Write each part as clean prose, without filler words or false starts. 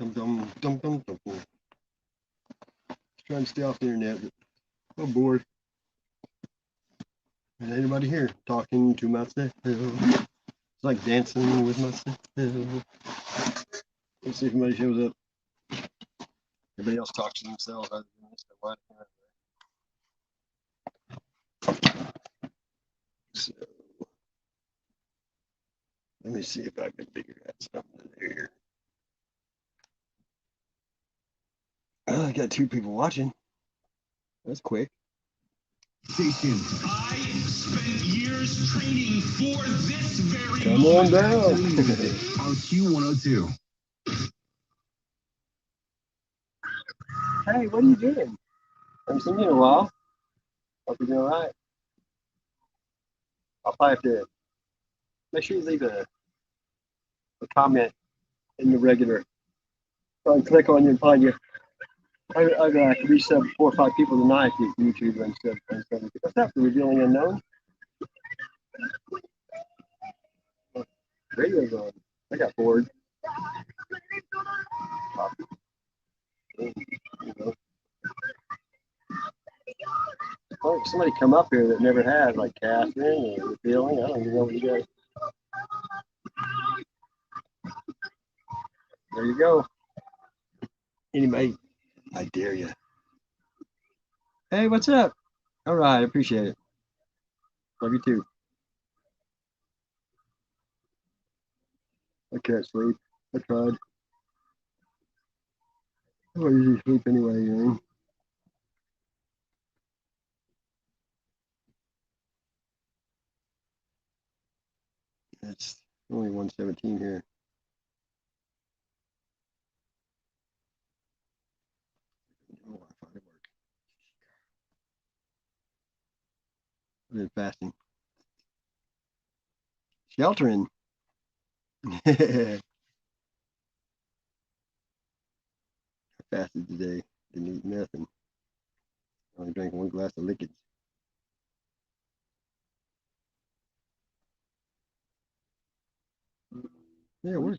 Dum, dum, dum, dum, dum. Trying to stay off the internet, but I'm bored. There's anybody here talking to myself. It's like dancing with myself. Let's see if anybody shows up. Everybody else talks to themselves. So let me see if I can figure out something here. Oh, I got 2 people watching. That's quick. I spent years training for this very Come on down. On Q102. Hey, what are you doing? I haven't seen you in a while. Hope you're doing all right. I'll probably have to make sure you leave a comment in the regular. I'll click on you and find you. I've resub 4 or 5 people tonight with YouTube and stuff. What's that? The revealing unknown? Radio's on. I got bored. Oh, somebody come up here that never had, like Catherine or revealing. I don't even know what you guys. There you go. Anybody, I dare you. Hey, what's up? All right, appreciate it. Love you too. I can't sleep. I tried. I don't usually sleep anyway, you know. It's only 1:17 here. Oh, I find it work. I've been fasting. Sheltering. I fasted today. Didn't eat nothing. Only drank 1 glass of liquids. Yeah, it works.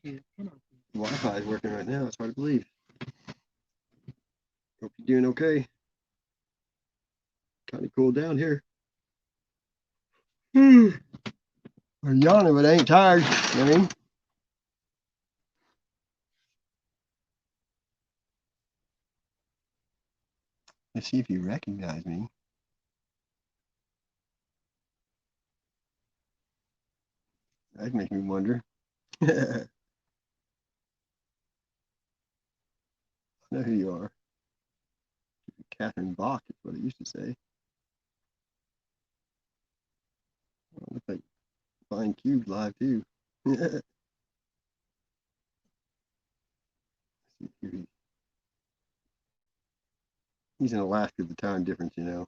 Wi-Fi is working right now. It's hard to believe. Hope you're doing okay. Kind of cool down here. I'm yawning, but I ain't tired. I mean, let's see if you recognize me. That'd make me wonder. I know who you are. Catherine Bach is what it used to say. Oh, looks like Fine Cube live too. He's in Alaska, the time difference, you know.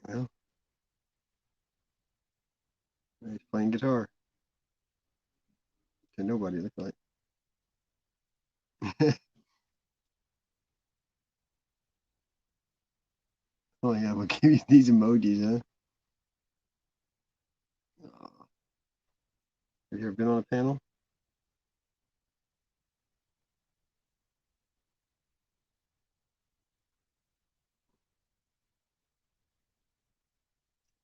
Well, he's playing guitar. To nobody, it looks like. Oh yeah, we'll give you these emojis, huh? Oh. Have you ever been on a panel?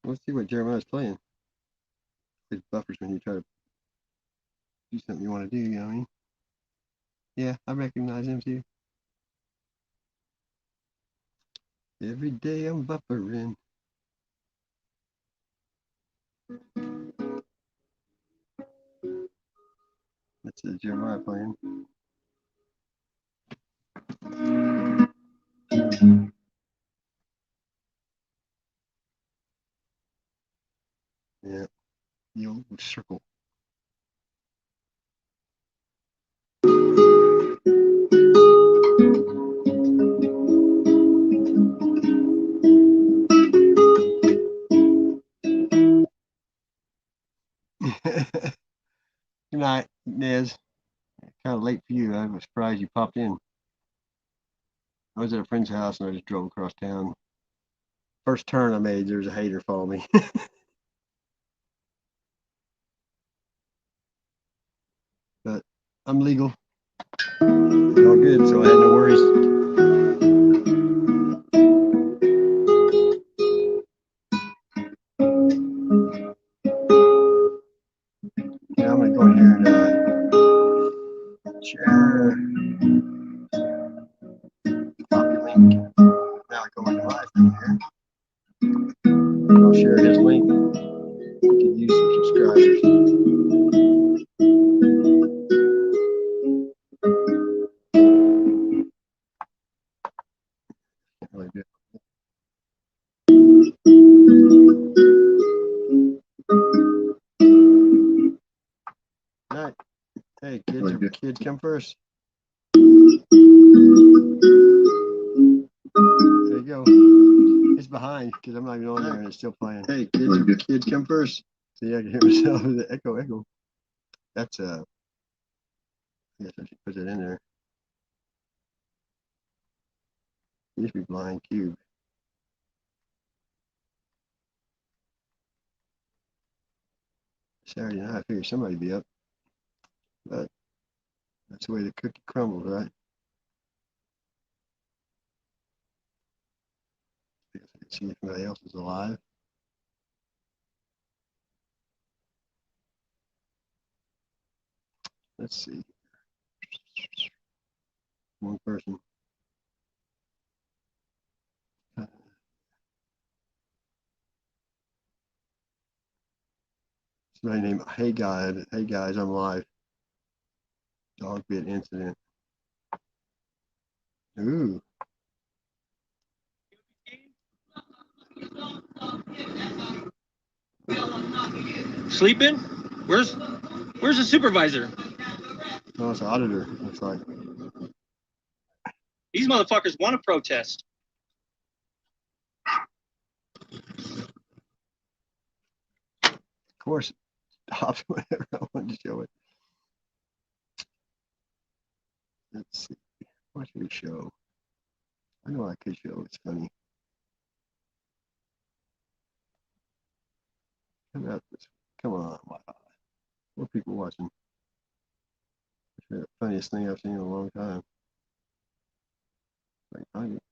Let's see what Jeremiah's playing. It buffers when you try to do something you want to do, you know what I mean? Yeah, I recognize him too. Every day I'm buffering. That's Jeremiah playing. Yeah, the old circle. Good night, Nez. Kind of late for you. I was surprised you popped in. I was at a friend's house and I just drove across town. First turn I made, there's a hater follow me. I'm legal. It's all good, so I had no worries. Yeah, I'm gonna go in here and share. Copy link. Now I go into live from here. I'll share his link. We can use some subscribers. Can't really do it. All right. Hey, kids come first. There you go. It's behind because I'm not even on there and it's still playing. Hey, kids come first. See, I can hear myself in the echo. That's I guess I should put that in there. It used to be blind cube. Saturday night, I figured somebody'd be up, but that's the way the cookie crumbles, right? I guess I can see if anybody else is alive. Let's see. One person. Somebody named Hey guys, I'm live. Dog bit incident. Ooh. Sleeping? Where's the supervisor? Oh, it's an auditor, looks like. These motherfuckers want to protest. Of course, stopped whenever I wanted to show it. Let's see. What should we show? I know I could show. It's funny. Come on, wow. More people watching. It's the funniest thing I've seen in a long time. Like, find it.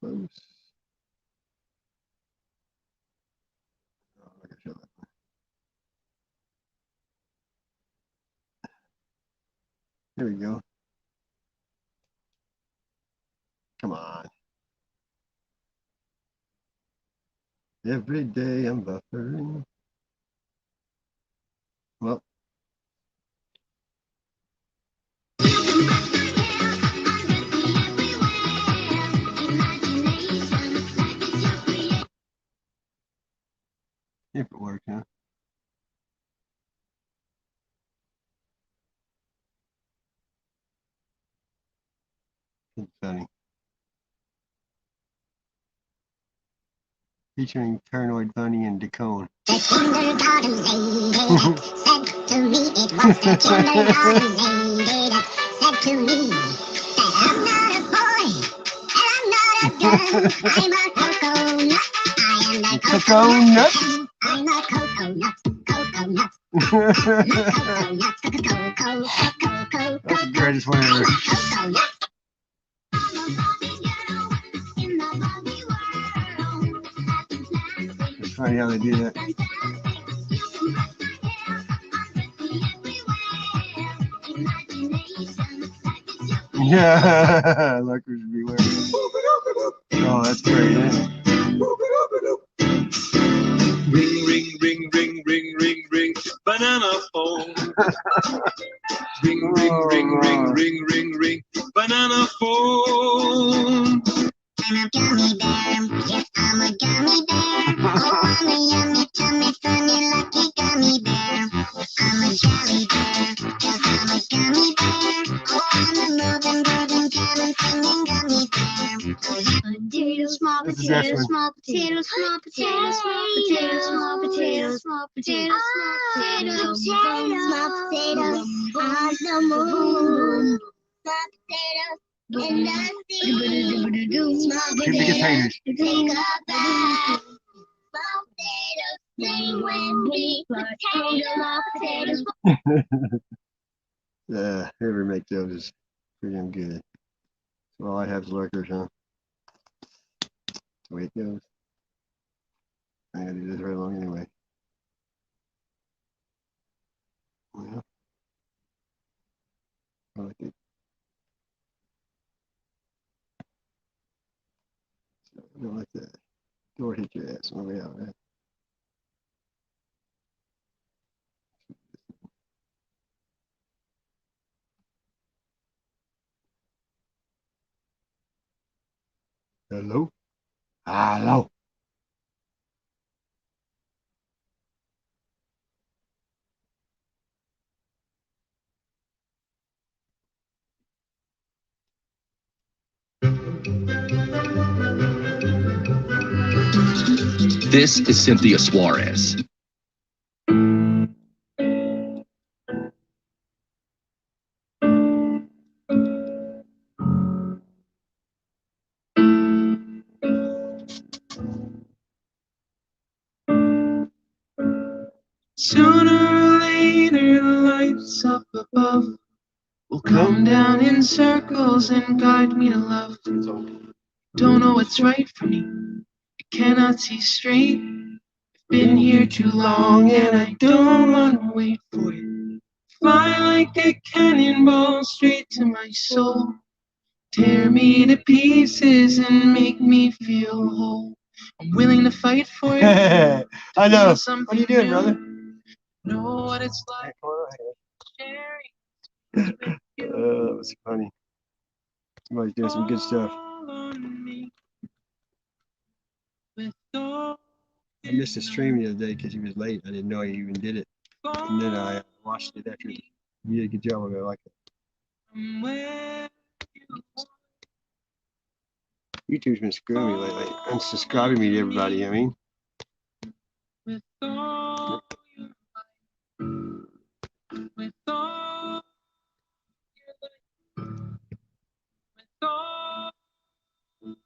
Close. Oh, I can show that. Here we go. Come on. Every day I'm buffering. Well. If it works, huh? It's funny. Featuring Paranoid Bunny and Dacone. The kindergarten lady said to me, it was the kindergarten lady that said to me that I'm not a boy and I'm not a girl. I'm a coconut. I am the coconut. I'm a coconut. Coconut. Coconut. That's the greatest one ever. Coconut. It's funny how they do that. Yeah, Luckers beware. Oh, that's great, isn't it? Ring, ring, ring, ring, ring, ring, ring, banana phone. Ring, ring, ring, ring, ring, ring, ring, banana phone. I'm a gummy bear. Yes, I'm a gummy bear. Oh, I'm a yummy, tummy, funny, lucky gummy bear. I'm a jelly bear. Yes, I'm a gummy bear. Oh, I'm a moving, breathing, jamming, singing gummy bear. Potato, small This is potato, excellent. small potato, small potato, small potato, small potato, small potato, small potato, small potato, on the moon. Small potatoes. In the sea, small Give me containers. potatoes, take a bath. Small potatoes, sing when we potato, small potatoes. Whoever makes those is pretty damn good. So all I have is lurkers, huh? The way it goes. I gotta do this very long anyway. Well, I like it. So I don't like that. Door hit your ass on the way out, man. Hello? Hello? This is Cynthia Suarez. Sooner or later, lights up above will come down in circles and guide me to love. Don't know what's right for me, I cannot see straight. I've been here too long and I don't want to wait for it. Fly like a cannonball straight to my soul. Tear me to pieces and make me feel whole. I'm willing to fight for it. I know. What are you doing, brother? Know what it's like sharing. That was funny. Somebody's doing some good stuff. I missed a stream the other day because he was late. I didn't know he even did it. And then I watched it after. He did a good job of it. I like it. YouTube's been screwing me lately. Unsubscribing me to everybody, I mean.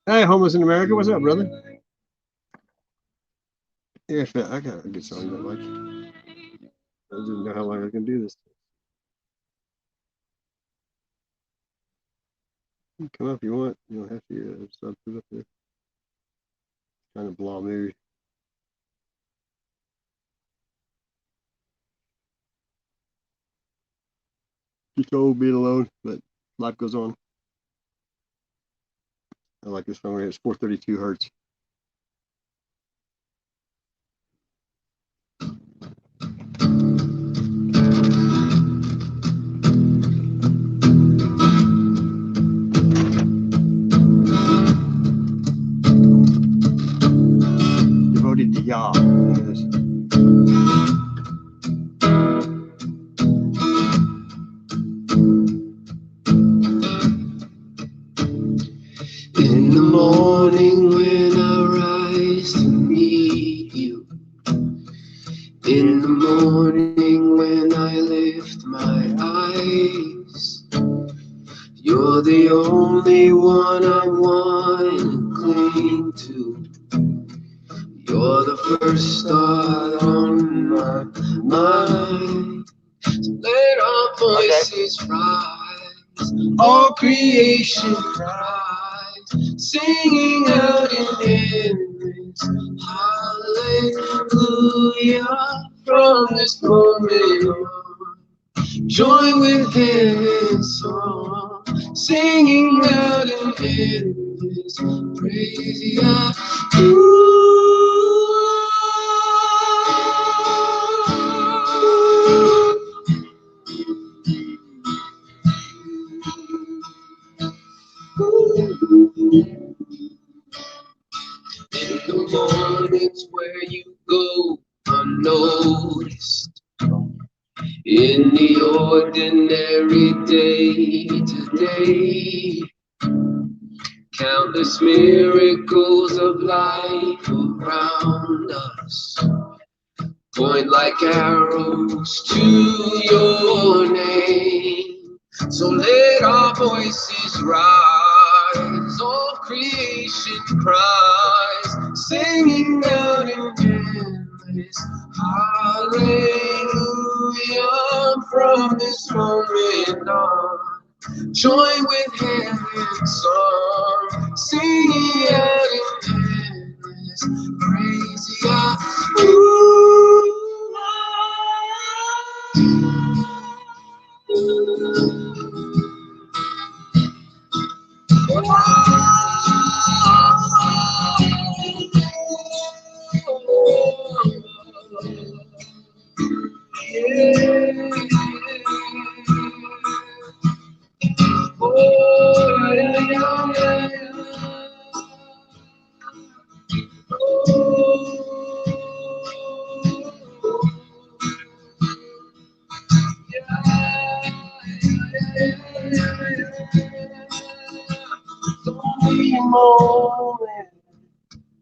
Hey, homeless in America, what's up, brother? Yeah, I got a good song that I like. I didn't know how long I was gonna do this. You can come up if you want. You don't have to start put up there. Kind of blah mood. Just old being alone, but life goes on. I like this one. It's 432 hertz. Devoted to Yah. Look at this. In the morning when I rise to meet you, in the morning when I lift my eyes, you're the only one I want to cling to. You're the first thought on my mind. So let our voices rise, all creation cries, singing out in endless hallelujah. From this moment on, join with heaven's song, singing out in endless praise. Yeah. In the mornings where you go unnoticed, in the ordinary day-to-day, countless miracles of life around us point like arrows to your name. So let our voices rise, all creation cries, singing out in endless hallelujah. From this moment join with heaven's song, singing out in endless praise. Yeah.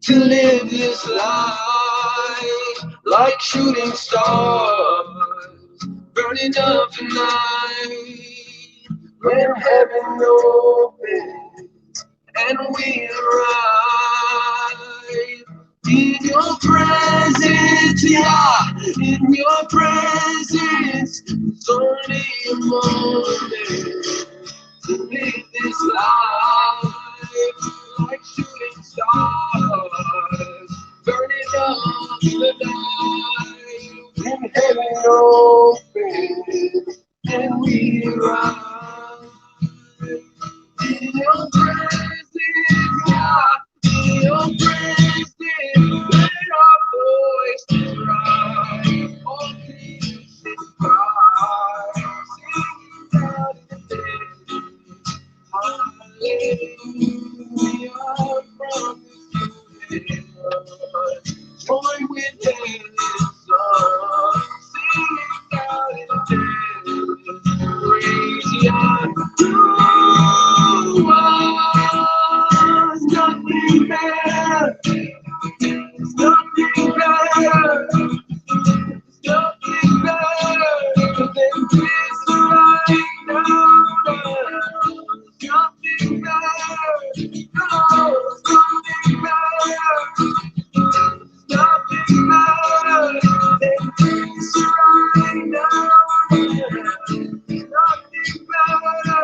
To live this life like shooting stars, burning up tonight when heaven opens and we arrive in your presence, yeah, in your presence. It's only a moment to live this life like shooting stars, burning up the night when heaven opens and we rise in your presence, yeah, in your presence, let our voices rise, all creation cries, singing out in the hallelujah from the heaven. Join with heaven's song, singing out in the praise. Yeah, you are nothing better, nothing better, nothing better than this right now. Nothing better, no, nothing better, nothing better than this right now. Nothing better,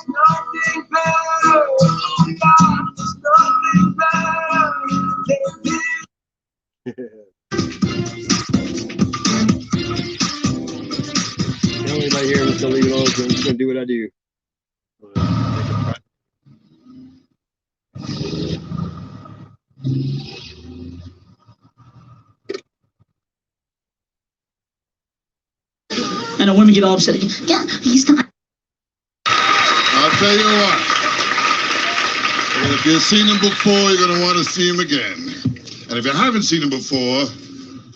nothing better, oh God, nothing better than this. Tell anybody here, I'm just gonna leave it alone. I'm just gonna do what I do. And the women get all upset. Yeah, he's not. I'll tell you what. If you've seen him before, you're going to want to see him again. And if you haven't seen him before,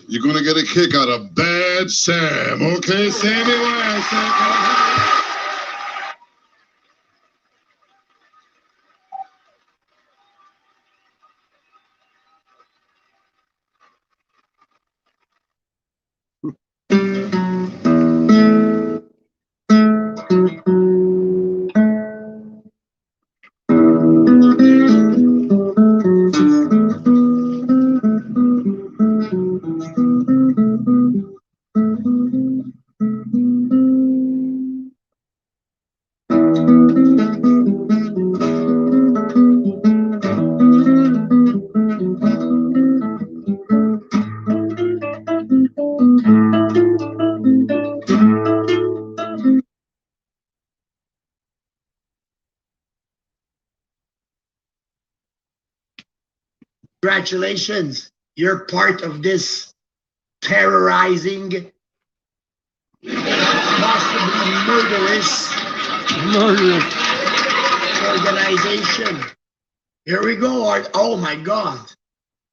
you're going to get a kick out of Bad Sam. Okay, Sammy? Congratulations, you're part of this terrorizing, possibly murderous organization. Here we go. Oh my God.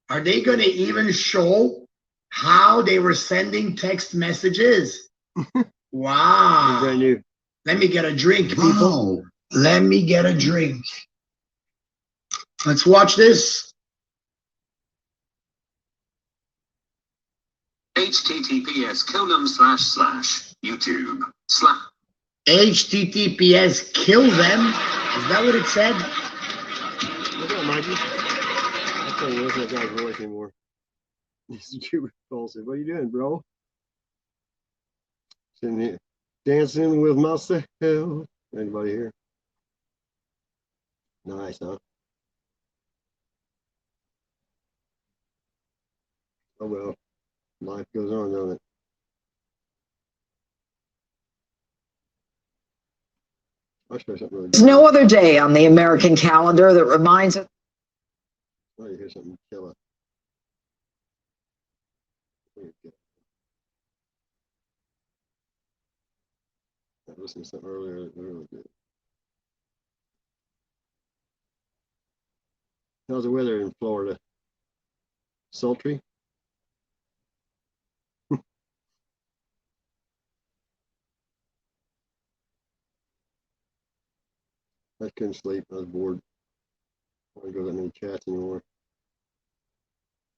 Are they going to even show how they were sending text messages? Wow. Brand new. Let me get a drink, people. Wow. Let me get a drink. Let's watch this. https://YouTube/ HTTPS kill them. Is that what it said? What's up, Mikey? I can't listen to that guy's voice anymore. This is too repulsive. What are you doing, bro? Sitting here dancing with myself. Anybody here? Nice, huh? Oh well, life goes on, don't it? I'll show you something really There's no other day on the American calendar that reminds us. Oh, you hear something killer. I listened to something earlier that really good. How's the weather in Florida? Sultry? I couldn't sleep. I was bored. I don't go that many chats anymore.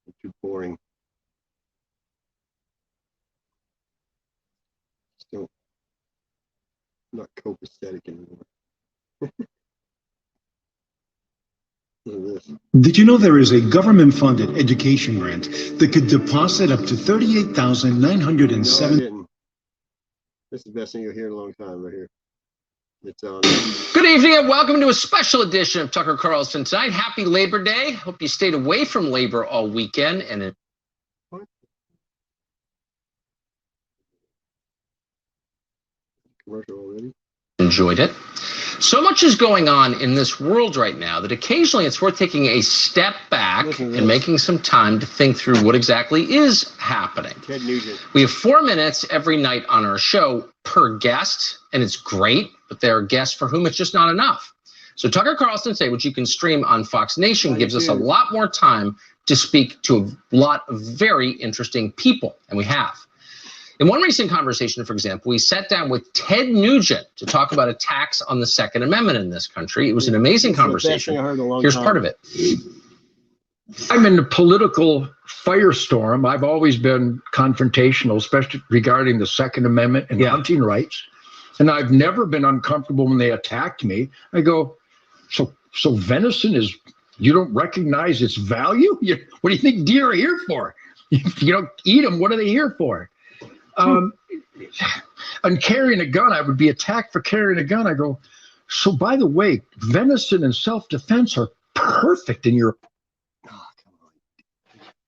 It's too boring. Still not copacetic anymore. Look at this. Did you know there is a government-funded education grant that could deposit up to $38,907? No, this is the best thing you'll hear in a long time right here. It's on. Good evening and welcome to a special edition of Tucker Carlson tonight. Happy Labor Day. Hope you stayed away from labor all weekend and Commercial already. Enjoyed it. So much is going on in this world right now that occasionally it's worth taking a step back and making some time to think through what exactly is happening. Ted Nugent. We have 4 minutes every night on our show per guest, and it's great, but there are guests for whom it's just not enough. So Tucker Carlson Today, which you can stream on Fox Nation, gives us a lot more time to speak to a lot of very interesting people, and we have. In one recent conversation, for example, we sat down with Ted Nugent to talk about attacks on the Second Amendment in this country. It was an amazing conversation. Here's part of it. I'm in a political firestorm. I've always been confrontational, especially regarding the Second Amendment and hunting rights. And I've never been uncomfortable when they attacked me. I go, so venison is, you don't recognize its value? What do you think deer are here for? If you don't eat them, what are they here for? And carrying a gun, I would be attacked for carrying a gun. I go, so by the way, venison and self-defense are perfect, and you're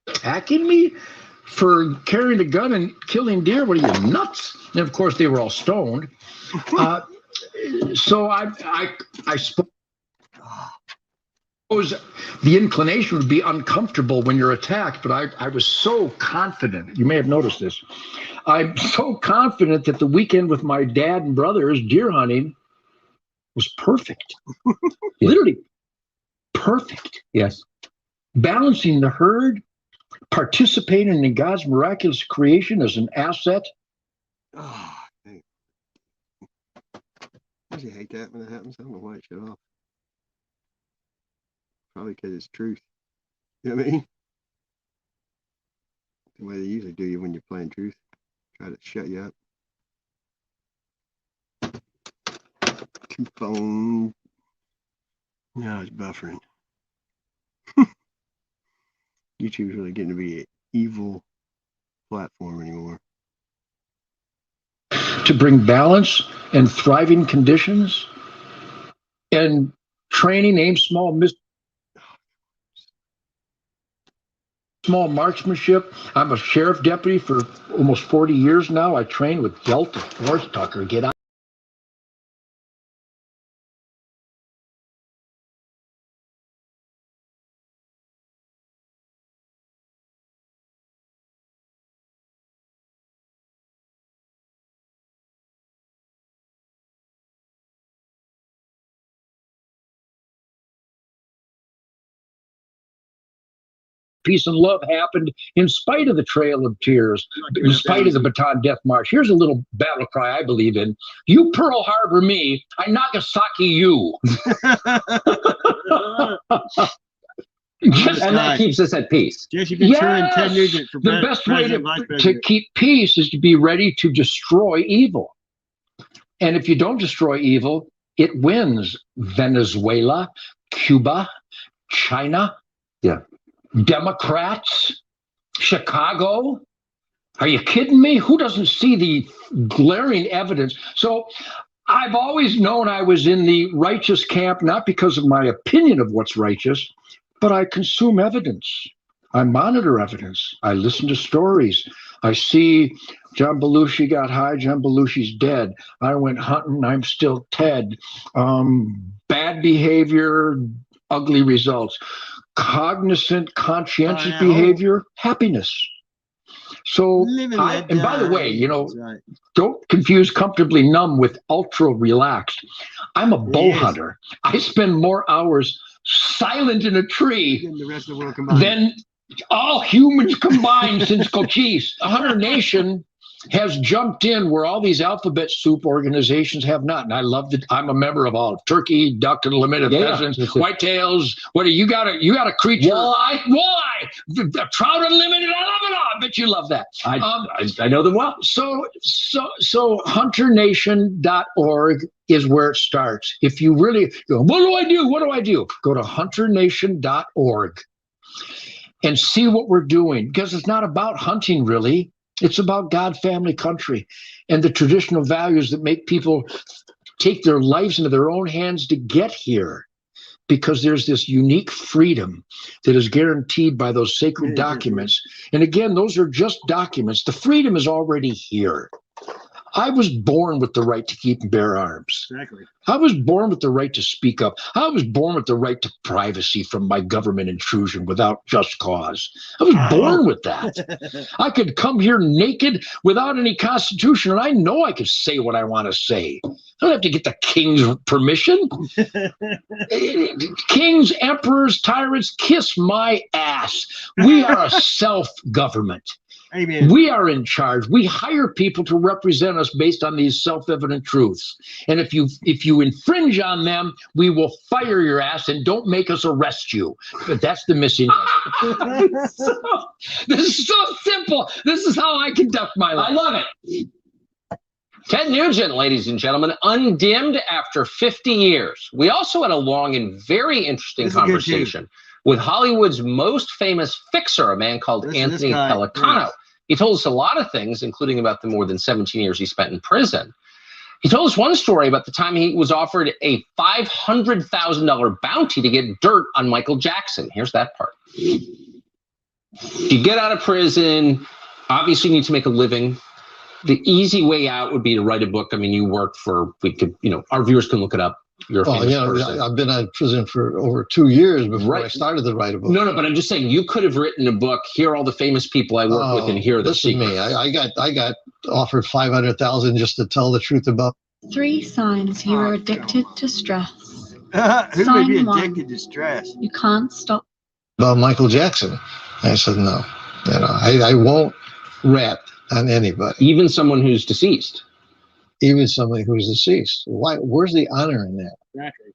attacking me for carrying a gun and killing deer? What are you, nuts? And of course they were all stoned. So I suppose the inclination would be uncomfortable when you're attacked, but I was so confident. You may have noticed this. I'm so confident that the weekend with my dad and brothers deer hunting was perfect. Literally perfect. Yes. Balancing the herd, participating in God's miraculous creation as an asset. Oh, dang. Don't you hate that when that happens? I don't know why it shut off. Probably because it's truth. You know what I mean? The way they usually do you when you're playing truth. Try to shut you up. Phone. Now it's buffering. YouTube's really getting to be an evil platform anymore. To bring balance and thriving conditions and training, aim small, small marksmanship. I'm a sheriff deputy for almost 40 years now. I train with Delta Force. Tucker, get out. Peace and love happened in spite of the Trail of Tears, in spite of the Bataan Death March. Here's a little battle cry I believe in. You Pearl Harbor me, I Nagasaki you. And that keeps us at peace. Yes, you've been turning Ted Nugent for the best way to keep peace is to be ready to destroy evil. And if you don't destroy evil, it wins. Venezuela, Cuba, China. Yeah. Democrats, Chicago. Are you kidding me? Who doesn't see the glaring evidence? So I've always known I was in the righteous camp, not because of my opinion of what's righteous, but I consume evidence. I monitor evidence. I listen to stories. I see John Belushi got high, John Belushi's dead. I went hunting, I'm still Ted. Bad behavior, ugly results. Cognizant, conscientious behavior, happiness. So, and by the way, you know, don't confuse comfortably numb with ultra relaxed. I'm a bow hunter. I spend more hours silent in a tree than all humans combined since Cochise. Hunter Nation has jumped in where all these alphabet soup organizations have not. And I love that I'm a member of all turkey, duck, and limited pheasants, whitetails. What do you got? A creature. Walleye, trout unlimited. I love it all. I bet you love that. I know them well. So hunternation.org is where it starts. If you really go, what do I do? What do I do? Go to hunternation.org and see what we're doing, because it's not about hunting really. It's about God, family, country, and the traditional values that make people take their lives into their own hands to get here, because there's this unique freedom that is guaranteed by those sacred documents. And again, those are just documents. The freedom is already here. I was born with the right to keep and bear arms. Exactly. I was born with the right to speak up. I was born with the right to privacy from my government intrusion without just cause. I was born with that. I could come here naked without any constitution, and I know I could say what I want to say. I don't have to get the king's permission. Kings, emperors, tyrants, kiss my ass. We are a self-government. Amen. We are in charge. We hire people to represent us based on these self-evident truths. And if you infringe on them, we will fire your ass, and don't make us arrest you. But that's the missing link. This is so simple. This is how I conduct my life. I love it. Ted Nugent, ladies and gentlemen, undimmed after 50 years. We also had a long and very interesting conversation with Hollywood's most famous fixer, a man called Anthony Pellicano. Yeah. He told us a lot of things, including about the more than 17 years he spent in prison. He told us one story about the time he was offered a $500,000 bounty to get dirt on Michael Jackson. Here's that part. If you get out of prison, obviously you need to make a living. The easy way out would be to write a book. I mean, you worked for, our viewers can look it up. You're a famous person. I've been out of prison for over 2 years before I started to write a book. No, but I'm just saying you could have written a book. Here are all the famous people I work with, and here are the secrets. Me. I got offered $500,000 just to tell the truth about 3 signs you are addicted to stress. Who may be addicted to stress? You can't stop. About Michael Jackson. I said no. I won't rat on anybody. Even someone who's deceased. Even somebody who's deceased. Why? Where's the honor in that? Exactly.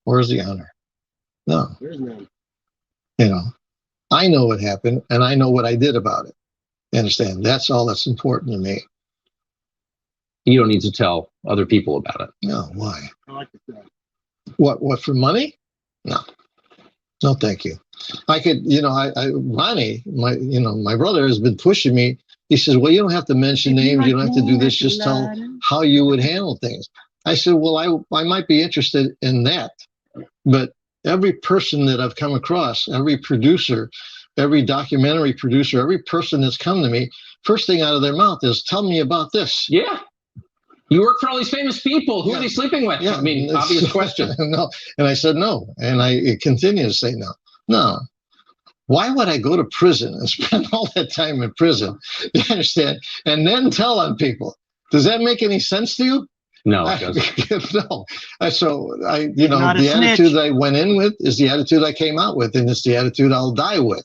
Where's the honor? No. There's none. I know what happened, and I know what I did about it. You understand? That's all that's important to me. You don't need to tell other people about it. No. Why? I like that. What for money? No. No, thank you. I could, Ronnie, my brother has been pushing me. He says, well, you don't have to mention names. You don't have to do this. Just tell how you would handle things. I said, well, I might be interested in that. But every person that I've come across, every producer, every documentary producer, every person that's come to me, first thing out of their mouth is, tell me about this. Yeah. You work for all these famous people. Who are they sleeping with? Yeah. I mean, obvious question. No. And I said, no. And I continue to say, no. No. Why would I go to prison and spend all that time in prison? You understand? And then tell on people. Does that make any sense to you? No, it doesn't. No. So the attitude I went in with is the attitude I came out with, and it's the attitude I'll die with.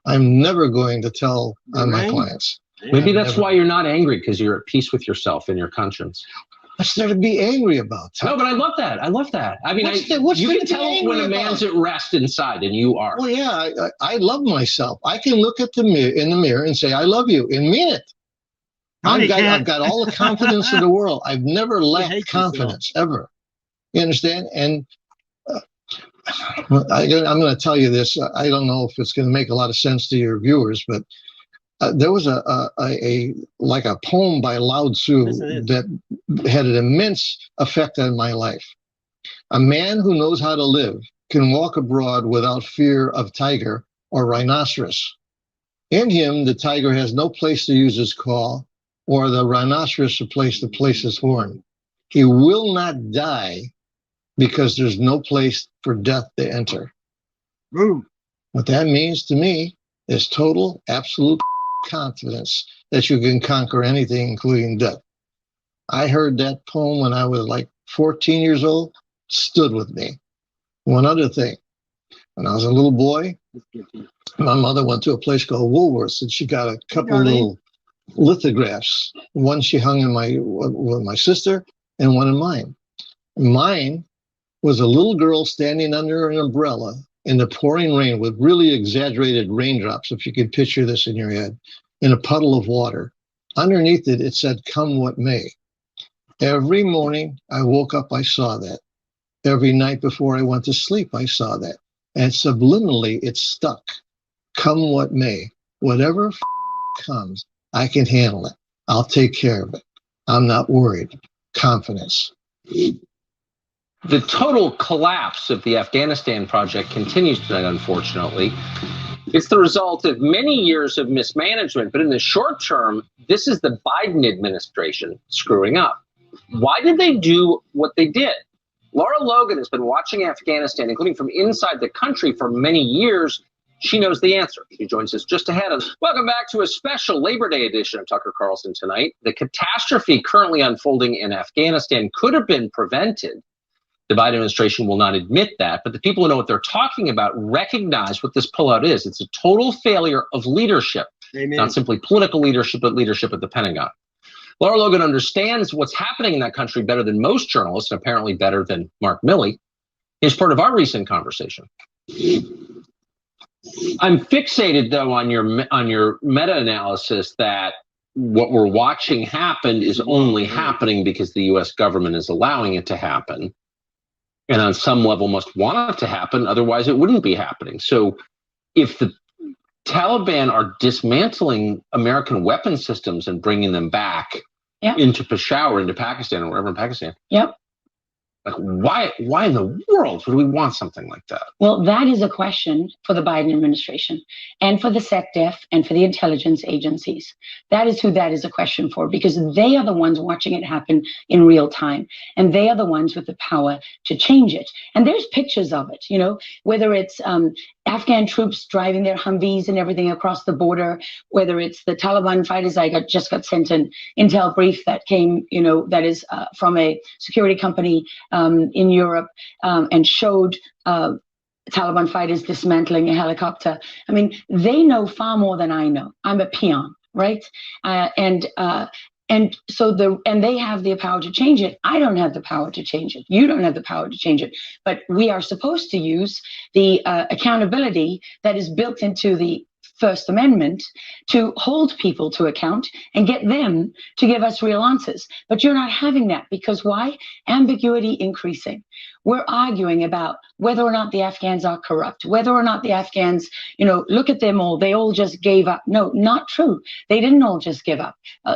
I'm never going to tell on my clients. Maybe that's why you're not angry, because you're at peace with yourself and your conscience. What's there to be angry about? No, but I love that. I mean, you can tell when a man's at rest inside, and you are. Well, yeah, I love myself. I can look at in the mirror and say, I love you, and mean it. I've got all the confidence in the world. I've never lacked confidence, ever. You understand? And I'm going to tell you this. I don't know if it's going to make a lot of sense to your viewers, but there was a like a poem by Lao Tzu that had an immense effect on my life. A man who knows how to live can walk abroad without fear of tiger or rhinoceros. In him, the tiger has no place to use his claw, or the rhinoceros a place to place his horn. He will not die because there's no place for death to enter. Boom. What that means to me is total, absolute confidence that you can conquer anything, including death. I heard that poem when I was like 14 years old, stood with me. One other thing, when I was a little boy, my mother went to a place called Woolworths, and she got a couple little lithographs. One she hung in with my sister, and one in mine. Mine was a little girl standing under an umbrella in the pouring rain with really exaggerated raindrops, if you could picture this in your head, in a puddle of water. Underneath it, it said, "Come what may." Every morning I woke up, I saw that. Every night before I went to sleep, I saw that. And subliminally, it stuck. Come what may. Whatever comes, I can handle it. I'll take care of it. I'm not worried. Confidence. The total collapse of the Afghanistan project continues tonight, unfortunately. It's the result of many years of mismanagement, but in the short term, this is the Biden administration screwing up. Why did they do what they did? Laura Logan has been watching Afghanistan, including from inside the country, for many years. She knows the answer. She joins us just ahead of us. Welcome back to a special Labor Day edition of Tucker Carlson Tonight. The catastrophe currently unfolding in Afghanistan could have been prevented. The Biden administration will not admit that, but the people who know what they're talking about recognize what this pullout is. It's a total failure of leadership. Amen. Not simply political leadership, but leadership at the Pentagon. Laura Logan understands what's happening in that country better than most journalists, and apparently better than Mark Milley. He's part of our recent conversation. I'm fixated, though, on your meta-analysis that what we're watching happen is only happening because the U.S. government is allowing it to happen, and on some level must want it to happen, otherwise it wouldn't be happening. So if the Taliban are dismantling American weapon systems and bringing them back into Peshawar, into Pakistan, or wherever in Pakistan, like why in the world would we want something like that? Well, that is a question for the Biden administration and for the SecDef and for the intelligence agencies. That is who that is a question for, because they are the ones watching it happen in real time. And they are the ones with the power to change it. And there's pictures of it, you know, whether it's Afghan troops driving their Humvees and everything across the border, whether it's the Taliban fighters. I just got sent an intel brief that came, you know, that is from a security company in Europe, and showed Taliban fighters dismantling a helicopter. I mean, they know far more than I know. I'm a peon, right? And so they have the power to change it. I don't have the power to change it. You don't have the power to change it. But we are supposed to use the accountability that is built into the First Amendment to hold people to account and get them to give us real answers. But you're not having that, because why? Ambiguity increasing. We're arguing about whether or not the Afghans are corrupt, whether or not the Afghans, you know, look at them all, they all just gave up. No, not true. They didn't all just give up.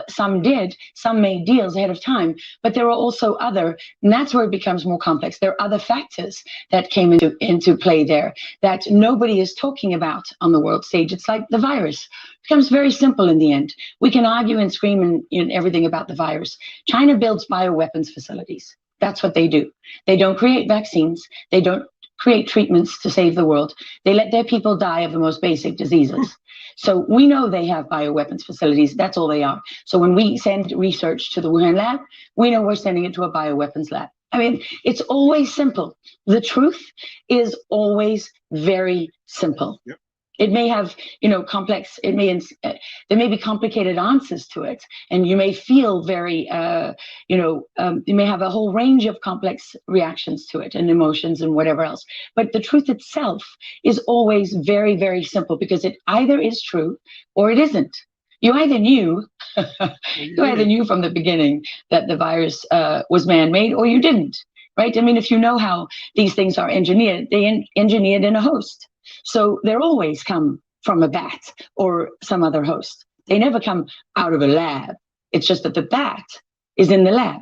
Some did, some made deals ahead of time, but there are also other, and that's where it becomes more complex. There are other factors that came into play there that nobody is talking about on the world stage. It's like the virus. It becomes very simple in the end. We can argue and scream and everything about the virus. China builds bioweapons facilities. That's what they do. They don't create vaccines. They don't create treatments to save the world. They let their people die of the most basic diseases. So we know they have bioweapons facilities. That's all they are. So when we send research to the Wuhan lab, we know we're sending it to a bioweapons lab. I mean, it's always simple. The truth is always very simple. Yep. It may have, you know, complex, there may be complicated answers to it, and you may feel very, you may have a whole range of complex reactions to it and emotions and whatever else. But the truth itself is always very, very simple, because it either is true or it isn't. You either knew, from the beginning that the virus was man-made, or you didn't, right? I mean, if you know how these things are engineered, they engineered in a host. So they're always come from a bat or some other host. They never come out of a lab. It's just that the bat is in the lab.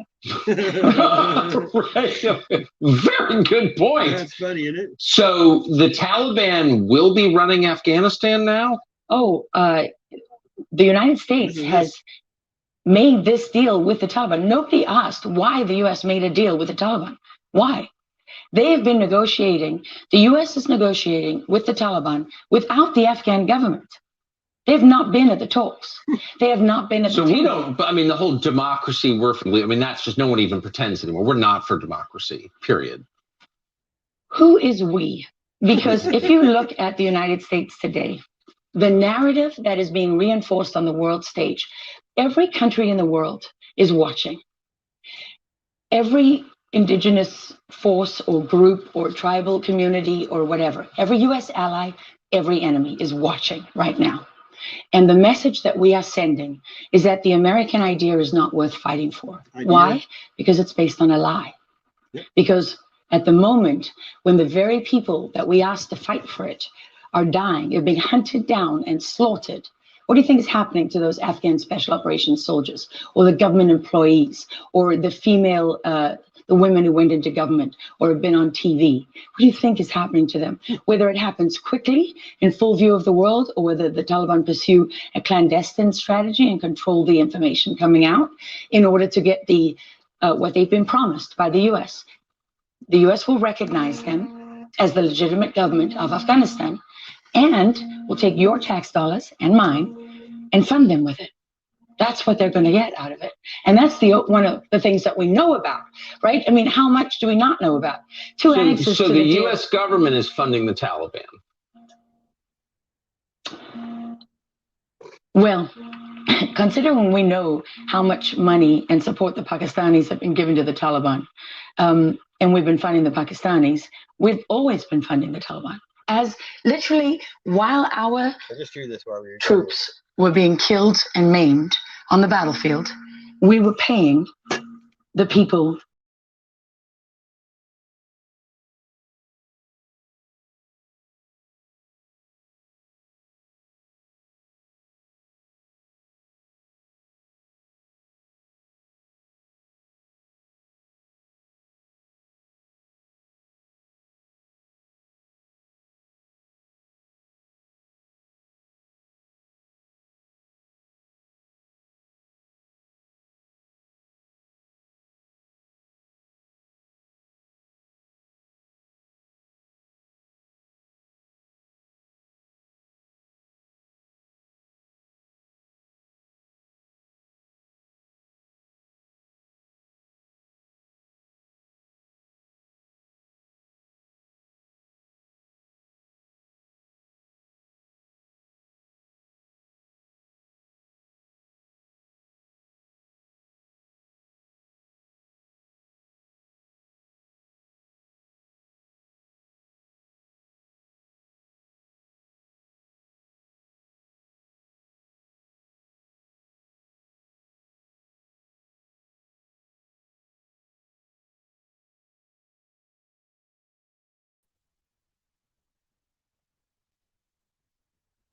Right. Very good point. That's funny, isn't it? So the Taliban will be running Afghanistan now? Oh, the United States has made this deal with the Taliban. Nobody asked why the U.S. made a deal with the Taliban. Why? They have been negotiating. The U.S. is negotiating with the Taliban without the Afghan government. They have not been at the talks. They have not been at the So table. we don't, I mean, the whole democracy, that's just, no one even pretends anymore. We're not for democracy, period. Who is we? Because if you look at the United States today, the narrative that is being reinforced on the world stage, every country in the world is watching. Every indigenous force or group or tribal community or whatever, every U.S. ally, every enemy is watching right now. And the message that we are sending is that the American idea is not worth fighting for. Why? Because it's based on a lie. Because at the moment, when the very people that we asked to fight for it are dying, they're being hunted down and slaughtered, what do you think is happening to those Afghan special operations soldiers or the government employees or the female, the women who went into government or have been on TV? What do you think is happening to them? Whether it happens quickly in full view of the world, or whether the Taliban pursue a clandestine strategy and control the information coming out in order to get the what they've been promised by the U.S. The U.S. will recognize them as the legitimate government of Afghanistan and will take your tax dollars and mine and fund them with it. That's what they're going to get out of it. And that's one of the things that we know about, right? I mean, how much do we not know about? Two annexes So to the deal. U.S. government is funding the Taliban. Well, consider when we know how much money and support the Pakistanis have been given to the Taliban, and we've been funding the Pakistanis, we've always been funding the Taliban. As literally, while our troops were being killed and maimed on the battlefield, we were paying the people.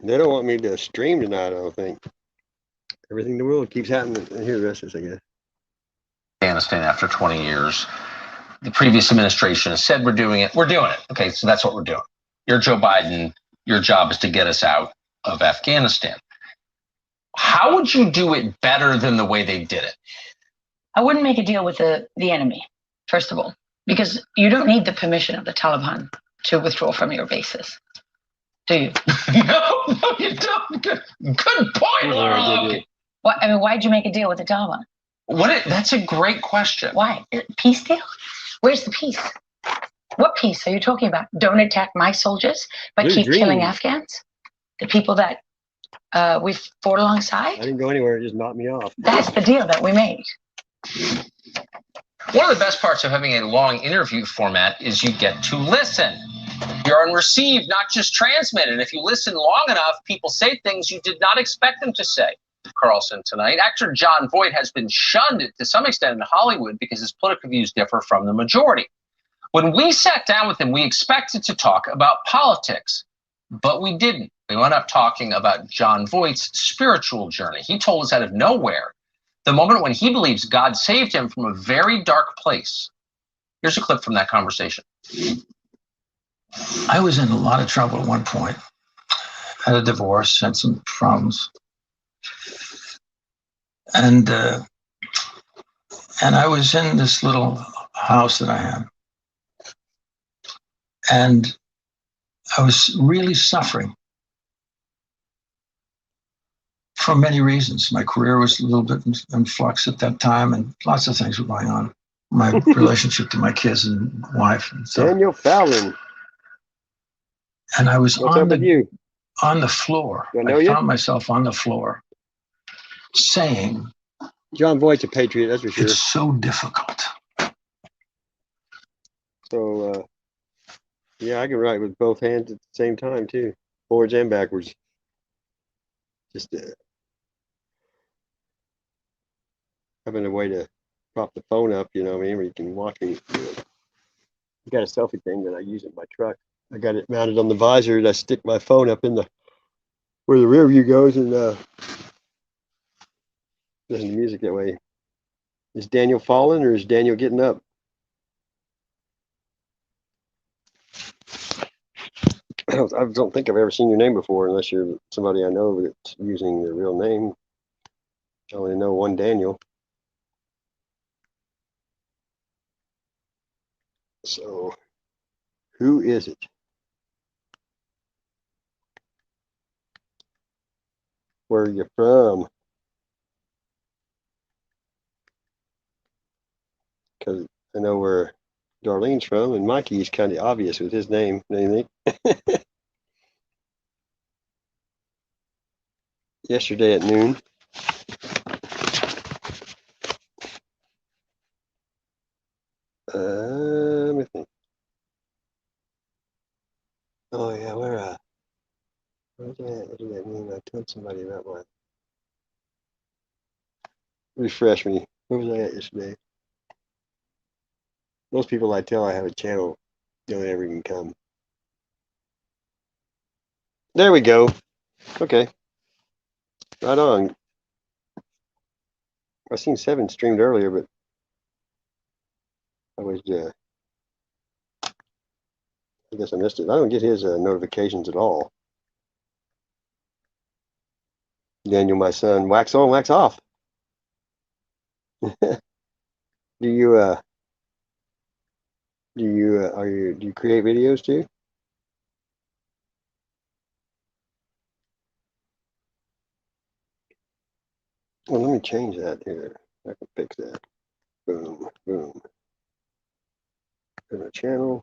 They don't want me to stream tonight, I don't think. Everything in the world keeps happening. Here, the rest of this, I guess. Afghanistan after 20 years. The previous administration has said we're doing it. We're doing it. Okay, so that's what we're doing. You're Joe Biden. Your job is to get us out of Afghanistan. How would you do it better than the way they did it? I wouldn't make a deal with the enemy, first of all, because you don't need the permission of the Taliban to withdraw from your bases. Do you? No, you don't. Good point, Laura. What, I mean, why'd you make a deal with the Taliban? That's a great question. Why? Peace deal? Where's the peace? What peace are you talking about? Don't attack my soldiers, but keep killing Afghans? The people that we've fought alongside? I didn't go anywhere. It just knocked me off. That's the deal that we made. One of the best parts of having a long interview format is you get to listen. You're on receive, not just transmit. And if you listen long enough, people say things you did not expect them to say. Carlson tonight. Actor John Voight has been shunned to some extent in Hollywood because his political views differ from the majority. When we sat down with him, we expected to talk about politics, but we didn't. We went up talking about John Voight's spiritual journey. He told us out of nowhere the moment when he believes God saved him from a very dark place. Here's a clip from that conversation. I was in a lot of trouble at one point. Had a divorce, had some problems. And I was in this little house that I had. And I was really suffering for many reasons. My career was a little bit in flux at that time, and lots of things were going on. My relationship to my kids and wife. And so, Daniel Fallon. and I was What's up with you? on the floor. Do I know I you? found myself on the floor saying, John Voight's a patriot, that's for sure. it's so difficult. So, yeah, I can write with both hands at the same time, too. Forwards and backwards. Just having a way to prop the phone up, you know what I mean, where you can walk and I got a selfie thing that I use in my truck. I got it mounted on the visor and I stick my phone up in the where the rear view goes and listen to music that way. Is Daniel falling or is Daniel getting up? I don't think I've ever seen your name before unless you're somebody I know that's using their real name. I only know one Daniel. So, who is it? Where are you from? Because I know where Darlene's from, and Mikey's kind of obvious with his name, don't you think? Yesterday at noon. Let me think. Oh yeah, where's that? What did that mean? I told somebody about my. Refresh me. Where was I at yesterday? Most people I tell I have a channel don't ever even come. There we go. Okay. Right on. I seen Seven streamed earlier, but I was I guess I missed it. I don't get his notifications at all. Daniel, my son, wax on, wax off. Do you do you create videos too? Well, let me change that here. I can fix that. Boom, boom. In the channel.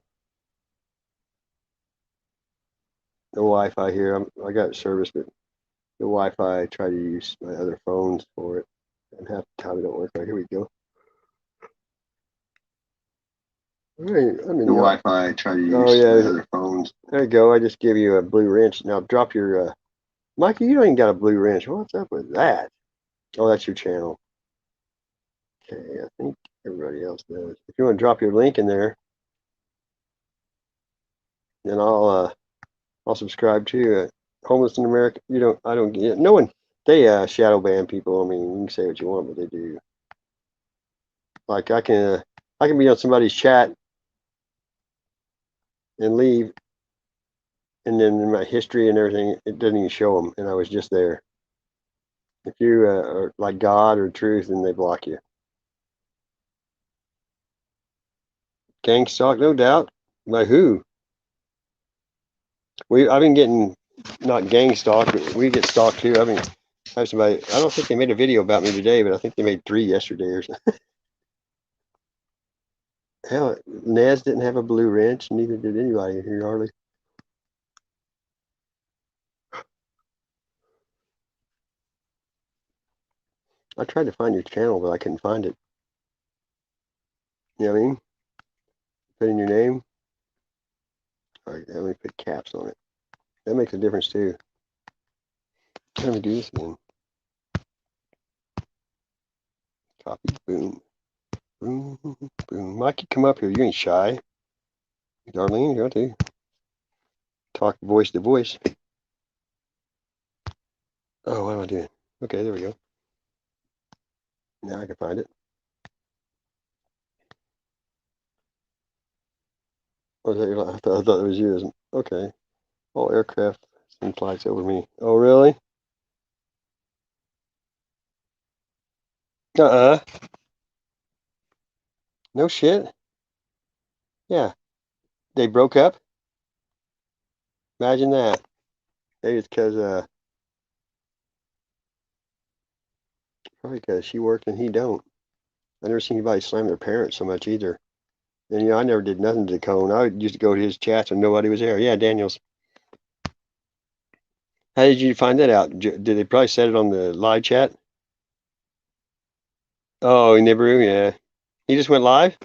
No Wi-Fi here. I got service, but the Wi-Fi I try to use my other phones for it, and half the time it don't work. Right, here we go. All right, I'm in the Wi-Fi I try to use my other phones. There you go. I just give you a blue wrench. Now drop your Mikey, you don't even got a blue wrench. What's up with that? Oh, that's your channel. Okay, I think everybody else does. If you want to drop your link in there, then I'll subscribe to Homeless in America. I don't get it. No one. They shadow ban people. I mean, you can say what you want, but they do. Like I can be on somebody's chat and leave, and then in my history and everything, it doesn't even show them, and I was just there. If you are like God or truth, then they block you. Gang stalk, no doubt. By who? I've been getting not gang stalked, but we get stalked too. I mean, I have somebody. I don't think they made a video about me today, but I think they made 3 yesterday or something. Hell, Nez didn't have a blue wrench, neither did anybody here hardly. I tried to find your channel, but I couldn't find it. You know what I mean? Put in your name. All right, let me put caps on it. That makes a difference too. Let me do this again. Copy, boom. Boom, boom. Mikey, come up here. You ain't shy. Darlene, you got to talk voice to voice. doing? Okay, there we go. Now I can find it. Oh, is that your, I thought it was you. Okay. All aircraft and flights over me. Oh, really? Uh-uh. No shit. Yeah. They broke up? Imagine that. Maybe it's because, probably because she worked and he don't. I never seen anybody slam their parents so much either. And, you know, I never did nothing to the cone. I used to go to his chats and nobody was there. Yeah, Daniels. How did you find that out? Did they probably set it on the live chat? Oh, in the room, yeah. He just went live?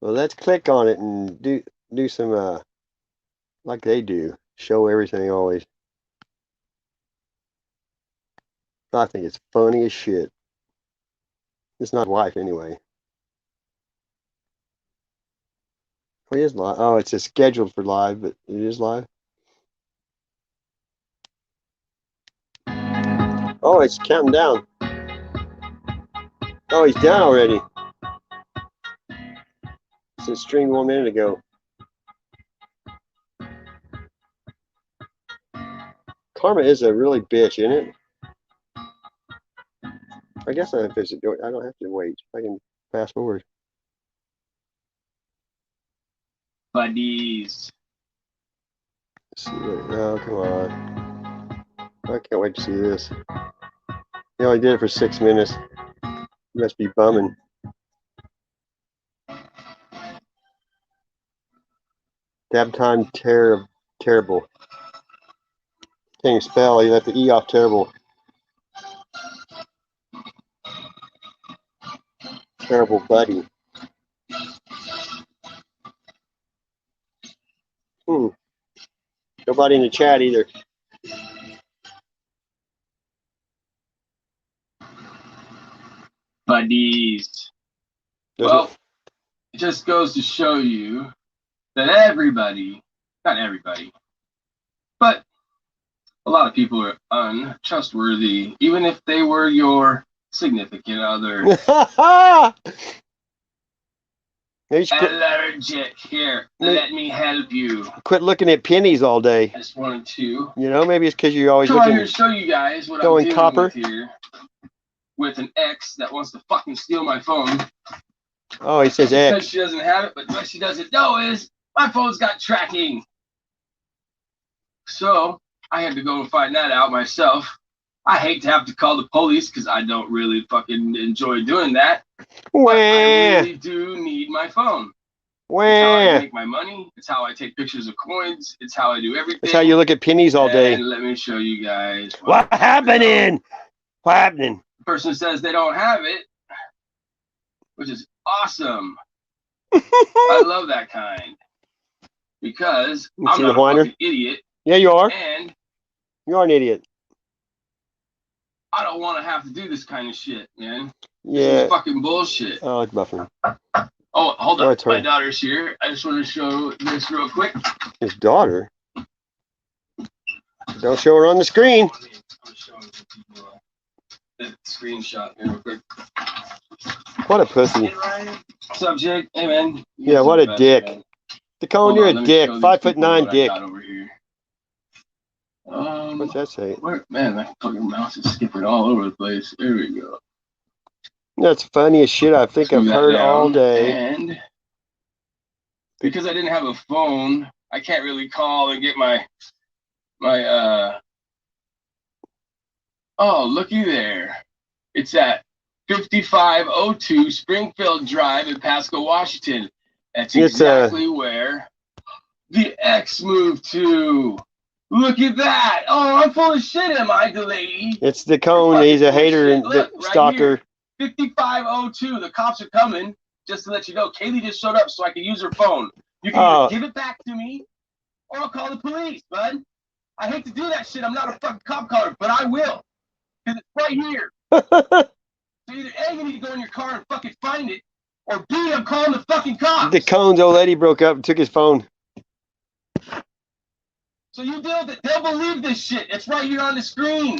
Well, let's click on it and do some, like they do. Show everything always. I think it's funny as shit. It's not wife anyway. Oh, he is live. Oh, it's just scheduled for live, but it is live. Oh, it's counting down. Oh, he's down already. Since stream 1 minute ago. Karma is a really bitch, isn't it? I guess I have to do it. I don't have to wait. I can fast forward. Buddies. See what, oh, come on. I can't wait to see this. He only did it for 6 minutes. He must be bumming. Dab time terrible. Can't spell, he left the E off terrible. Terrible buddy. Nobody in the chat either. Buddies. Well, it just goes to show you that everybody, not everybody, but a lot of people are untrustworthy, even if they were your significant other. Allergic. Here, let me help you. Quit looking at pennies all day. I just wanted to. You know, maybe it's because you're always Come looking. on here to show you guys what I'm going dealing copper. with here. With an ex that wants to fucking steal my phone. Oh, he says Because X. she doesn't have it, but what she doesn't know is my phone's got tracking. So I had to go and find that out myself. I hate to have to call the police because I don't really fucking enjoy doing that. But I really do need my phone. It's how I make my money. It's how I take pictures of coins. It's how I do everything. That's how you look at pennies all day. And let me show you guys. What happening? What happening? The person says they don't have it, which is awesome. I love that kind. Because I'm not a fucking idiot. Yeah, you are. And you are an idiot. I don't want to have to do this kind of shit, man. Yeah. This is fucking bullshit. Oh, it's buffering. Oh, hold on. It's My daughter's here. I just want to show this real quick. His daughter? Don't show her on the screen. The screenshot here real quick. What a pussy. Subject, hey man. Yeah, what a dick. The cone, you're a dick. 5'9" dick. What's that say? Man, that fucking mouse is skipping all over the place. There we go. That's funny as shit. I think I've heard all day. And because I didn't have a phone, I can't really call and get my oh, looky there. It's at 5502 Springfield Drive in Pasco, Washington. That's exactly where the ex moved to. Look at that. Oh, I'm full of shit, am I, the lady? It's the cone. He's a hater and the stalker. 5502. The cops are coming. Just to let you know, Kaylee just showed up so I can use her phone. You can either give it back to me or I'll call the police, bud. I hate to do that shit. I'm not a fucking cop caller, but I will. Because it's right here. So either A, you need to go in your car and fucking find it, or B, I'm calling the fucking cops. The cone's old lady broke up and took his phone. So you deal with it. They'll believe this shit. It's right here on the screen.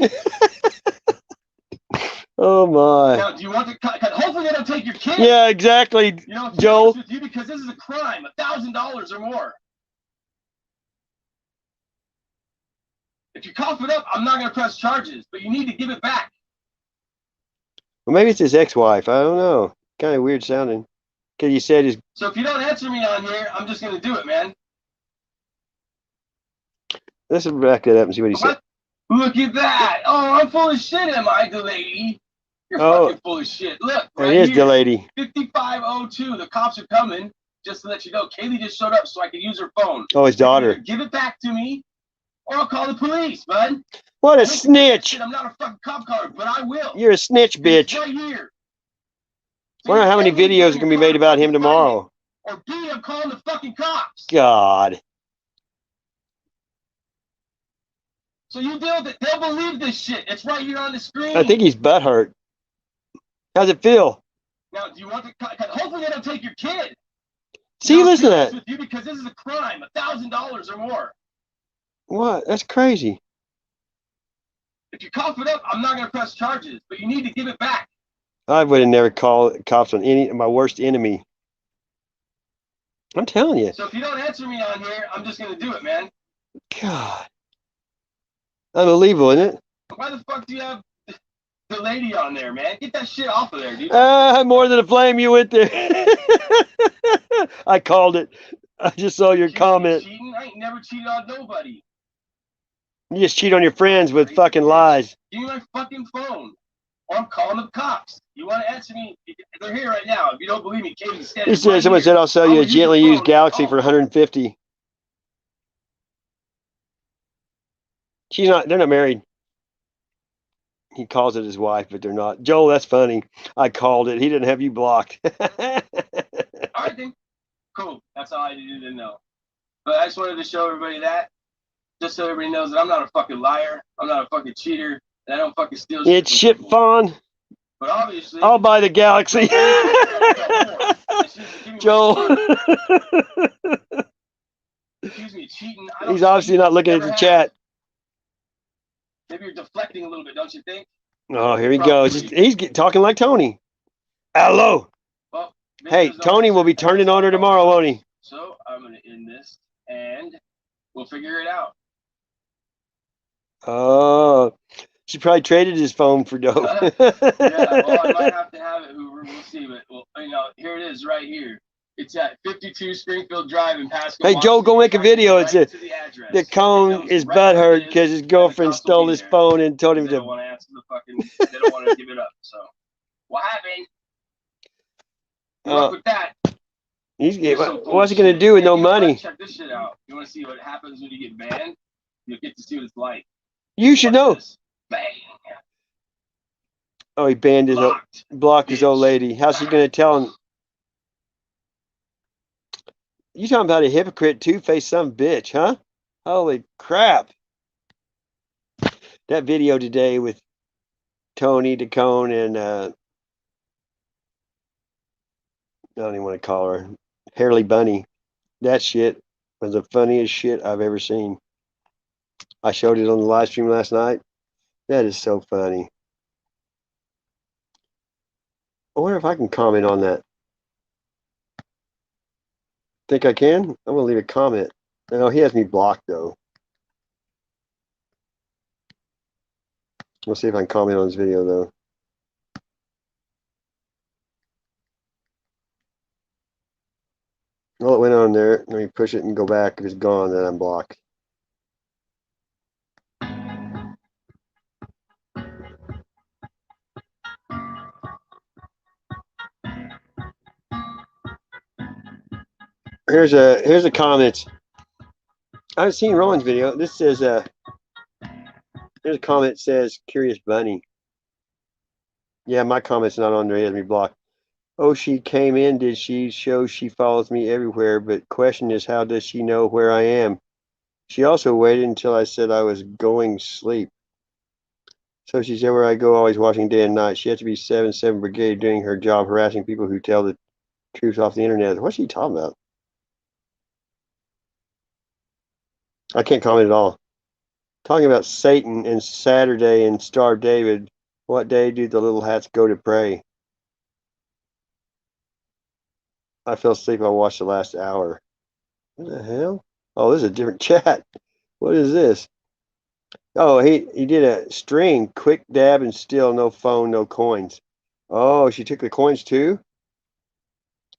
Oh my. Now, do you want to cut? Hopefully, they don't take your kid. Yeah, exactly, You know, to be Joel. honest with you, because this is a crime, $1,000 or more. If you cough it up, I'm not going to press charges, but you need to give it back. Well, maybe it's his ex-wife. I don't know. Kind of weird sounding. Because you said his. So if you don't answer me on here, I'm just going to do it, man. Let's back that up and see what he said. Look at that. Oh, I'm full of shit, am I, the lady? You're fucking full of shit. Look, right it is here. the lady. 5502. The cops are coming. Just to let you know, Kaylee just showed up so I could use her phone. Oh, his daughter. Either give it back to me, or I'll call the police, bud. What a snitch! I'm not a fucking cop car, but I will. You're a snitch, bitch. It's right here. Wonder how many videos are going to be made about him tomorrow. Or B, I'm calling the fucking cops. God. So you deal with it. They'll believe this shit. It's right here on the screen. I think he's butthurt. How's it feel? Now, do you want to cut? Hopefully they don't take your kid. See, listen to that. With you because this is a crime, $1,000 or more. What? That's crazy. If you cough it up, I'm not going to press charges, but you need to give it back. I would have never called cops on my worst enemy. I'm telling you. So if you don't answer me on here, I'm just going to do it, man. God. Unbelievable, isn't it? Why the fuck do you have the lady on there, man? Get that shit off of there, dude. More than a flame, you went there. I called it. I just saw your comment. Cheating? I ain't never cheated on nobody. You just cheat on your friends with fucking lies. Give me my fucking phone, or I'm calling the cops. You want to answer me? They're here right now. If you don't believe me, Katie's standing right Someone said, I'll sell you a gently used Galaxy for $150. They're not married. He calls it his wife, but they're not. Joel, that's funny. I called it. He didn't have you blocked. All right, then. Cool. That's all I needed to know. But I just wanted to show everybody that, just so everybody knows that I'm not a fucking liar. I'm not a fucking cheater. And I don't fucking steal shit. It's shit fun. But obviously, I'll buy the Galaxy. Joel. Excuse me, cheating. He's obviously not looking at the chat. Maybe you're deflecting a little bit, don't you think? Oh, here he goes. He's talking like Tony. Hello. Well, hey, Tony will be turning on her tomorrow, won't he? So I'm going to end this, and we'll figure it out. Oh, she probably traded his phone for dope. Yeah, well, I might have to have it. We'll see, but here it is, right here. It's at 52 Springfield Drive in Pasco. Hey, Joe, go make a video. It's the cone is butthurt because his girlfriend stole his phone and told him They don't want to answer the fucking. They don't want to give it up. So, what happened? With that. What's he gonna do with no money? Check this shit out. You want to see what happens when you get banned? You'll get to see what it's like. You should know. Bang. Oh, he banned his blocked his old lady. How's he gonna tell him? You talking about a hypocrite, two-faced some bitch, huh? Holy crap. That video today with Tony DeCone and I don't even want to call her Harley Bunny. That shit was the funniest shit I've ever seen. I showed it on the live stream last night. That is so funny. I wonder if I can comment on that. Think I can? I'm gonna leave a comment. No, he has me blocked though. We'll see if I can comment on this video though. Well, it went on there. Let me push it and go back. If it's gone, then I'm blocked. Here's a comment. I haven't seen Ron's video. This says there's a comment that says Curious Bunny. Yeah, my comment's not on there. He has me blocked. Oh, she came in. Did she show she follows me everywhere? But question is, how does she know where I am? She also waited until I said I was going to sleep. So she's everywhere I go, always watching day and night. She has to be 7-7 Brigade doing her job, harassing people who tell the truth off the internet. What's she talking about? I can't comment at all. Talking about Satan and Saturday and Star David. What day do the little hats go to pray? I fell asleep. I watched the last hour. What the hell? Oh, this is a different chat. What is this? Oh, he did a string, quick dab and still, no phone, no coins. Oh, she took the coins too?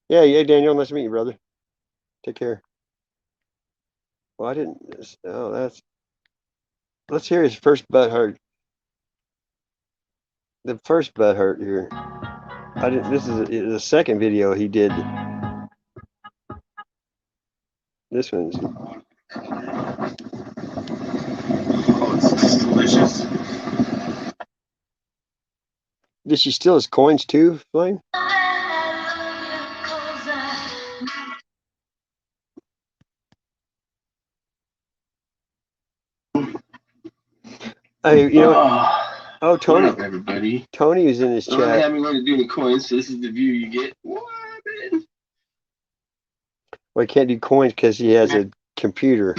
Yeah, Daniel, nice to meet you, brother. Take care. Well, I didn't. Oh, that's. Let's hear his first butt hurt. The first butt hurt here. I didn't. This is the second video he did. This one's. Oh, it's just delicious. Did she steal his coins too, Flame? Hey, you know. Oh, Tony. What up, everybody? Tony was in his chat. I haven't learned to do any coins, so this is the view you get. What, man? Well, he can't do coins because he has a computer.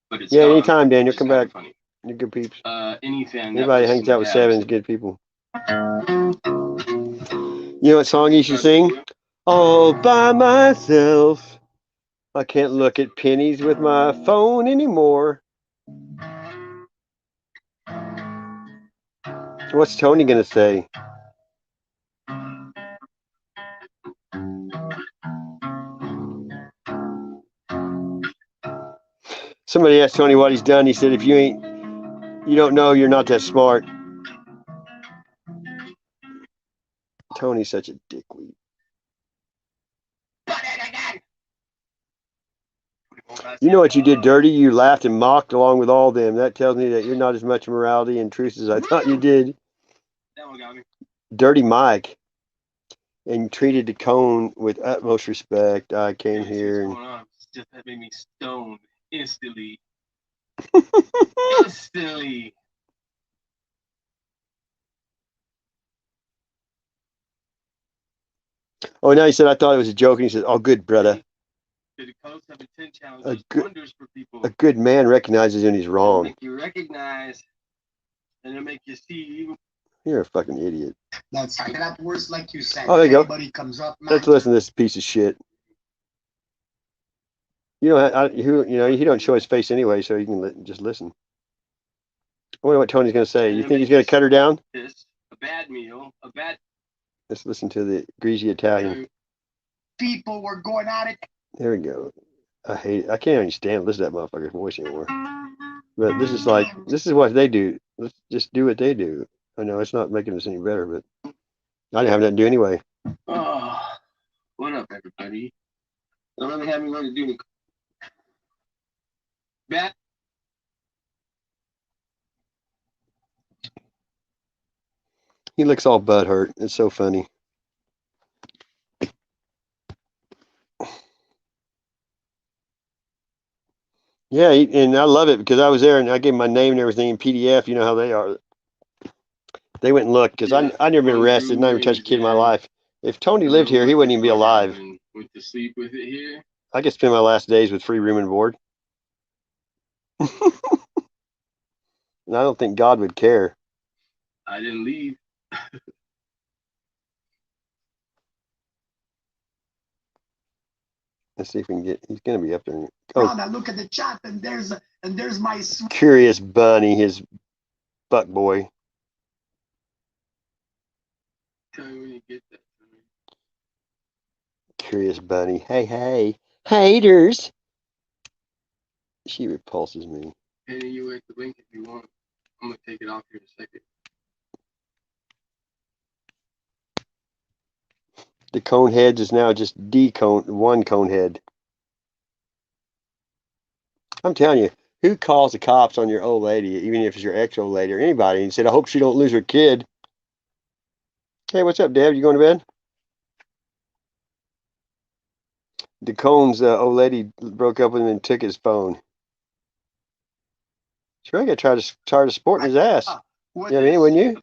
But it's yeah, gone. anytime, Daniel, come back. Funny. You're good peeps. Anything. Anybody hangs out with Sevens, good people. You know what song you should sing? All by myself. I can't look at pennies with my phone anymore. What's Tony gonna say? Somebody asked Tony what he's done. He said, if you don't know, you're not that smart. Tony's such a dickweed. You know what you did dirty? You laughed and mocked along with all them. That tells me that you're not as much morality and truth as I thought you did. That one got me. Dirty Mike. And treated the cone with utmost respect. I came here. What's going on? It's just that made me stoned instantly. Instantly. Oh, now he said, I thought it was a joke. And he said, oh, good, brother. A good man recognizes when he's wrong. Make you recognize, and it'll make you see. You're a fucking idiot. That's that worse, like you said. Oh, there you go. Anybody comes up, Let's listen to this piece of shit. You know, he don't show his face anyway, so you can just listen. I wonder what Tony's going to say. You think he's going to cut her down? A bad meal, a bad. Let's listen to the greasy Italian. People were going at it. There we go. I hate it. I can't even stand listen to that motherfucker's voice anymore. But this is what they do. Let's just do what they do. I know it's not making us any better, but I didn't have nothing to do anyway. Oh, what up, everybody? Don't really have me learn to do any. Bat. He looks all butthurt. It's so funny. Yeah, and I love it because I was there and I gave my name and everything in PDF. You know how they are. They went and looked because I never been arrested, not even touched a kid in my life. If Tony lived here, he wouldn't even be alive. Went to sleep with it here. I could spend my last days with free room and board. And I don't think God would care. I didn't leave. Let's see if we can get. He's gonna be up there. I look at the chat, and there's my Curious Bunny, his buck boy. Tell me when you get that. Curious Bunny. Hey, haters. She repulses me. Penny, you at the link if you want. I'm gonna take it off here in a second. The cone heads is now just one cone head. I'm telling you, who calls the cops on your old lady, even if it's your ex-old lady or anybody, and said, I hope she don't lose her kid. Hey, what's up, Deb? You going to bed? The Cone's old lady broke up with him and took his phone. She really got tired of sporting his ass. You know what I mean, wouldn't you?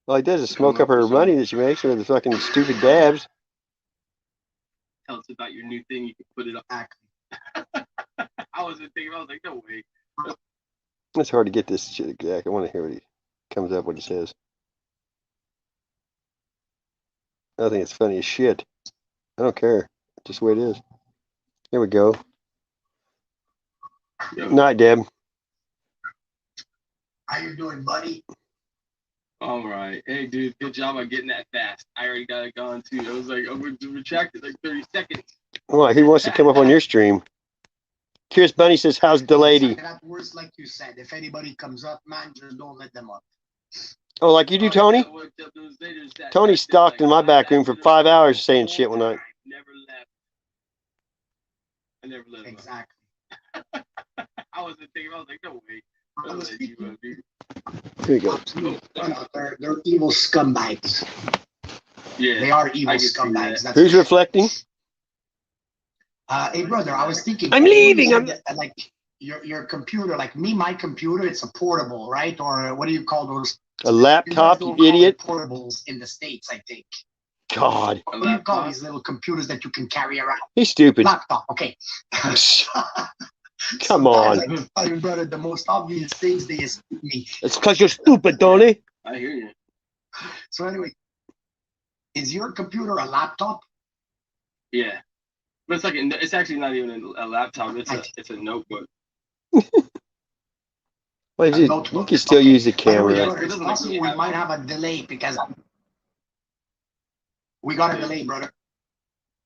All he does is smoke up her money that she makes with the fucking stupid dabs. Tell us about your new thing. You can put it up. I wasn't thinking. I was like, no way. It's hard to get this shit exact. I want to hear what he comes up, what he says. I think it's funny as shit. I don't care. Just the way it is. Here we go. Night, Deb. How you doing, buddy? All right. Hey, dude, good job on getting that fast. I already got it gone, too. I was like, I'm going to retract it like 30 seconds. Well, he wants to come up on your stream. Curious Bunny says, how's the lady? That works like you said. If anybody comes up, man, just don't let them up. Oh, like you do, Tony? Tony stalked in my back room for 5 hours saying shit one night. Never left. I never left. Exactly. I wasn't thinking, I was like, no way. I'll let you up, dude. Here you go. They're evil scumbags. Yeah. They are evil scumbags. That's Who's reflecting? Hey, brother, I was thinking. I'm leaving. I'm like your computer, like me, my computer, it's a portable, right? Or what do you call those? A laptop, you idiot. Portables in the States, I think. God. What do you call these little computers that you can carry around? He's stupid. Laptop, okay. Come on. Like, brother, the most obvious things they escape me. It's because you're stupid, Tony. I hear you. So anyway, is your computer a laptop? Yeah. But it's like it's actually not even a laptop. It's a notebook. Well, you can still use the camera. It's possible we might have a delay because we got a delay, brother.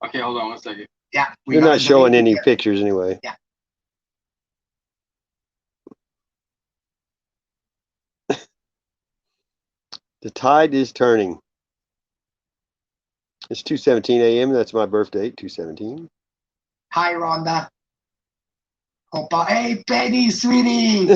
Okay, hold on 1 second. Yeah. You're not showing any pictures anyway. Yeah. The tide is turning. It's 2:17 a.m. That's my birth date, 2:17. Hi, Rhonda. Opa. Hey, Penny, sweetie.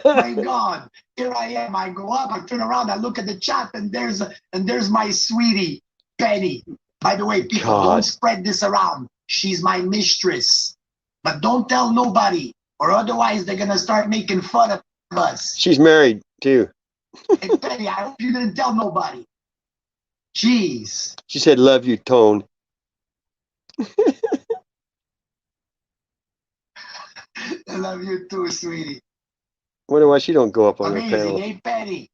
My God. Here I am. I go up, I turn around, I look at the chat, and there's my sweetie, Penny. By the way, people, don't spread this around. She's my mistress. But don't tell nobody, or otherwise they're going to start making fun of us. She's married, too. Hey, Penny, I hope you didn't tell nobody. Jeez. She said, love you, Tone. I love you too, sweetie. Wonder why she don't go up on her Amazing, panel. hey, Penny.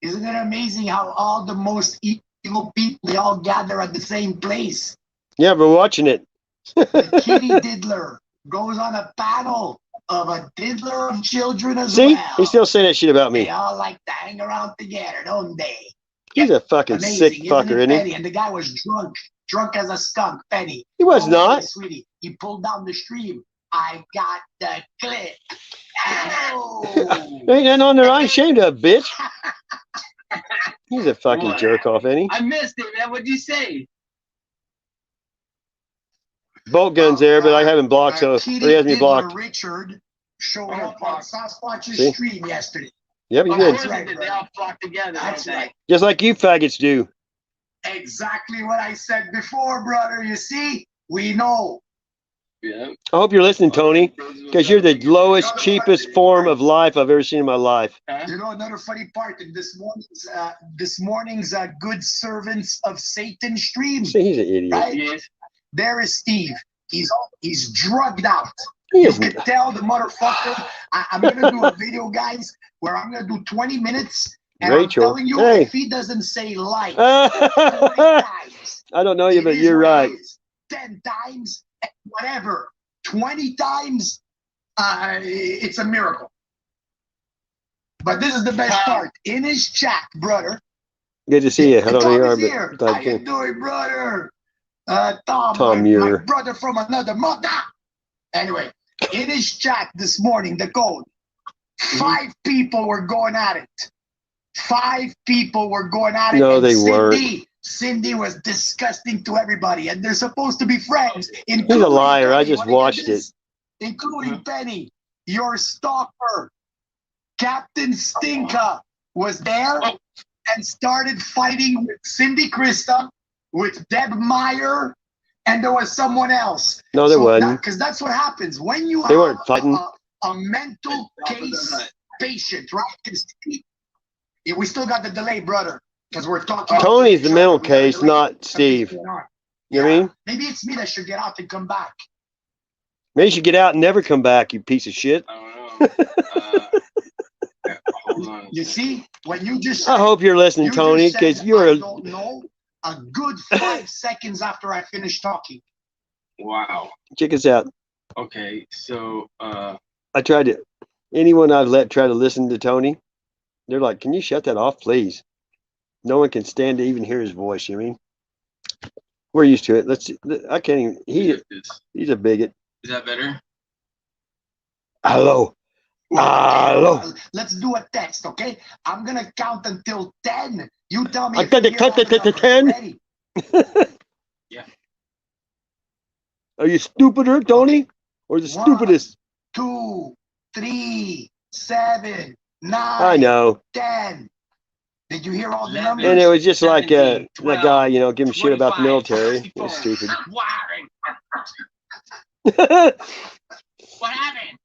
Isn't it amazing how all the most evil people, they all gather at the same place? Yeah, we're watching it. The kitty diddler goes on a panel of a diddler of children as See? well. He's still saying that shit about me. They all like to hang around together, don't they? He's a fucking Amazing, sick fucker, isn't Penny? he? And the guy was drunk as a skunk, Penny. He was not. Sweetie, he pulled down the stream. I got the clip. Oh. Ain't nothing on there I'm ashamed of, bitch. He's a fucking jerk off, ain't he? I missed it, man. What'd you say? Bolt gun's there, but I haven't blocked, so he has me blocked. Richard showed up on Sasquatch's stream yesterday. Yep, you did. That's right, they all flock together. That's right. Just like you faggots do. Exactly what I said before, brother. You see, we know. Yeah. I hope you're listening, Tony, because you're the lowest, cheapest form of life I've ever seen in my life. You know, another funny part in this morning's Good Servants of Satan stream. See, he's an idiot. Right? Yes. There is Steve. He's drugged out. He You isn't. can tell the motherfucker. I'm gonna do a video, guys, where I'm gonna do 20 minutes, and Rachel, I'm telling you, hey. if he doesn't say like 20 I times, don't know you, but it is you're what right. it is. 10 times, whatever. 20 times, it's a miracle. But this is the best part. In his chat, brother. Good to see you. I don't know who you Tom are, is here. but How you doing, brother? Tom Tom my Muir. brother from another mother. Anyway, in his chat this morning, the code, 5 people were going at it. 5 people were going at it. No, and they weren't. Cindy was disgusting to everybody, and they're supposed to be friends. He's a liar. I just watched it. Including Penny, your stalker, Captain Stinka, was there and started fighting with Cindy Krista, with Deb Meyer, and there was someone else. No, there wasn't. Because that's what happens when you They weren't have fighting. a mental case patient, right? 'Cause we still got the delay, brother, because we're talking. Tony's the mental case, not Steve. You know what I mean? Maybe it's me that should get out and come back. Maybe you should get out and never come back, you piece of shit. I don't know. Hold on. You see, when you just I hope you're listening, Tony, because you're I a... don't know. A good 5 seconds after I finish talking. Wow. Check us out. Okay, so I tried to. Anyone I've let try to listen to Tony, they're like, "Can you shut that off, please?" No one can stand to even hear his voice. You mean? We're used to it. Let's. I can't even. He's a bigot. is that better? Hello. Hello. Let's do a test, okay? I'm gonna count until 10. You tell me. I got to cut to 10. Ready? Yeah. Are you stupider, Tony, or the stupidest? 2, 3, 7, 9. I know. 10. Did you hear all the numbers? And it was just like that guy, you know, give him shit about the military. It's stupid. Wiring. What happened?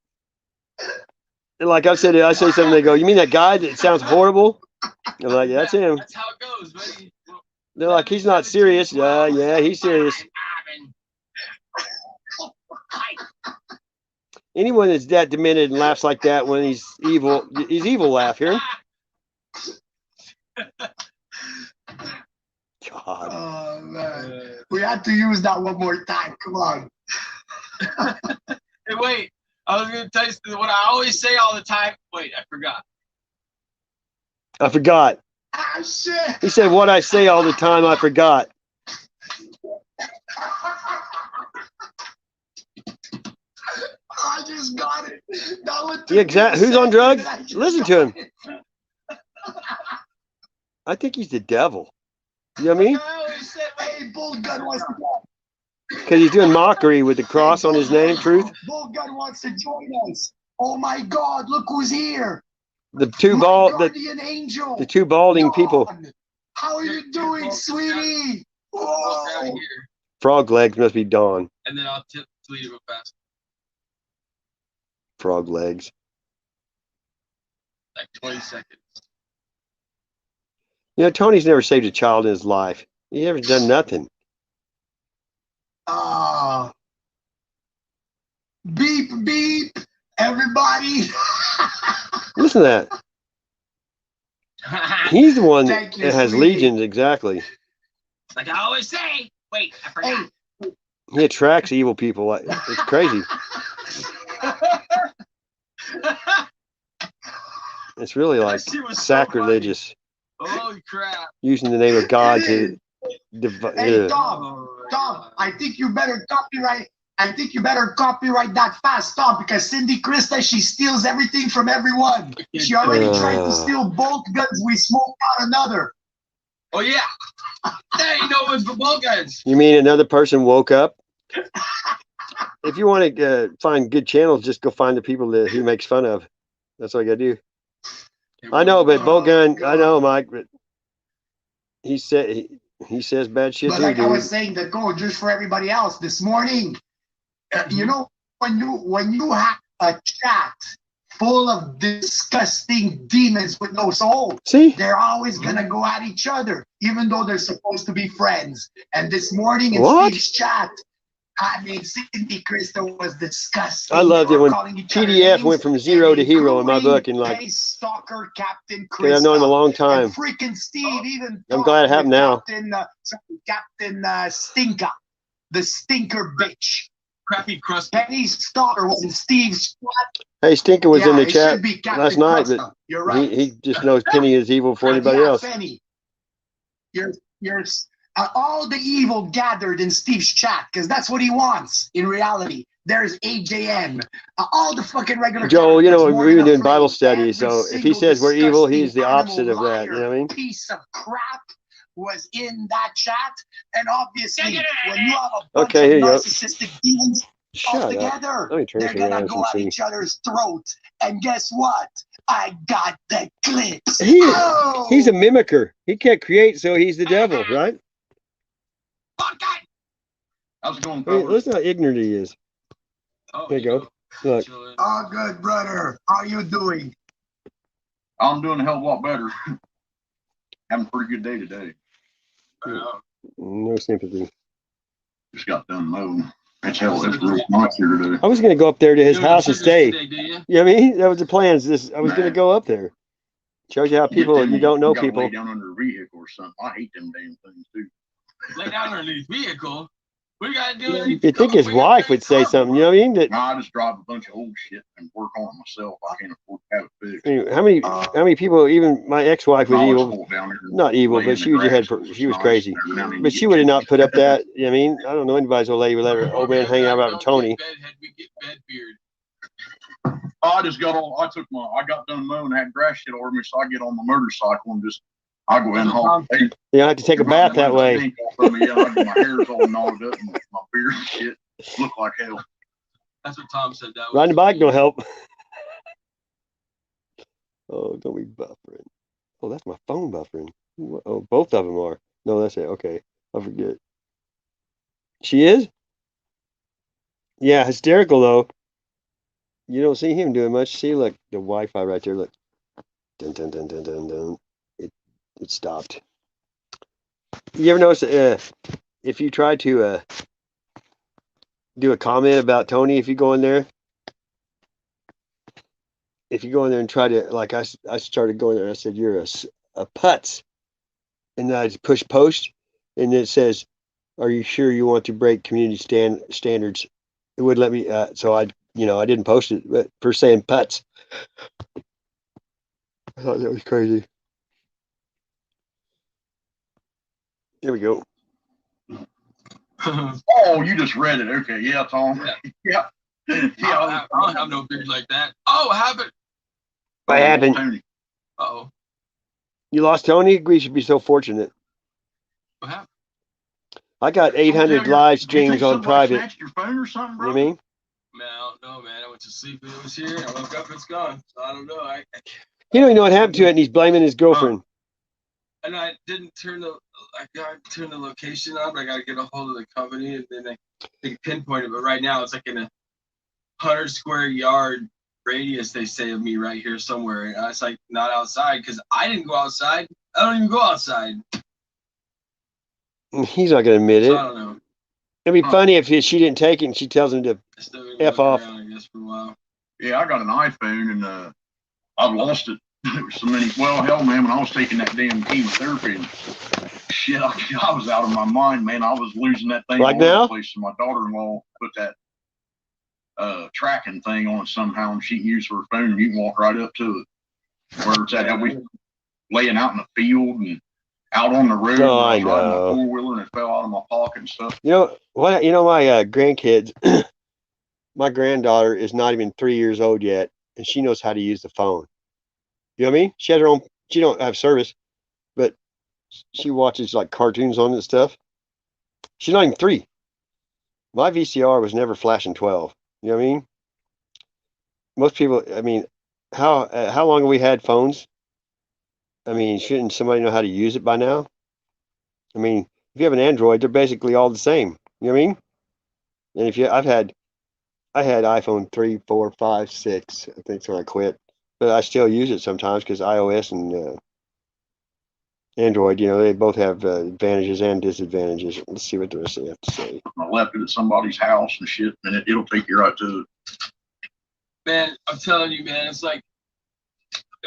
And like I say something, they go, "You mean that guy that sounds horrible?" I'm like, "Yeah, that's him." That's how it goes, buddy. They're like, "He's not serious." Yeah, he's serious. Anyone that's that demented and laughs like that when he's evil laugh here. God. Oh man, we had to use that one more time. Come on. Hey, wait. I was gonna tell you what I always say all the time. Wait, I forgot. Ah shit. He said, "What I say all the time, I forgot." I just got it. Yeah, exactly. Who's on drugs? Listen to him. I think he's the devil. You know what I mean? Hey, Bull Gun wants to go. Because he's doing mockery with the cross on his name, Truth. Bull Gun wants to join us. Oh my God! Look who's here. The two balding people. How are you doing, sweetie? Whoa. Frog legs must be Dawn. And then I'll delete it real fast. Frog legs. Like 20 seconds. You know, Tony's never saved a child in his life. He never done nothing. Beep, beep, everybody. Listen to that. He's the one that has sweetie. legions, exactly. Like I always say. Wait, I forgot. He attracts evil people. It's crazy. It's really like sacrilegious. Holy crap. Using the name of God to Hey, Tom, I think you better copyright. I think you better copyright that fast, Tom, because Cindy Krista, she steals everything from everyone. She already tried to steal bolt guns. We smoked out another. Oh yeah. There you know what's for bolt guns. You mean another person woke up? If you want to find good channels, just go find the people that he makes fun of. That's all you gotta do. I know, but Bogun, I know, Mike, but he said he says bad shit but too, like dude. I was saying, the code just for everybody else this morning. You know, when you have a chat full of disgusting demons with no soul, they're always gonna go at each other, even though they're supposed to be friends. And this morning in Steve's chat, I mean, Cindy Krista was disgusting. I loved it when PDF went from zero to hero in my book, and like, stalker Captain Krista. I've known him a long time. And freaking Steve even. I'm glad it happened now. Captain Stinker, the stinker bitch. Crappy crust. Penny's stalker was in Steve's chat. Hey, Stinker was in the chat last night, Krista. but You're right. he just knows Penny is evil before anybody else. Penny. You're all the evil gathered in Steve's chat because that's what he wants in reality. There's AJN, all the fucking regular. Joe, you know, we're even doing Bible study, so if he says we're evil, he's the opposite of that. You know what I mean? Piece of crap was in that chat, and obviously, when you have a bunch of narcissistic demons all together, they're gonna go at each other's throats. And guess what? I got the clips. He's a mimicker. He can't create, so he's the devil, right? How's it going, Hey, listen how ignorant he is. There you go. Look. Oh, good, brother. How you doing? I'm doing a hell of a lot better. Having a pretty good day today. No sympathy. Just got done mowing. It's real nice here today. I was going to go up there to his house and stay. You know what I mean? That was the plans. I was going to go up there. Shows you how people, you don't know people. Lay down under a vehicle or something. I hate them damn things too. lay down underneath vehicle. What do you got to do? You'd think his wife would say something, you know what I mean? That, I just drive a bunch of old shit and work on it myself. I can't afford to have it fixed. I mean, how many people? Even my ex-wife was evil, not evil, but she was crazy. But she would have not put up that. You know what I mean, I don't know anybody's gonna let her old man hang out with Tony. I just got on. I got done mowing, had grass shit over me, so I get on my motorcycle and just. I go in home. You have to take a bath that way. My hair's all gnawed up and my beard and shit look like hell. That's what Tom said. That riding the bike don't help. Oh, don't be buffering. Oh, that's my phone buffering. Oh, both of them are. No, that's it. Okay, I forget. She is? Yeah, hysterical though. You don't see him doing much. See, look, the Wi-Fi right there. Look, dun dun dun dun dun dun. It stopped. You ever notice if you try to do a comment about Tony, if you go in there, and try to, like, I started going there and I said, you're a putz. And then I just push post and it says, are you sure you want to break community standards? It would let me, so I didn't post it, but for saying putz. I thought that was crazy. Here we go. Oh, you just read it. Okay, yeah, Tom. Yeah. I don't have no beard like that. Oh, I have it. What happened? Uh-oh. You lost Tony? We should be so fortunate. What happened? I got 800 live streams on private. Your phone or something, bro? You know what I mean? Man, I don't know, man. I went to sleep and it was here. I woke up, it's gone. So I don't know. He don't even know what happened to it, and he's blaming his girlfriend. And I didn't turn the location on, but I got to get a hold of the company and then they pinpoint it. But right now it's like in a 100 square yard radius, they say, of me right here somewhere. And it's like not outside because I didn't go outside. I don't even go outside. He's not going to admit it. So I don't know. It'd be funny if she didn't take it and she tells him to F off. Around, I guess, for a while. Yeah, I got an iPhone and I've lost it. There was so many. Well, hell, man, when I was taking that damn chemotherapy, and shit, I was out of my mind, man. I was losing that thing like all over now? the place. So my daughter-in-law put that tracking thing on it somehow, and she can use her phone, and you can walk right up to it. Where it's at, how we laying out in the field and out on the road. Oh, I I was riding my know. four-wheeler and it fell out of my pocket and stuff. You know what? You know my grandkids. My granddaughter is not even 3 years old yet, and she knows how to use the phone. You know what I mean? She has her own. She don't have service, but she watches like cartoons on it and stuff. She's not even 3. My VCR was never flashing 12. You know what I mean? Most people. I mean, how long have we had phones? I mean, shouldn't somebody know how to use it by now? I mean, if you have an Android, they're basically all the same. You know what I mean? And if I had iPhone 3, 4, 5, 6. I think when I quit, but I still use it sometimes because iOS and Android, you know, they both have advantages and disadvantages. Let's see what the rest of they have to say. I left it at somebody's house and shit, and it'll take you right to it. Man, I'm telling you, man, it's like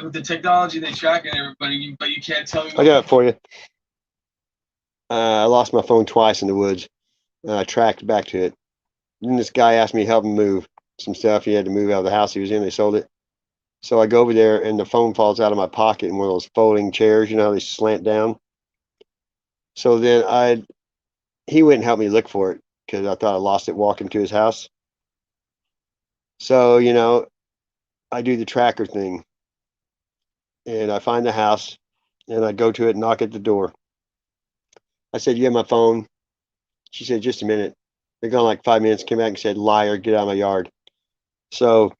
with the technology they tracking everybody, but you can't tell me. I got it for you. I lost my phone twice in the woods. I tracked back to it. Then this guy asked me to help him move some stuff. He had to move out of the house he was in. They sold it. So I go over there and the phone falls out of my pocket in one of those folding chairs. You know how they slant down? So then he wouldn't help me look for it because I thought I lost it walking to his house. So, you know, I do the tracker thing. And I find the house and I go to it and knock at the door. I said, you have my phone? She said, just a minute. They're gone like 5 minutes, came back and said, liar, get out of my yard. So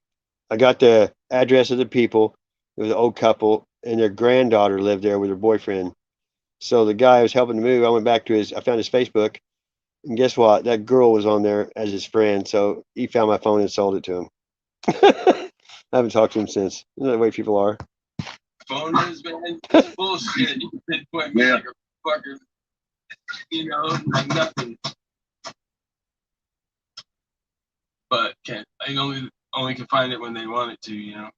I got the address of the people. It was an old couple and their granddaughter lived there with her boyfriend. So the guy I was helping to move, I went back to I found his Facebook. And guess what? That girl was on there as his friend. So he found my phone and sold it to him. I haven't talked to him since. Isn't that the way people are? Phone is, man, it's bullshit. You can pinpoint me like a fucker, you know, like nothing. But I only can find it when they want it to, you know.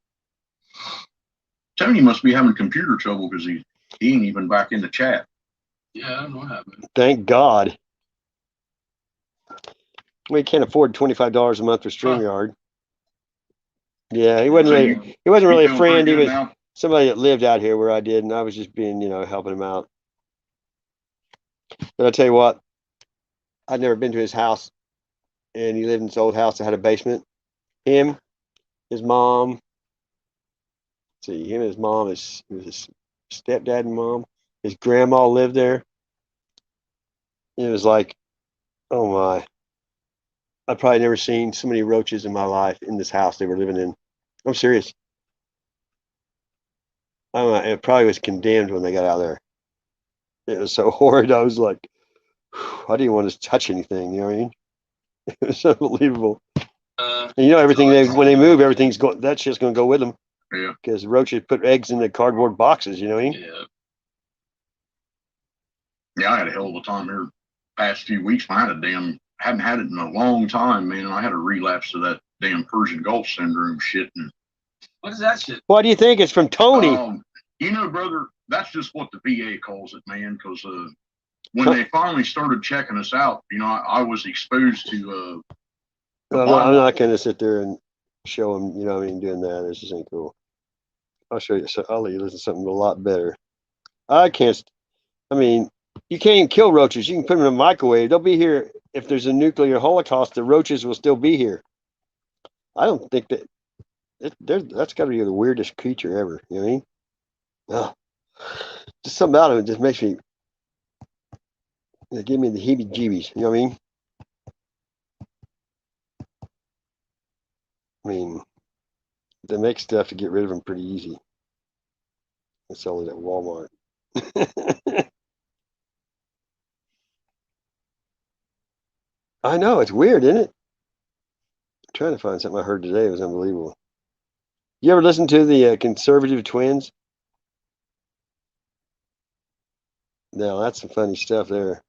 Tony must be having computer trouble because he ain't even back in the chat. Yeah, I don't know what happened. Thank God. We can't afford $25 a month for StreamYard. Yeah, he wasn't really. He wasn't really a friend. He was somebody that lived out here where I did, and I was just being, helping him out. But I tell you what, I'd never been to his house, and he lived in this old house that had a basement. Him, his mom. See, him and his mom, his stepdad and mom, his grandma lived there. It was like, oh my. I've probably never seen so many roaches in my life in this house they were living in. I'm serious. I don't know, it probably was condemned when they got out of there. It was so horrid. I was like, I didn't want to touch anything. You know what I mean? It was unbelievable. And everything when they move, everything's going. That shit's going to go with them. Yeah. Because roaches put eggs in the cardboard boxes. You know what I mean? Yeah. Yeah, I had a hell of a time here past few weeks. I hadn't had it in a long time, man. I had a relapse of that damn Persian Gulf syndrome shit. And what is that shit? Why do you think it's from Tony? Brother, that's just what the VA calls it, man. Because when they finally started checking us out, I was exposed to. I'm not going to sit there and show them. Doing that. This just ain't cool. I'll show you. I'll let you listen to something a lot better. I can't. You can't even kill roaches. You can put them in a microwave. They'll be here. If there's a nuclear holocaust, the roaches will still be here. I don't think that that's got to be the weirdest creature ever. You know what I mean? Oh, just something about it just makes me give me the heebie-jeebies. You know what I mean? They make stuff to get rid of them pretty easy. They sell it at Walmart. I know, it's weird, isn't it? I'm trying to find something I heard today. It was unbelievable. You ever listen to the Conservative Twins? No, that's some funny stuff there.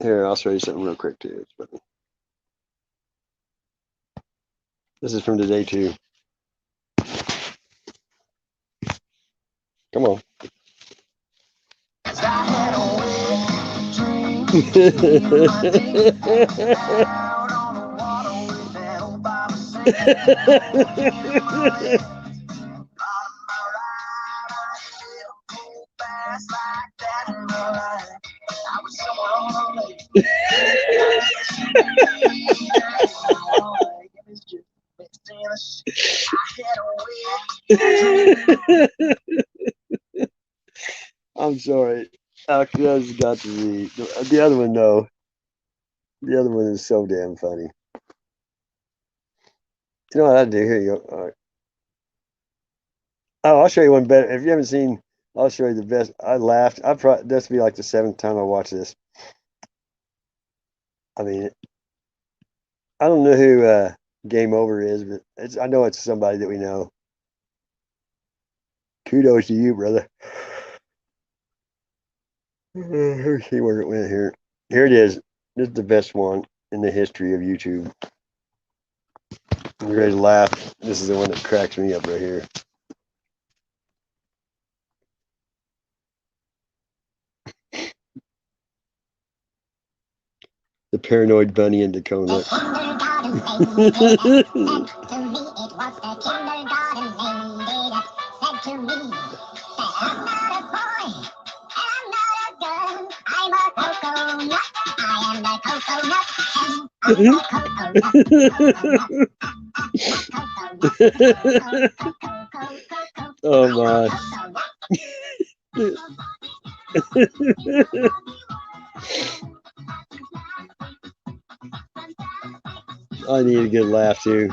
Here, I'll show you something real quick too. It's funny. This is from today too. Come on. I'm sorry. Actually, I just got to read. The other one, though. The other one is so damn funny. You know what I do? Here you go. All right. Oh, I'll show you one better. If you haven't seen, I'll show you the best. I laughed. This will be like the 7th time I watch this. I mean, I don't know who Game Over is, but I know it's somebody that we know. Kudos to you, brother. Let's see where it went here. Here it is. This is the best one in the history of YouTube. You ready to laugh? This is the one that cracks me up right here. The paranoid bunny in Dakota. Oh my. I need a good laugh too.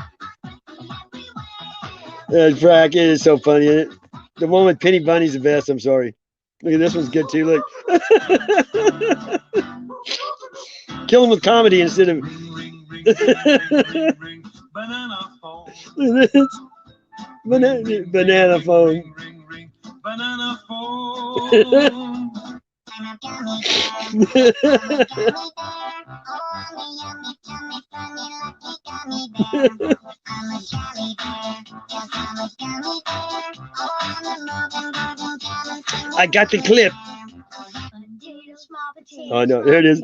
Frank, it is so funny, isn't it? The one with Penny Bunny's the best. I'm sorry. Look at this one's good too. Look. Kill him with comedy instead of. Banana phone. Banana phone. I got the clip. Oh no, there it is.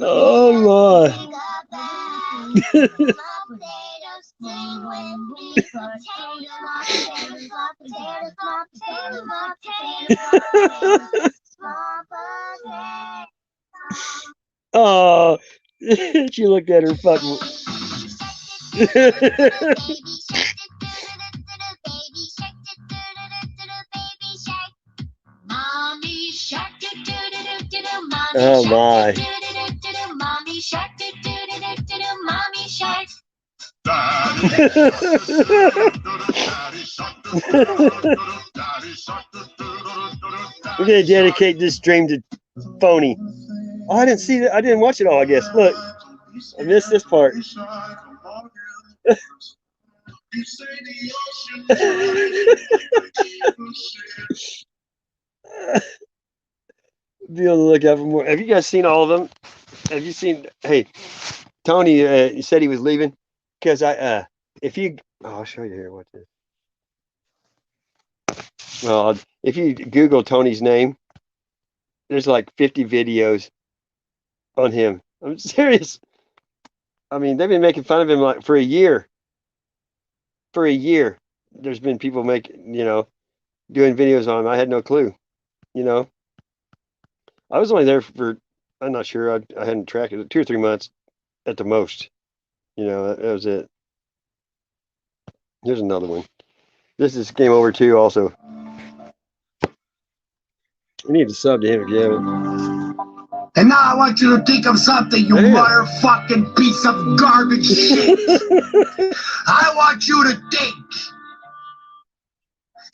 Oh my. Oh, she looked at her fucking. Oh my. We're gonna dedicate this stream to Phony. Oh, I didn't see that. I didn't watch it all, I guess. Look, I missed this part. Be on the lookout for more. Have you guys seen all of them? Have you seen? Hey, Tony, you said he was leaving because if you, I'll show you here. Watch this. Well, if you Google Tony's name, there's like 50 videos on him. I'm serious. I mean, they've been making fun of him like for a year. For a year, there's been people making, doing videos on him. I had no clue. I was only there for, I'm not sure. I hadn't tracked it, 2 or 3 months at the most. That was it. Here's another one. This is Game Over 2 also. We need to sub to him if you haven't. And now I want you to think of something, you motherfucking piece of garbage shit. I want you to think.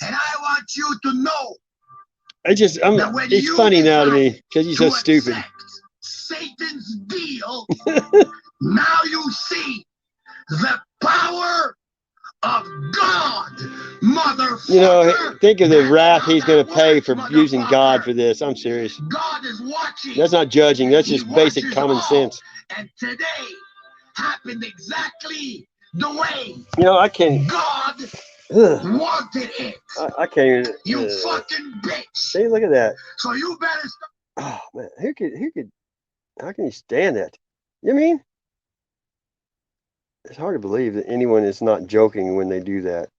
And I want you to know. It's funny now to me because he's so stupid. Satan's deal. Now you see the power of God, motherfucker. Think of the wrath he's going to pay for using God for this. I'm serious. God is watching. That's not judging. That's just basic common sense. And today happened exactly the way I can't. God wanted it. I can't even. You fucking bitch. See, look at that. So you better stop. Oh man, how can you stand that? You know what I mean? It's hard to believe that anyone is not joking when they do that.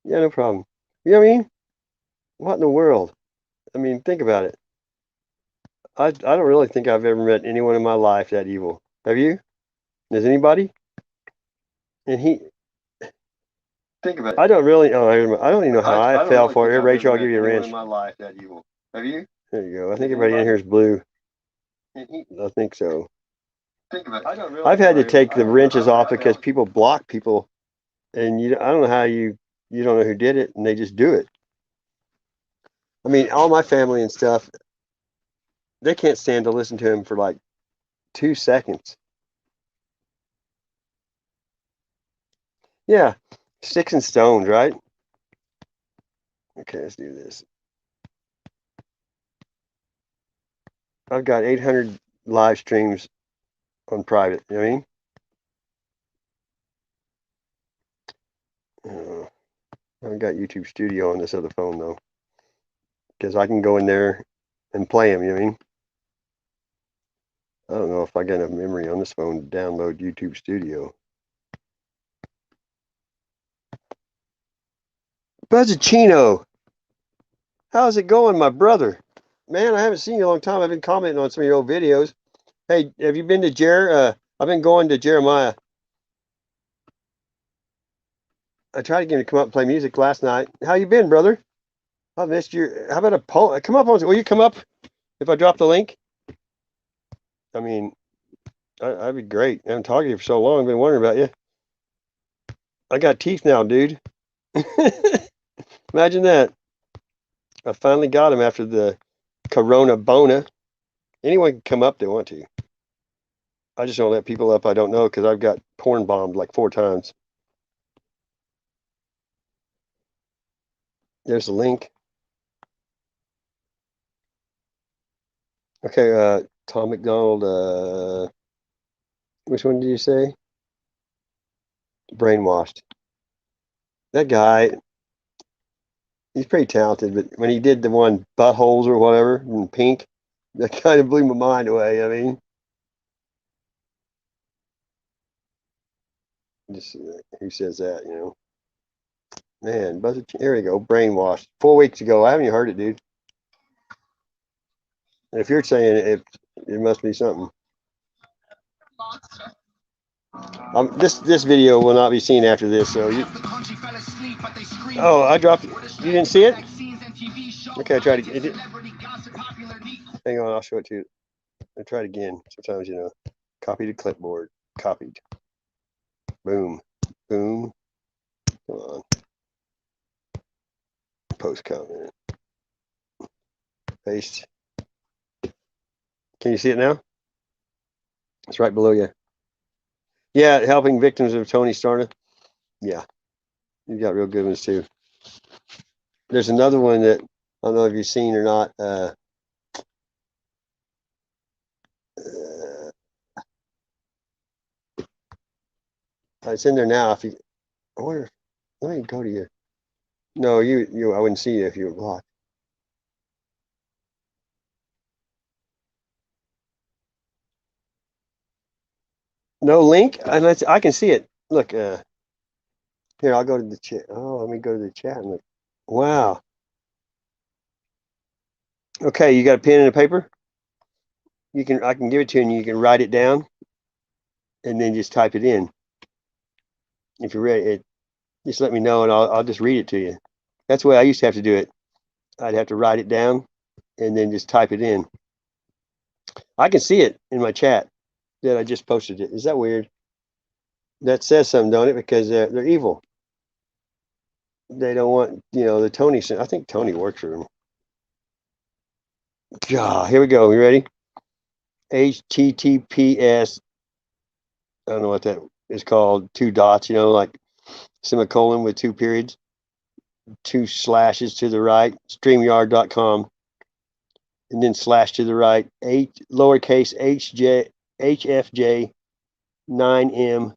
Yeah, no problem. You know what I mean? What in the world? I mean, think about it. I don't really think I've ever met anyone in my life that evil. Have you? Does anybody? And think about it. I don't really. Oh, I don't even know how I fell for it. Here, Rachel, I'll give you a wrench. In my life that evil. Have you? There you go. I think everybody in here is blue. I think so. Think about it. I've had to take the wrenches off because people block people, and I don't know how you don't know who did it, and they just do it. I mean, all my family and stuff, they can't stand to listen to him for like 2 seconds. Yeah, sticks and stones, right? Okay, let's do this. I've got 800 live streams on private. You know what I mean? I've got YouTube Studio on this other phone though, because I can go in there and play them. You know what I mean? I don't know if I got enough memory on this phone to download YouTube Studio. Buzzachino, how's it going, my brother? Man, I haven't seen you in a long time. I've been commenting on some of your old videos. Hey, have you been to I've been going to Jeremiah. I tried to get him to come up and play music last night. How you been, brother? I missed you. How about a poll? Come up on. Will you come up if I drop the link? I mean, that'd be great. I haven't talked to you for so long. I've been wondering about you. I got teeth now, dude. Imagine that. I finally got him after the Corona Bona. Anyone can come up they want to. I just don't let people up I don't know because I've got porn bombed like 4 times. There's the link. Okay, Tom McDonald, which one did you say? Brainwashed. That guy, he's pretty talented, but when he did the one Buttholes or whatever in Pink, that kind of blew my mind away. I mean, just who says that, you know? Man, here we go, Brainwashed. 4 weeks ago. I haven't even heard it, dude. And if you're saying it must be something. This video will not be seen after this, so you. Oh, I dropped it. You didn't see it? Okay, I tried to. Hang on, I'll show it to you. I tried again. Sometimes, you know, copy to clipboard. Copied. Boom. Boom. Come on. Post comment. Paste. Can you see it now? It's right below you. Yeah, helping victims of Tony Starna. Yeah, you got real good ones too. There's another one that I don't know if you've seen or not. It's in there now. If you, I wonder. Let me go to you. No, you. I wouldn't see you if you were blocked. No link, unless I can see it. Look, here, I'll go to the chat. Oh, let me go to the chat and look. Wow. Okay, you got a pen and a paper? I can give it to you and you can write it down and then just type it in. If you're ready, just let me know and I'll just read it to you. That's the way I used to have to do it. I'd have to write it down and then just type it in. I can see it in my chat that I just posted it. Is that weird? That says something, don't it? Because they're evil. They don't want, you know, the Tony. I think Tony works for them. God, here we go. You ready? HTTPS. I don't know what that is called. 2 dots, you know, like semicolon with 2 periods, 2 slashes to the right, StreamYard.com, and then slash to the right, lowercase HFJ 9MZ.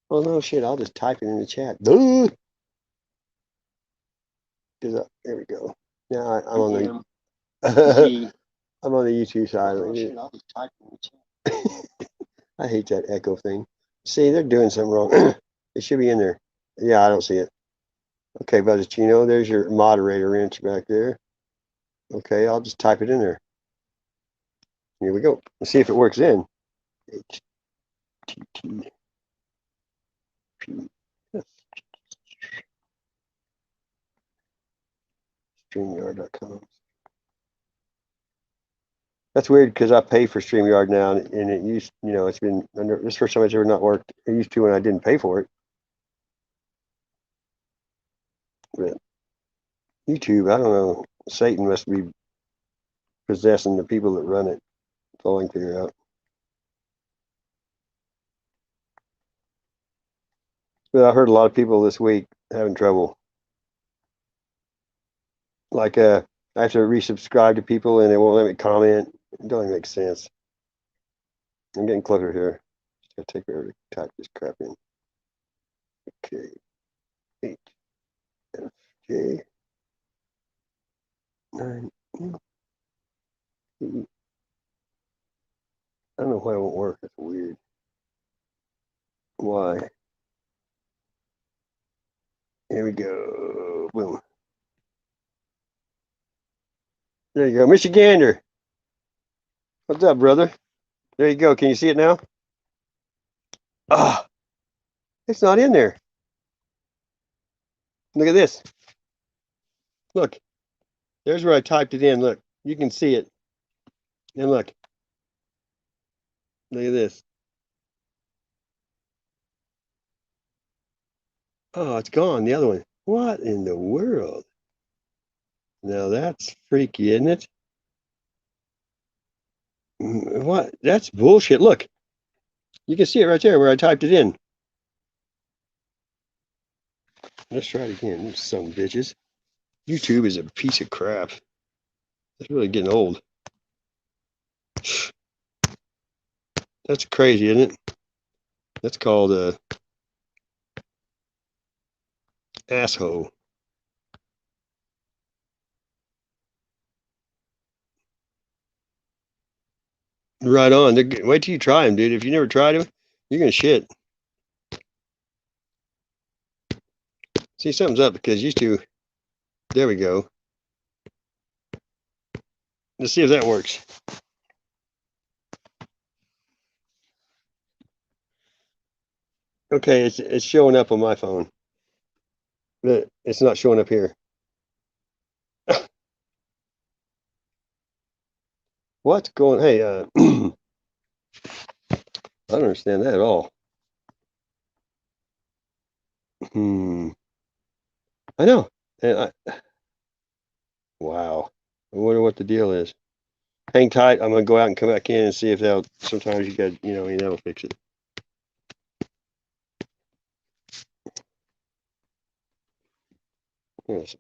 Oh no, shit! I'll just type it in the chat. There we go. Now I'm on the. I'm on the YouTube side. Oh, shit, I'll just type in the chat. I hate that echo thing. See, they're doing something wrong. It should be in there. Yeah, I don't see it. Okay, Buzzachino, there's your moderator wrench back there. Okay, I'll just type it in there. Here we go. Let's see if it works in. HTTP. StreamYard.com. That's weird because I pay for StreamYard now, and it used, you know, it's been under this first time it's ever not worked. It used to when I didn't pay for it. But YouTube, I don't know. Satan must be possessing the people that run it. That's all I can figure out. But I heard a lot of people this week having trouble. Like I have to resubscribe to people and it won't let me comment. It don't even make sense. I'm getting closer here. Just gotta take forever to type this crap in. Okay. HFJ 9. I don't know why it won't work. That's weird. Why? Here we go. Boom. There you go. Michigander. What's up, brother? There you go. Can you see it now? Ah, it's not in there. Look at this. Look. There's where I typed it in. Look. You can see it. And look. Look at this. Oh, it's gone. The other one. What in the world? Now that's freaky, isn't it? What? That's bullshit. Look. You can see it right there where I typed it in. Let's try it again. Some bitches. YouTube is a piece of crap. It's really getting old. That's crazy, isn't it? That's called a asshole. Right on. Wait till you try them, dude. If you never tried them, you're gonna shit. See, something's up because used to. There we go. Let's see if that works. Okay, it's showing up on my phone, but it's not showing up here. What's going? Hey, I don't understand that at all. I know. And wow. I wonder what the deal is. Hang tight. I'm gonna go out and come back in and see if they'll. Sometimes you got, that'll fix it. Yes.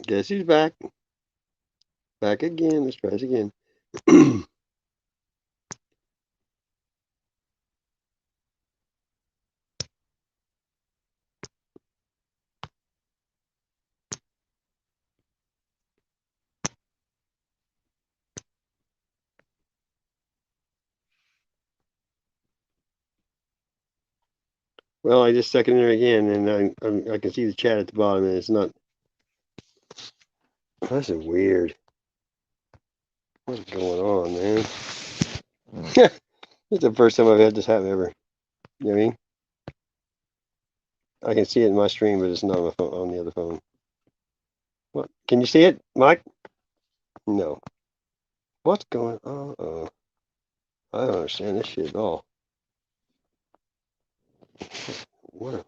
Guess he's back. Back again. Let's try this again. Well, I just stuck it in there again, and I can see the chat at the bottom, and it's not. This is weird. What's going on, man? It's the first time I've had this happen ever. You know what I mean? I can see it in my stream, but it's not on my phone, on the other phone. What? Can you see it, Mike? No. What's going on? I don't understand this shit at all. What?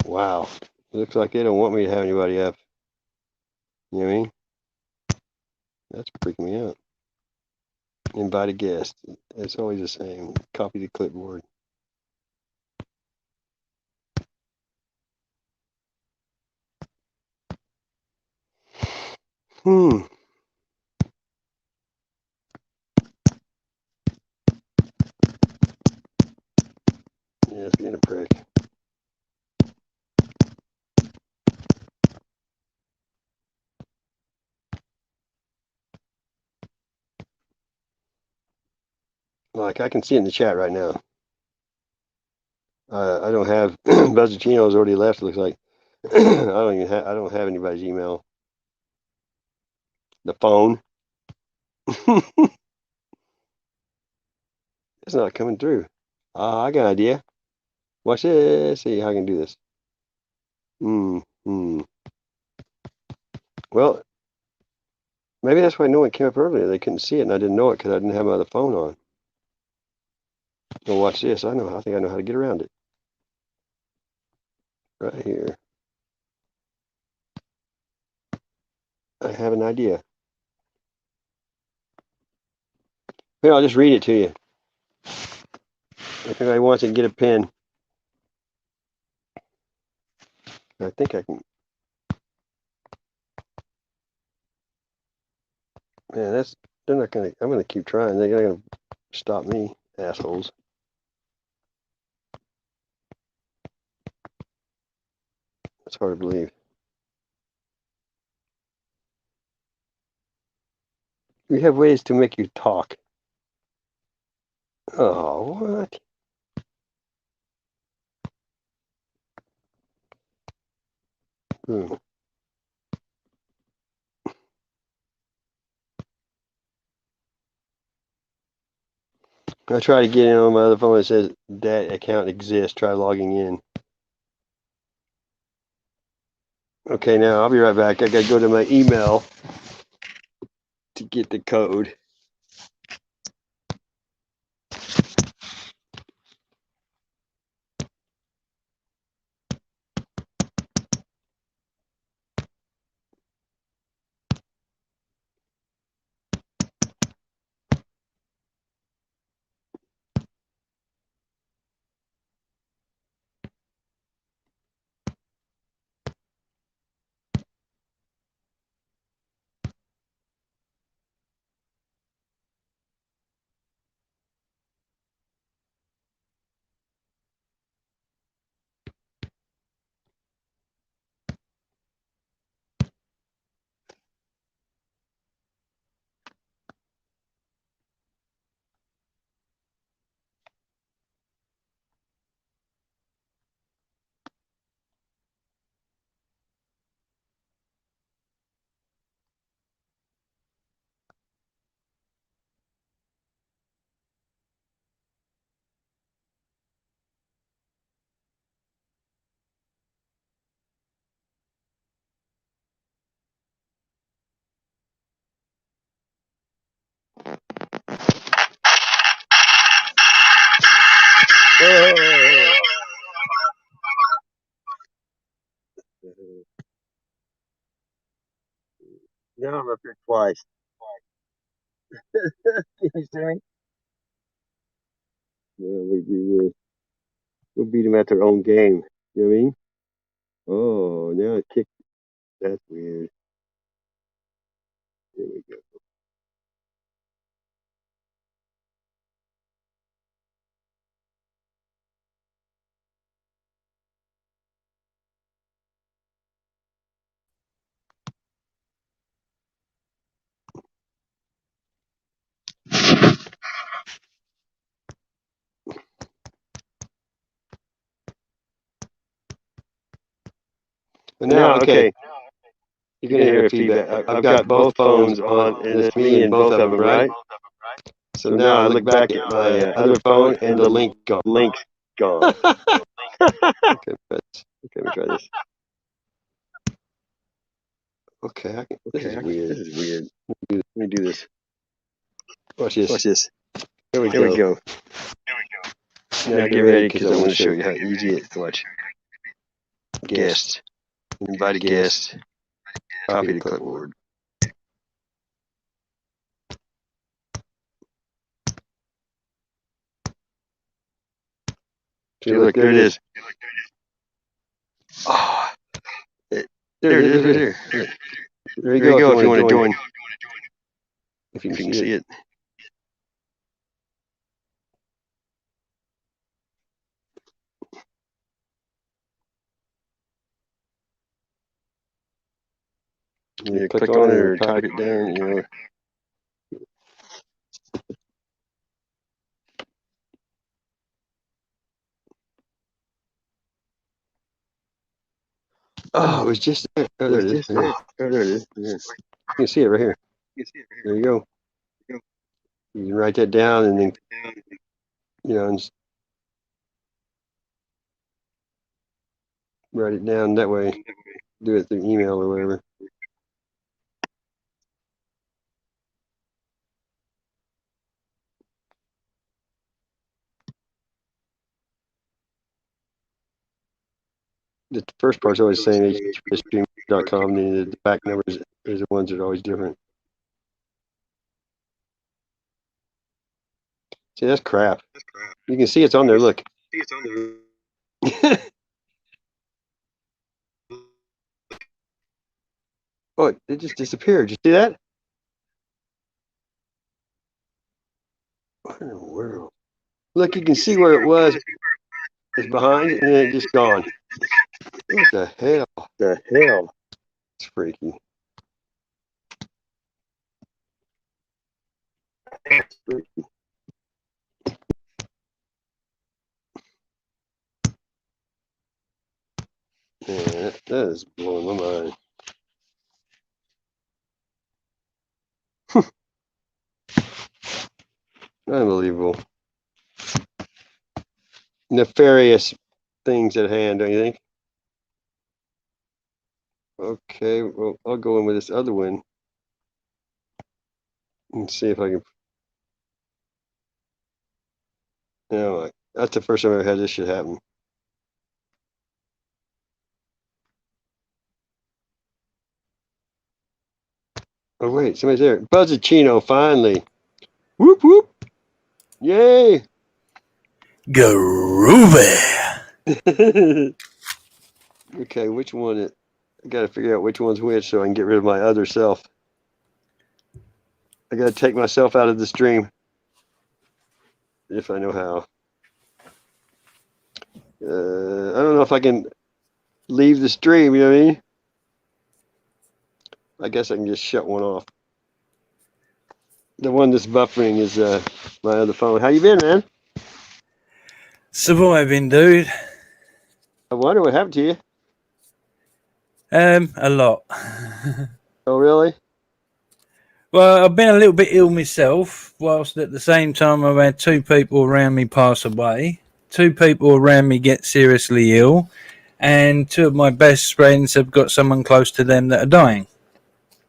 Wow. Looks like they don't want me to have anybody up. You know what I mean? That's freaking me out. Invite a guest. It's always the same. Copy the clipboard. Yeah, it's being a prick. Like I can see in the chat right now. I don't have Buzzachino's already left. It looks like I don't have anybody's email. The phone. It's not coming through. I got an idea. Watch this. See how I can do this. Well, maybe that's why no one came up earlier. They couldn't see it, and I didn't know it because I didn't have my other phone on. Well, watch this. I think I know how to get around it. Right here. I have an idea. Here, I'll just read it to you. If anybody wants it, get a pen. I think I can. Man, they're not gonna. I'm gonna keep trying. They're not gonna stop me, assholes. It's hard to believe. We have ways to make you talk. Oh, what? I try to get in on my other phone. It says that account exists. Try logging in. Okay, now I'll be right back. I gotta go to my email to get the code. Now I'm up here twice. Can you see me? Yeah, we do this. We'll beat them at their own game. You know what I mean? Oh, now it kicked. That's weird. There we go. But now, okay. You're gonna hear feedback. I've got both phones on, and it's me in both of them, right? So now I look back at my other phone, and the link's gone. Okay, but Okay, let me try this. Okay, this is weird. This is weird. Let me do this. Watch this. Watch this. Here we go. Now get ready because I want to show you how easy it is to watch. Guest. Invite a guest. Copy the clipboard. See, look, there it is. Oh, there it is, right there. There you go if you want to join. If you can see it. You click on it or type it down, you know. Oh, it was just there. Oh, there it is. Oh, there it is. Yeah. You can see it right here. There you go. You can write that down and then, you know, and write it down that way. Do it through email or whatever. The first part's always the same, streamin.com, and the back numbers is the ones that are always different. See, that's crap. You can see it's on there, look. Oh, it just disappeared. Did you see that? What in the world? Look, you can see where it was. It's behind and then it just gone. What the hell? The hell? It's freaky. It's freaky. Yeah, that is blowing my mind. Unbelievable. Nefarious things at hand, don't you think? Okay, well, I'll go in with this other one and see if I can. No, that's the first time I ever had this shit happen. Oh wait, somebody's there. Buzzachino, finally. Whoop whoop. Yay. Groovy. Okay, which one? I got to figure out which one's which so I can get rid of my other self. I got to take myself out of the stream. If I know how. I don't know if I can leave the stream, you know what I mean? I guess I can just shut one off. The one that's buffering is my other phone. How you been, man? Surviving, dude. I wonder what happened to you. A lot. Oh, really? Well, I've been a little bit ill myself, whilst at the same time I've had two people around me pass away, two people around me get seriously ill, and two of my best friends have got someone close to them that are dying.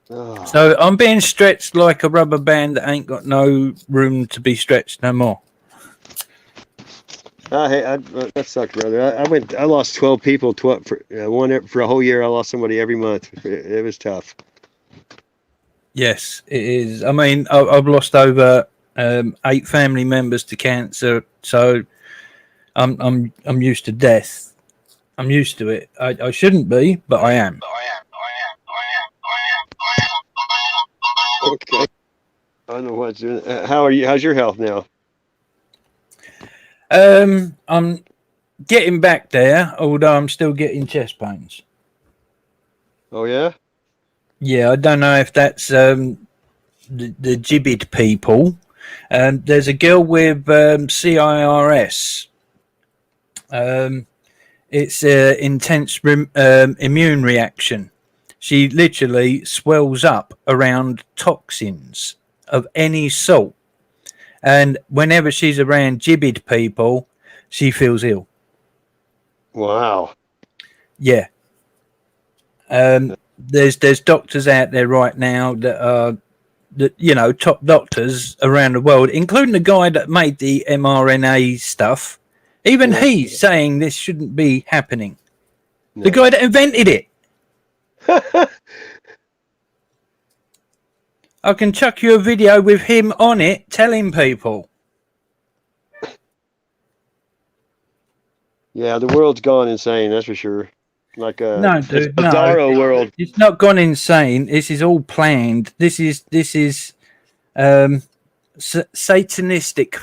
Oh. So I'm being stretched like a rubber band that ain't got no room to be stretched no more. That sucked, brother. I lost 12 people for a whole year. I lost somebody every month. It was tough. Yes, it is. I mean, I've lost over 8 family members to cancer, so I'm used to death. I'm used to it. I shouldn't be, but I am. Okay. I don't know what's doing. How are you? How's your health now? I'm getting back there, although I'm still getting chest pains. Oh yeah? Yeah, I don't know if that's the gibbet people. There's a girl with CIRS. It's an intense immune reaction. She literally swells up around toxins of any sort. And whenever she's around gibbet people, she feels ill. Wow. Yeah. There's doctors out there right now that are top doctors around the world, including the guy that made the mRNA stuff. Even he's saying this shouldn't be happening. No. The guy that invented it. I can chuck you a video with him on it telling people. Yeah, the world's gone insane, that's for sure. Like a bizarro world. It's not gone insane. This is all planned. This is satanistic.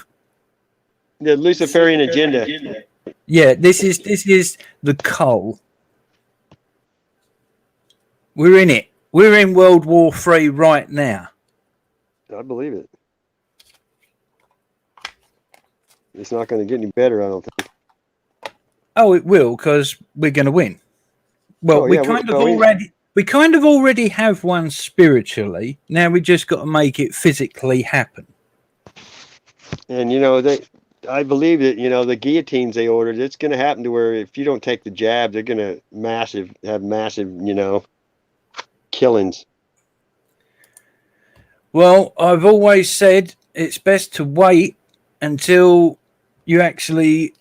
The Luciferian agenda. Yeah, this is the cull. We're in it. We're in World War III right now. I believe it. It's not going to get any better, I don't think. Oh, it will, because we're going to win. Well, we kind of already have one spiritually. Now we just got to make it physically happen. And I believe that the guillotines they ordered, it's going to happen to where if you don't take the jab, they're going to have massive killings. Well, I've always said it's best to wait until you actually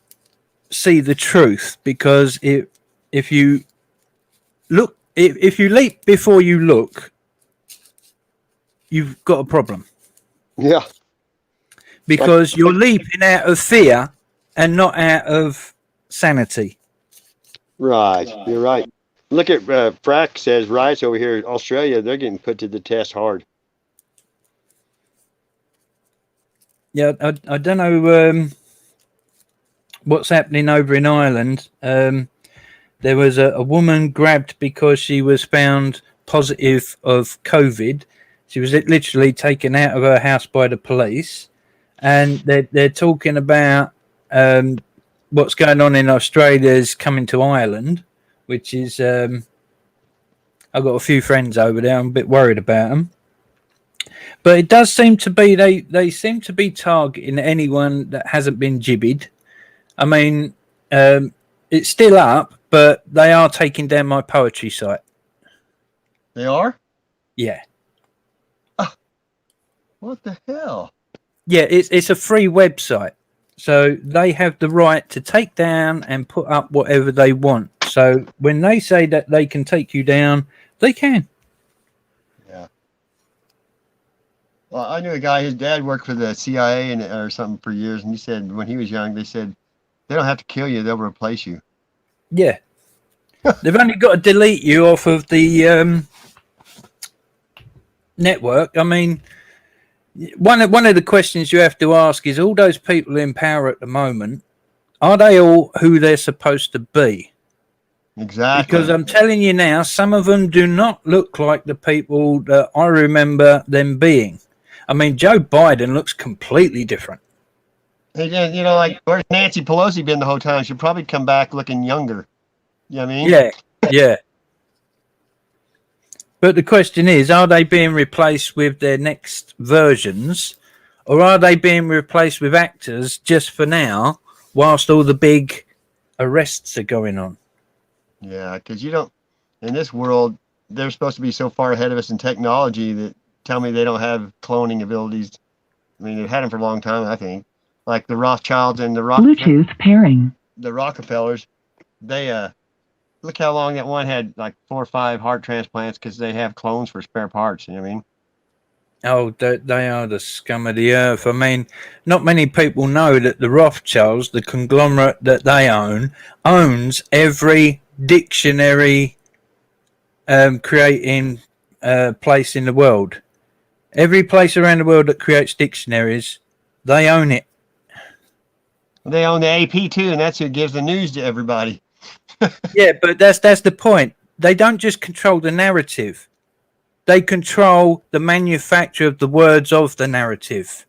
see the truth, because if you leap before you look, you've got a problem. Yeah. Because you're leaping out of fear and not out of sanity. Right. You're right. Look at Frack says riots over here in Australia, they're getting put to the test hard. Yeah, I don't know what's happening over in Ireland. There was a woman grabbed because she was found positive of COVID. She was literally taken out of her house by the police. And they're talking about what's going on in Australia is coming to Ireland, which is I've got a few friends over there. I'm a bit worried about them. But it does seem to be they seem to be targeting anyone that hasn't been gibbied. I mean, it's still up, but they are taking down my poetry site. They are? Yeah. What the hell? Yeah, it's a free website. So they have the right to take down and put up whatever they want. So when they say that they can take you down, they can. Yeah. Well, I knew a guy, his dad worked for the CIA or something for years, and he said when he was young, they said, they don't have to kill you, they'll replace you. Yeah. They've only got to delete you off of the network. I mean, one of the questions you have to ask is, all those people in power at the moment, are they all who they're supposed to be? Exactly. Because I'm telling you now, some of them do not look like the people that I remember them being. I mean, Joe Biden looks completely different. And, like, where's Nancy Pelosi been the whole time? She'll probably come back looking younger. You know what I mean? Yeah. But the question is, are they being replaced with their next versions, or are they being replaced with actors just for now, whilst all the big arrests are going on? Yeah, because in this world, they're supposed to be so far ahead of us in technology that tell me they don't have cloning abilities. I mean, they've had them for a long time, I think. Like the Rothschilds and the Bluetooth pairing. The Rockefellers, they look how long that one had, like 4 or 5 heart transplants, because they have clones for spare parts. You know what I mean? Oh, they are the scum of the earth. I mean, not many people know that the Rothschilds, the conglomerate that they own, owns every dictionary creating place in the world. Every place around the world that creates dictionaries, they own it. They own the AP too, and that's who gives the news to everybody. Yeah, but that's the point. They don't just control the narrative. They control the manufacture of the words of the narrative.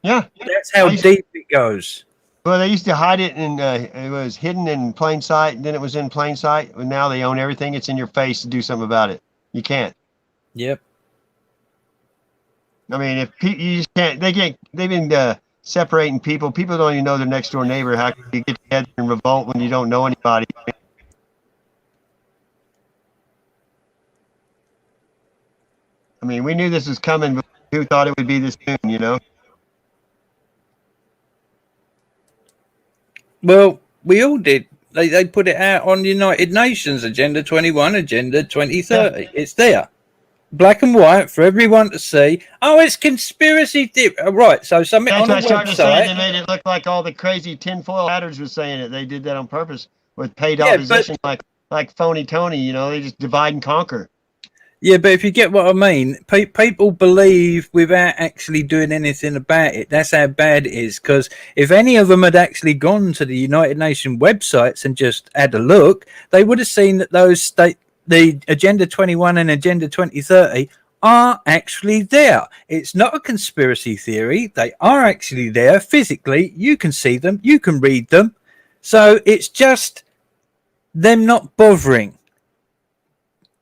Yeah. That's how deep it goes. Well, they used to hide it, and it was hidden in plain sight, and then it was in plain sight. And now they own everything. It's in your face to do something about it. You can't. Yep. I mean, if you just can't, they've been separating people. People don't even know their next door neighbor. How can you get together and revolt when you don't know anybody? I mean, we knew this was coming, but who thought it would be this soon, you know? Well, we all did. They put it out on the United Nations Agenda 21, Agenda 2030. Yeah. It's there. Black and white for everyone to see. Oh, it's conspiracy theory. Right, so something on a website. They made it look like all the crazy tinfoil hatters were saying it. They did that on purpose with paid opposition, like Phony Tony. You know, they just divide and conquer. Yeah, but if you get what I mean, people believe without actually doing anything about it. That's how bad it is. Because if any of them had actually gone to the United Nations websites and just had a look, they would have seen that the Agenda 21 and Agenda 2030 are actually there. It's not a conspiracy theory. They are actually there physically. You can see them. You can read them. So it's just them not bothering.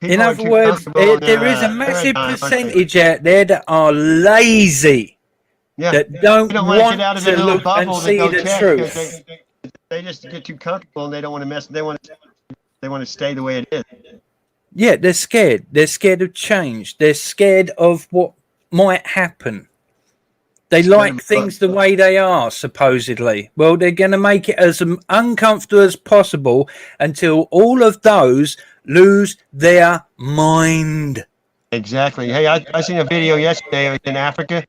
In other words, there is a massive percentage out there that are lazy, that don't want to look and see the truth. They just get too comfortable and they don't want to mess. They want to stay the way it is. Yeah, they're scared. They're scared of change. They're scared of what might happen. They like things the way they are, supposedly. Well, they're going to make it as uncomfortable as possible until all of those lose their mind. Exactly. Hey, I seen a video yesterday. I was in Africa,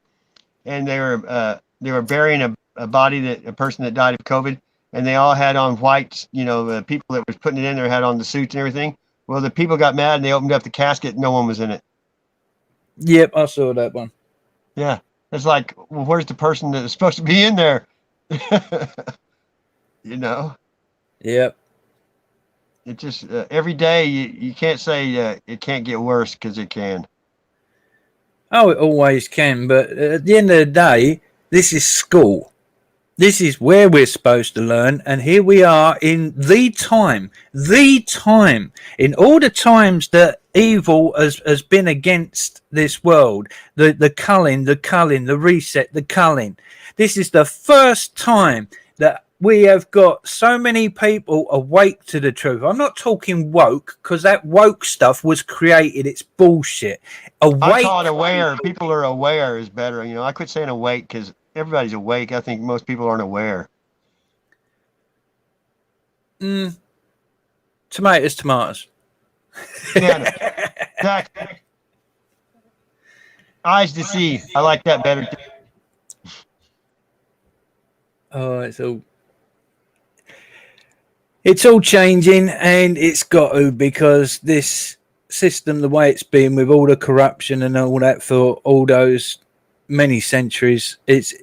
and they were burying a body a person that died of COVID, and they all had on white. You know, the people that was putting it in there had on the suits and everything. Well, the people got mad and they opened up the casket. No one was in it. Yep, I saw that one. Yeah, it's like, well, where's the person that is supposed to be in there? You know. Yep. It just every day you can't say it can't get worse, because it can. Oh, it always can. But at the end of the day, this is school. This is where we're supposed to learn, and here we are in the time, in all the times that evil has been against this world, the culling, the reset, the culling. This is the first time that we have got so many people awake to the truth. I'm not talking woke, because that woke stuff was created. It's bullshit. Awake. I call it aware. People are aware is better. You know, I quit saying awake because everybody's awake. I think most people aren't aware. Tomatoes. Yeah, exactly. Eyes to see. I like that better too. Oh, it's all changing, and it's got to, because this system, the way it's been with all the corruption and all that for all those many centuries, it's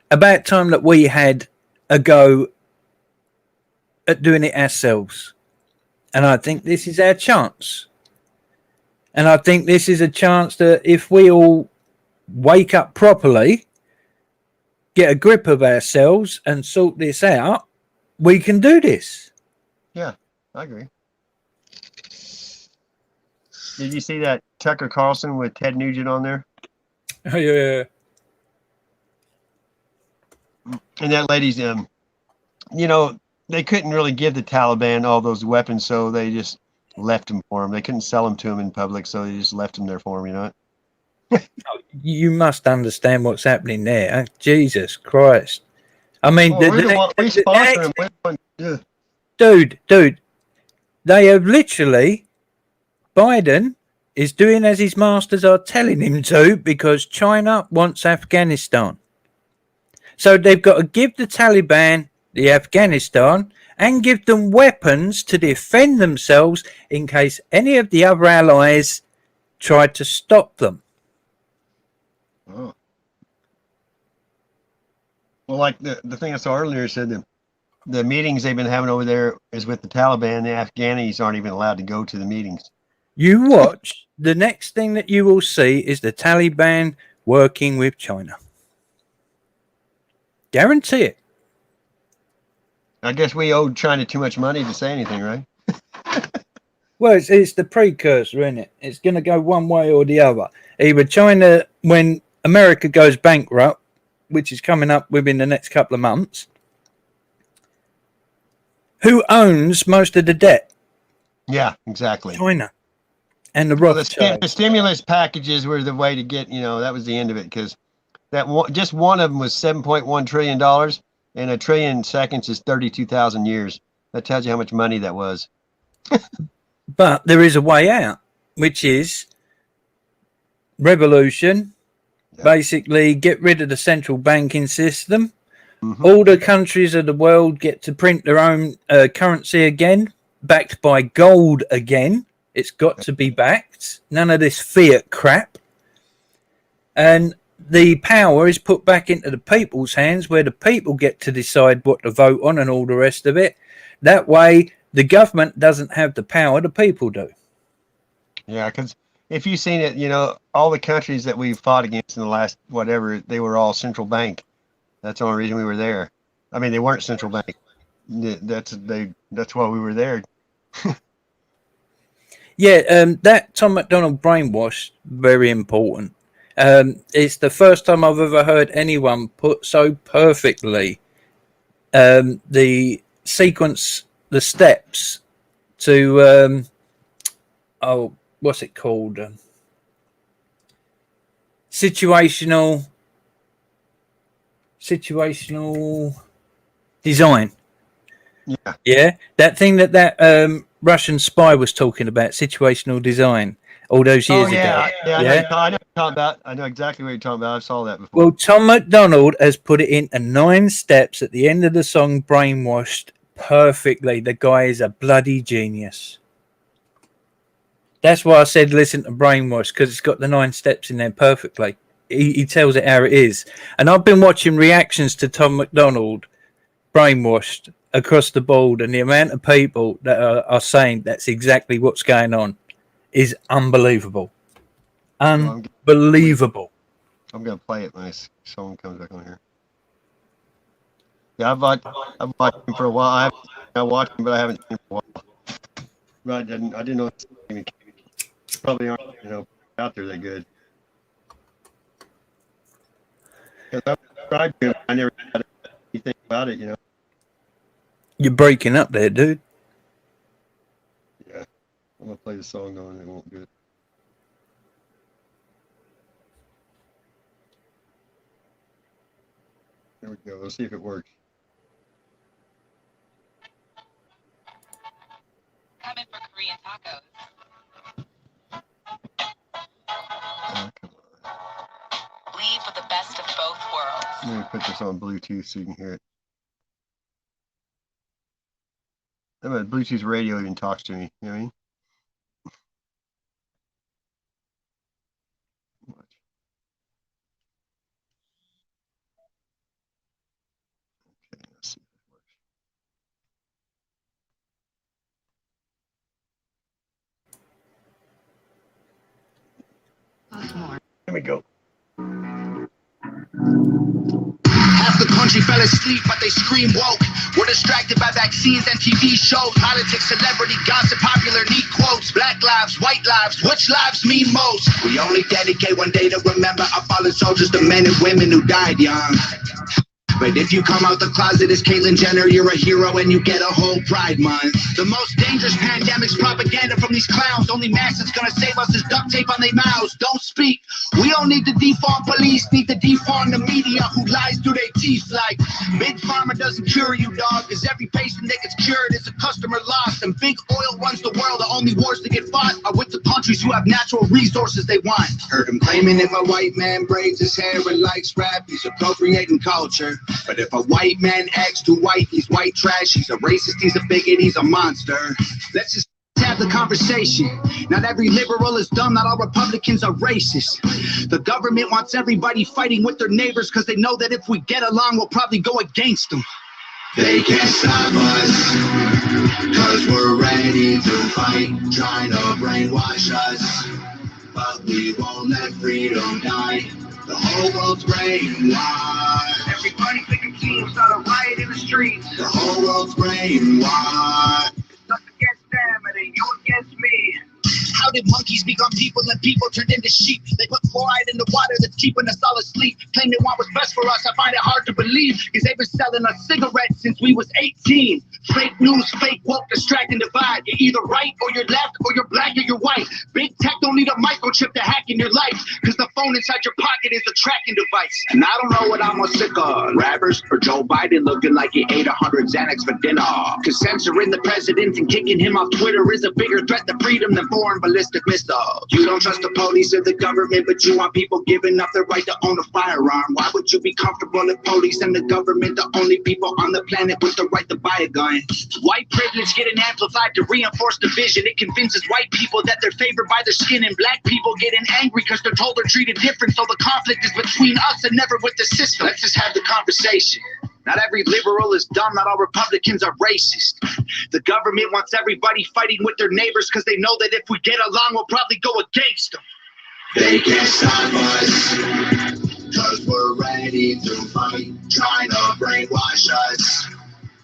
about time that we had a go at doing it ourselves. And I think this is our chance. And I think this is a chance that if we all wake up properly, get a grip of ourselves and sort this out, we can do this. Yeah, I agree. Did you see that Tucker Carlson with Ted Nugent on there? Oh, yeah. And that lady's, you know, they couldn't really give the Taliban all those weapons, so they just left them for them. They couldn't sell them to them in public, so they just left them there for them, you know? You must understand what's happening there. Jesus Christ. I mean, dude, they have literally, Biden is doing as his masters are telling him to, because China wants Afghanistan. So they've got to give the Taliban the Afghanistan and give them weapons to defend themselves in case any of the other allies try to stop them. Oh. Well, like the thing I saw earlier said the meetings they've been having over there is with the Taliban. The Afghanis aren't even allowed to go to the meetings. You watch, the next thing that you will see is the Taliban working with China. Guarantee it. I guess we owed China too much money to say anything, right? Well, it's the precursor, isn't it? It's going to go one way or the other. Either China, when America goes bankrupt, which is coming up within the next couple of months, who owns most of the debt? Yeah, exactly. China. and the Well, Rothschilds. the stimulus packages were the way to get, that was the end of it, because just one of them was $7.1 trillion, and a trillion seconds is 32,000 years. That tells you how much money that was. But there is a way out, which is revolution. Yeah. Basically, get rid of the central banking system. Mm-hmm. All the countries of the world get to print their own currency again, backed by gold again. It's got to be backed. None of this fiat crap. And the power is put back into the people's hands, where the people get to decide what to vote on and all the rest of it. That way, the government doesn't have the power, the people do. Yeah, because if you've seen it, all the countries that we've fought against in the last whatever, they were all central bank. That's the only reason we were there. I mean, they weren't central bank. That's why we were there. Yeah, that Tom McDonald brainwash, very important. It's the first time I've ever heard anyone put so perfectly the sequence, the steps to what's it called? Situational design. Yeah, that thing that Russian spy was talking about, situational design, all those years ago. Yeah. I know what you're talking about. I know exactly what you're talking about. I saw that before. Well, Tom McDonald has put it into 9 steps at the end of the song, Brainwashed, perfectly. The guy is a bloody genius. That's why I said listen to Brainwash, because it's got the 9 steps in there perfectly. He tells it how it is. And I've been watching reactions to Tom McDonald, Brainwashed, across the board, and the amount of people that are saying that's exactly what's going on is unbelievable. Unbelievable. I'm going to play it when someone comes back on here. Yeah, I've watched him for a while. I watched him, but I haven't seen him for a while. But I didn't know probably aren't out there that good. Because I tried to, I never had anything about it, You're breaking up there, dude. Yeah, I'm gonna play the song though, and it won't do it. There we go. Let's see if it works. Coming for Korean tacos. Leave with the best of both worlds. I'm gonna put this on Bluetooth so you can hear it. Bluetooth radio even talks to me. You know what I mean? Okay, let's see if it works. Here we go. Half the country fell asleep, but they scream woke. We're distracted by vaccines and TV shows, politics, celebrity gossip, popular neat quotes. Black lives, white lives, which lives mean most? We only dedicate one day to remember our fallen soldiers, the men and women who died young. But if you come out the closet as Caitlyn Jenner, you're a hero and you get a whole Pride Month. The most dangerous pandemic's propaganda from these clowns. Only mask that's gonna save us is duct tape on their mouths. Don't speak. We don't need to defund police, need to defund the media who lies through their teeth like Big Pharma doesn't cure you, dog, because every patient that gets cured is a customer lost. And big oil runs the world. The only wars that get fought are with the countries who have natural resources they want. Heard him claiming if a white man braids his hair and likes rap, he's appropriating culture. But if a white man acts too white, he's white trash, he's a racist, he's a bigot, he's a monster. Let's just have the conversation. Not every liberal is dumb, not all Republicans are racist. The government wants everybody fighting with their neighbors because they know that if we get along, we'll probably go against them. They can't stop us, cause we're ready to fight, trying to brainwash us. But we won't let freedom die. The whole world's brainwashed. Everybody thinking teams start a riot in the streets. The whole world's brainwashed. It's us against them and then you against me. How Cold-blooded monkeys become people and people turned into sheep. They put fluoride in the water that's keeping us all asleep. Claim they want what's best for us, I find it hard to believe. Cause they've been selling us cigarettes since we was 18. Fake news, fake woke, distract and divide. You're either right or you're left, or you're black or you're white. Big tech don't need a microchip to hack in your life. Cause the phone inside your pocket is a tracking device. And I don't know what I'm more sick of, rappers or Joe Biden looking like he ate 100 Xanax for dinner. Cause censoring the president and kicking him off Twitter is a bigger threat to freedom than foreign ballistic missiles. You don't trust the police or the government, but you want people giving up their right to own a firearm. Why would you be comfortable if police and the government the only people on the planet with the right to buy a gun? White privilege getting amplified to reinforce division. It convinces white people that they're favored by their skin, and black people getting angry because they're told they're treated different. So the conflict is between us and never with the system. Let's just have the conversation. Not every liberal is dumb, not all Republicans are racist. The government wants everybody fighting with their neighbors because they know that if we get along, we'll probably go against them. They can't stop us, cause we're ready to fight, trying to brainwash us.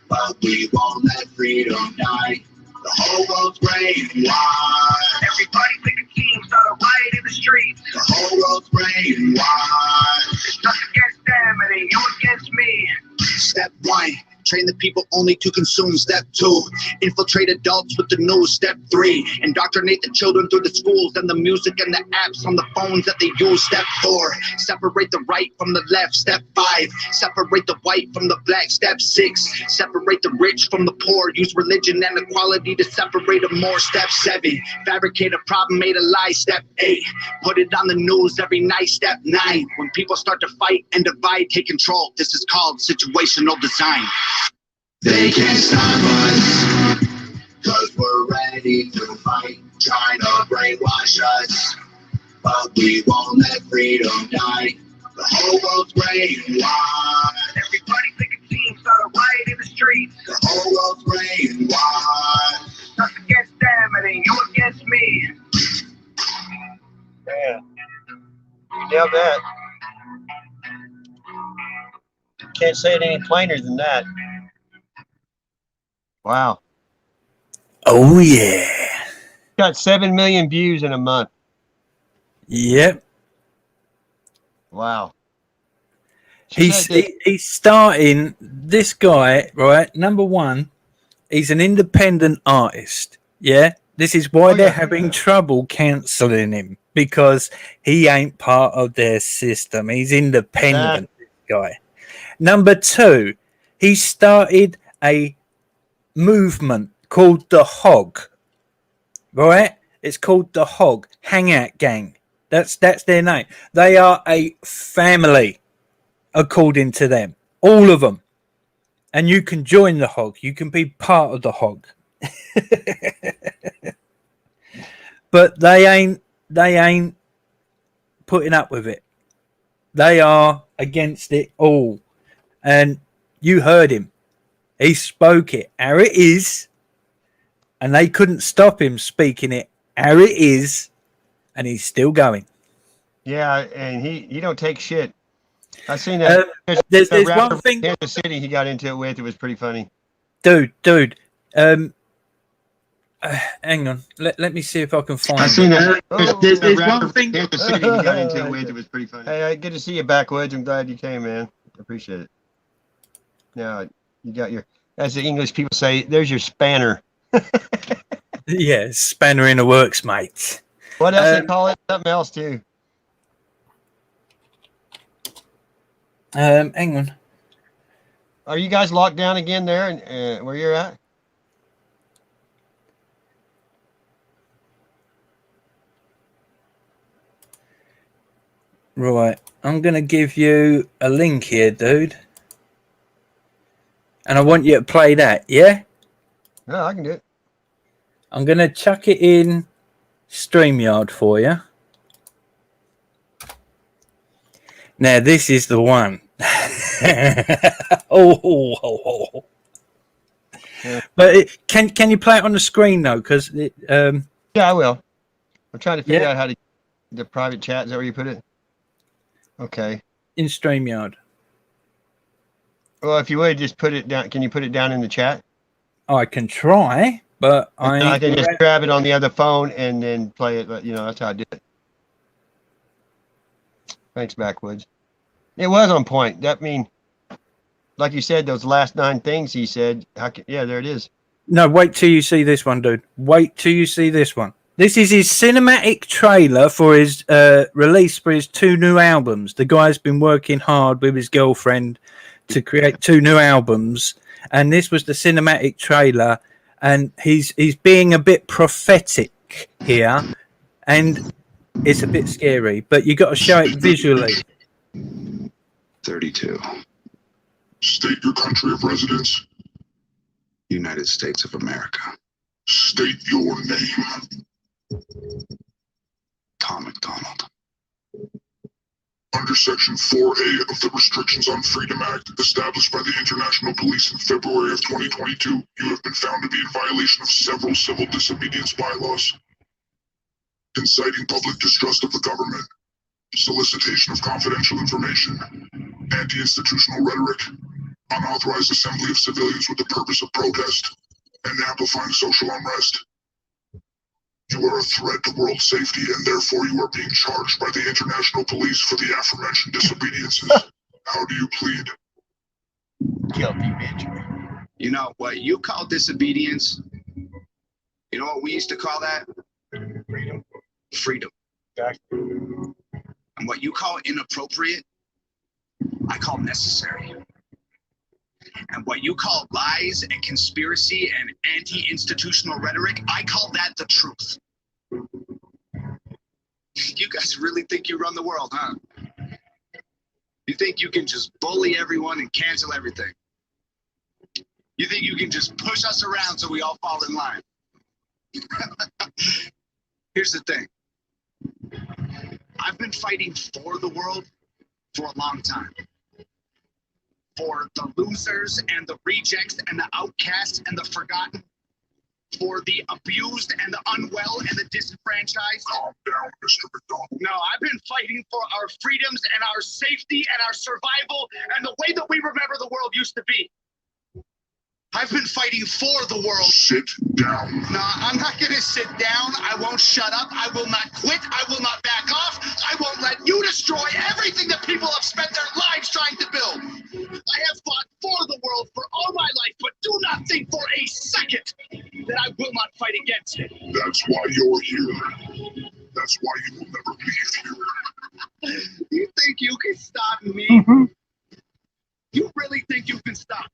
But we won't let freedom die. The whole world's brainwashed. Everybody pick a team, start a riot in the streets. The whole world's brainwashed. It's us against them, it ain't you against me. Step 1, train the people only to consume. Step 2, infiltrate adults with the news. Step 3, indoctrinate the children through the schools and the music and the apps on the phones that they use. Step 4, separate the right from the left. Step 5, separate the white from the black. Step 6, separate the rich from the poor. Use religion and equality to separate them more. Step 7, fabricate a problem, made a lie. Step 8, put it on the news every night. Step 9, when people start to fight and divide, take control. This is called situational design. They can't stop us, cause we're ready to fight, trying to brainwash us. But we won't let freedom die. The whole world's brainwashed. Everybody pick a team, start a riot in the streets. The whole world's brainwashed. Us against them, it ain't you against me. Yeah. Nailed that. Can't say it any plainer than that. Wow. Oh yeah. Got 7 million views in a month. Yep. Wow. He's starting, this guy, right? Number one, he's an independent artist. Yeah. This is why they're having trouble cancelling him, because he ain't part of their system. He's independent, this guy. Number 2, he started a movement called the Hog, right? It's called the Hog Hangout Gang. That's their name. They are a family, according to them, all of them. And you can join the Hog. You can be part of the Hog. But they ain't putting up with it. They are against it all. And you heard him. He spoke it how it is, and they couldn't stop him speaking it how it is, and he's still going. Yeah, and he don't take shit. I seen that. There's one thing. Kansas City, he got into it with. It was pretty funny. Dude. Hang on. Let me see if I can find. I seen that. There's one thing. Kansas City, he got into it with. It was pretty funny. Hey, good to see you, Backwoods. I'm glad you came, man. I appreciate it. Now you got your, as the English people say, there's your spanner. Yeah, spanner in the works, mate. What else they call it? Something else too. Hang on. Are you guys locked down again there, and where you're at? Right, I'm gonna give you a link here, dude. And I want you to play that, yeah? No, I can do it. I'm going to chuck it in StreamYard for you. Now, this is the one. oh. Yeah. But can you play it on the screen, though? Because yeah, I will. I'm trying to figure out how to... The private chat, is that where you put it? Okay. In StreamYard. Well, if you would, just put it down. Can you put it down in the chat? I can try. but I can just grab it on the other phone and then play it. But that's how I did it. Thanks, Backwoods. It was on point. Like you said, those last 9 things he said. Yeah, there it is. No, wait till you see this one, dude. Wait till you see this one. This is his cinematic trailer for his release for his 2 new albums. The guy's been working hard with his girlfriend to create 2 new albums, and this was the cinematic trailer. And he's being a bit prophetic here, and it's a bit scary. But you got to show it visually. 32. State your country of residence. United States of America. State your name. Tom McDonald. Under Section 4A of the Restrictions on Freedom Act, established by the International Police in February of 2022, you have been found to be in violation of several civil disobedience bylaws. Inciting public distrust of the government, solicitation of confidential information, anti-institutional rhetoric, unauthorized assembly of civilians with the purpose of protest, and amplifying social unrest. You are a threat to world safety, and therefore you are being charged by the international police for the aforementioned disobediences. How do you plead? Guilty, bitch. You know what you call disobedience? You know what we used to call that? Freedom. Freedom. And what you call inappropriate, I call necessary. And what you call lies and conspiracy and anti-institutional rhetoric, I call that the truth. You guys really think you run the world, huh? You think you can just bully everyone and cancel everything? You think you can just push us around so we all fall in line? Here's the thing. I've been fighting for the world for a long time. For the losers and the rejects and the outcasts and the forgotten. For the abused and the unwell and the disenfranchised. Calm down, Mr. McDonald. No, I've been fighting for our freedoms and our safety and our survival and the way that we remember the world used to be. I've been fighting for the world. Sit down. No, I'm not going to sit down. I won't shut up. I will not quit. I will not back off. I won't let you destroy everything that people have spent their lives trying to build. I have fought for the world for all my life, but do not think for a second that I will not fight against it. That's why you're here. That's why you will never leave here. You think you can stop me? You really think you can stop me?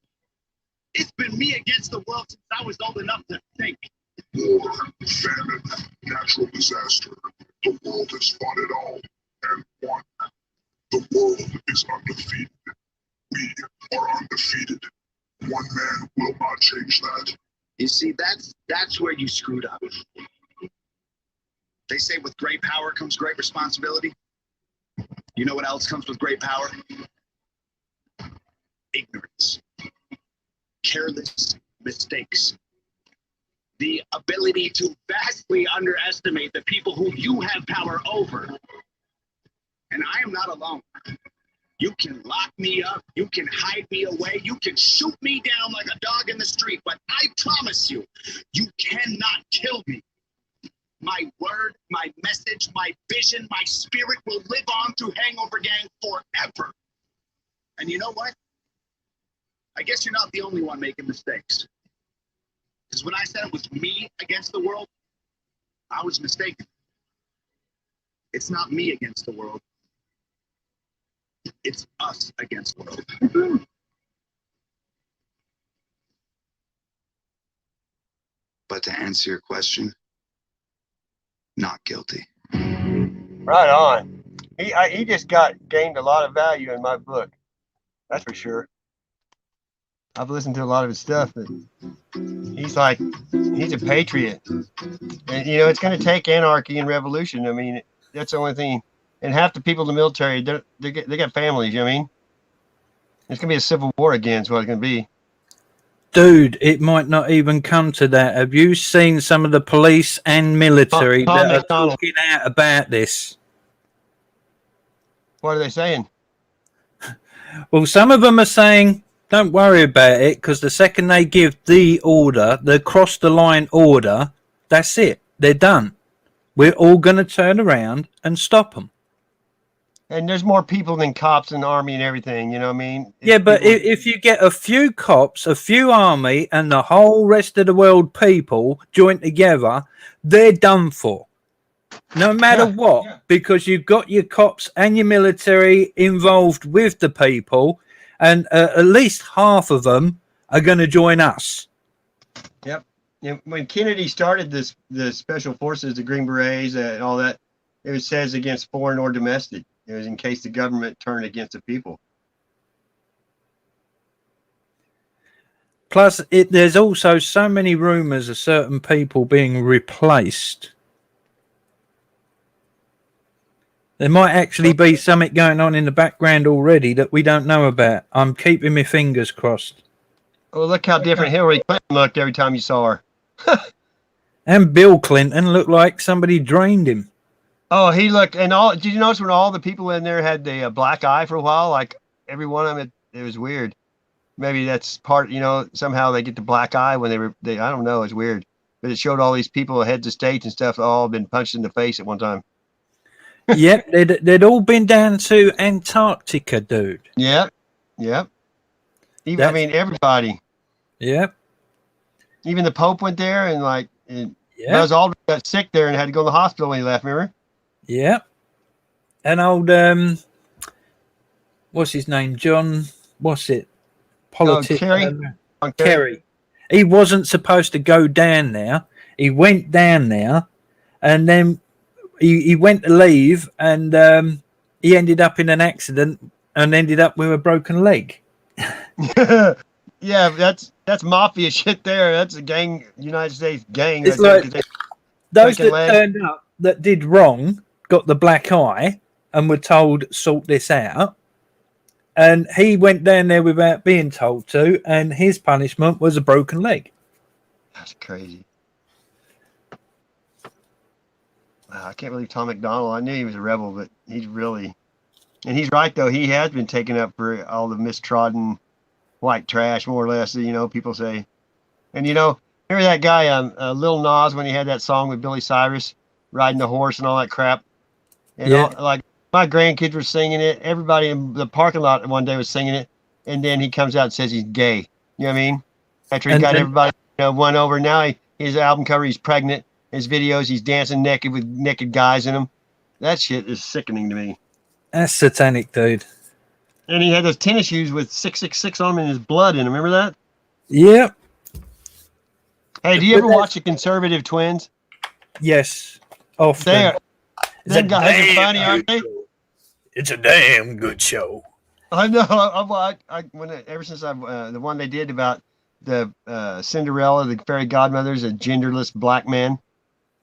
It's been me against the world since I was old enough to think. War, famine, natural disaster. The world has fought it all and won. The world is undefeated. We are undefeated. One man will not change that. You see, that's where you screwed up. They say with great power comes great responsibility. You know what else comes with great power? Ignorance. Careless mistakes. The ability to vastly underestimate the people who you have power over. And I am not alone. You can lock me up, you can hide me away, you can shoot me down like a dog in the street, but I promise you, you cannot kill me. My word, my message, my vision, my spirit will live on through Hangover Gang forever. And you know what? I guess you're not the only one making mistakes. Because when I said it was me against the world, I was mistaken. It's not me against the world. It's us against the world. But to answer your question, not guilty. Right on. He just gained a lot of value in my book. That's for sure. I've listened to a lot of his stuff, but he's a patriot. And, it's going to take anarchy and revolution. I mean, that's the only thing. And half the people in the military, they got families, you know what I mean? It's going to be a civil war again is what it's going to be. Dude, it might not even come to that. Have you seen some of the police and military that are talking out about this? What are they saying? Well, some of them are saying Don't worry about it, because the second they give the order, the cross the line order, that's it. They're done. We're all going to turn around and stop them. And there's more people than cops in the army and everything. You know what I mean? Yeah, but if you get a few cops, a few army, and the whole rest of the world people join together, they're done for. No matter what, because you've got your cops and your military involved with the people, and at least half of them are going to join us. Yep. When Kennedy started the special forces, the Green Berets, and all that, it says against foreign or domestic. It was in case the government turned against the people. Plus, there's also so many rumors of certain people being replaced. There might actually be something going on in the background already that we don't know about. I'm keeping my fingers crossed. Well, look how different Hillary Clinton looked every time you saw her. And Bill Clinton looked like somebody drained him. Oh, he looked, and all. Did you notice when all the people in there had the black eye for a while? Like every one of them, it was weird. Maybe that's part. Somehow they get the black eye when they. I don't know. It's weird, but it showed all these people, heads of states and stuff, all been punched in the face at one time. Yep, they'd all been down to Antarctica, dude. Yep. Even everybody. Yep. Even the Pope went there, and Buzz Aldrin got sick there and had to go to the hospital when he left. Remember? Yeah. And old what's his name? John. What's it? Kerry. He wasn't supposed to go down there. He went down there, and then he went to leave, and he ended up in an accident and ended up with a broken leg. Yeah, that's mafia shit there. That's a gang, United States gang. It's like those that turned up that did wrong got the black eye and were told sort this out, and he went down there without being told to, and his punishment was a broken leg. That's crazy. Wow, I can't believe Tom McDonald. I knew he was a rebel, but he's really, and he's right though. He has been taken up for all the mistrodden white trash, more or less. People say, and remember that guy, Lil Nas, when he had that song with Billy Cyrus, riding the horse and all that crap. And my grandkids were singing it. Everybody in the parking lot one day was singing it, and then he comes out and says he's gay. You know what I mean? After he got everybody won over. Now his album cover, he's pregnant. His videos, he's dancing naked with naked guys in them. That shit is sickening to me. That's satanic, dude. And he had those tennis shoes with 666 on them and his blood in them. Remember that? Yep. Hey, do you ever watch the Conservative Twins? Yes. Often. Them guys are funny, aren't they? It's a damn good show. I know. Ever since the one they did about the Cinderella, the fairy godmother's a genderless black man.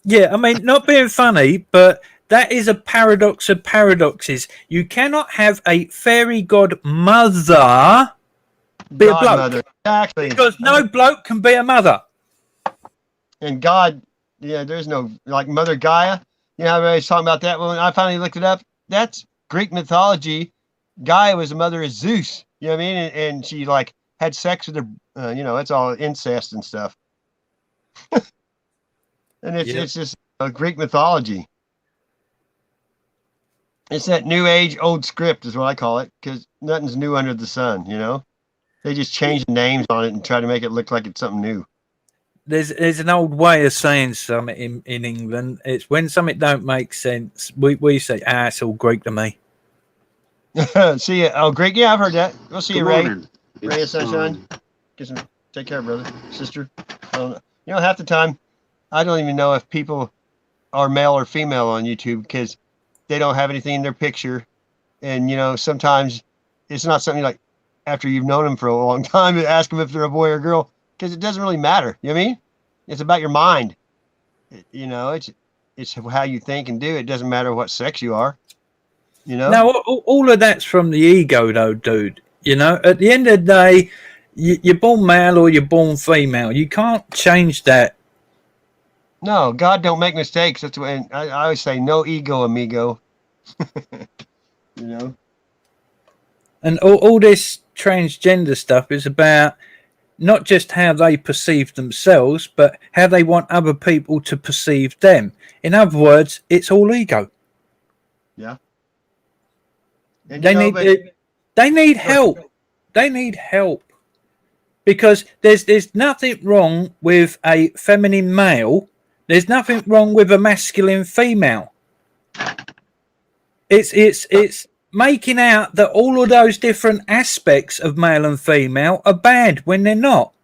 Yeah, I mean, not being funny, but that is a paradox of paradoxes. You cannot have a fairy godmother be a bloke. Exactly. Because no bloke can be a mother. And God, there's no, like Mother Gaia. Everybody's talking about that. When I finally looked it up, that's Greek mythology. Gaia was the mother of Zeus. You know what I mean? And she had sex with her, it's all incest and stuff. And it's just Greek mythology. It's that new age old script is what I call it, because nothing's new under the sun, They just change the names on it and try to make it look like it's something new. There's an old way of saying something in England. It's when something don't make sense, we say, it's all Greek to me. See you. Oh, Greek. Yeah, I've heard that. We'll see you, Ray. Ray of Sunshine. Take care, brother, sister. I don't know. Half the time, I don't even know if people are male or female on YouTube because they don't have anything in their picture. And, sometimes it's not something like after you've known them for a long time to ask them if they're a boy or girl because it doesn't really matter. You know what I mean? It's about your mind. It's how you think and do. It doesn't matter what sex you are. Now, all of that's from the ego, though, dude. At the end of the day, you're born male or you're born female. You can't change that. No, God don't make mistakes. That's when I always say, no ego, amigo. And all this transgender stuff is about not just how they perceive themselves, but how they want other people to perceive them. In other words, it's all ego. Yeah. And They need help. They need help because there's nothing wrong with a feminine male. There's nothing wrong with a masculine female. It's making out that all of those different aspects of male and female are bad when they're not.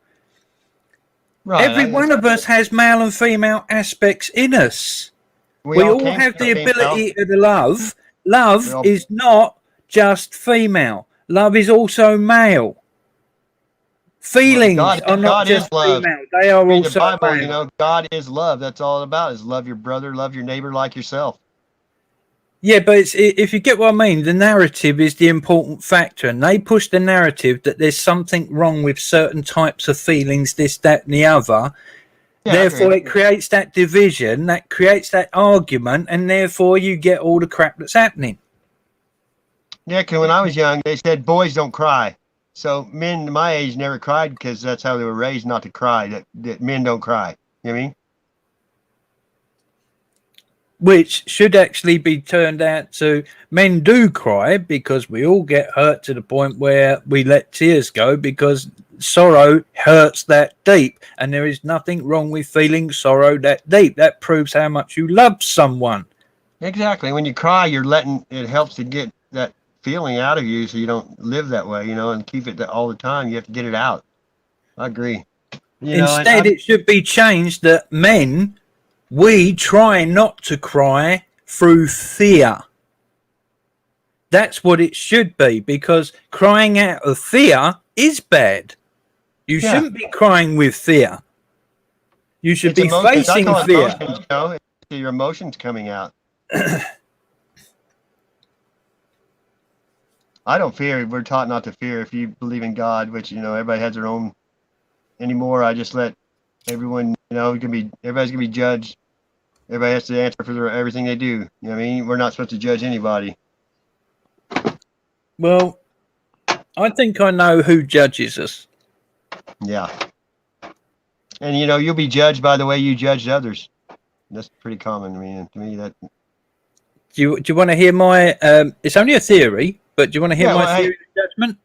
Right. Every one of us has male and female aspects in us. We all have the ability to love. Love is not just female. Love is also male. Feelings are not just female. They are Read also the Bible, male. you know, God is love. That's all about is love your brother, love your neighbor like yourself. Yeah, but if you get what I mean, the narrative is the important factor, and they push the narrative that there's something wrong with certain types of feelings, this, that, and the other. Yeah, therefore, it creates that division, that creates that argument, and therefore you get all the crap that's happening. Yeah, because when I was young, they said boys don't cry. So men my age never cried because that's how they were raised, not to cry, that men don't cry. You know what I mean? Which should actually be turned out to men do cry because we all get hurt to the point where we let tears go because sorrow hurts that deep, and there is nothing wrong with feeling sorrow that deep. That proves how much you love someone. Exactly. When you cry, you're letting it helps to get that feeling out of you so you don't live that way, you know, and keep it all the time. You have to get it out. I agree. Instead, it should be changed that men, we try not to cry through fear. That's what it should be, because crying out of fear is bad. You shouldn't be crying with fear. You should be facing fear. Emotions, you know? It's your emotions coming out. I don't fear. We're taught not to fear. If you believe in God, which, you know, everybody has their own anymore, I just let everyone, you know, everybody's gonna be judged. Everybody has to answer for everything they do. You know what I mean? We're not supposed to judge anybody. Well, I think I know who judges us. Yeah. And, you know, you'll be judged by the way you judged others. That's pretty common. I mean, to me, that. Do you want to hear my, it's only a theory, but do you want to hear my theory of judgment?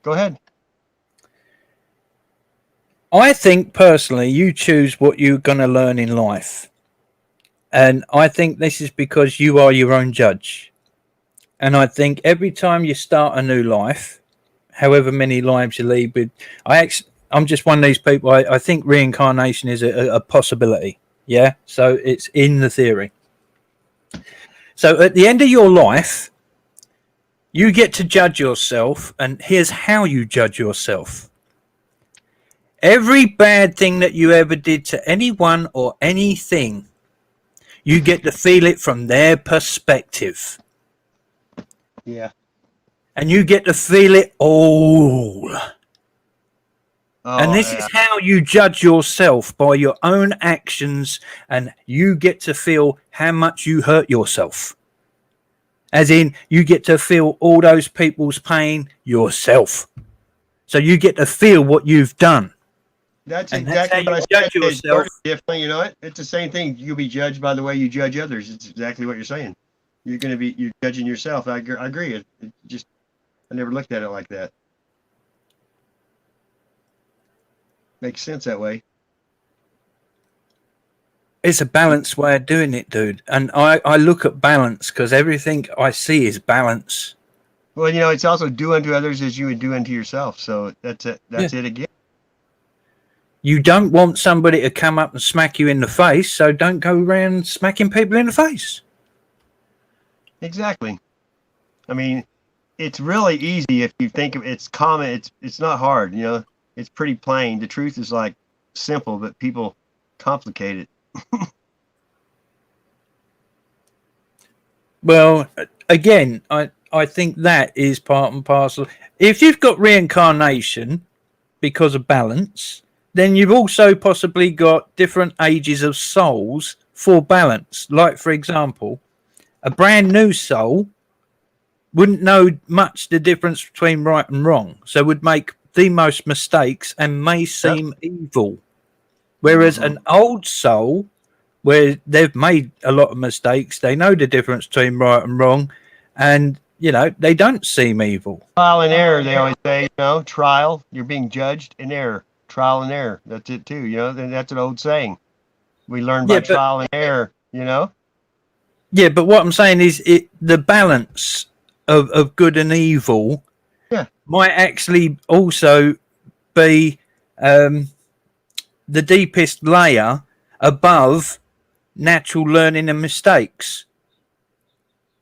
Go ahead. I think personally you choose what you're going to learn in life. And I think this is because you are your own judge. And I think every time you start a new life, however many lives you lead with, I'm just one of these people. I think reincarnation is a possibility. Yeah. So it's in the theory. So at the end of your life, you get to judge yourself. And here's how you judge yourself. Every bad thing that you ever did to anyone or anything, you get to feel it from their perspective. Yeah. And you get to feel it all. And this yeah. is how you judge yourself, by your own actions, and you get to feel how much you hurt yourself. As in, you get to feel all those people's pain yourself. So you get to feel what you've done. That's And exactly that's how what you I judge said. It's yourself. different, you know what? It's the same thing. You'll be judged by the way you judge others. It's exactly what you're saying. You're judging yourself. I agree. It just, I never looked at it like that. Makes sense that way. It's a balanced way of doing it, dude. And I look at balance because everything I see is balance. Well, you know, it's also do unto others as you would do unto yourself. So that's it. That's it again. You don't want somebody to come up and smack you in the face, so don't go around smacking people in the face. Exactly. I mean, it's really easy if you think of it's common. It's not hard, you know. It's pretty plain. The truth is like simple, but people complicate it. Well, again, I think that is part and parcel. If you've got reincarnation because of balance, then you've also possibly got different ages of souls for balance. Like, for example, a brand new soul wouldn't know much the difference between right and wrong, so would make the most mistakes and may seem evil. Whereas an old soul, where they've made a lot of mistakes, they know the difference between right and wrong, and they don't seem evil. Trial and error, they always say. Trial, you're being judged, and error, trial and error. That's it too. That's an old saying. We learn by trial and error. Yeah, but what I'm saying is, the balance of good and evil might actually also be the deepest layer above natural learning and mistakes.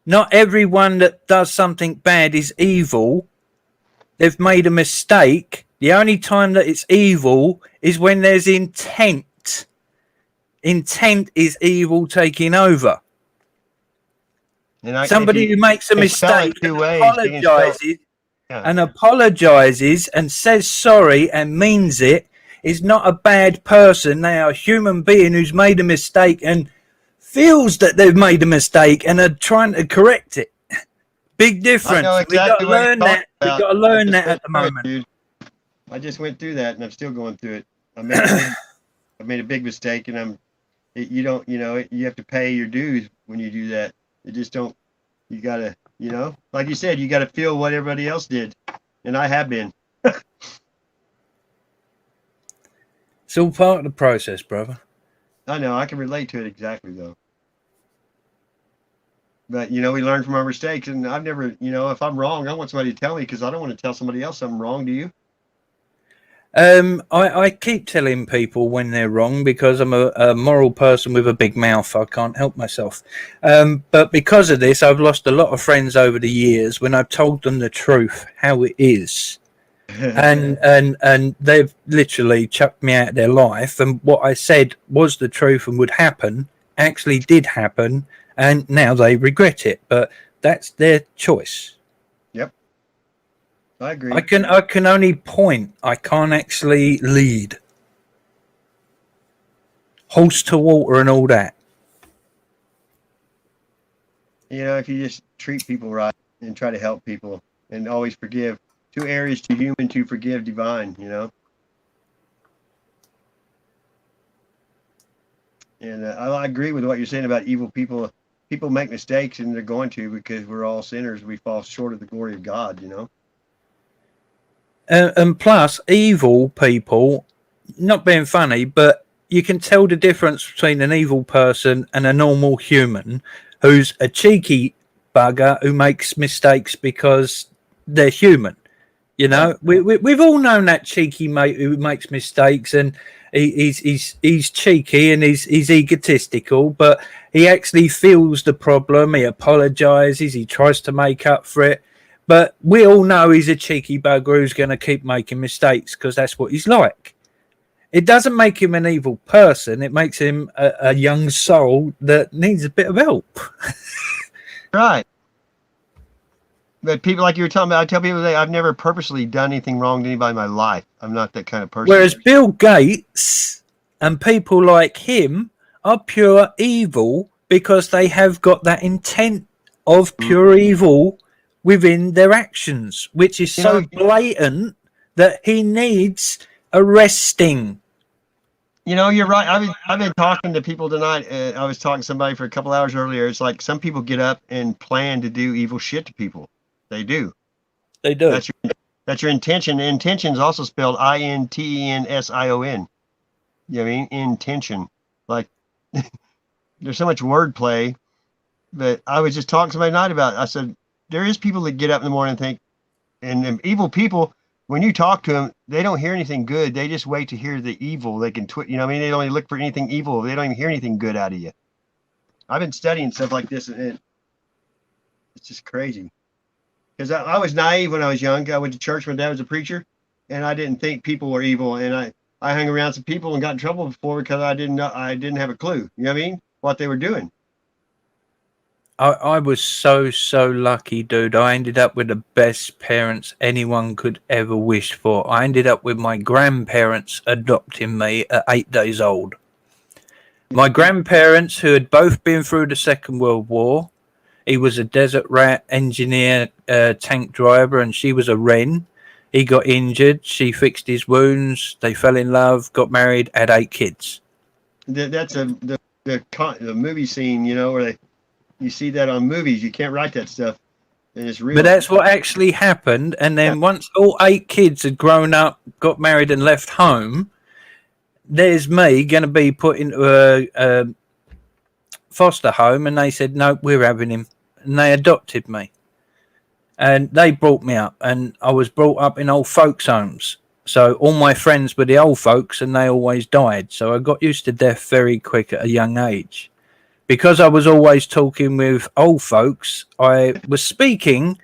Not everyone that does something bad is evil. They've made a mistake. The only time that it's evil is when there's intent. Intent is evil taking over. Somebody who makes a mistake and apologizes and says sorry and means it is not a bad person. They are a human being who's made a mistake and feels that they've made a mistake and are trying to correct it. Big difference. We've got to learn that. We've got to learn that at the moment. Dude. I just went through that and I'm still going through it. I made a big mistake, and you have to pay your dues when you do that. You just don't. You gotta, like you said, you gotta feel what everybody else did, and I have been. It's all part of the process, brother. I know. I can relate to it exactly, though. But we learn from our mistakes, and I've never, if I'm wrong, I want somebody to tell me, because I don't want to tell somebody else I'm wrong. Do you? I keep telling people when they're wrong, because I'm a moral person with a big mouth. I can't help myself. But because of this, I've lost a lot of friends over the years when I've told them the truth, how it is. and they've literally chucked me out of their life. And what I said was the truth and would happen actually did happen. And now they regret it. But that's their choice. I agree. I can only point. I can't actually lead. Horse to water and all that. If you just treat people right and try to help people and always forgive. 2 areas to human, to forgive divine, And I agree with what you're saying about evil people. People make mistakes, and they're going to, because we're all sinners. We fall short of the glory of God, And plus, evil people, not being funny, but you can tell the difference between an evil person and a normal human who's a cheeky bugger who makes mistakes because they're human. We've all known that cheeky mate who makes mistakes, and he's cheeky and he's egotistical, but he actually feels the problem. He apologizes. He tries to make up for it. But we all know he's a cheeky bugger who's going to keep making mistakes, because that's what he's like. It doesn't make him an evil person. It makes him a young soul that needs a bit of help. Right. But people, like you were talking about, I tell people that I've never purposely done anything wrong to anybody in my life. I'm not that kind of person. Whereas Bill Gates and people like him are pure evil, because they have got that intent of pure evil within their actions, which is so blatant that he needs arresting. You're right. I've been talking to people tonight. I was talking to somebody for a couple hours earlier. It's like some people get up and plan to do evil shit to people. They do. They do. That's your intention. Intention is also spelled intension. You know what I mean? Intention. Like, there's so much wordplay. But I was just talking to somebody tonight about it. I said, there is people that get up in the morning and think, and evil people, when you talk to them, they don't hear anything good. They just wait to hear the evil. They can they don't only look for anything evil. They don't even hear anything good out of you. I've been studying stuff like this, and it's just crazy. Because I was naive when I was young. I went to church. My dad was a preacher, and I didn't think people were evil. And I hung around some people and got in trouble before because I didn't have a clue. You know what I mean? What they were doing. I was so lucky, dude. I ended up with the best parents anyone could ever wish for. I ended up with my grandparents adopting me at 8 days old. My grandparents, who had both been through the Second World War, He was a desert rat engineer, tank driver, and she was a wren. He got injured. She fixed his wounds. They fell in love, got married, had 8 kids. That's the movie scene, you know, where you see that on movies. You can't write that stuff, and it's real. But that's what actually happened. And then once all 8 kids had grown up, got married, and left home, there's me going to be put into a foster home, and they said, no, we're having him. And they adopted me. And they brought me up, and I was brought up in old folks' homes. So all my friends were the old folks, and they always died. So I got used to death very quick at a young age. Because I was always talking with old folks, I was speaking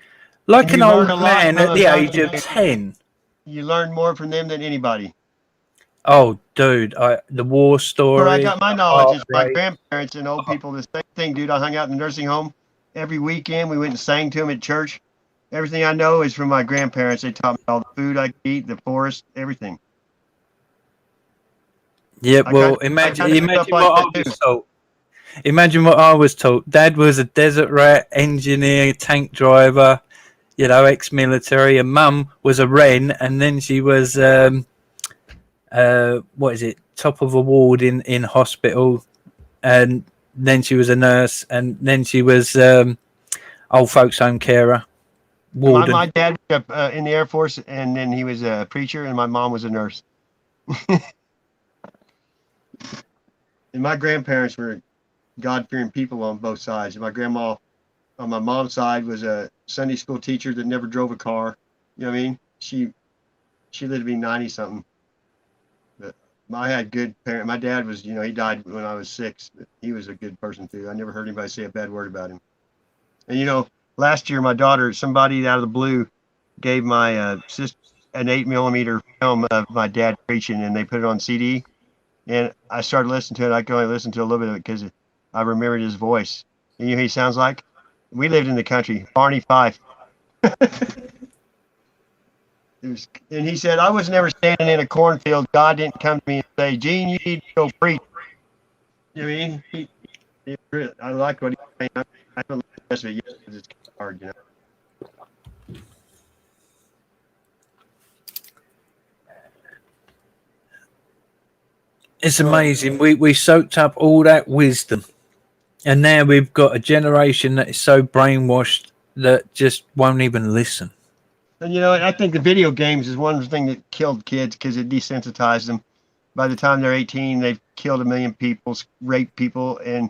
like an old man at the age of 10. You learn more from them than anybody. Oh, dude, the war story. Where I got my knowledge is my grandparents and old people. The same thing, dude. I hung out in the nursing home every weekend. We went and sang to them at church. Everything I know is from my grandparents. They taught me all the food I could eat, the forest, everything. Yeah, well, imagine what I was told. Imagine what I was told. Dad was a desert rat engineer, tank driver, you know, ex-military, and Mum was a wren, and then she was what is it? Top of a ward in hospital, and then she was a nurse, and then she was old folks home carer. Warden. My dad was in the Air Force, and then he was a preacher, and my mom was a nurse. And my grandparents were God-fearing people on both sides. My grandma on my mom's side was a Sunday school teacher that never drove a car. You know what I mean? She lived to be 90-something. But I had good parents. My dad was, you know, he died when I was 6. But he was a good person too. I never heard anybody say a bad word about him. And you know, last year my daughter, somebody out of the blue, gave my sister an 8mm film of my dad preaching, and they put it on CD. And I started listening to it. I could only listen to a little bit of it because I remembered his voice. And you know who he sounds like? We lived in the country, Barney Fife. And he said, I was never standing in a cornfield. God didn't come to me and say, Gene, you need to go preach. You know what I mean? I like what he's saying. I don't like the rest of it yet because it's hard, you know. It's amazing. We soaked up all that wisdom, and now we've got a generation that is so brainwashed that just won't even listen. And you know, I think the video games is one thing that killed kids because it desensitized them. By the time they're 18, they've killed 1 million people, raped people, and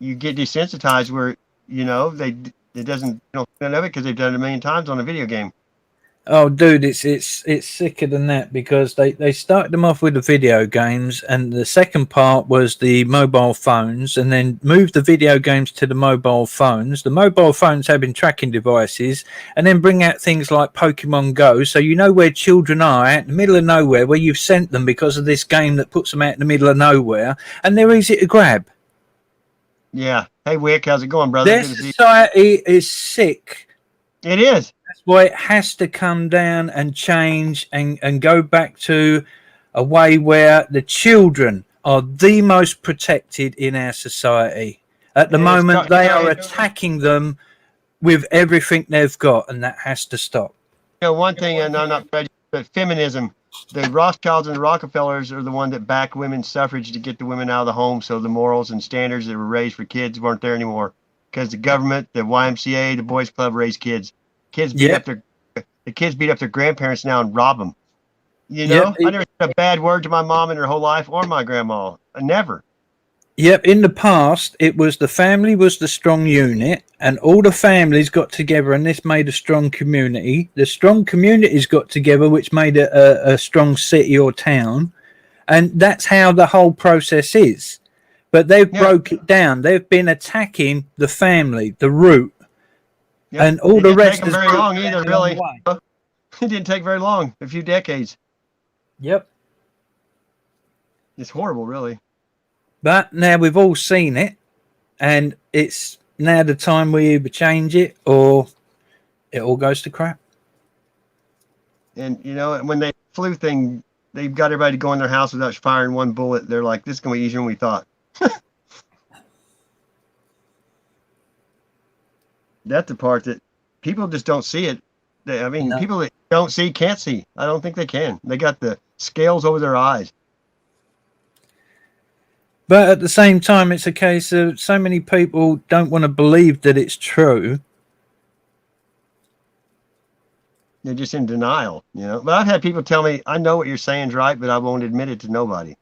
you get desensitized where, you know, it doesn't, you know, none of it because they've done it 1 million times on a video game. Oh, dude, it's sicker than that because they started them off with the video games, and the second part was the mobile phones, and then moved the video games to the mobile phones. The mobile phones having tracking devices, and then bring out things like Pokemon Go, so you know where children are out in the middle of nowhere, where you've sent them because of this game that puts them out in the middle of nowhere, and they're easy to grab. Yeah. Hey, Wick, how's it going, brother? Their society is sick. It is. That's why it has to come down and change and go back to a way where the children are the most protected in our society. At the moment, they are attacking them with everything they've got, and that has to stop. You know, one thing, and I'm not prejudiced, but feminism. The Rothschilds and the Rockefellers are the one that backed women's suffrage to get the women out of the home, so the morals and standards that were raised for kids weren't there anymore. Because the government, the YMCA, the Boys Club raised kids. The kids beat up their grandparents now and rob them. You know, I never said a bad word to my mom in her whole life or my grandma. I never. Yep, in the past, it was the family was the strong unit, and all the families got together, and this made a strong community. The strong communities got together, which made a strong city or town, and that's how the whole process is. But they've broke it down. They've been attacking the family, the root, and all the rest. It didn't take very long either, really. It didn't take very long, a few decades. Yep. It's horrible, really. But now we've all seen it, and it's now the time we either change it or it all goes to crap. And, you know, when they flu thing, they've got everybody to go in their house without firing one bullet. They're like, this is going to be easier than we thought. That's the part that people just don't see it. People that don't see can't see. I don't think they can. They got the scales over their eyes. But at the same time, it's a case of so many people don't want to believe that it's true. They're just in denial, you know. But I've had people tell me, I know what you're saying is right, but I won't admit it to nobody.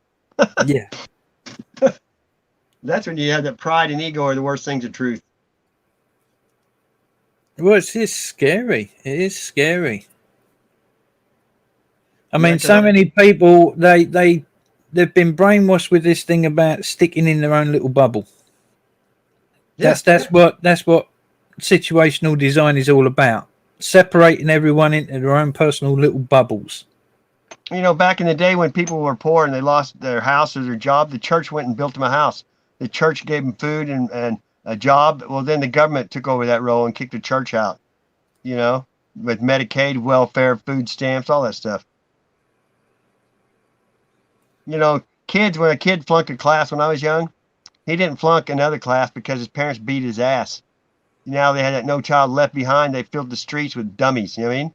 Yeah. That's when you have that pride and ego are the worst things of truth. Well, it's just scary. It is scary. I mean, so many people, they've been brainwashed with this thing about sticking in their own little bubble. That's what situational design is all about. Separating everyone into their own personal little bubbles. You know, back in the day when people were poor and they lost their house or their job, the church went and built them a house. The church gave them food and a job. Well, then the government took over that role and kicked the church out, you know, with Medicaid, welfare, food stamps, all that stuff. You know, when a kid flunked a class when I was young, he didn't flunk another class because his parents beat his ass. Now they had that No Child Left Behind. They filled the streets with dummies. You know what I mean?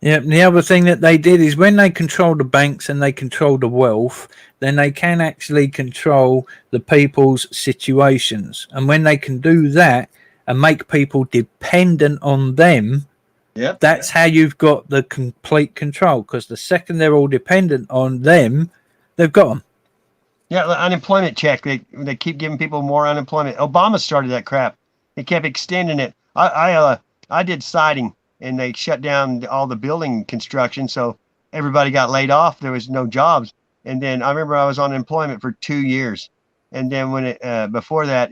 Yeah, and the other thing that they did is when they control the banks and they control the wealth, then they can actually control the people's situations. And when they can do that and make people dependent on them, that's how you've got the complete control. Because the second they're all dependent on them, they've got them. Yeah, the unemployment check. They keep giving people more unemployment. Obama started that crap. He kept extending it. I did siding, and they shut down all the building construction, so everybody got laid off. There was no jobs. And then I remember I was on unemployment for 2 years. And then when before that,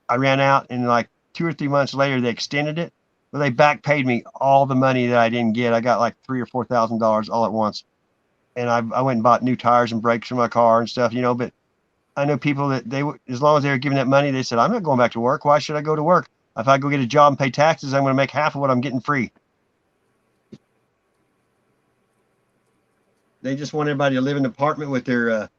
I ran out, and like 2 or 3 months later, they extended it. Well, they back paid me all the money that I didn't get. I got like $3,000 or $4,000 all at once. And I went and bought new tires and brakes for my car and stuff, you know. But I know people that as long as they were giving that money, they said, I'm not going back to work. Why should I go to work? If I go get a job and pay taxes, I'm going to make half of what I'm getting free. They just want everybody to live in an apartment with their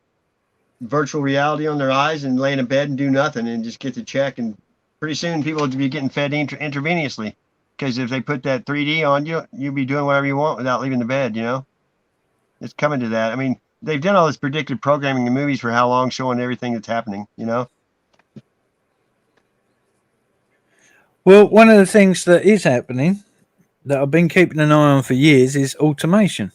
virtual reality on their eyes and lay in a bed and do nothing and just get the check. And pretty soon people will be getting fed intravenously, because if they put that 3D on you, you'll be doing whatever you want without leaving the bed, you know. It's coming to that. I mean, they've done all this predictive programming in movies for how long, showing everything that's happening, you know. Well, one of the things that is happening that I've been keeping an eye on for years is automation.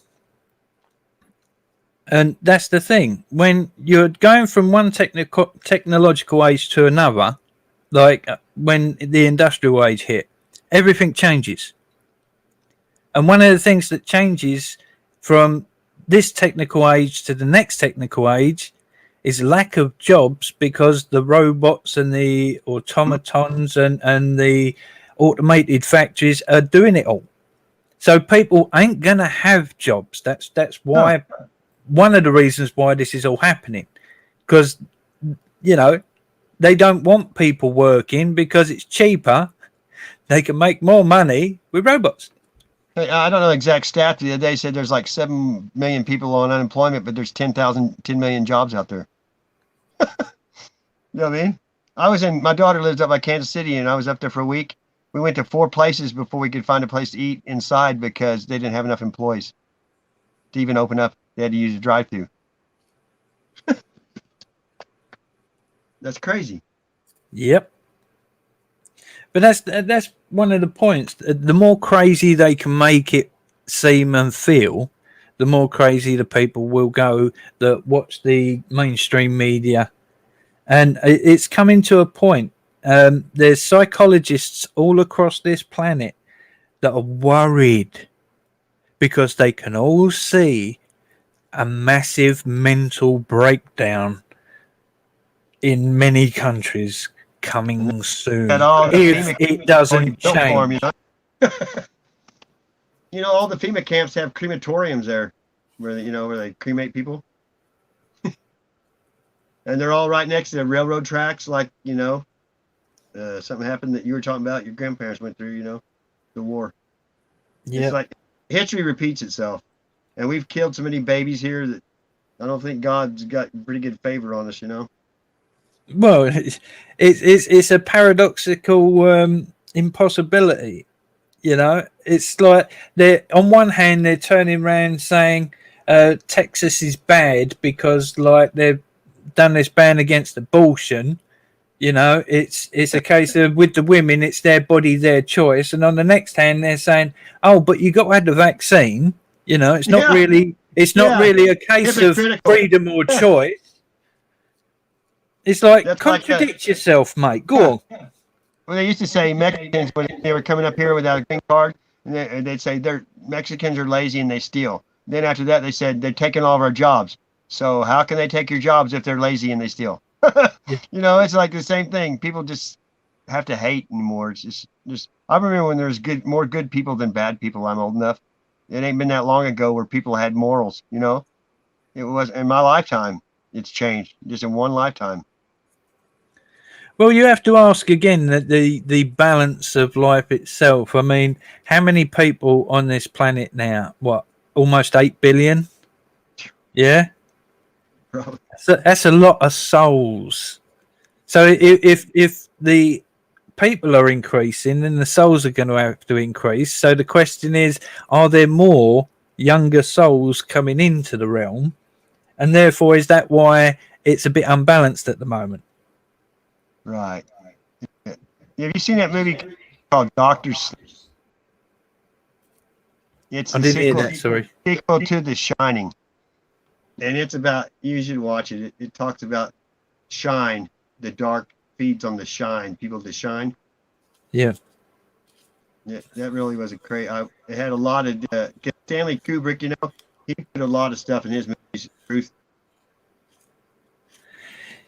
And that's the thing. When you're going from one technological age to another, like when the industrial age hit, everything changes. And one of the things that changes from this technical age to the next technical age is lack of jobs, because the robots and the automatons and the automated factories are doing it all. So people ain't gonna have jobs. That's why one of the reasons why this is all happening, because you know they don't want people working because it's cheaper. They can make more money with robots. I don't know the exact stat. The other day said there's like 7 million people on unemployment, but there's 10 million jobs out there. You know what I mean? My daughter lives up by Kansas City, and I was up there for a week. We went to 4 places before we could find a place to eat inside because they didn't have enough employees to even open up. They had to use a drive-thru. That's crazy. Yep. But that's one of the points. The more crazy they can make it seem and feel, the more crazy the people will go that watch the mainstream media. And it's coming to a point. There's psychologists all across this planet that are worried because they can all see a massive mental breakdown in many countries coming soon if it doesn't change. You know, all the FEMA camps have crematoriums there where they cremate people. And they're all right next to the railroad tracks, like, something happened that you were talking about, your grandparents went through, the war. Yeah. It's like history repeats itself. And we've killed so many babies here that I don't think God's got pretty good favor on us, Well, it's a paradoxical impossibility. You know, it's like they're on one hand they're turning around saying Texas is bad because like they've done this ban against abortion. You know, it's a case of with the women, it's their body, their choice, and on the next hand they're saying, oh, but you got to have the vaccine. You know, it's not really a case of freedom or choice. It's like contradict yourself, mate. Go on. Well, they used to say Mexicans when they were coming up here without a green card, and they'd say Mexicans are lazy and they steal. Then after that, they said they're taking all of our jobs. So how can they take your jobs if they're lazy and they steal? You know, it's like the same thing. People just have to hate anymore. It's just. I remember when there was more good people than bad people. I'm old enough. It ain't been that long ago where people had morals. You know, it was in my lifetime. It's changed just in one lifetime. Well, you have to ask again that the balance of life itself. I mean, how many people on this planet now? What, almost 8 billion? Yeah, so that's a lot of souls. So if the people are increasing, then the souls are going to have to increase. So the question is, are there more younger souls coming into the realm? And therefore, is that why it's a bit unbalanced at the moment? Right. Have you seen that movie called Doctor Sleep? It's I didn't hear that, sorry. Sequel to The Shining. And it's about, you should watch it. It talks about shine. The dark feeds on the shine. People to shine. Yeah. Yeah, that really was a great. It had a lot of Stanley Kubrick. You know, he put a lot of stuff in his movies. Truth.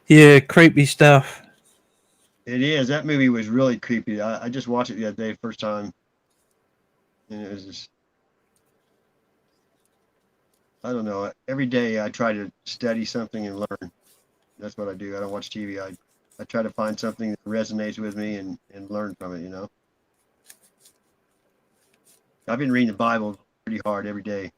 Yeah, creepy stuff. It is. That movie was really creepy. I just watched it the other day, first time, and it was just. I don't know. Every day I try to study something and learn. That's what I do. I don't watch TV. I try to find something that resonates with me and learn from it, you know. I've been reading the Bible pretty hard every day.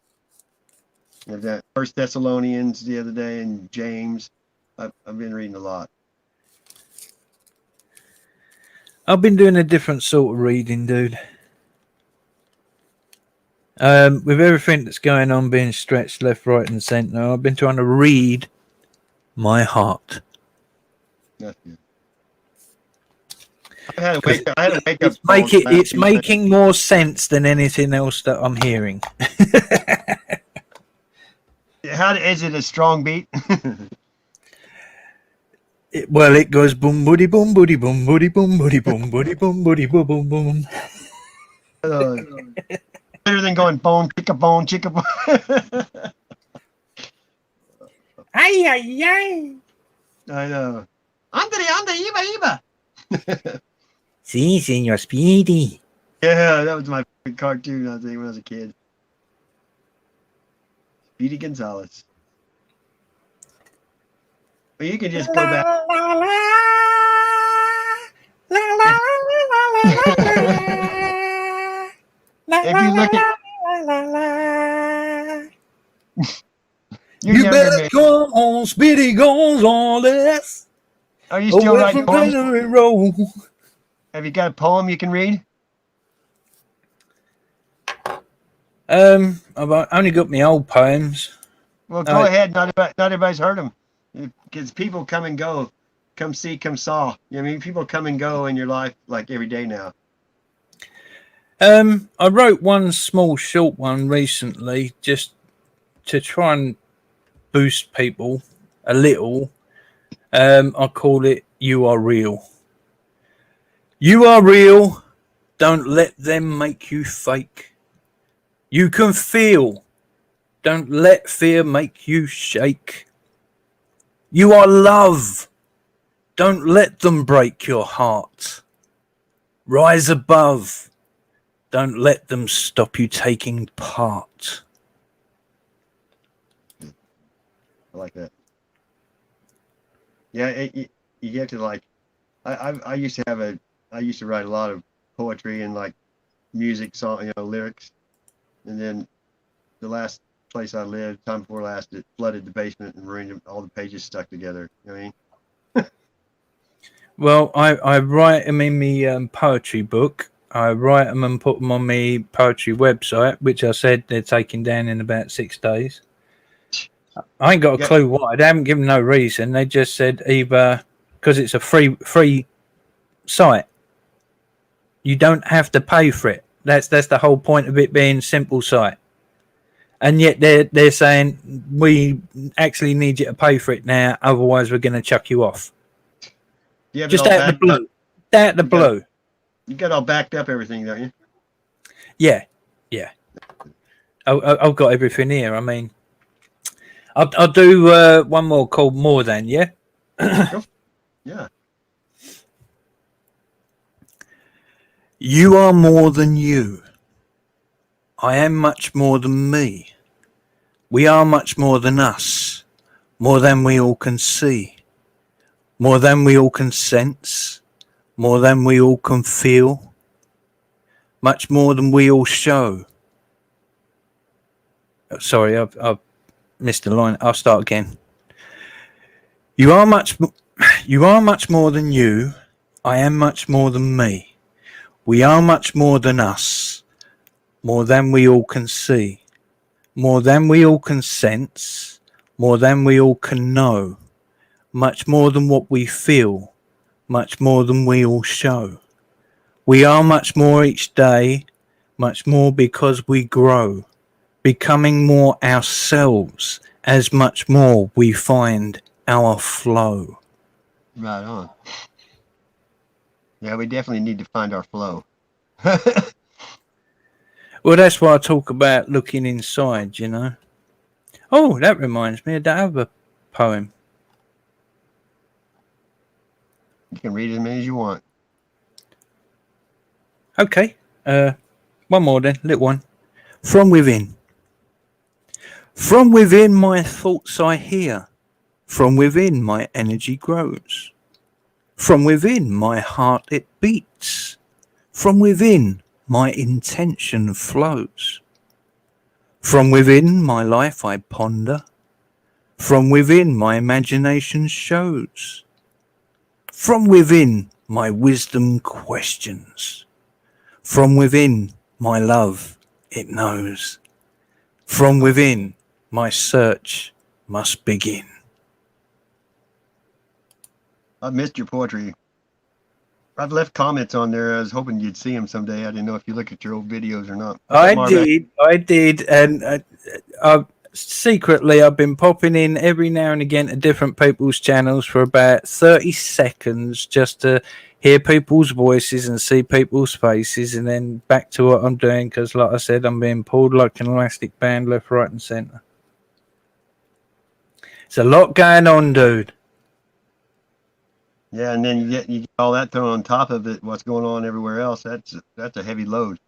And that First Thessalonians the other day and James. I've been reading a lot. I've been doing a different sort of reading, dude. With everything that's going on being stretched left, right, and centre, I've been trying to read my heart. That's good. I had a wake up. It's making more sense than anything else that I'm hearing. Is it a strong beat? Well, it goes boom, boody, boom, boody, boom, boody, boom, boody, boom, boody, boom, boody, boom, boom, boom. Better than going bone, chick a bone, chick a bone. Ay, ay, ay. I know. Andre, Iba. Si, Senor Speedy. Yeah, that was my favorite cartoon I think when I was a kid. Speedy Gonzalez. But you can just go back. If you look at you better come on, Speedy Gonzalez. Are you still writing poems? Have you got a poem you can read? I've only got my old poems. Well, go ahead. Not everybody's heard them. Because people come and go, come see, come saw. I mean, people come and go in your life like every day now. I wrote one small short one recently just to try and boost people a little. I call it You Are Real. You are real. Don't let them make you fake. You can feel. Don't let fear make you shake. You are love. Don't let them break your heart. Rise above. Don't let them stop you taking part. I like that. Yeah, you have to like. I used to write a lot of poetry and like music, song, lyrics, and then the last place I lived, time before last, it flooded the basement and ruined all the pages stuck together. You know what I mean? Well, I write them in my poetry book. I write them and put them on my poetry website, which I said they're taking down in about 6 days. I ain't got a clue why. They haven't given no reason. They just said either because it's a free site. You don't have to pay for it. That's the whole point of it being simple site. And yet they're saying we actually need you to pay for it now, otherwise we're going to chuck you off. You Just out of the blue. Out of the blue. You got all backed up everything, don't you? Yeah. I've got everything here. I mean, I'll do one more called More Than, yeah? Yeah. You are more than you. I am much more than me. We are much more than us. More than we all can see. More than we all can sense. More than we all can feel. Much more than we all show. Sorry, I've missed the line. I'll start again. You are much more than you. I am much more than me. We are much more than us. More than we all can see. More than we all can sense. More than we all can know. Much more than what we feel. Much more than we all show. We are much more each day. Much more because we grow. Becoming more ourselves. As much more we find our flow. Right on. Yeah, we definitely need to find our flow. Well, that's why I talk about looking inside, you know. Oh, that reminds me of that other poem. You can read as many as you want. Okay. One more then, little one. From within. From within my thoughts I hear. From within my energy grows. From within my heart it beats. From within my intention flows. From within my life I ponder. From within my imagination shows. From within my wisdom questions. From within my love it knows. From within my search must begin. I missed your poetry. I've left comments on there. I was hoping you'd see them someday. I didn't know if you look at your old videos or not. I did, and secretly I've been popping in every now and again to different people's channels for about 30 seconds just to hear people's voices and see people's faces, and then back to what I'm doing because, like I said, I'm being pulled like an elastic band left, right, and centre. It's a lot going on, dude. Yeah, and then you get all that thrown on top of it. What's going on everywhere else? That's a heavy load.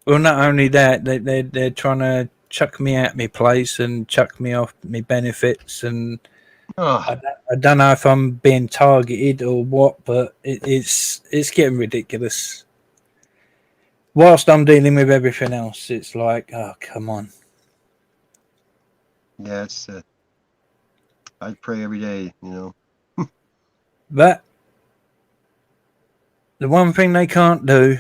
Well, not only that, they're trying to chuck me out my place and chuck me off my benefits, and I don't know if I'm being targeted or what, but it's getting ridiculous. Whilst I'm dealing with everything else, it's like, oh, come on. Yeah, it's. I pray every day, you know. But the one thing they can't do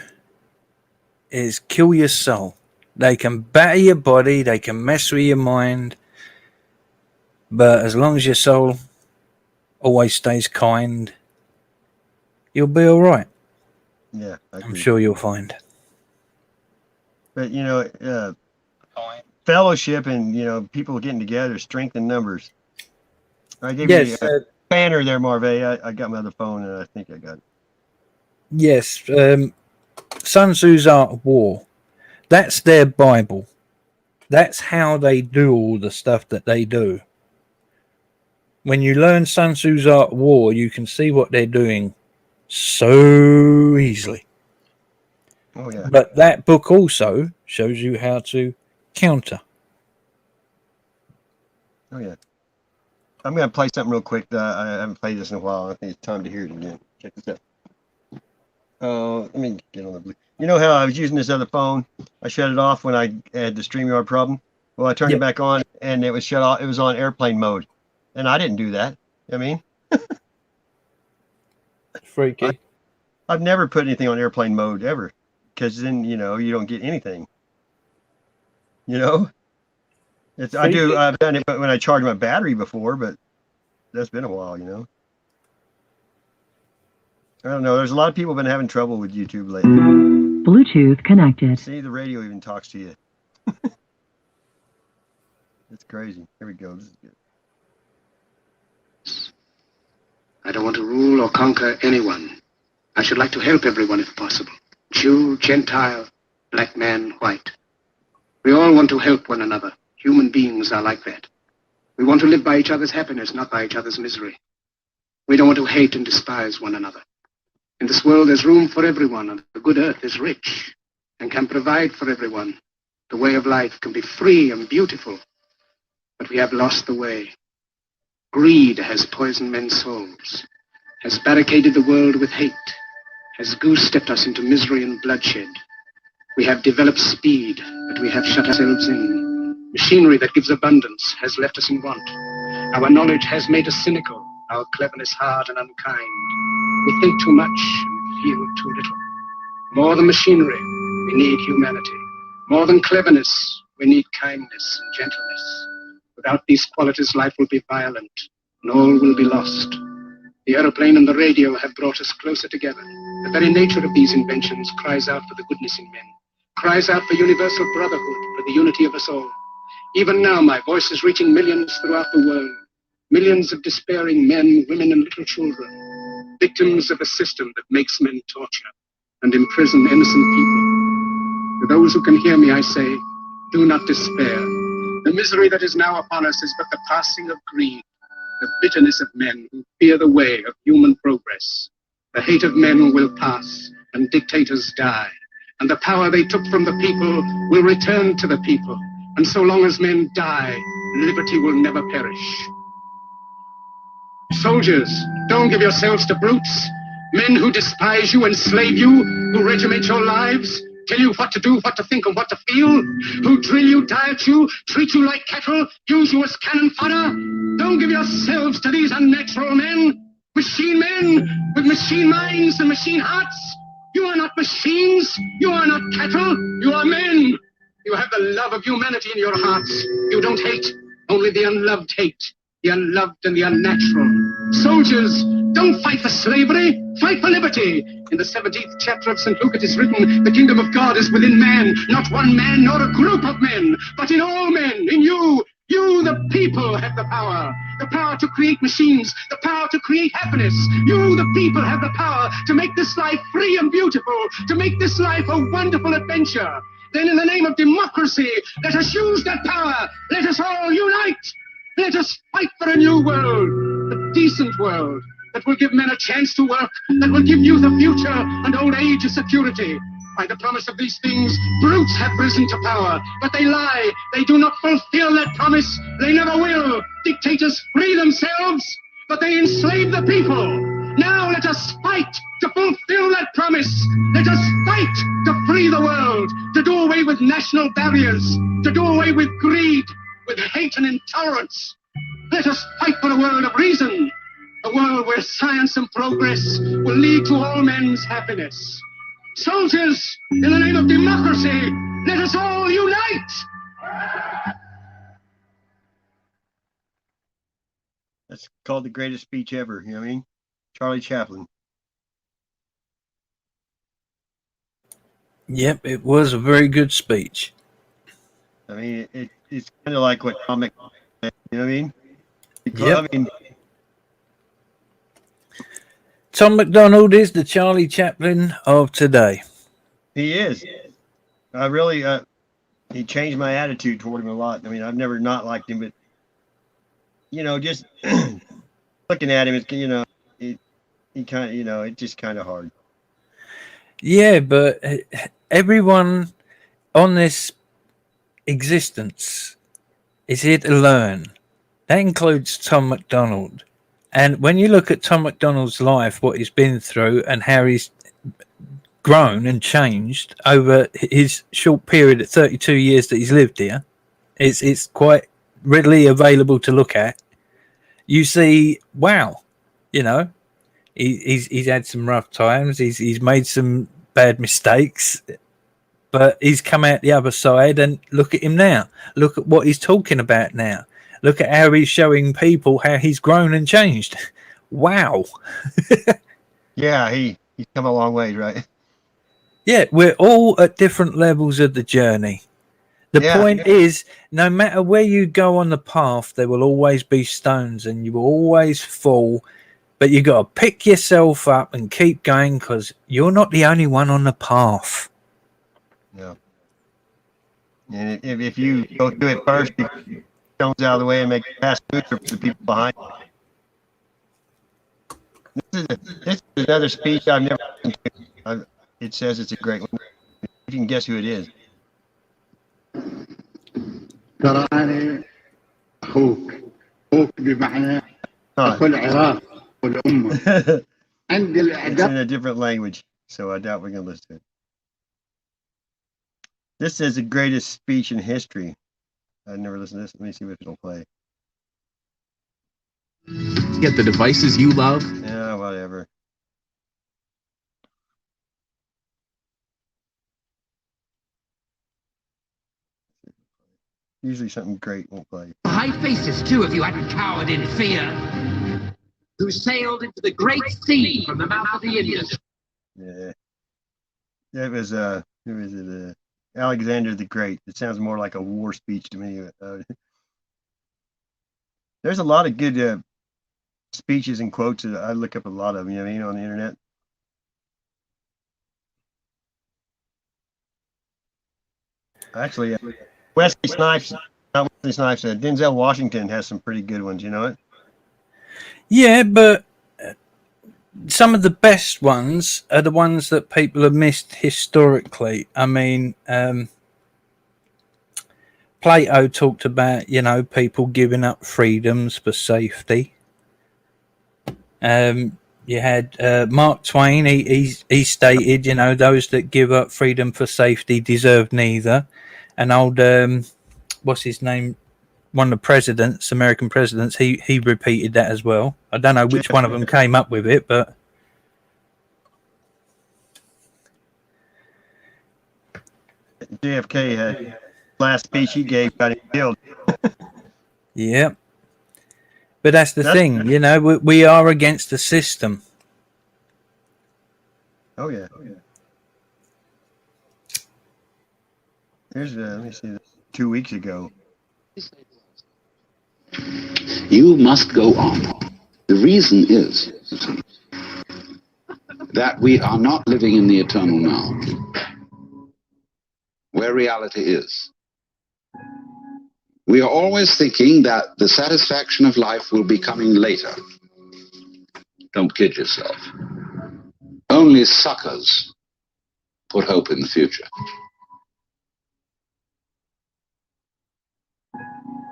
is kill your soul. They can batter your body, they can mess with your mind, but as long as your soul always stays kind, you'll be all right. Yeah, I'm sure you'll find. But you know, fellowship and people getting together, strength in numbers. I gave you a banner there, Marvay. I got my other phone and I think I got it. Yes, Sun Tzu's Art of War. That's their Bible. That's how they do all the stuff that they do. When you learn Sun Tzu's Art of War, you can see what they're doing so easily. Oh yeah. But that book also shows you how to counter. Oh yeah. I'm gonna play something real quick. I haven't played this in a while. I think it's time to hear it again. Check this out. Let me get on the blue. You know how I was using this other phone? I shut it off when I had the StreamYard problem. Well, I turned it back on and it was shut off. It was on airplane mode, and I didn't do that. I mean, Freaky. I've never put anything on airplane mode ever, because then you don't get anything. I've done it when I charge my battery before, but that's been a while. I don't know. There's a lot of people been having trouble with YouTube lately. Bluetooth connected. See, the radio even talks to you. It's crazy. Here we go. This is good. I don't want to rule or conquer anyone. I should like to help everyone if possible. Jew, Gentile, black man, white. We all want to help one another. Human beings are like that. We want to live by each other's happiness, not by each other's misery. We don't want to hate and despise one another. In this world, there's room for everyone, and the good earth is rich and can provide for everyone. The way of life can be free and beautiful, but we have lost the way. Greed has poisoned men's souls, has barricaded the world with hate, has goose-stepped us into misery and bloodshed. We have developed speed, but we have shut ourselves in. Machinery that gives abundance has left us in want. Our knowledge has made us cynical, our cleverness hard and unkind. We think too much and feel too little. More than machinery, we need humanity. More than cleverness, we need kindness and gentleness. Without these qualities, life will be violent, and all will be lost. The aeroplane and the radio have brought us closer together. The very nature of these inventions cries out for the goodness in men, cries out for universal brotherhood, for the unity of us all. Even now, my voice is reaching millions throughout the world. Millions of despairing men, women, and little children, victims of a system that makes men torture and imprison innocent people. To those who can hear me, I say, do not despair. The misery that is now upon us is but the passing of greed, the bitterness of men who fear the way of human progress. The hate of men will pass, and dictators die, and the power they took from the people will return to the people. And so long as men die, liberty will never perish. Soldiers, don't give yourselves to brutes, men who despise you, enslave you, who regiment your lives, tell you what to do, what to think, and what to feel, who drill you, diet you, treat you like cattle, use you as cannon fodder. Don't give yourselves to these unnatural men with machine minds and machine hearts. You are not machines, you are not cattle, you are men. You have the love of humanity in your hearts. You don't hate, only the unloved hate, the unloved and the unnatural. Soldiers, don't fight for slavery, fight for liberty. In the 17th chapter of St. Luke it is written, the kingdom of God is within man, not one man nor a group of men, but in all men, in you. You, the people, have the power to create machines, the power to create happiness. You, the people, have the power to make this life free and beautiful, to make this life a wonderful adventure. Then in the name of democracy, let us use that power. Let us all unite. Let us fight for a new world, a decent world that will give men a chance to work, that will give youth a future and old age a security. By the promise of these things, brutes have risen to power, but they lie. They do not fulfill that promise. They never will. Dictators free themselves, but they enslave the people. Now let us fight to fulfill that promise. Let us fight to free the world, to do away with national barriers, to do away with greed, with hate and intolerance. Let us fight for a world of reason, a world where science and progress will lead to all men's happiness. Soldiers, in the name of democracy, let us all unite! That's called the greatest speech ever, you know what I mean? Charlie Chaplin. Yep, it was a very good speech. I mean, it's kind of like what comic, you know what I mean? Yep. I mean, Tom McDonald is the Charlie Chaplin of today. he is. I really, he changed my attitude toward him a lot. I mean, I've never not liked him, but, just looking at him, it's, he kind of, it's just kind of hard. Yeah, but everyone on this existence is here to learn. That includes Tom McDonald. And when you look at Tom McDonald's life, what he's been through and how he's grown and changed over his short period of 32 years that he's lived here, it's quite readily available to look at. You see, wow, He's had some rough times. He's made some bad mistakes, but he's come out the other side. And look at him now. Look at what he's talking about now. Look at how he's showing people how he's grown and changed. Wow. Yeah, he's come a long way, right? Yeah, we're all at different levels of the journey. The point is, no matter where you go on the path, there will always be stones and you will always fall. But you got to pick yourself up and keep going, because you're not the only one on the path. Yeah. And if you go through it first, you stones out of the way and make it pass through for the people behind you. This is another speech I've never listened to. It says it's a great one. If you can guess who it is. تراني أخوك بمعنى أخو العراق والأمة عند الإعدام. It's in a different language, so I doubt we're going to listen to it. This is the greatest speech in history. I've never listened to this. Let me see if it'll play. Get the devices you love. Yeah, whatever. Usually something great won't play. High faces too, if you hadn't cowered in fear. Who sailed into the great sea from the mouth of the Indus. Yeah. That was who is it? Alexander the Great. It sounds more like a war speech to me. There's a lot of good speeches and quotes. I look up a lot of them, you know what I mean, on the internet. Actually, Wesley Snipes, not Wesley Snipes, Denzel Washington has some pretty good ones, you know it? Yeah, but some of the best ones are the ones that people have missed historically. I mean, Plato talked about, you know, people giving up freedoms for safety. You had Mark Twain, he stated, you know, those that give up freedom for safety deserve neither. And old, what's his name? One of the presidents, American presidents, he repeated that as well. I don't know which one of them came up with it, but JFK had last speech he gave got him killed. Yeah. But that's the thing, you know, we are against the system. Oh yeah. Here's let me see, 2 weeks ago. You must go on. The reason is that we are not living in the eternal now, where reality is. We are always thinking that the satisfaction of life will be coming later. Don't kid yourself. Only suckers put hope in the future.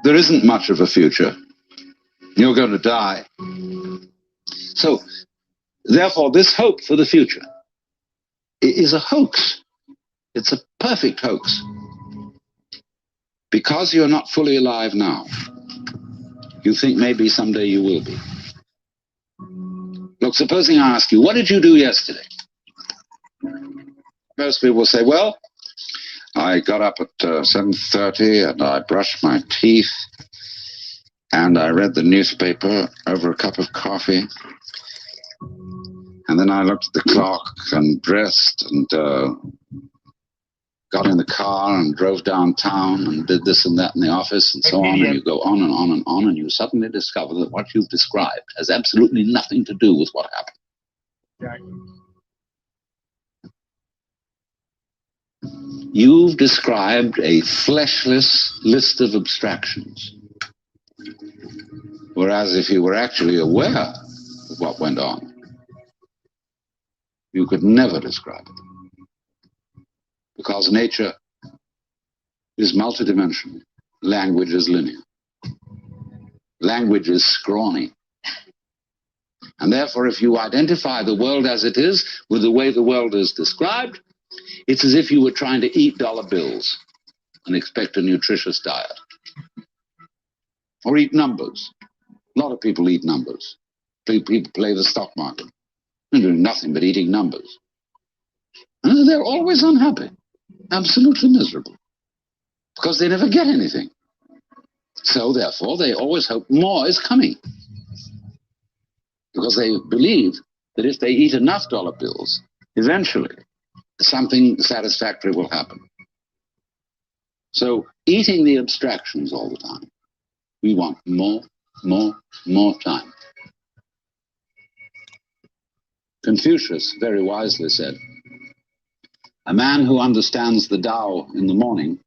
There isn't much of a future. You're going to die. So, therefore, this hope for the future is a hoax. It's a perfect hoax. Because you're not fully alive now, you think maybe someday you will be. Look, supposing I ask you, what did you do yesterday? Most people will say, well, I got up at 7:30 and I brushed my teeth and I read the newspaper over a cup of coffee. And then I looked at the clock and dressed and got in the car and drove downtown and did this and that in the office and so on. And you go on and on and on, and you suddenly discover that what you've described has absolutely nothing to do with what happened. Right. You've described a fleshless list of abstractions. Whereas if you were actually aware of what went on, you could never describe it. Because nature is multidimensional. Language is linear. Language is scrawny. And therefore, if you identify the world as it is with the way the world is described, it's as if you were trying to eat dollar bills and expect a nutritious diet. Or eat numbers. A lot of people eat numbers. People play the stock market. and doing nothing but eating numbers. And they're always unhappy, absolutely miserable, because they never get anything. So therefore, they always hope more is coming, because they believe that if they eat enough dollar bills, eventually something satisfactory will happen. So eating the abstractions all the time, we want more time. Confucius very wisely said, a man who understands the Tao in the morning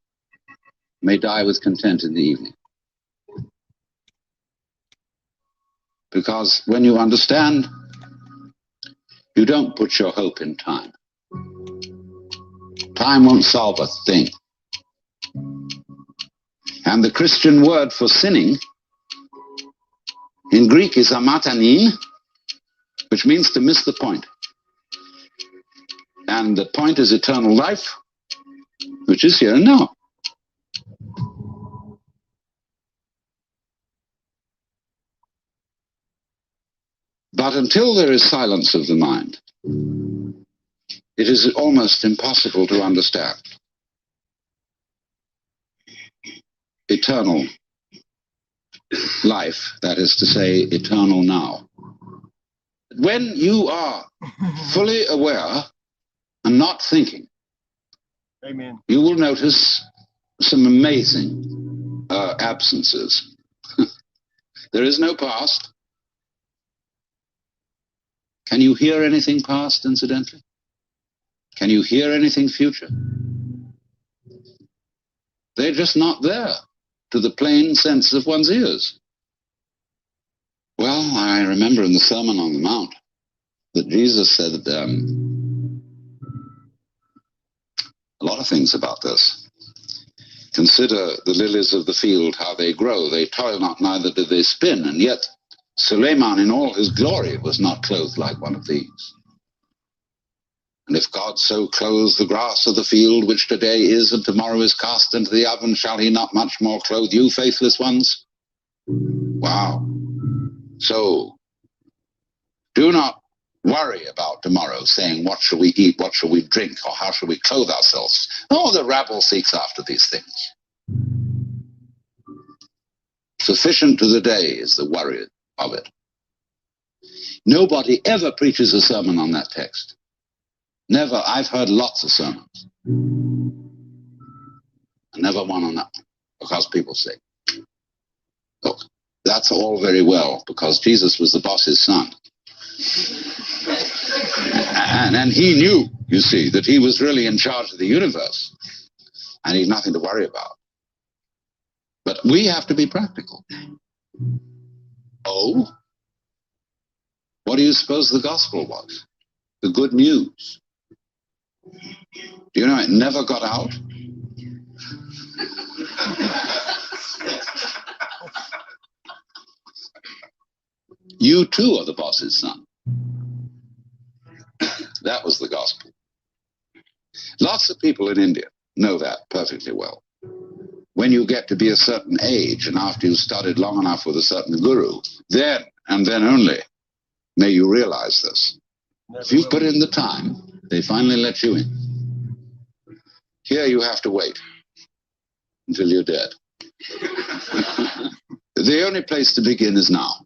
may die with content in the evening. Because when you understand, you don't put your hope in time. Time won't solve a thing. And the Christian word for sinning in Greek is amatanin, which means to miss the point. And the point is eternal life, which is here and now. But until there is silence of the mind, it is almost impossible to understand eternal life, that is to say, eternal now. When you are fully aware and not thinking, Amen. you will notice some amazing absences. There is no past. Can you hear anything past, incidentally? Can you hear anything future? They're just not there to the plain sense of one's ears. Well, I remember in the Sermon on the Mount that Jesus said a lot of things about this. Consider the lilies of the field, how they grow. They toil not, neither do they spin, and yet Suleiman in all his glory was not clothed like one of these. And if God so clothes the grass of the field, which today is and tomorrow is cast into the oven, shall he not much more clothe you, faithless ones? Wow. So, do not worry about tomorrow, saying, what shall we eat, what shall we drink, or how shall we clothe ourselves? Oh, the rabble seeks after these things. Sufficient to the day is the worry of it. Nobody ever preaches a sermon on that text. Never. I've heard lots of sermons. Never one on that one, because people say, look, that's all very well, because Jesus was the boss's son. And he knew, you see, that he was really in charge of the universe, and he's nothing to worry about. But we have to be practical. Oh? What do you suppose the gospel was? The good news. Do you know it never got out? You too are the boss's son. That was the gospel. Lots of people in India know that perfectly well. When you get to be a certain age, and after you've studied long enough with a certain guru, then and then only may you realize this. If you've put in the time, they finally let you in. Here you have to wait until you're dead. The only place to begin is now.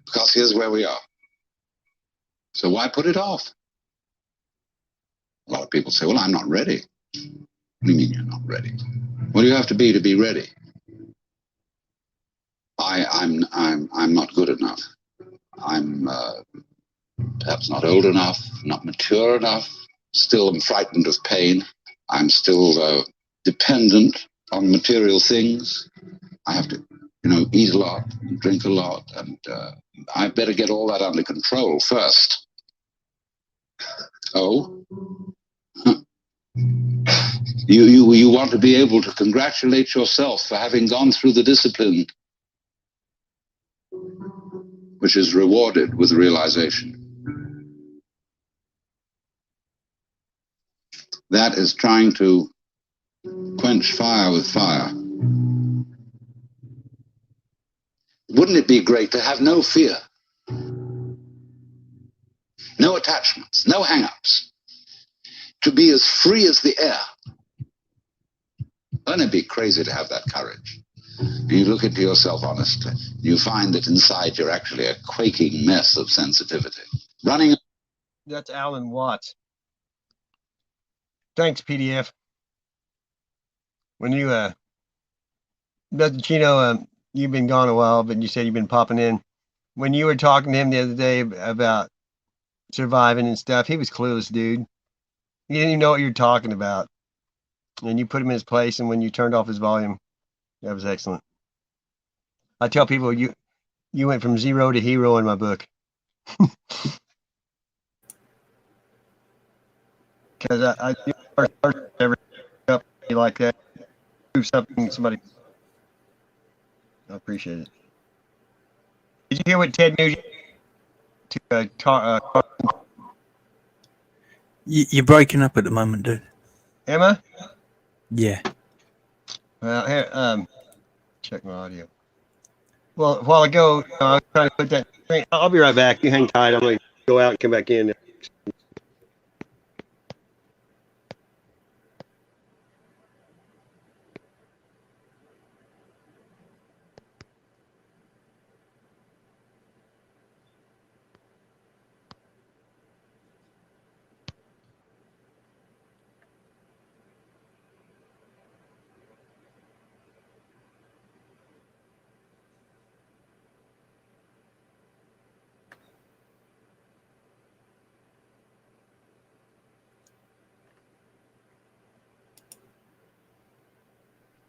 Because here's where we are. So why put it off? A lot of people say, well, I'm not ready. What do you mean you're not ready? What do you have to be ready? I'm not good enough. I'm perhaps not old enough, not mature enough, still am frightened of pain. I'm still dependent on material things. I have to, eat a lot, drink a lot, and I better get all that under control first. Oh? You want to be able to congratulate yourself for having gone through the discipline which is rewarded with realization. That is trying to quench fire with fire. Wouldn't it be great to have no fear? no attachments, no hang-ups, to be as free as the air. Wouldn't it be crazy to have that courage? You look into yourself honestly, you find that inside you're actually a quaking mess of sensitivity. Running. That's Alan Watts. Thanks, PDF. When you, Buzzachino, you've been gone a while, but you said you've been popping in. When you were talking to him the other day about surviving and stuff, he was clueless, dude. He didn't even know what you were talking about. And you put him in his place, and when you turned off his volume, that was excellent. I tell people you went from zero to hero in my book. Because I ever up like that, prove something somebody. I appreciate it. Did you hear what Ted Nugent You're breaking up at the moment, dude. Am I? Yeah. Well, here, check my audio. Well, a while ago, I was trying to put that. I'll be right back. You hang tight. I'm going to go out and come back in.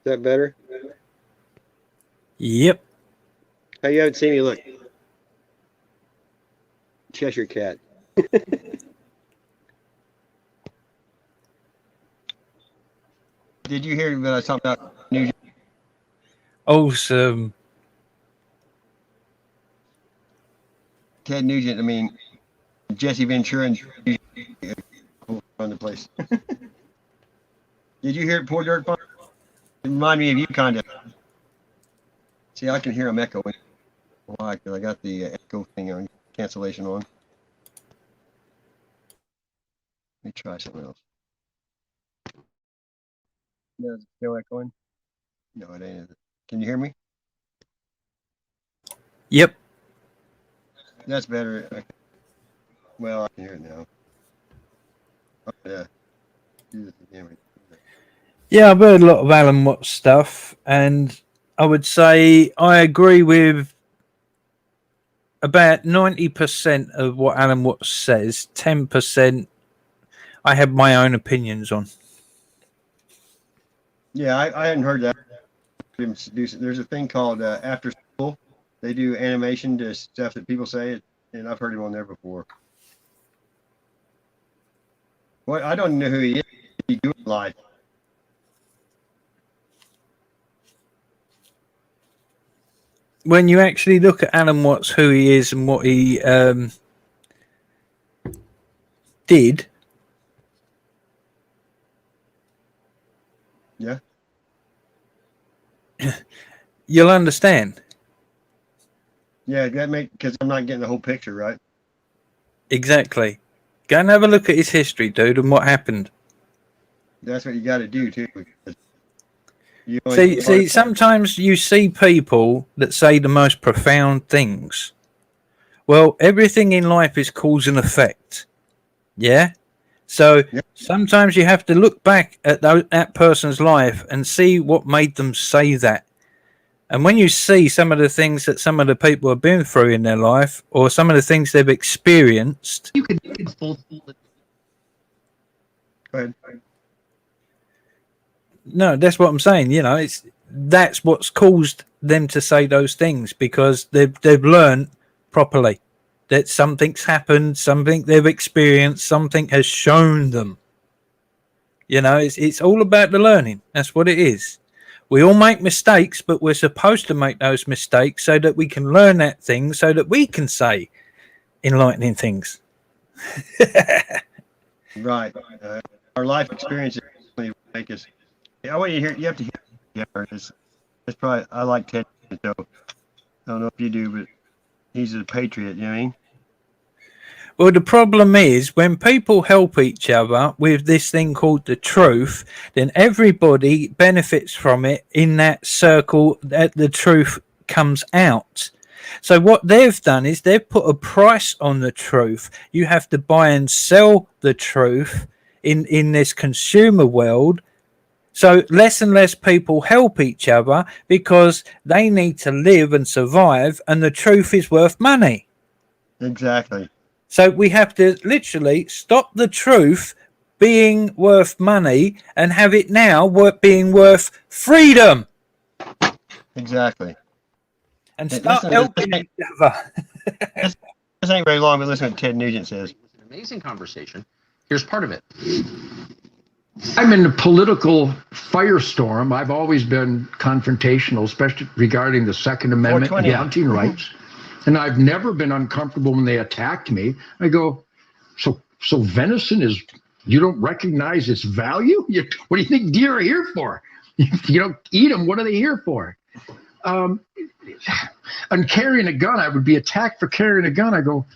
Is that better? Yep. How you haven't seen me look? Cheshire cat. Did you hear what I was talking about? Nugent? Awesome. Ted Nugent, I mean, Jesse Ventura and on the place. Did you hear it, Poor Dirt Farm? It reminded me of you, kind of. See, I can hear them echoing. Why? Because I got the echo thing on, cancellation on. Let me try something else. No, is it still echoing? No, it ain't. Is it? Can you hear me? Yep. That's better. Well, I can hear it now. Oh, yeah. Yeah, I've heard a lot of Alan Watts stuff, and I would say I agree with about 90% of what Alan Watts says. 10% I have my own opinions on. Yeah, I hadn't heard that. There's a thing called After School. They do animation to stuff that people say, and I've heard him on there before. Well, I don't know who he is. He do it live. When you actually look at Alan Watts, who he is and what he did. Yeah. You'll understand. Yeah, that because I'm not getting the whole picture, right? Exactly. Go and have a look at his history, dude, and what happened. That's what you got to do too. See, sometimes you see people that say the most profound things. Well, everything in life is cause and effect. Yeah? So sometimes you have to look back at that person's life and see what made them say that. And when you see some of the things that some of the people have been through in their life, or some of the things they've experienced, you can Go ahead. No, that's what I'm saying. You know, that's what's caused them to say those things, because they've learned properly that something's happened, something they've experienced, something has shown them. You know, it's all about the learning. That's what it is. We all make mistakes, but we're supposed to make those mistakes so that we can learn that thing, so that we can say enlightening things. Right. Our life experiences make us. I want you to hear. You have to hear. Yeah, it's probably. I like Ted. So I don't know if you do, but he's a patriot. You know what I mean? Well, the problem is when people help each other with this thing called the truth, then everybody benefits from it in that circle that the truth comes out. So what they've done is they've put a price on the truth. You have to buy and sell the truth in this consumer world. So less and less people help each other because they need to live and survive, and the truth is worth money. Exactly. So we have to literally stop the truth being worth money and have it now being worth freedom. Exactly. And start helping each other. This ain't very long, but listen to what Ted Nugent says. It's an amazing conversation. Here's part of it. I'm in a political firestorm. I've always been confrontational, especially regarding the Second Amendment and hunting rights. And I've never been uncomfortable when they attacked me. I go, so venison is, you don't recognize its value? What do you think deer are here for? If you don't eat them, what are they here for? And carrying a gun, I would be attacked for carrying a gun. I go,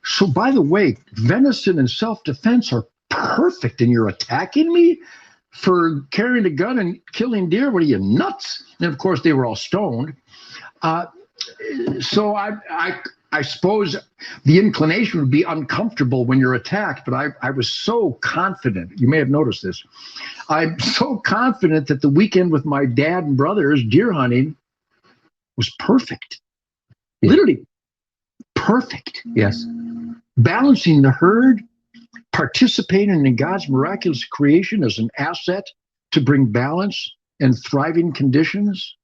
so by the way, venison and self-defense are perfect, and you're attacking me for carrying a gun and killing deer? What are you, nuts? And of course, they were all stoned. So I suppose the inclination would be uncomfortable when you're attacked, but I was so confident. You may have noticed this. I'm so confident that the weekend with my dad and brothers deer hunting was perfect. Yeah. Literally perfect. Yes. Balancing the herd, participating in God's miraculous creation as an asset to bring balance and thriving conditions,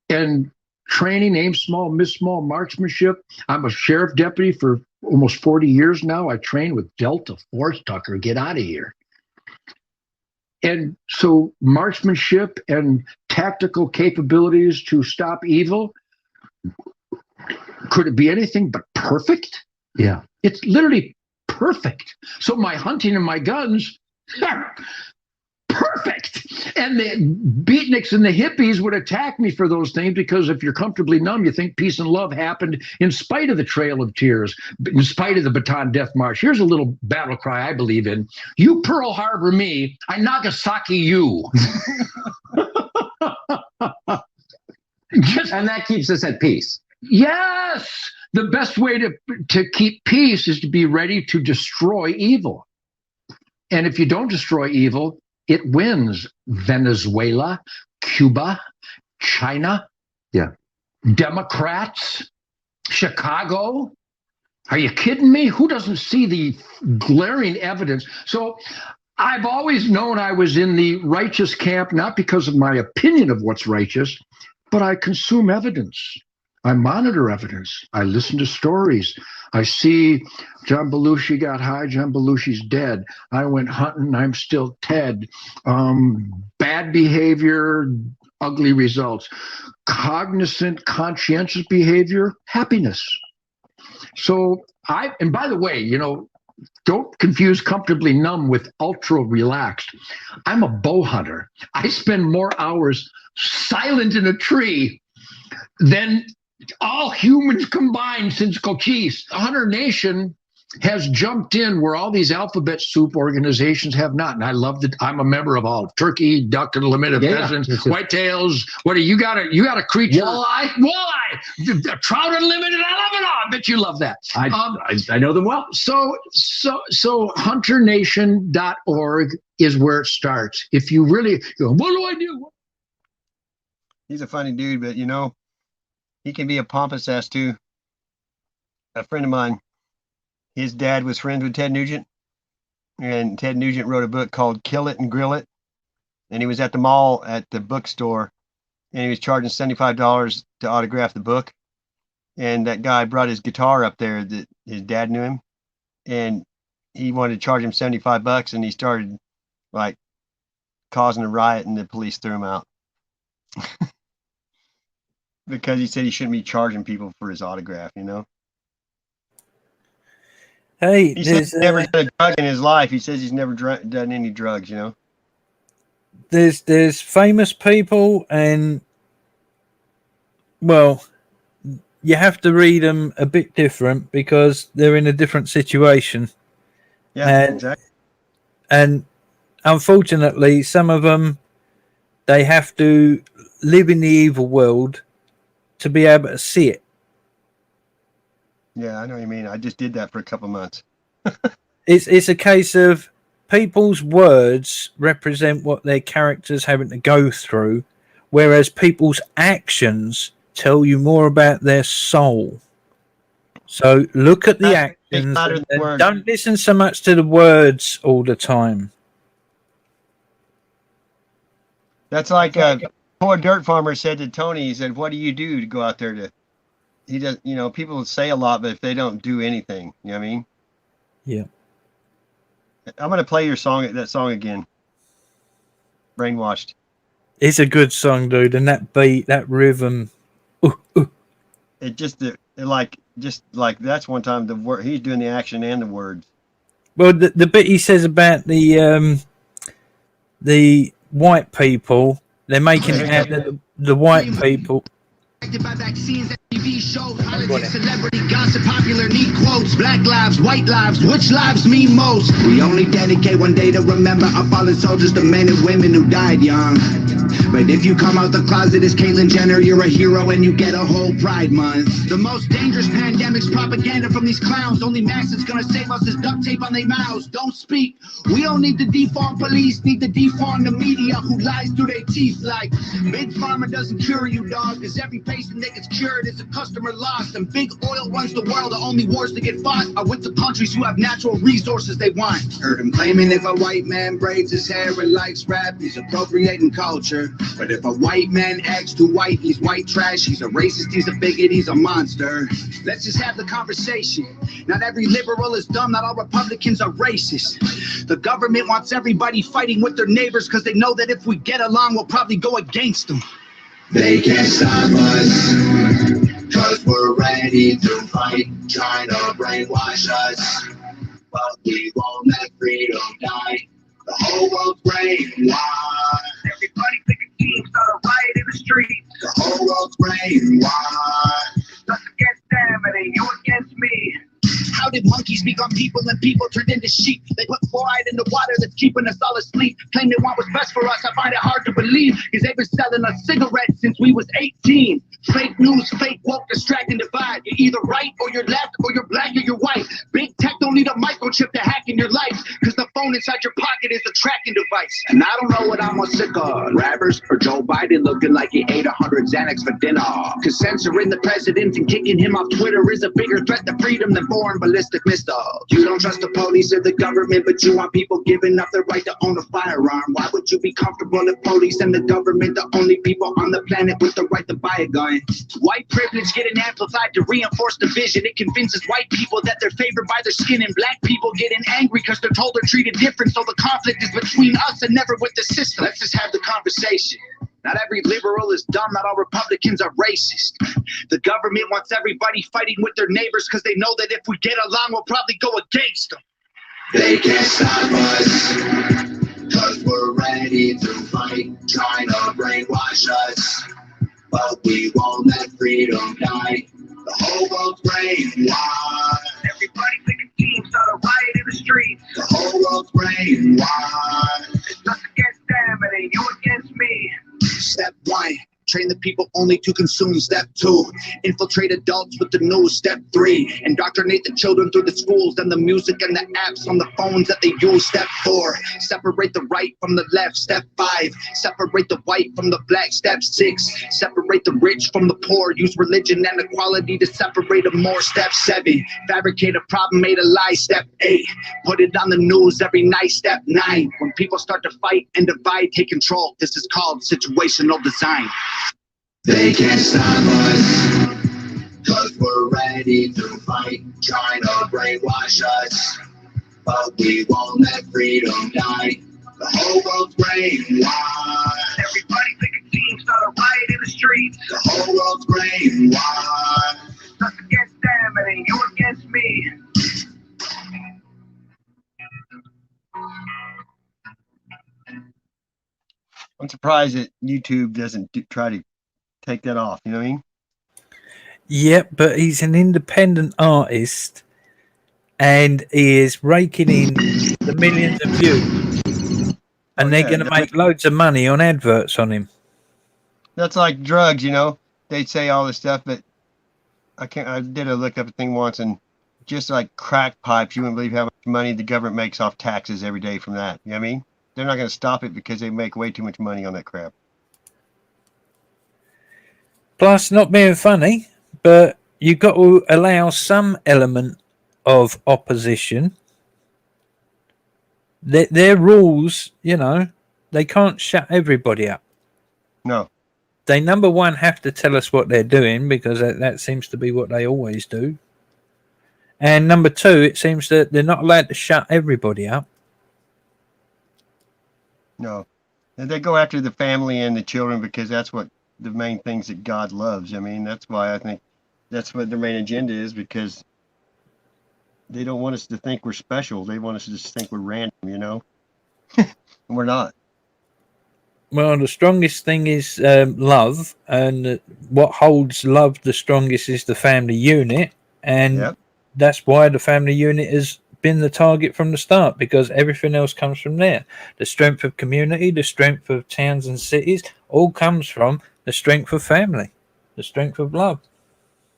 and training, aim small, miss small, marksmanship. I'm a sheriff deputy for almost 40 years now. I train with Delta Force. Tucker, get out of here. And so marksmanship and tactical capabilities to stop evil, could it be anything but perfect? Yeah. It's literally perfect. So my hunting and my guns, perfect. And the beatniks and the hippies would attack me for those things, because if you're comfortably numb, you think peace and love happened in spite of the Trail of Tears, in spite of the Bataan Death March. Here's a little battle cry I believe in. You Pearl Harbor me, I Nagasaki you. And that keeps us at peace. Yes. The best way to keep peace is to be ready to destroy evil. And if you don't destroy evil, it wins. Venezuela, Cuba, China, Democrats, Chicago. Are you kidding me? Who doesn't see the glaring evidence? So I've always known I was in the righteous camp, not because of my opinion of what's righteous, but I consume evidence. I monitor evidence. I listen to stories. I see John Belushi got high. John Belushi's dead. I went hunting. I'm still Ted. Bad behavior, ugly results. Cognizant, conscientious behavior, happiness. So and by the way, don't confuse comfortably numb with ultra relaxed. I'm a bow hunter. I spend more hours silent in a tree than all humans combined since Cochise. Hunter Nation has jumped in where all these alphabet soup organizations have not. And I love that. I'm a member of all: turkey, duck, limited pheasants, whitetails. What do you got? You got a creature. Walleye, trout unlimited. I love it all. I bet you love that. I know them well. So hunternation.org is where it starts. If you really go, what do I do? He's a funny dude, but he can be a pompous ass too. A friend of mine, his dad was friends with Ted Nugent, and Ted Nugent wrote a book called Kill It and Grill It. And he was at the mall at the bookstore, and he was charging $75 to autograph the book. And that guy brought his guitar up there that his dad knew him, and he wanted to charge him $75, and he started like causing a riot, and the police threw him out. Because he said he shouldn't be charging people for his autograph, Hey, he says he's never done a drug in his life. He says he's never done any drugs, There's famous people, and well, you have to read them a bit different because they're in a different situation. Yeah, exactly. And unfortunately, some of them, they have to live in the evil world to be able to see it. Yeah, I know what you mean. I just did that for a couple months. It's a case of people's words represent what their characters having to go through, whereas people's actions tell you more about their soul. So look at the actions and don't listen so much to the words all the time. That's like poor dirt farmer said to Tony. He said, "What do you do to go out there to?" He does. You know, people say a lot, but if they don't do anything, you know what I mean? Yeah. I'm gonna play your song. That song again. Brainwashed. It's a good song, dude, and that beat, that rhythm. It just like that's one time the word he's doing the action and the words. Well, the bit he says about the white people, they're making it out that the white people. By vaccines and TV shows, politics, celebrity gossip, popular neat quotes, black lives, white lives, which lives mean most? We only dedicate one day to remember our fallen soldiers, the men and women who died young. But if you come out the closet as Caitlyn Jenner, you're a hero and you get a whole Pride Month. The most dangerous pandemic's propaganda from these clowns. Only mask that's gonna save us is duct tape on their mouths. Don't speak. We don't need to defund police, need to defund the media who lies through their teeth like Big Pharma doesn't cure you, dog, cause every patient that gets cured is a customer lost. And big oil runs the world. The only wars that get fought are with the countries who have natural resources they want. Heard him claiming if a white man braids his hair and likes rap, he's appropriating culture. But if a white man acts too white, he's white trash, he's a racist, he's a bigot, he's a monster. Let's just have the conversation. Not every liberal is dumb, not all Republicans are racist. The government wants everybody fighting with their neighbors because they know that if we get along, we'll probably go against them. They can't stop us, cause we're ready to fight, trying to brainwash us. But we won't let freedom die. The whole world's brainwashed. Everybody pick a team, start a riot in the street. The whole world's brainwashed. It's us against them, and ain't you against me. How did monkeys become people and people turned into sheep? They put fluoride in the water that's keeping us all asleep. Claim they want what's best for us. I find it hard to believe, because they've been selling us cigarettes since we was 18. Fake news, fake woke, distract and divide. You're either right or you're left, or you're black or you're white. Big tech don't need a microchip to hack in your life, because the phone inside your pocket is a tracking device. And I don't know what I'm most sick of, rappers or Joe Biden looking like he ate 100 Xanax for dinner. Because censoring the president and kicking him off Twitter is a bigger threat to freedom than foreign ballistic missiles. You don't trust the police or the government, but you want people giving up their right to own a firearm. Why would you be comfortable if police and the government the only people on the planet with the right to buy a gun? White privilege getting amplified to reinforce division. It convinces white people that they're favored by their skin, and black people getting angry because they're told they're treated different. So the conflict is between us and never with the system. Let's just have the conversation. Not every liberal is dumb, not all Republicans are racist. The government wants everybody fighting with their neighbors because they know that if we get along, we'll probably go against them. They can't stop us, cause we're ready to fight, trying to brainwash us. But we won't let freedom die. The whole world's brainwashed. Everybody pick a team, start a riot in the streets. The whole world's brainwashed. It's us against them, and ain't you against me. Step 1, train the people only to consume. Step 2, infiltrate adults with the news. Step 3, indoctrinate the children through the schools and the music and the apps on the phones that they use. Step 4, separate the right from the left. Step 5, separate the white from the black. Step 6, separate the rich from the poor. Use religion and equality to separate them more. Step 7, fabricate a problem, made a lie. Step 8, put it on the news every night. Step 9, when people start to fight and divide, take control. This is called situational design. They can't stop us, cause we're ready to fight, trying to brainwash us. But we won't let freedom die. The whole world's brainwashed. Everybody pick a team, start a riot in the streets. The whole world's brainwashed. It's us against them, and ain't you against me. I'm surprised that YouTube doesn't try to take that off. You know what I mean? Yep, but he's an independent artist, and he is raking in the millions of views, and they're going to make loads of money on adverts on him. That's like drugs, you know. They say all this stuff, but I did a look up a thing once, and just like crack pipes, you wouldn't believe how much money the government makes off taxes every day from that. You know what I mean? They're not going to stop it because they make way too much money on that crap. Plus, not being funny, but you've got to allow some element of opposition. Their rules, you know, they can't shut everybody up. No. They, number one, have to tell us what they're doing, because that seems to be what they always do. And number two, it seems that they're not allowed to shut everybody up. No. And they go after the family and the children because that's what the main things that God loves. I mean, that's why I think that's what their main agenda is, because they don't want us to think we're special. They want us to just think we're random, you know? And we're not. Well, the strongest thing is love, and what holds love the strongest is the family unit, and that's why the family unit has been the target from the start, because everything else comes from there. The strength of community, the strength of towns and cities, all comes from the strength of family, the strength of love.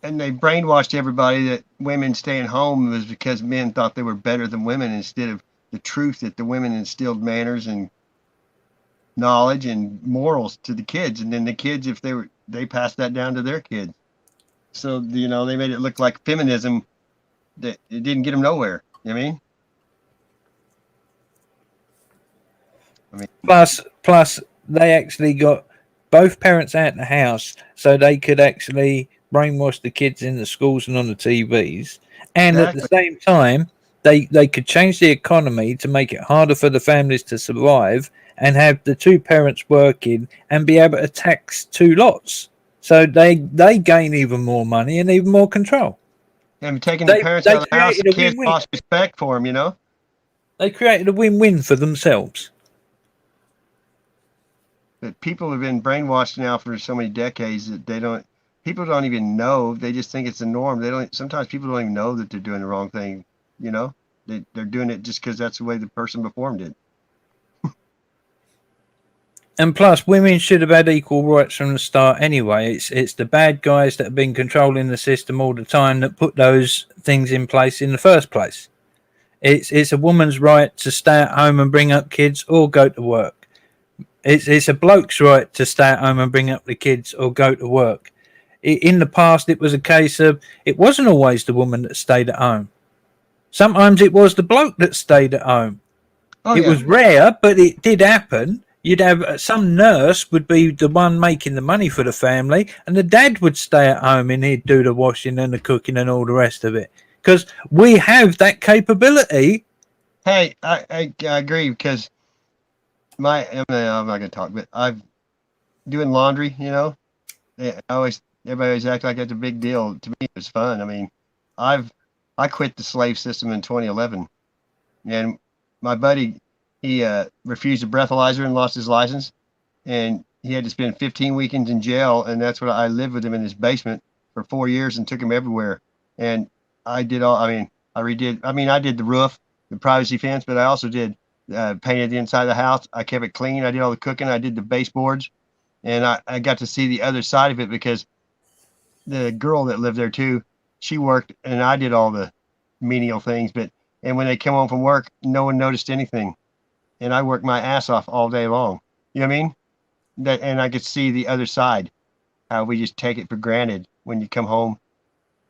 And they brainwashed everybody that women staying home was because men thought they were better than women, instead of the truth that the women instilled manners and knowledge and morals to the kids. And then the kids, if they passed that down to their kids. So, you know, they made it look like feminism, that it didn't get them nowhere. You know what I mean? Plus, they actually got both parents out the house so they could actually brainwash the kids in the schools and on the TVs. And at the same time, they could change the economy to make it harder for the families to survive, and have the two parents working and be able to tax two lots. So they gain even more money and even more control. And taking the parents out of the house, the kids lost respect for them, you know? They created a win-win for themselves. But people have been brainwashed now for so many decades that people don't even know. They just think it's the norm. Sometimes people don't even know that they're doing the wrong thing, you know? They're doing it just because that's the way the person before them did. And plus, women should have had equal rights from the start anyway. It's the bad guys that have been controlling the system all the time that put those things in place in the first place. It's a woman's right to stay at home and bring up kids or go to work. It's a bloke's right to stay at home and bring up the kids or go to work. In the past, it was a case of it wasn't always the woman that stayed at home. Sometimes it was the bloke that stayed at home. It was rare, but it did happen. You'd have some nurse would be the one making the money for the family, and the dad would stay at home and he'd do the washing and the cooking and all the rest of it. Because we have that capability. Hey, I agree, because I'm not going to talk, but I've doing laundry, you know, everybody always act like that's a big deal. To me, it was fun. I mean, I quit the slave system in 2011, and my buddy, he refused a breathalyzer and lost his license, and he had to spend 15 weekends in jail. And that's what I lived with him in his basement for 4 years and took him everywhere. And I did I did the roof, the privacy fence, but I also did painted the inside of the house. I kept it clean. I did all the cooking. I did the baseboards, and I got to see the other side of it, because the girl that lived there too, she worked and I did all the menial things. And when they came home from work, no one noticed anything. And I worked my ass off all day long. You know what I mean? And I could see the other side, how we just take it for granted when you come home,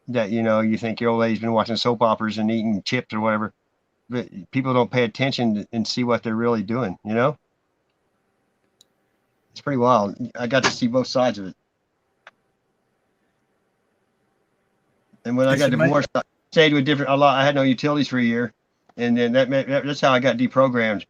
that, you know, you think your old lady's been watching soap operas and eating chips or whatever, but people don't pay attention and see what they're really doing, you know? It's pretty wild. I got to see both sides of it. And when I got divorced, I stayed with I had no utilities for a year. And then that's how I got deprogrammed,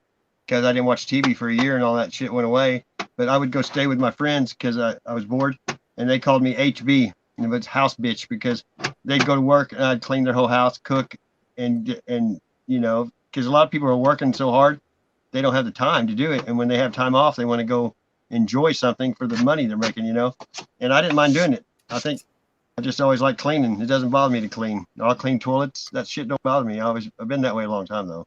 because I didn't watch TV for a year and all that shit went away. But I would go stay with my friends because I was bored, and they called me HB, and it was house bitch, because they'd go to work and I'd clean their whole house, cook, and you know, because a lot of people are working so hard, they don't have the time to do it. And when they have time off, they want to go enjoy something for the money they're making, you know. And I didn't mind doing it. I think I just always like cleaning. It doesn't bother me to clean. I'll clean toilets. That shit don't bother me. I've been that way a long time though.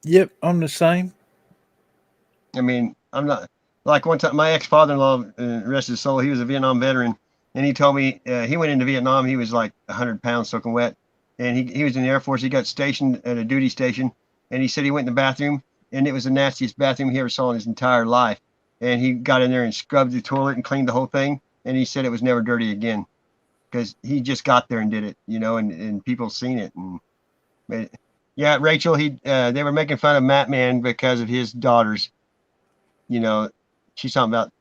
Yep, I'm the same. I mean, I'm not like one time my ex-father-in-law, rest his soul, he was a Vietnam veteran, and he told me he went into Vietnam. He was like 100 pounds soaking wet, and he was in the Air Force. He got stationed at a duty station, and he said he went in the bathroom, and it was the nastiest bathroom he ever saw in his entire life. And he got in there and scrubbed the toilet and cleaned the whole thing, and he said it was never dirty again because he just got there and did it, you know, and people seen it. And yeah, Rachel, they were making fun of Matt Man because of his daughters. You know, she's talking about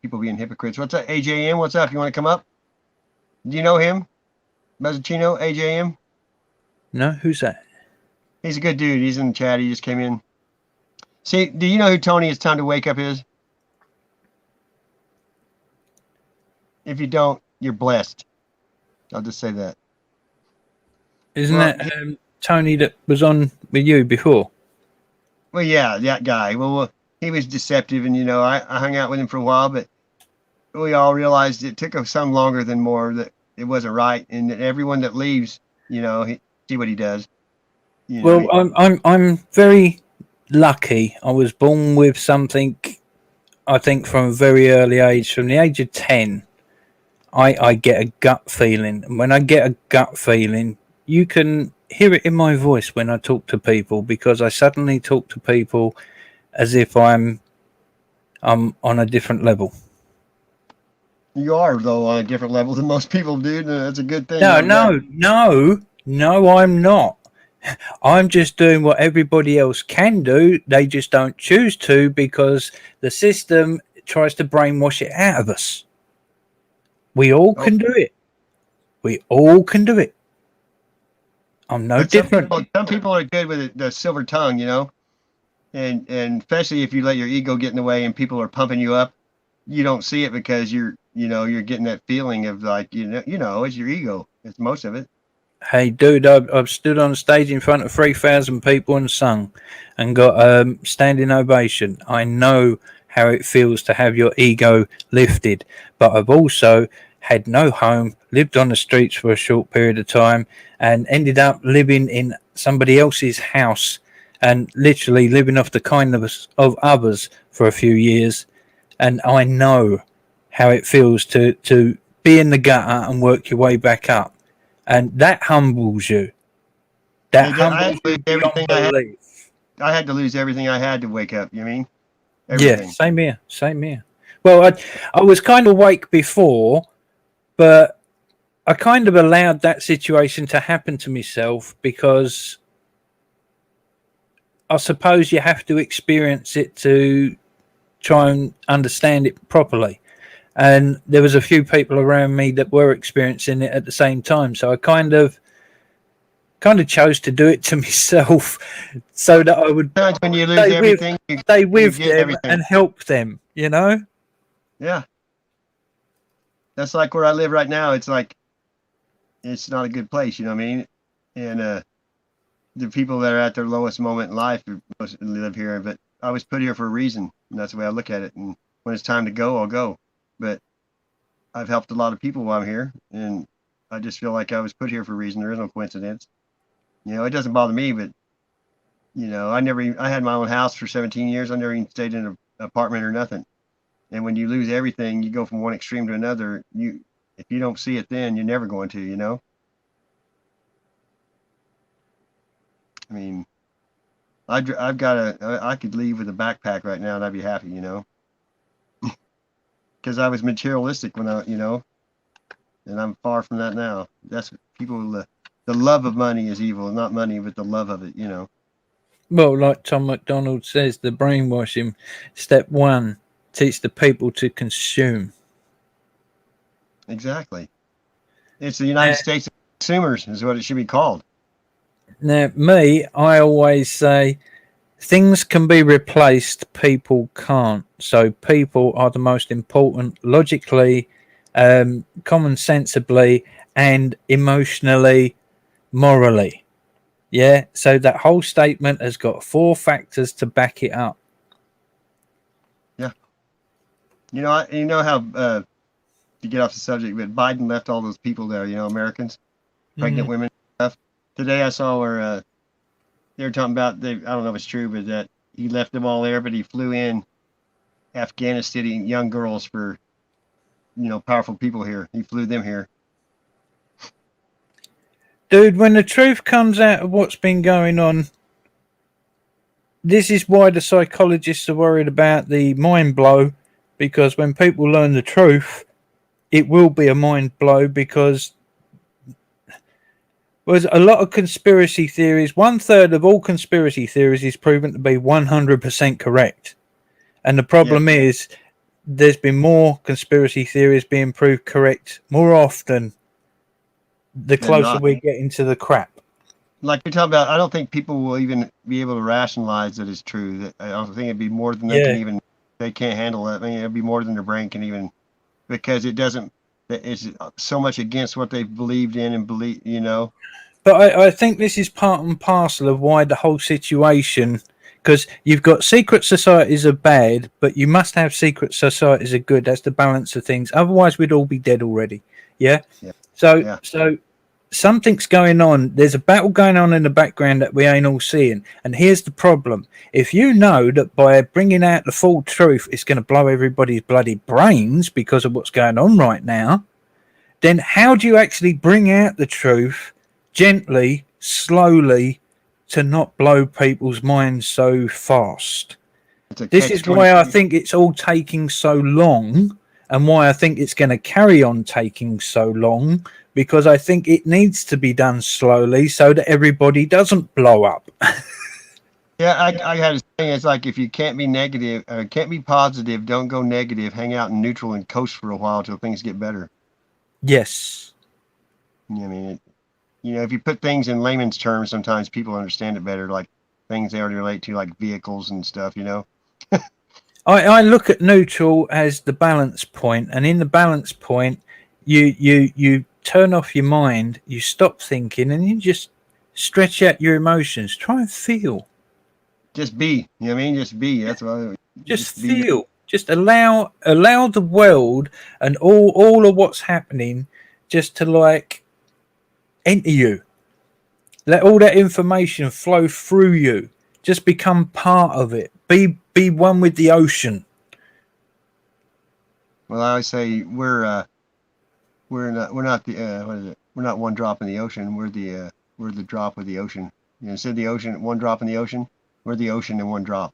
people being hypocrites. What's up, AJM? What's up? You want to come up? Do you know him? Buzzachino, AJM? No, who's that? He's a good dude. He's in the chat. He just came in. See, do you know who Tony It's Time to Wake Up is? If you don't, you're blessed. I'll just say that. Isn't that Tony that was on with you before? Well, yeah, that guy. Well, he was deceptive, and, you know, I hung out with him for a while, but we all realized it took us some longer than more, that it wasn't right, and that everyone that leaves, you know, see what he does. You know, well, I'm very lucky. I was born with something, I think, from a very early age. From the age of 10, I get a gut feeling. And when I get a gut feeling, you can hear it in my voice when I talk to people, because I suddenly talk to people as if I'm on a different level. You are, though, on a different level than most people, dude. That's a good thing. No, I'm not. I'm just doing what everybody else can do. They just don't choose to, because the system tries to brainwash it out of us. We all can do it. We all can do it. I'm no different. Some people are good with the silver tongue, you know, and especially if you let your ego get in the way and people are pumping you up, you don't see it because you're getting that feeling of like, you know, it's your ego. It's most of it. Hey, dude, I've stood on stage in front of 3,000 people and sung and got standing ovation. I know how it feels to have your ego lifted, but I've also had no home, lived on the streets for a short period of time, and ended up living in somebody else's house and literally living off the kindness of others for a few years. And I know how it feels to be in the gutter and work your way back up. And that humbles you. That humbles you beyond belief. I had to lose everything I had to wake up, you mean? Everything. Yeah, same here. Well, I was kind of awake before, but I kind of allowed that situation to happen to myself because I suppose you have to experience it to try and understand it properly. And there was a few people around me that were experiencing it at the same time. So I kind of chose to do it to myself so that I would when you lose everything, stay with them and help them, you know? Yeah. That's like where I live right now. It's like, it's not a good place, you know what I mean? And the people that are at their lowest moment in life live here, but I was put here for a reason, and that's the way I look at it. And when it's time to go, I'll go. But I've helped a lot of people while I'm here, and I just feel like I was put here for a reason. There is no coincidence. You know, it doesn't bother me, but, you know, I had my own house for 17 years. I never even stayed in an apartment or nothing. And when you lose everything, you go from one extreme to another. If you don't see it then, you're never going to, you know? I mean, I could leave with a backpack right now and I'd be happy, you know? Because I was materialistic when and I'm far from that now. That's what people, the love of money is evil, not money, but the love of it, you know? Well, like Tom McDonald says, the brainwashing, step one, teach the people to consume. Exactly. It's the United States of consumers is what it should be called. Now, I always say things can be replaced, people can't. So people are the most important logically, common sensibly, and emotionally, morally. Yeah. So that whole statement has got 4 factors to back it up. Yeah. You know how to get off the subject, but Biden left all those people there, Americans, pregnant women and stuff. Today I saw where they were talking about, I don't know if it's true, but that he left them all there, but he flew in Afghanistan young girls for, powerful people here. He flew them here. Dude, when the truth comes out of what's been going on, this is why the psychologists are worried about the mind blow, because when people learn the truth, it will be a mind blow, because there's a lot of conspiracy theories. 1/3 of all conspiracy theories is proven to be 100% correct. And the problem is there's been more conspiracy theories being proved correct more often the closer we get into the crap. Like you're talking about, I don't think people will even be able to rationalize that it's true. I don't think it'd be more than they can even, they can't handle it. I mean, it'd be more than their brain can even, because it's so much against what they've believed in and believe, But I think this is part and parcel of why the whole situation, because you've got secret societies are bad, but you must have secret societies are good. That's the balance of things. Otherwise, we'd all be dead already. Yeah. So something's going on. There's a battle going on in the background that we ain't all seeing. And here's the problem. If you know that by bringing out the full truth, it's going to blow everybody's bloody brains because of what's going on right now, then how do you actually bring out the truth gently, slowly, to not blow people's minds so fast? This is why I think it's all taking so long, and why I think it's going to carry on taking so long, because I think it needs to be done slowly so that everybody doesn't blow up. Yeah, I had a saying. It's like, if you can't be negative, or can't be positive, don't go negative. Hang out in neutral and coast for a while till things get better. Yes. I mean, if you put things in layman's terms, sometimes people understand it better, like things they already relate to, like vehicles and stuff, I look at neutral as the balance point, and in the balance point, you turn off your mind, you stop thinking, and you just stretch out your emotions. Try and feel. Just be. You know what I mean? Just be. That's what. Just feel. Just allow the world and all of what's happening just to enter you. Let all that information flow through you. Just become part of it. Be one with the ocean. Well, I always say we're not we're not one drop in the ocean. We're the drop of the ocean. Instead of the ocean, one drop in the ocean, we're the ocean in one drop.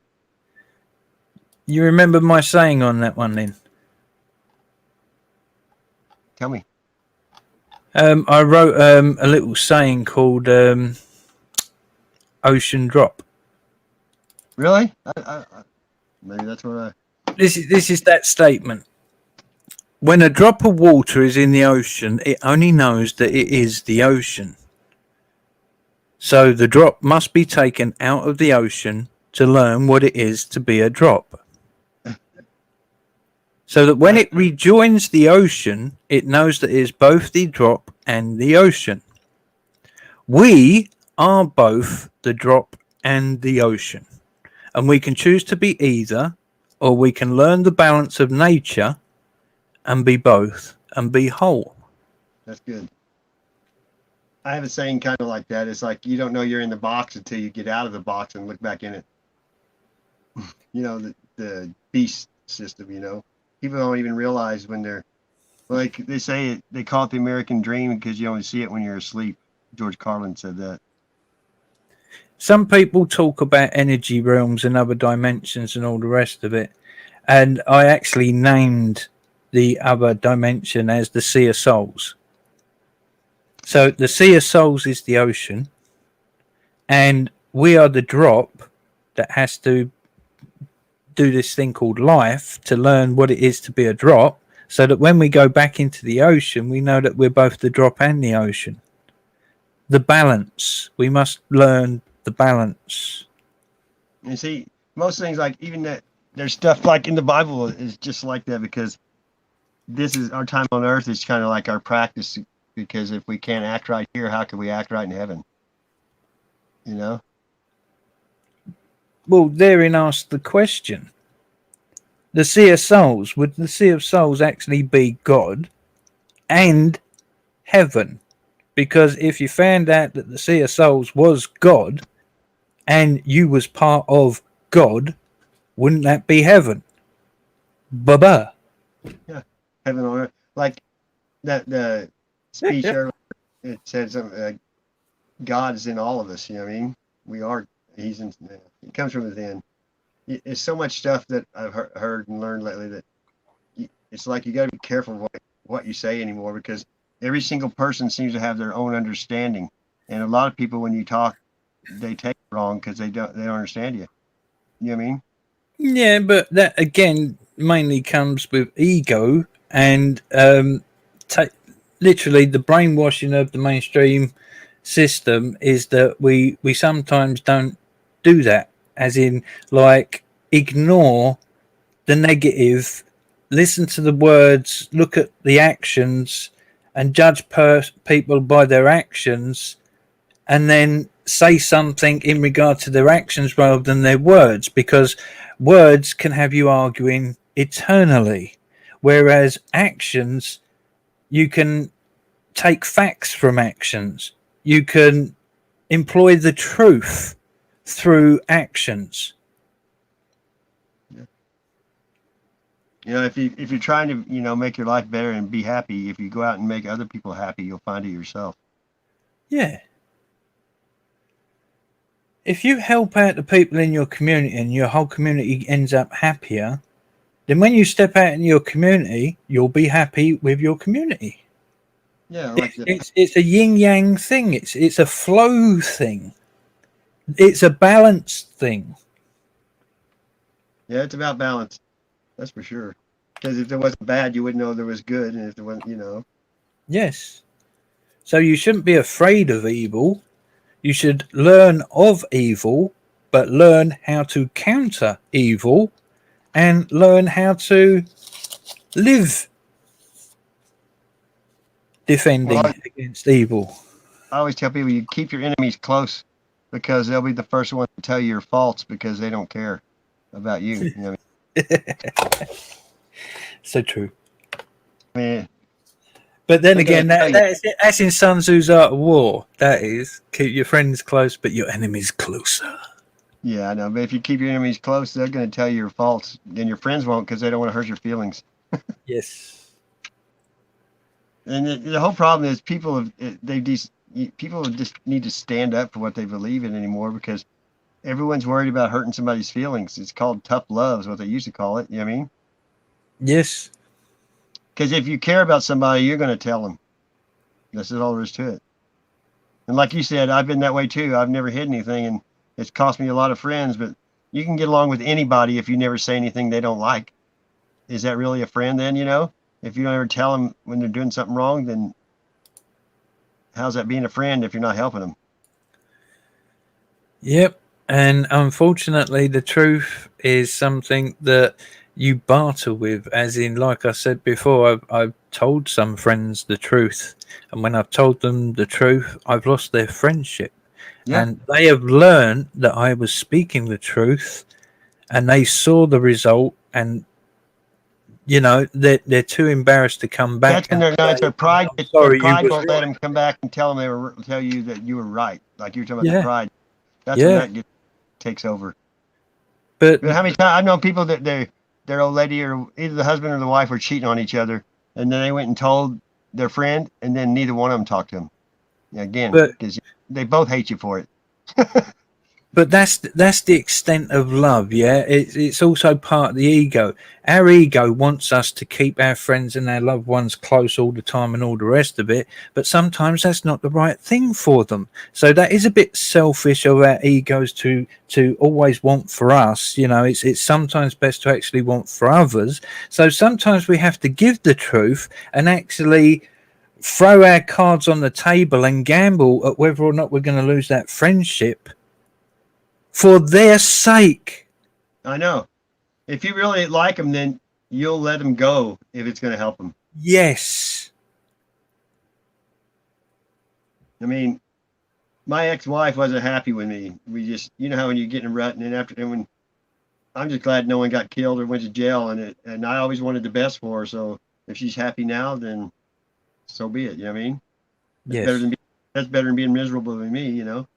You remember my saying on that one then? Tell me. I wrote a little saying called ocean drop. Really? Maybe that's what This is that statement. When a drop of water is in the ocean, it only knows that it is the ocean. So the drop must be taken out of the ocean to learn what it is to be a drop. So that when it rejoins the ocean, it knows that it is both the drop and the ocean. We are both the drop and the ocean. And we can choose to be either, or we can learn the balance of nature and be both and be whole. That's good. I have a saying kind of like that. It's like, you don't know you're in the box until you get out of the box and look back in it. The beast system, People don't even realize when they're, like they say, they call it the American dream because you only see it when you're asleep. George Carlin said that. Some people talk about energy realms and other dimensions and all the rest of it. And I actually named the other dimension as the Sea of Souls. So the Sea of Souls is the ocean, and we are the drop that has to do this thing called life to learn what it is to be a drop, so that when we go back into the ocean, we know that we're both the drop and the ocean. The balance. We must learn the balance. You see, most things, like even that, there's stuff like in the Bible is just like that, because this is our time on earth is kind of like our practice, because if we can't act right here, how can we act right in heaven? Well, therein asks the question. the Sea of Souls, would the Sea of Souls actually be God and heaven? Because if you found out that the Sea of Souls was God and you was part of God, wouldn't that be heaven? Baba. Yeah, heaven on earth. Like that the speech earlier, it said something like God is in all of us. You know what I mean? We are. He's in. It comes from within. It's so much stuff that I've heard and learned lately that it's like you got to be careful what you say anymore, because every single person seems to have their own understanding, and a lot of people, when you talk, they take it wrong because they don't understand you. You know what I mean? Yeah, but that again mainly comes with ego and literally the brainwashing of the mainstream system is that we sometimes don't do that, as in like ignore the negative, listen to the words, look at the actions, and judge people by their actions, and then say something in regard to their actions rather than their words, because words can have you arguing eternally, whereas actions, you can take facts from actions, you can employ the truth through actions. You know, if you're trying to make your life better and be happy, if you go out and make other people happy, you'll find it yourself. Yeah. If you help out the people in your community and your whole community ends up happier, then when you step out in your community, you'll be happy with your community. Yeah, like it's a yin yang thing. It's a flow thing. It's a balanced thing. Yeah, it's about balance. That's for sure. Because if there wasn't bad, you wouldn't know there was good, and if there wasn't. Yes. So you shouldn't be afraid of evil. You should learn of evil, but learn how to counter evil and learn how to live defending against evil. I always tell people you keep your enemies close, because they'll be the first one to tell you your faults because they don't care about you. You know what I mean? So true. Man. But then again, that's in Sun Tzu's Art of War. That is, keep your friends close, but your enemies closer. Yeah, I know. But if you keep your enemies close, they're going to tell you your faults. And your friends won't, because they don't want to hurt your feelings. Yes. And the whole problem is people just need to stand up for what they believe in anymore, because everyone's worried about hurting somebody's feelings. It's called tough love is what they used to call it. You know what I mean? Yes. Because if you care about somebody, you're going to tell them. This is all there is to it. And like you said, I've been that way too. I've never hid anything, and it's cost me a lot of friends, but you can get along with anybody if you never say anything they don't like. Is that really a friend then, If you don't ever tell them when they're doing something wrong, then how's that being a friend if you're not helping them? Yep. And unfortunately, the truth is something that you barter with, as in, like I said before, I've told some friends the truth, and when I've told them the truth, I've lost their friendship. Yeah. And they have learned that I was speaking the truth, and they saw the result, and they're too embarrassed to come back. That's their pride. Sorry, their pride you was won't let right. them come back and tell you that you were right. Like you're talking about Yeah. the pride. That's Yeah. when that takes over. But how many times I've known people that their old lady or either the husband or the wife were cheating on each other, and then they went and told their friend, and then neither one of them talked to them. Again, because they both hate you for it. But that's the extent of love, yeah. It's also part of the ego. Our ego wants us to keep our friends and our loved ones close all the time and all the rest of it. But sometimes that's not the right thing for them. So that is a bit selfish of our egos to always want for us. It's sometimes best to actually want for others. So sometimes we have to give the truth and actually throw our cards on the table and gamble at whether or not we're going to lose that friendship. For their sake. I know. If you really like them, then you'll let them go if it's going to help them. Yes. I mean, my ex-wife wasn't happy with me. We just, how when you get in a rut, and then when I'm just glad no one got killed or went to jail, and I always wanted the best for her. So if she's happy now, then so be it. You know what I mean? Yes. That's better than being miserable than me. You know.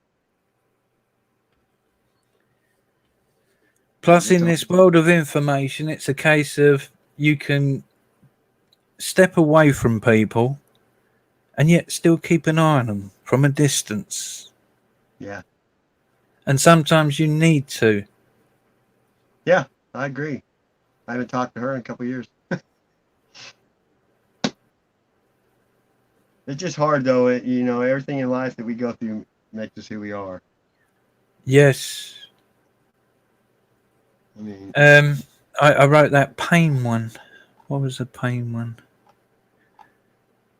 Plus, in this world of information, it's a case of you can step away from people and yet still keep an eye on them from a distance. Yeah. And sometimes you need to. Yeah, I agree. I haven't talked to her in a couple of years. It's just hard, though. You know, everything in life that we go through makes us who we are. Yes. I mean, I wrote that pain one. What was the pain one?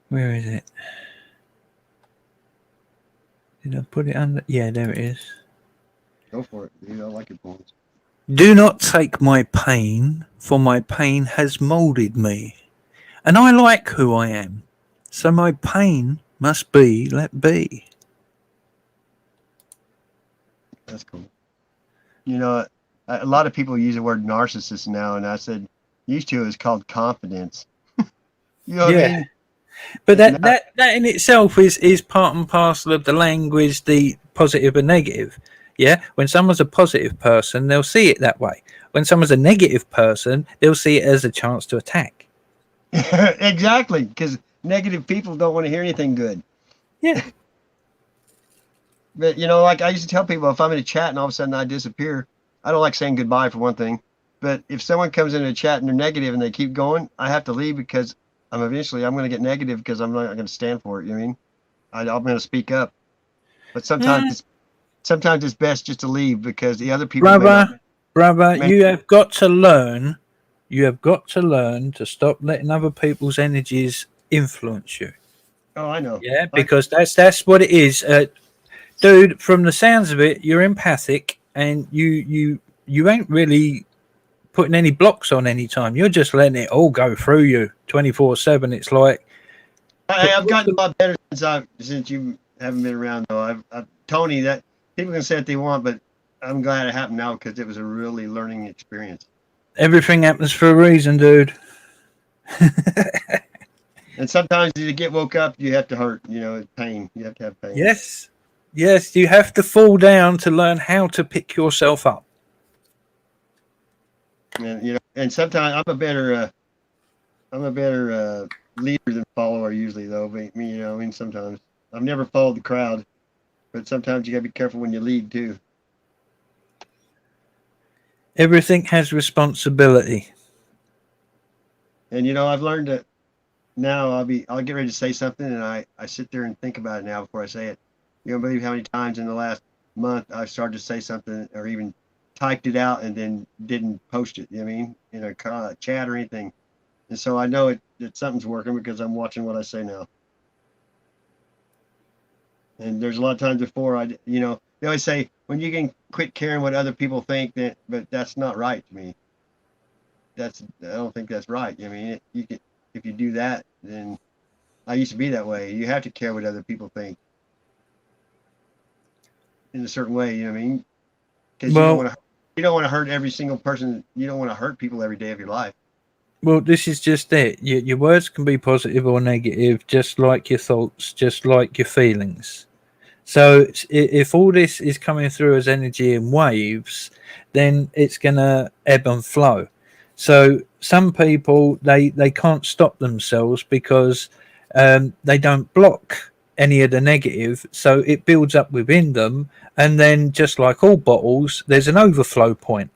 Where is it? Did I put it under? Yeah, there it is. Go for it, dude. I like your points. Do not take my pain, for my pain has molded me. And I like who I am. So my pain must be let be. That's cool. You know, a lot of people use the word narcissist now, and I said, used to, it's called confidence. You know what I mean? But that in itself is part and parcel of the language, the positive and negative. Yeah, when someone's a positive person, they'll see it that way. When someone's a negative person, they'll see it as a chance to attack. Exactly, because negative people don't want to hear anything good. Yeah. But, you know, like I used to tell people, if I'm in a chat and all of a sudden I disappear, I don't like saying goodbye for one thing. But if someone comes into a chat and they're negative and they keep going, I have to leave because I'm going to get negative because I'm not going to stand for it. You know what I mean? I'm going to speak up. But sometimes it's best just to leave because the other people. Brother, you have got to learn. You have got to learn to stop letting other people's energies influence you. Oh, I know. Yeah, because that's what it is, dude. From the sounds of it, you're empathic, and you ain't really putting any blocks on any time. You're just letting it all go through you 24/7. It's like I've gotten a lot better since you haven't been around though. Tony, that people can say what they want, but I'm glad it happened now because it was a really learning experience. everything happens for a reason, dude. And sometimes to get woke up, you have to hurt. You know, pain. You have to have pain. Yes, you have to fall down to learn how to pick yourself up. And you know, and sometimes I'm a better leader than follower usually, though. But me, you know, I mean, sometimes I've never followed the crowd, but sometimes you gotta be careful when you lead too. Everything has responsibility. And you know, I've learned that now I'll get ready to say something, and I sit there and think about it now before I say it. You don't believe how many times in the last month I've started to say something or even typed it out and then didn't post it. You know what I mean, in a chat or anything. And so I know that something's working because I'm watching what I say now. And there's a lot of times before they always say when you can quit caring what other people think, but that's not right to me. I don't think that's right. I mean, if you do that, then I used to be that way. You have to care what other people think in a certain way. You know what I mean? Because you don't want to hurt every single person. You don't want to hurt people every day of your life. Well, this is just it. Your words can be positive or negative, just like your thoughts, just like your feelings. So if all this is coming through as energy in waves, then it's going to ebb and flow. So some people, they can't stop themselves because they don't block any of the negative. So it builds up within them. And then just like all bottles, there's an overflow point.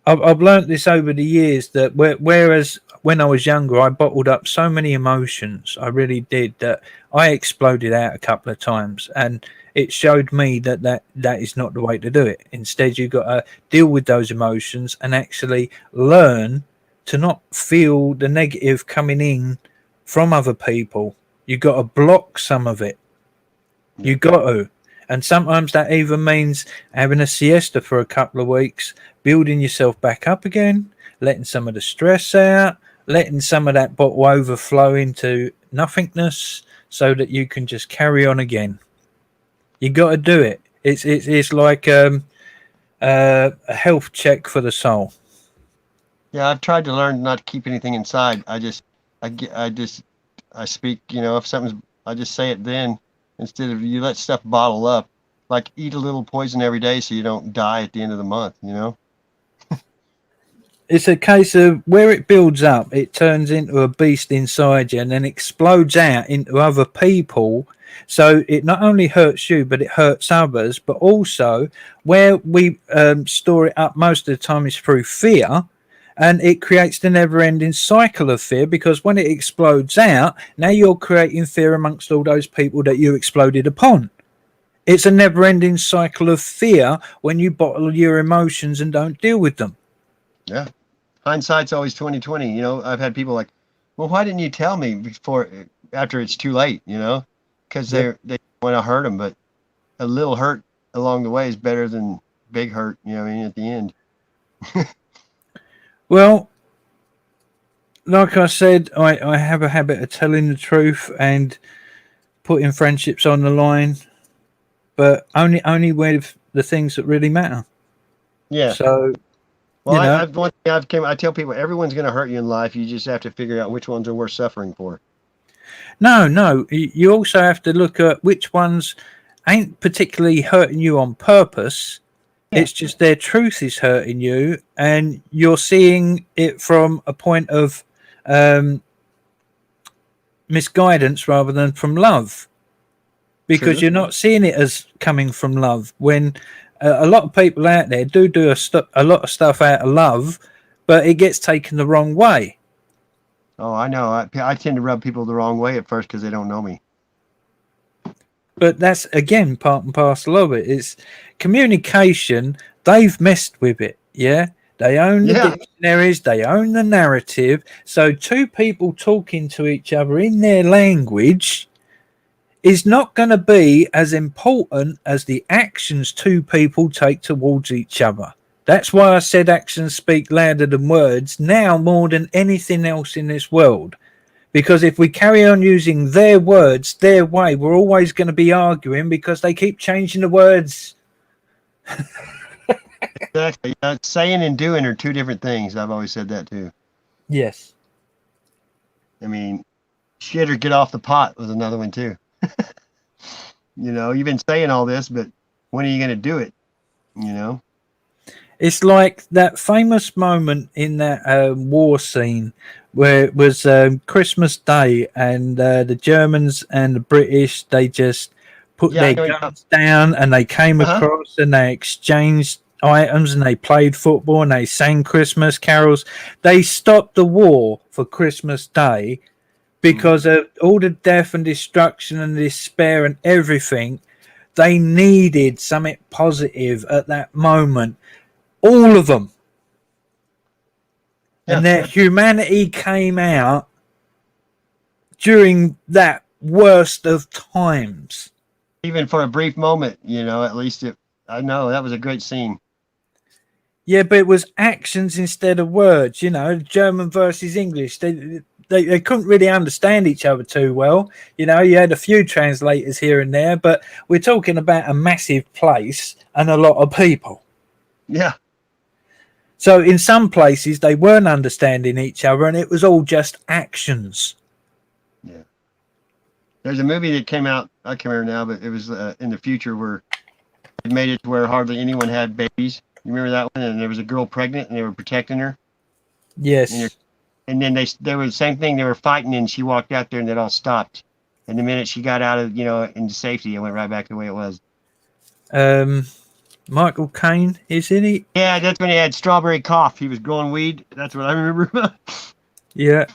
I've learned this over the years that whereas when I was younger, I bottled up so many emotions, I really did, that I exploded out a couple of times, and it showed me that is not the way to do it. Instead, you've got to deal with those emotions and actually learn to not feel the negative coming in from other people. You've got to block some of it. You got to. And sometimes that even means having a siesta for a couple of weeks, building yourself back up again, letting some of the stress out, letting some of that bottle overflow into nothingness so that you can just carry on again. You got to do it. It's like a health check for the soul. Yeah, I've tried to learn not to keep anything inside. I speak, if something's, I just say it then instead of you let stuff bottle up. Like eat a little poison every day so you don't die at the end of the month, It's a case of where it builds up, it turns into a beast inside you and then explodes out into other people. So it not only hurts you, but it hurts others. But also where we store it up most of the time is through fear. And it creates the never-ending cycle of fear, because when it explodes out, now you're creating fear amongst all those people that you exploded upon. It's a never-ending cycle of fear when you bottle your emotions and don't deal with them. Yeah. Hindsight's always 20/20. I've had people like, well, why didn't you tell me after it's too late, because they want to hurt them, but a little hurt along the way is better than big hurt, at the end. Well, like I said, I have a habit of telling the truth and putting friendships on the line, but only with the things that really matter. Yeah. So, well, I tell people everyone's going to hurt you in life. You just have to figure out which ones are worth suffering for. No. You also have to look at which ones ain't particularly hurting you on purpose. It's just their truth is hurting you, and you're seeing it from a point of misguidance rather than from love, because True. you're not seeing it as coming from love. When a lot of people out there do a lot of stuff out of love, but it gets taken the wrong way. Oh, I know. I tend to rub people the wrong way at first because they don't know me. But that's, again, part and parcel of it. It's communication. They've messed with it. Yeah. They own the dictionaries. They own the narrative. So two people talking to each other in their language is not going to be as important as the actions two people take towards each other. That's why I said actions speak louder than words now more than anything else in this world. Because if we carry on using their words, their way, we're always going to be arguing because they keep changing the words. Exactly. Saying and doing are two different things. I've always said that too. Yes. I mean, shit or get off the pot was another one too. You've been saying all this, but when are you going to do it? It's like that famous moment in that war scene where it was Christmas Day, and the Germans and the British, they just put their guns down and they came across and they exchanged items and they played football and they sang Christmas carols. They stopped the war for Christmas Day because of all the death and destruction and despair and everything. They needed something positive at that moment. All of them. And their humanity came out during that worst of times. Even for a brief moment, at least I know that was a great scene. Yeah, but it was actions instead of words, German versus English. They couldn't really understand each other too well. You had a few translators here and there, but we're talking about a massive place and a lot of people. Yeah. So in some places they weren't understanding each other and it was all just actions. Yeah. There's a movie that came out, I can't remember now, but it was in the future where it made it to where hardly anyone had babies. You remember that one? And there was a girl pregnant and they were protecting her. Yes. And then they were the same thing. They were fighting and she walked out there and it all stopped. And the minute she got out of, into safety, it went right back the way it was. Michael Caine, isn't he? Yeah, that's when he had strawberry cough. He was growing weed. That's what I remember. Yeah.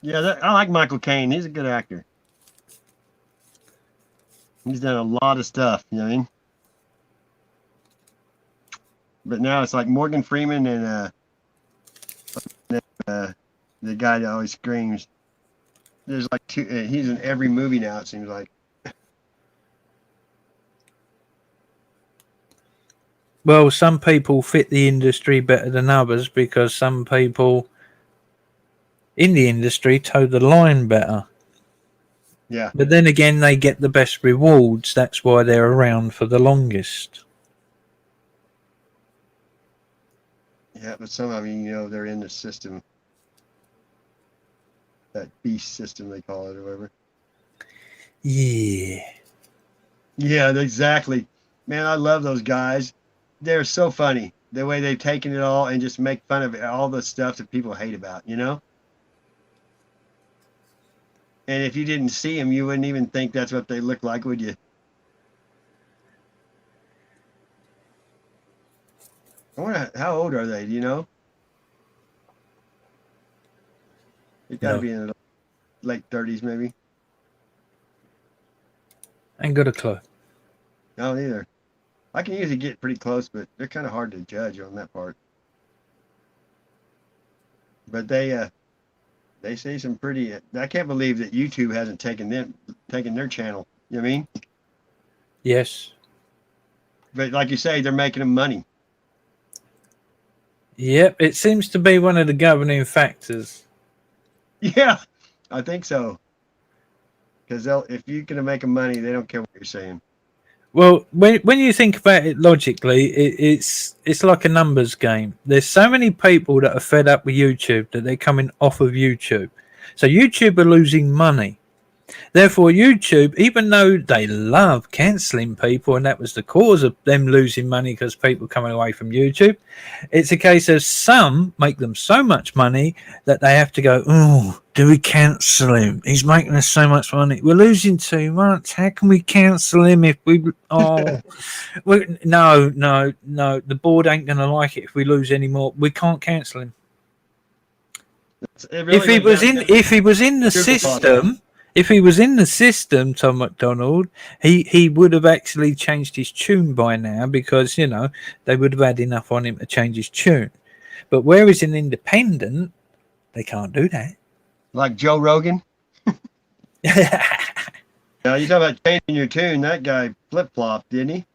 Yeah, I like Michael Caine. He's a good actor. He's done a lot of stuff, you know what I mean? But now it's like Morgan Freeman and the guy that always screams. There's like two. He's in every movie now, it seems like. Well, some people fit the industry better than others because some people in the industry toe the line better. Yeah. But then again, they get the best rewards. That's why they're around for the longest. Yeah, but some of them, you know, they're in the system. That beast system, they call it, or whatever. Yeah. Yeah, exactly. Man, I love those guys. They're so funny. The way they've taken it all and just make fun of all the stuff that people hate about, you know? And if you didn't see them, you wouldn't even think that's what they look like, would you? I wonder, how old are they? Do you know? They've got to No. be in their late 30s, maybe. Ain't got a clue. No, neither. I can usually get pretty close, but they're kind of hard to judge on that part. But they say some pretty. I can't believe that YouTube hasn't taken their channel. You know what I mean? Yes. But like you say, they're making them money. Yep, it seems to be one of the governing factors. Yeah, I think so. Because if you're gonna make them money, they don't care what you're saying. Well, when you think about it logically, it's like a numbers game. There's so many people that are fed up with YouTube that they're coming off of YouTube. So YouTube are losing money. Therefore, YouTube, even though they love cancelling people, and that was the cause of them losing money because people coming away from YouTube, it's a case of some make them so much money that they have to go, oh, do we cancel him? He's making us so much money. We're losing too much. How can we cancel him if we... Oh, no. The board ain't going to like it if we lose any more. We can't cancel him. Really If he was in the system... If he was in the system, Tom McDonald, he would have actually changed his tune by now because, you know, they would have had enough on him to change his tune. But where he's an independent, they can't do that. Like Joe Rogan? Now, you talk about changing your tune. That guy flip-flopped, didn't he?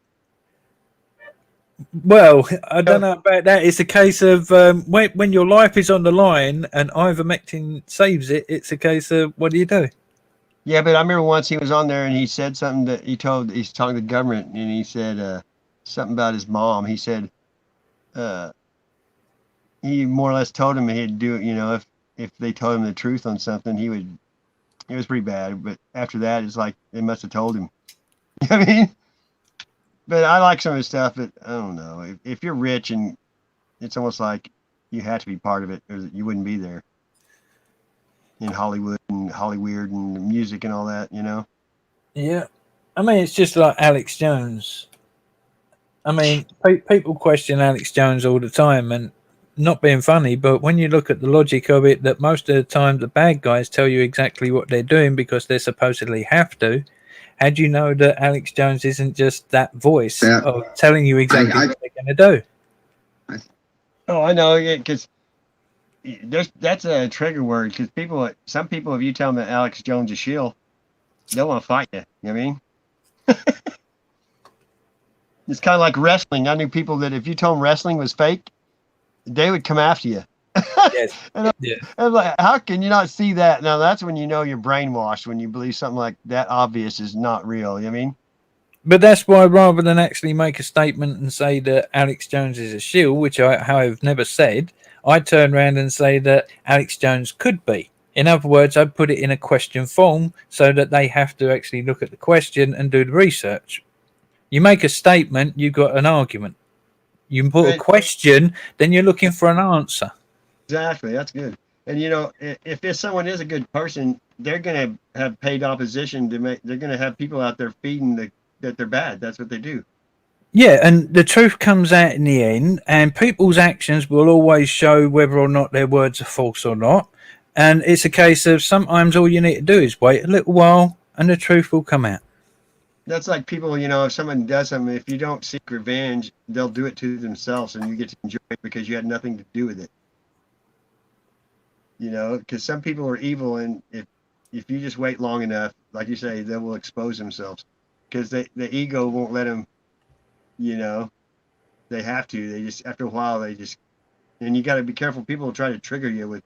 Well, I don't know about that. It's a case of when your life is on the line and ivermectin saves it, it's a case of what do you do? Yeah, but I remember once he was on there and he said something that he's talking to the government, and he said something about his mom. He said he more or less told him he'd do it, you know, if they told him the truth on something, he would. It was pretty bad, but after that, it's like they must have told him. You know what I mean? But I like some of his stuff, but I don't know. If you're rich, and it's almost like you have to be part of it, or you wouldn't be there. In Hollywood and Hollyweird and music and all that, you know? Yeah. I mean, it's just like Alex Jones. I mean, people question Alex Jones all the time, and not being funny, but when you look at the logic of it, that most of the time the bad guys tell you exactly what they're doing because they supposedly have to. How do you know that Alex Jones isn't just that voice of telling you exactly what they're going to do? Oh, I know, because that's a trigger word. Because some people, if you tell them that Alex Jones is shill, they'll want to fight you. You know what I mean? It's kind of like wrestling. I knew people that if you told them wrestling was fake, they would come after you. Yes. I'm like, how can you not see that? Now that's when you know you're brainwashed, when you believe something like that obvious is not real. You know what I mean? But that's why, rather than actually make a statement and say that Alex Jones is a shill, which I've never said, I turn around and say that Alex Jones could be. In other words, I put it in a question form so that they have to actually look at the question and do the research. You make a statement, you've got an argument. You put a question, then you're looking for an answer. Exactly, that's good. And you know, if someone is a good person, they're going to have paid opposition to make. They're going to have people out there feeding that they're bad. That's what they do. Yeah, and the truth comes out in the end, and people's actions will always show whether or not their words are false or not. And it's a case of sometimes all you need to do is wait a little while, and the truth will come out. That's like people, you know, if someone does something, if you don't seek revenge, they'll do it to themselves, and you get to enjoy it because you had nothing to do with it. You know, because some people are evil, and if you just wait long enough, like you say, they will expose themselves because the ego won't let them. You know, they have to. They just after a while and you got to be careful. People will try to trigger you with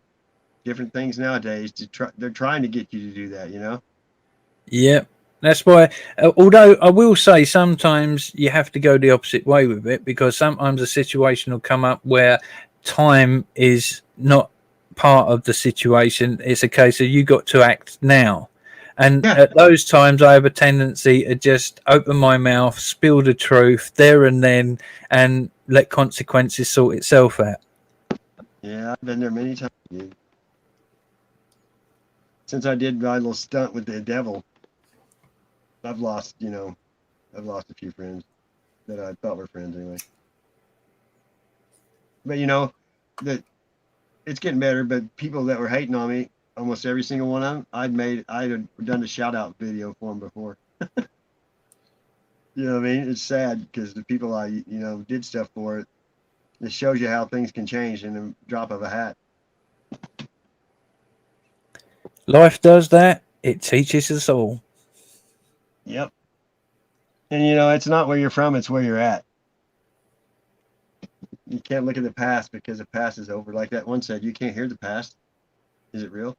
different things nowadays. They're trying to get you to do that. You know. Yeah, that's why. Although I will say sometimes you have to go the opposite way with it because sometimes a situation will come up where time is not part of the situation. It's a case of you got to act now. And at those times, I have a tendency to just open my mouth, spill the truth there and then, and let consequences sort itself out. Yeah, I've been there many times, dude. Since I did my little stunt with the devil, I've lost a few friends that I thought were friends anyway. But that it's getting better. But people that were hating on me, almost every single one of them, I'd done the shout out video for them before. You know what I mean? It's sad because the people I did stuff for, it shows you how things can change in a drop of a hat. Life does that. It teaches us all. Yep. And it's not where you're from, it's where you're at. You can't look at the past because the past is over. Like that one said, you can't hear the past. Is it real?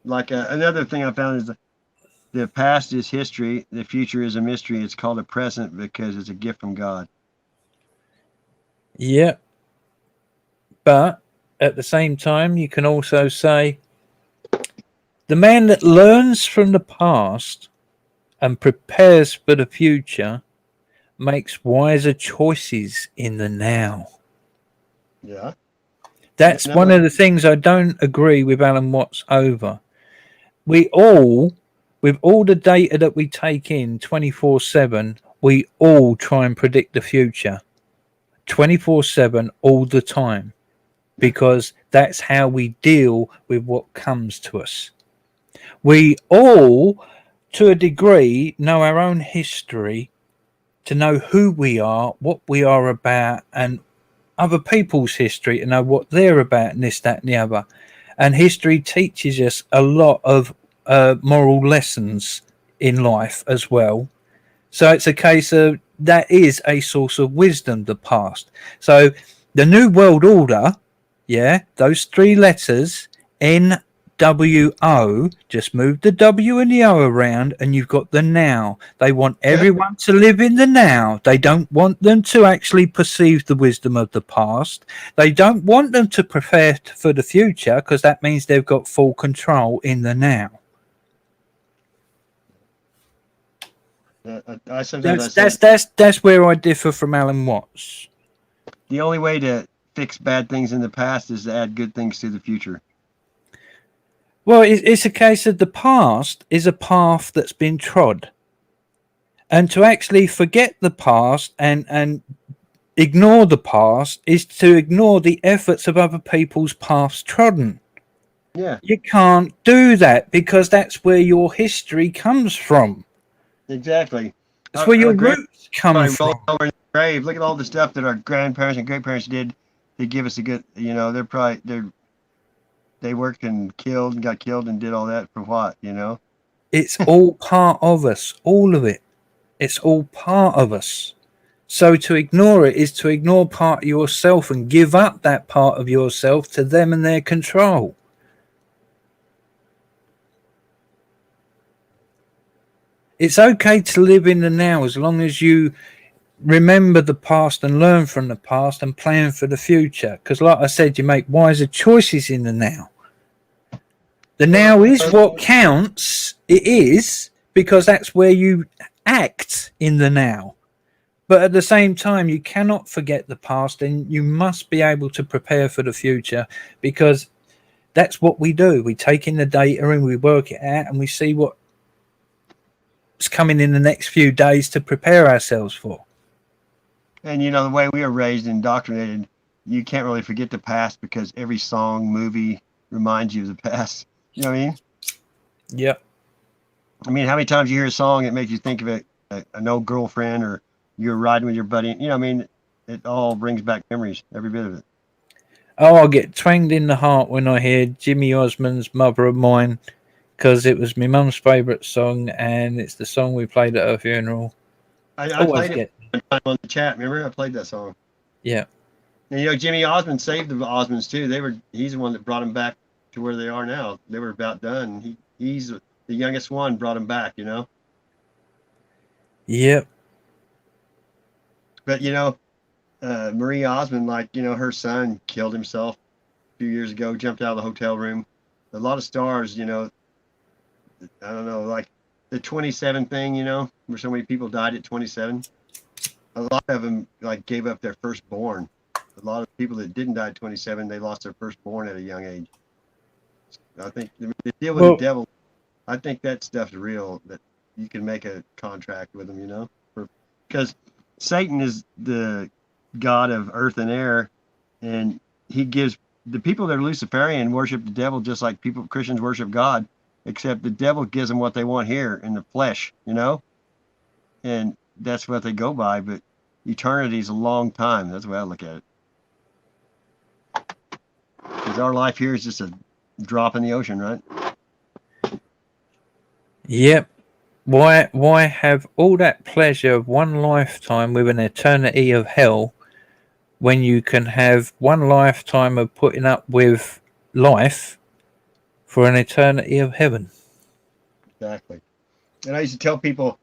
Like another thing I found is the past is history. The future is a mystery. It's called a present because it's a gift from God. Yeah. But at the same time, you can also say the man that learns from the past and prepares for the future makes wiser choices in the now. Yeah. That's one of the things I don't agree with Alan Watts over. We all, with all the data that we take in 24/7, we all try and predict the future 24/7 all the time, because that's how we deal with what comes to us. We all, to a degree, know our own history, to know who we are, what we are about, and other people's history to know what they're about, and this, that, and the other. And history teaches us a lot of moral lessons in life as well. So it's a case of that is a source of wisdom, the past. So the New World Order, yeah, those three letters, NWO, just move the W and the O around and you've got the now. They want everyone to live in the now. They don't want them to actually perceive the wisdom of the past. They don't want them to prepare for the future, because that means they've got full control in the now. That's where I differ from Alan Watts. The only way to fix bad things in the past is to add good things to the future. Well, it's a case of the past is a path that's been trod. And to actually forget the past and ignore the past is to ignore the efforts of other people's paths trodden. Yeah. You can't do that because that's where your history comes from. Exactly. That's where your roots come from. Over in the grave. Look at all the stuff that our grandparents and great parents did to give us a good, they worked and killed and got killed and did all that for what, It's all part of us, all of it. It's all part of us. So to ignore it is to ignore part of yourself and give up that part of yourself to them and their control. It's okay to live in the now as long as you remember the past and learn from the past and plan for the future. Because like I said, you make wiser choices in the now. The now is what counts. It is, because that's where you act in the now. But at the same time, you cannot forget the past, and you must be able to prepare for the future, because that's what we do. We take in the data and we work it out and we see what's coming in the next few days to prepare ourselves for. And the way we are raised and indoctrinated, you can't really forget the past because every song, movie reminds you of the past. You know what I mean? Yep. I mean, how many times you hear a song, it makes you think of an old girlfriend, or you're riding with your buddy. It all brings back memories, every bit of it. Oh, I get twanged in the heart when I hear Jimmy Osmond's Mother of Mine, because it was my mum's favourite song, and it's the song we played at her funeral. I played it one time on the chat. Remember, I played that song. Yeah. And Jimmy Osmond saved the Osmonds too. He's the one that brought them back to where they are now. They were about done. He's the youngest one, brought them back. Yep. But Marie Osmond, like, her son killed himself a few years ago, jumped out of the hotel room. A lot of stars, I don't know, like the 27 thing, where so many people died at 27. A lot of them like gave up their firstborn. A lot of people that didn't die at 27, they lost their firstborn at a young age. I think the deal with the devil, I think that stuff's real, that you can make a contract with him, because Satan is the god of earth and air, and he gives the people that are Luciferian worship the devil just like Christians worship God, except the devil gives them what they want here in the flesh, and that's what they go by. But eternity is a long time. That's the way I look at it. Because our life here is just a drop in the ocean, right? Yep. Why have all that pleasure of one lifetime with an eternity of hell when you can have one lifetime of putting up with life for an eternity of heaven? Exactly. And I used to tell people,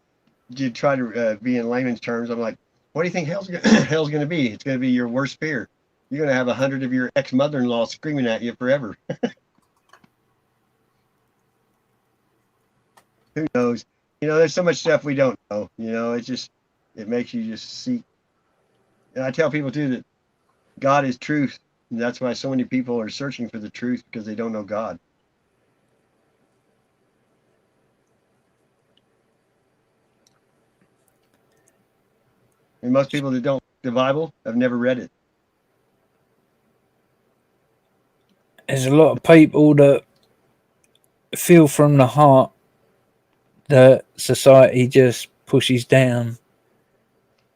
you try to be in layman's terms, I'm like, what do you think hell's going to be? It's going to be your worst fear. You're going to have 100 of your ex-mother-in-law screaming at you forever. Who knows? There's so much stuff we don't know. It makes you just seek. And I tell people too that God is truth. And that's why so many people are searching for the truth, because they don't know God. And most people that don't read the Bible have never read it. There's a lot of people that feel from the heart that society just pushes down.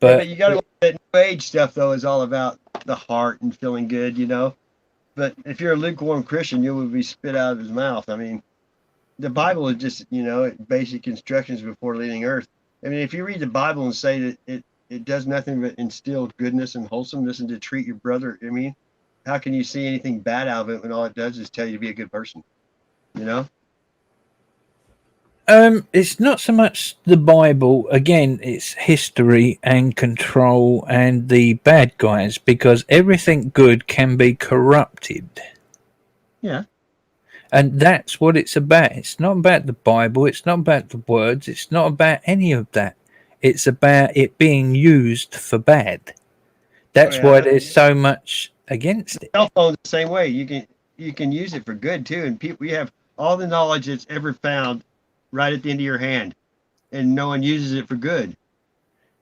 But you got to look at New Age stuff, though, is all about the heart and feeling good, But if you're a lukewarm Christian, you will be spit out of his mouth. I mean, the Bible is just, basic instructions before leaving earth. I mean, if you read the Bible and say that it does nothing but instill goodness and wholesomeness and to treat your brother, I mean, how can you see anything bad out of it when all it does is tell you to be a good person? It's not so much the Bible. Again, it's history and control and the bad guys, because everything good can be corrupted. Yeah. And that's what it's about. It's not about the Bible. It's not about the words. It's not about any of that. It's about it being used for bad. That's why there's so much against it. Cell phone's the same way. You can use it for good too. And we have all the knowledge that's ever found right at the end of your hand, and no one uses it for good.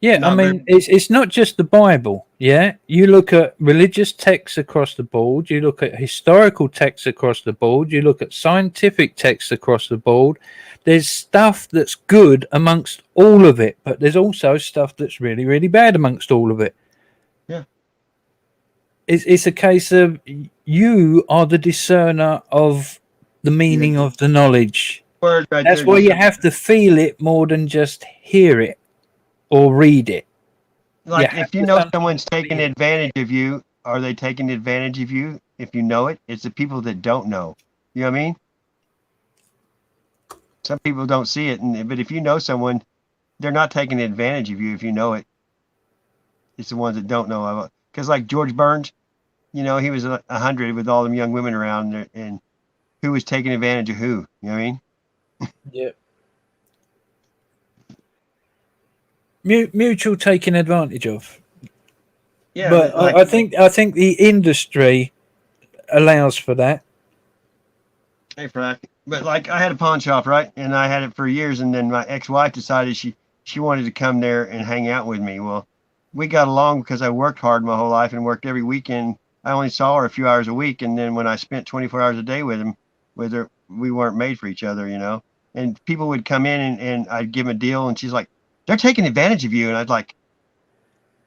Yeah, I mean, it's not just the Bible. Yeah, you look at religious texts across the board. You look at historical texts across the board. You look at scientific texts across the board. There's stuff that's good amongst all of it, but there's also stuff that's really, really bad amongst all of it. Yeah. It's a case of you are the discerner of the meaning of the knowledge. That's why you have to feel it more than just hear it or read it. Like, if you know someone's taking advantage of you, are they taking advantage of you? If you know it, it's the people that don't know. You know what I mean? Some people don't see it, but if you know someone, they're not taking advantage of you if you know it. It's the ones that don't know. Because like George Burns, he was 100 with all them young women around, and who was taking advantage of who? You know what I mean? Yeah. Mutual taking advantage of. Yeah, but like, I think the industry allows for that. Hey, Frank. But like, I had a pawn shop, right? And I had it for years, and then my ex-wife decided she wanted to come there and hang out with me. Well, we got along because I worked hard my whole life and worked every weekend. I only saw her a few hours a week, and then when I spent 24 hours a day with her, we weren't made for each other, And people would come in and I'd give them a deal, and she's like, "They're taking advantage of you." And I'd like,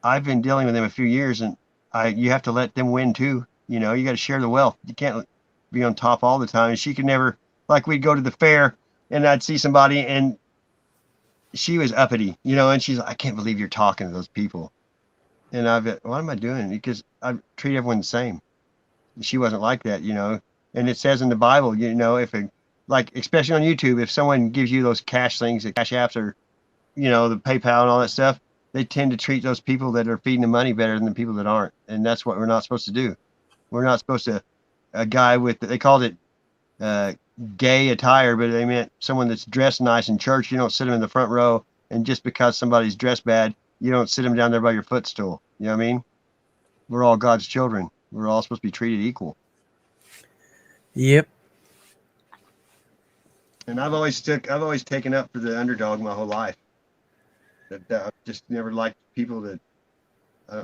"I've been dealing with them a few years, and you have to let them win too. You got to share the wealth. You can't be on top all the time." And she could never, like, we'd go to the fair and I'd see somebody and she was uppity, and she's like, "I can't believe you're talking to those people." And what am I doing? Because I treat everyone the same. She wasn't like that, And it says in the Bible, if especially on YouTube, if someone gives you those cash things, the cash apps, or, the PayPal and all that stuff, they tend to treat those people that are feeding the money better than the people that aren't. And that's what we're not supposed to do. We're not supposed to, a guy with, they called it gay attire, but they meant someone that's dressed nice in church. You don't sit them in the front row, and just because somebody's dressed bad, you don't sit them down there by your footstool. You know what I mean? We're all God's children. We're all supposed to be treated equal. Yep. And I've always taken up for the underdog my whole life. That I just never liked people that,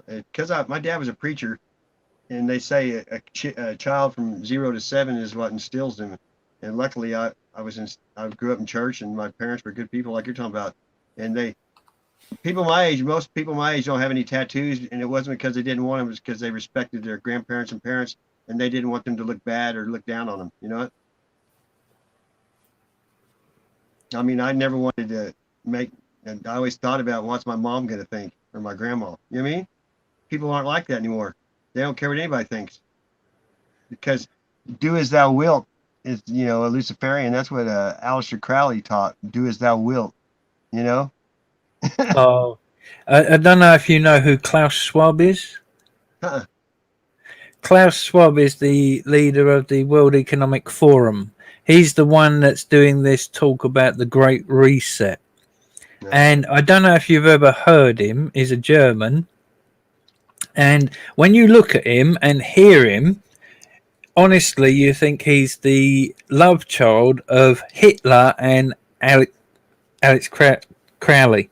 because my dad was a preacher, and they say a child from 0 to 7 is what instills them. And luckily, I grew up in church, and my parents were good people, like you're talking about. And most people my age don't have any tattoos, and it wasn't because they didn't want them; it was because they respected their grandparents and parents, and they didn't want them to look bad or look down on them. You know what? I mean, I never wanted to and I always thought about what's my mom going to think, or my grandma. You know what I mean? People aren't like that anymore. They don't care what anybody thinks. Because do as thou wilt is, a Luciferian. That's what Aleister Crowley taught. Do as thou wilt, Oh, I don't know if you know who Klaus Schwab is. Klaus Schwab is the leader of the World Economic Forum. He's the one that's doing this talk about the Great Reset. No. And I don't know if you've ever heard him. He's a German. And when you look at him and hear him, honestly, you think he's the love child of Hitler and Alex Crowley.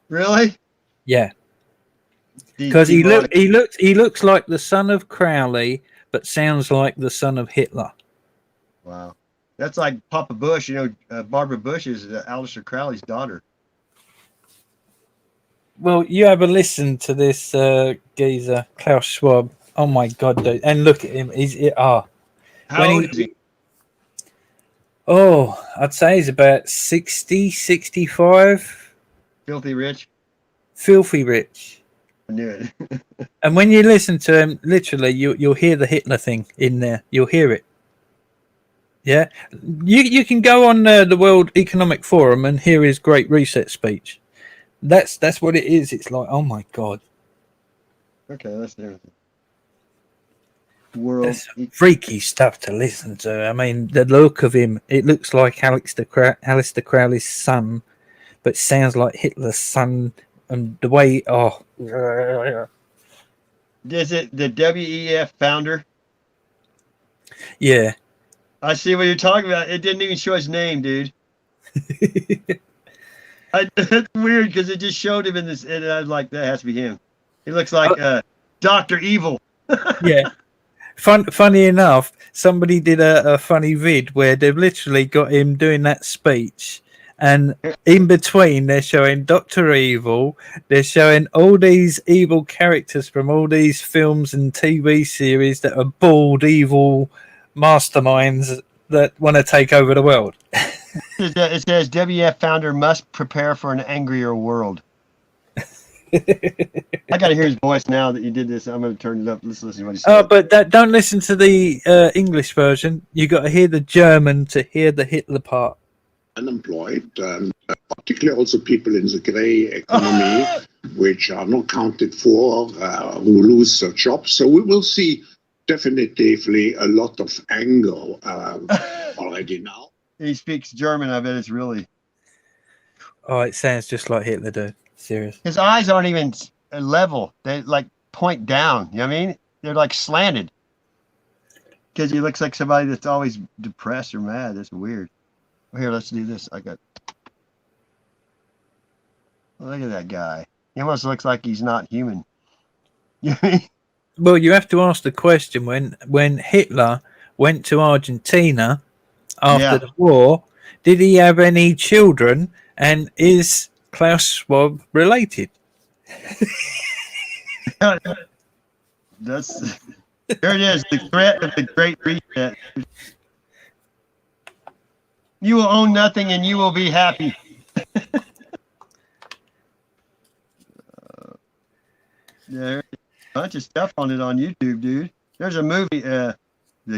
Really? Yeah. Because he looks like the son of Crowley, but sounds like the son of Hitler. Wow. That's like Papa Bush. Barbara Bush is Aleister Crowley's daughter. Well, you have a listen to this geezer, Klaus Schwab. Oh my God, dude! And look at him. How old is he? Oh, I'd say he's about 60, 65. Filthy rich. Filthy rich. I knew it. And when you listen to him, literally, you'll hear the Hitler thing in there. You'll hear it. Yeah, you can go on the World Economic Forum and hear his Great Reset speech. That's what it is. It's like, oh my God. Okay, that's everything. That's freaky stuff to listen to. I mean, the look of him, it looks like Aleister Crowley's son, but sounds like Hitler's son, and the way, Is it the WEF founder? Yeah. I see what you're talking about. It didn't even show his name, dude. That's weird because it just showed him in this, and I was like, that has to be him. He looks like Dr. Evil. Yeah. Funny enough, somebody did a funny vid where they've literally got him doing that speech, and in between they're showing Dr. Evil, they're showing all these evil characters from all these films and TV series that are bald, evil masterminds that want to take over the world. It says WF founder must prepare for an angrier world. I got to hear his voice now that you did this. I'm going to turn it up. Let's listen to what he said. Oh, but don't listen to the English version. You got to hear the German to hear the Hitler part. Unemployed, and particularly also people in the grey economy, which are not counted for, who lose their jobs. So we will see definitively a lot of anger already now. He speaks German. I bet it's really. Oh, it sounds just like Hitler, dude. Serious. His eyes aren't even level. They like point down. You know what I mean? They're like slanted. Because he looks like somebody that's always depressed or mad. That's weird. Well, here, let's do this. Look at that guy. He almost looks like he's not human. You know what I mean? Well, you have to ask the question, when Hitler went to Argentina after the war, did he have any children, and is Klaus Schwab related? There it is, the threat of the Great Reset. You will own nothing and you will be happy. There's a bunch of stuff on it on YouTube, dude. There's a movie, The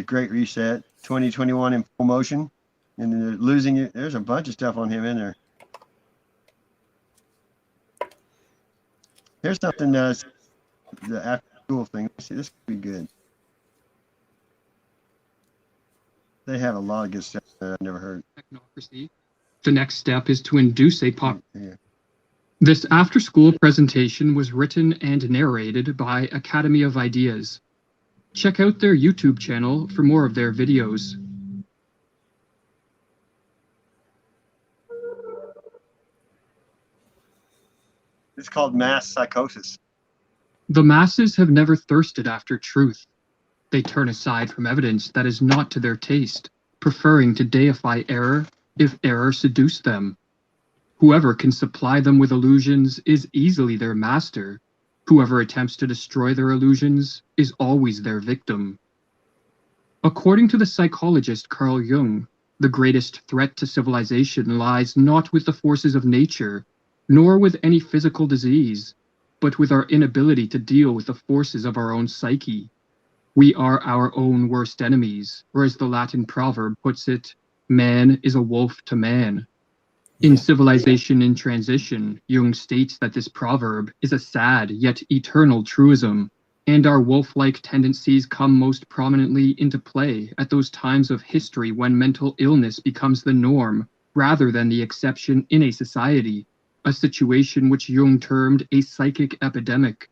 Great Reset, 2021 in full motion, and they're losing it. There's a bunch of stuff on him in there. Here's something the after school thing. Let's see, this could be good. They have a lot of good stuff that I've never heard. Technocracy. The next step is to induce a pop. Yeah. This after-school presentation was written and narrated by Academy of Ideas. Check out their YouTube channel for more of their videos. It's called mass psychosis. The masses have never thirsted after truth. They turn aside from evidence that is not to their taste, preferring to deify error if error seduce them. Whoever can supply them with illusions is easily their master. Whoever attempts to destroy their illusions is always their victim. According to the psychologist Carl Jung, the greatest threat to civilization lies not with the forces of nature, nor with any physical disease, but with our inability to deal with the forces of our own psyche. We are our own worst enemies, or as the Latin proverb puts it, man is a wolf to man. In Civilization in Transition, Jung states that this proverb is a sad yet eternal truism, and our wolf-like tendencies come most prominently into play at those times of history when mental illness becomes the norm rather than the exception in a society, a situation which Jung termed a psychic epidemic.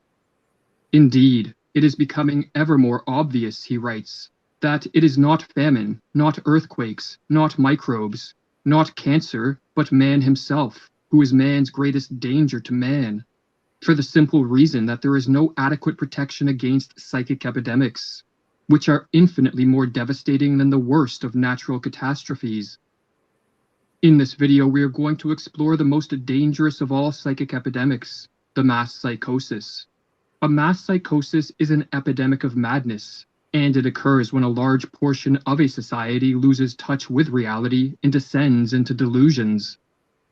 Indeed, it is becoming ever more obvious, he writes, that it is not famine, not earthquakes, not microbes, not cancer, but man himself, who is man's greatest danger to man, for the simple reason that there is no adequate protection against psychic epidemics, which are infinitely more devastating than the worst of natural catastrophes. In this video, we are going to explore the most dangerous of all psychic epidemics, the mass psychosis. A mass psychosis is an epidemic of madness, and it occurs when a large portion of a society loses touch with reality and descends into delusions.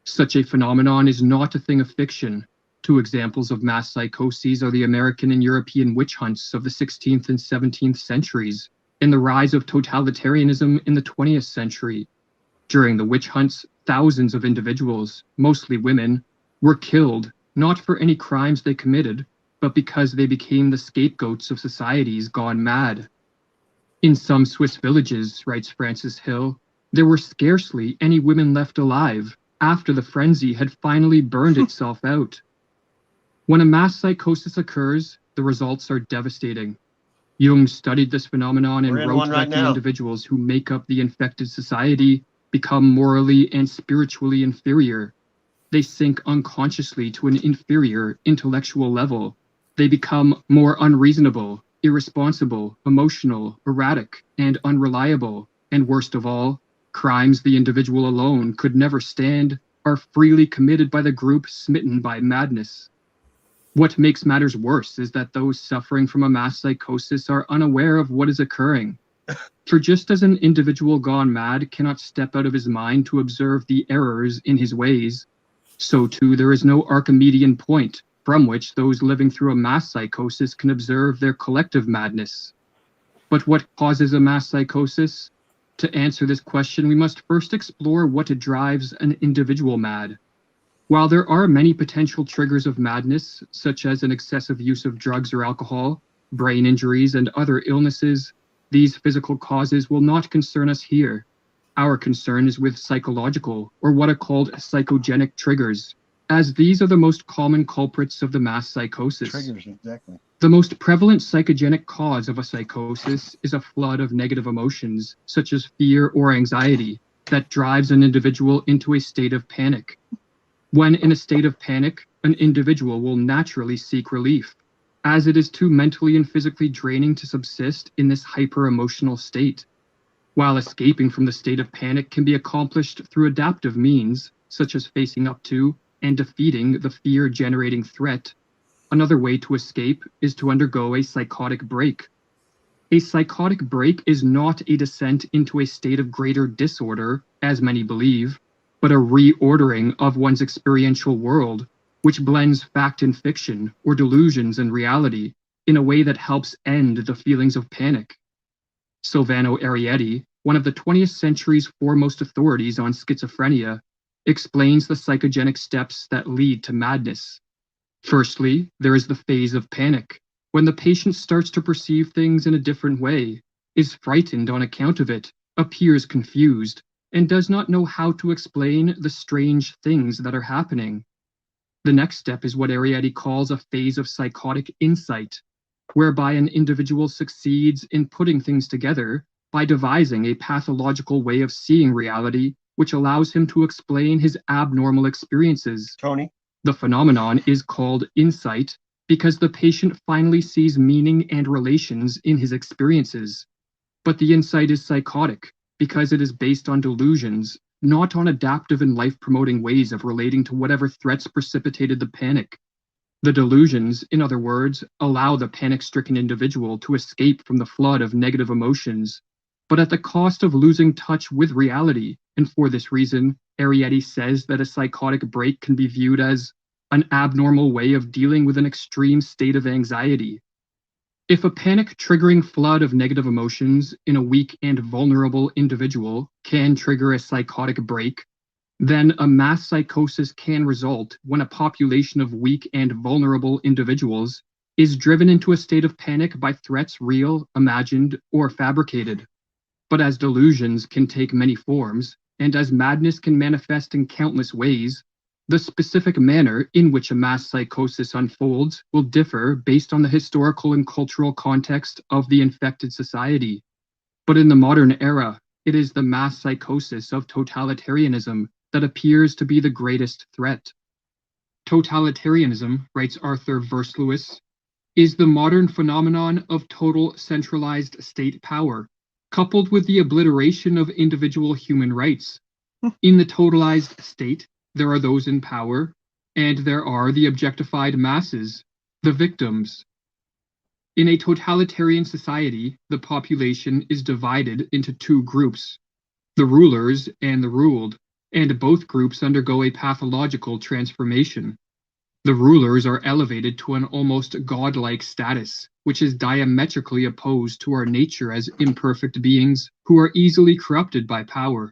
Such a phenomenon is not a thing of fiction. Two examples of mass psychoses are the American and European witch hunts of the 16th and 17th centuries, and the rise of totalitarianism in the 20th century. During the witch hunts, thousands of individuals, mostly women, were killed, not for any crimes they committed, but because they became the scapegoats of societies gone mad. In some Swiss villages, writes Francis Hill, there were scarcely any women left alive after the frenzy had finally burned itself out. When a mass psychosis occurs, the results are devastating. Jung studied this phenomenon and wrote that the individuals who make up the infected society become morally and spiritually inferior. They sink unconsciously to an inferior intellectual level. They become more unreasonable, irresponsible, emotional, erratic, and unreliable, and worst of all, crimes the individual alone could never stand are freely committed by the group smitten by madness. What makes matters worse is that those suffering from a mass psychosis are unaware of what is occurring. For just as an individual gone mad cannot step out of his mind to observe the errors in his ways, so too there is no Archimedean point from which those living through a mass psychosis can observe their collective madness. But what causes a mass psychosis? To answer this question, we must first explore what drives an individual mad. While there are many potential triggers of madness, such as an excessive use of drugs or alcohol, brain injuries, and other illnesses, these physical causes will not concern us here. Our concern is with psychological, or what are called psychogenic triggers, as these are the most common culprits of the mass psychosis. Triggers, exactly. The most prevalent psychogenic cause of a psychosis is a flood of negative emotions, such as fear or anxiety, that drives an individual into a state of panic. When in a state of panic, an individual will naturally seek relief, as it is too mentally and physically draining to subsist in this hyper-emotional state. While escaping from the state of panic can be accomplished through adaptive means, such as facing up to and defeating the fear-generating threat, another way to escape is to undergo a psychotic break. A psychotic break is not a descent into a state of greater disorder, as many believe, but a reordering of one's experiential world, which blends fact and fiction, or delusions and reality, in a way that helps end the feelings of panic. Silvano Arietti, one of the 20th century's foremost authorities on schizophrenia, explains the psychogenic steps that lead to madness. Firstly, there is the phase of panic, when the patient starts to perceive things in a different way, is frightened on account of it, appears confused, and does not know how to explain the strange things that are happening. The next step is what Arrietty calls a phase of psychotic insight, whereby an individual succeeds in putting things together by devising a pathological way of seeing reality which allows him to explain his abnormal experiences. Tony? The phenomenon is called insight because the patient finally sees meaning and relations in his experiences. But the insight is psychotic because it is based on delusions, not on adaptive and life-promoting ways of relating to whatever threats precipitated the panic. The delusions, in other words, allow the panic-stricken individual to escape from the flood of negative emotions, but at the cost of losing touch with reality, and for this reason, Arrietty says that a psychotic break can be viewed as an abnormal way of dealing with an extreme state of anxiety. If a panic-triggering flood of negative emotions in a weak and vulnerable individual can trigger a psychotic break, then a mass psychosis can result when a population of weak and vulnerable individuals is driven into a state of panic by threats real, imagined, or fabricated. But as delusions can take many forms, and as madness can manifest in countless ways, the specific manner in which a mass psychosis unfolds will differ based on the historical and cultural context of the infected society. But in the modern era, it is the mass psychosis of totalitarianism that appears to be the greatest threat. Totalitarianism, writes Arthur Versluis, is the modern phenomenon of total centralized state power, coupled with the obliteration of individual human rights. In the totalized state, there are those in power, and there are the objectified masses, the victims. In a totalitarian society, the population is divided into two groups, the rulers and the ruled, and both groups undergo a pathological transformation. The rulers are elevated to an almost godlike status, which is diametrically opposed to our nature as imperfect beings who are easily corrupted by power.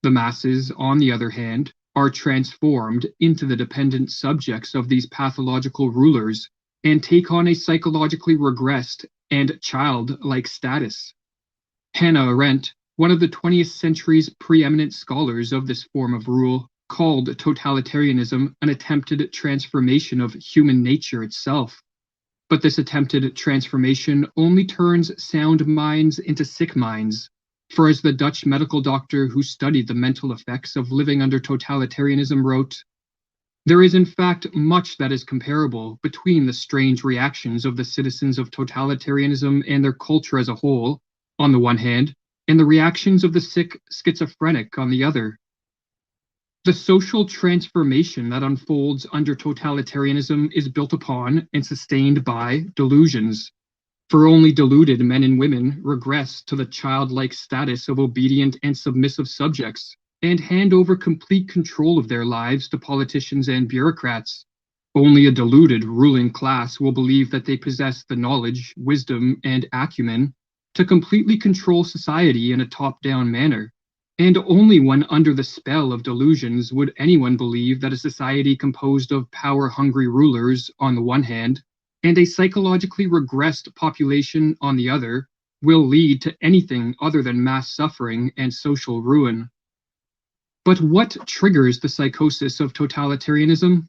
The masses, on the other hand, are transformed into the dependent subjects of these pathological rulers and take on a psychologically regressed and childlike status. Hannah Arendt, one of the 20th century's preeminent scholars of this form of rule, called totalitarianism an attempted transformation of human nature itself. But this attempted transformation only turns sound minds into sick minds. For as the Dutch medical doctor who studied the mental effects of living under totalitarianism wrote, "There is in fact much that is comparable between the strange reactions of the citizens of totalitarianism and their culture as a whole, on the one hand, and the reactions of the sick schizophrenic on the other. The social transformation that unfolds under totalitarianism is built upon and sustained by delusions. For only deluded men and women regress to the childlike status of obedient and submissive subjects and hand over complete control of their lives to politicians and bureaucrats. Only a deluded ruling class will believe that they possess the knowledge, wisdom, and acumen to completely control society in a top-down manner. And only when under the spell of delusions would anyone believe that a society composed of power-hungry rulers on the one hand, and a psychologically regressed population on the other, will lead to anything other than mass suffering and social ruin. But what triggers the psychosis of totalitarianism?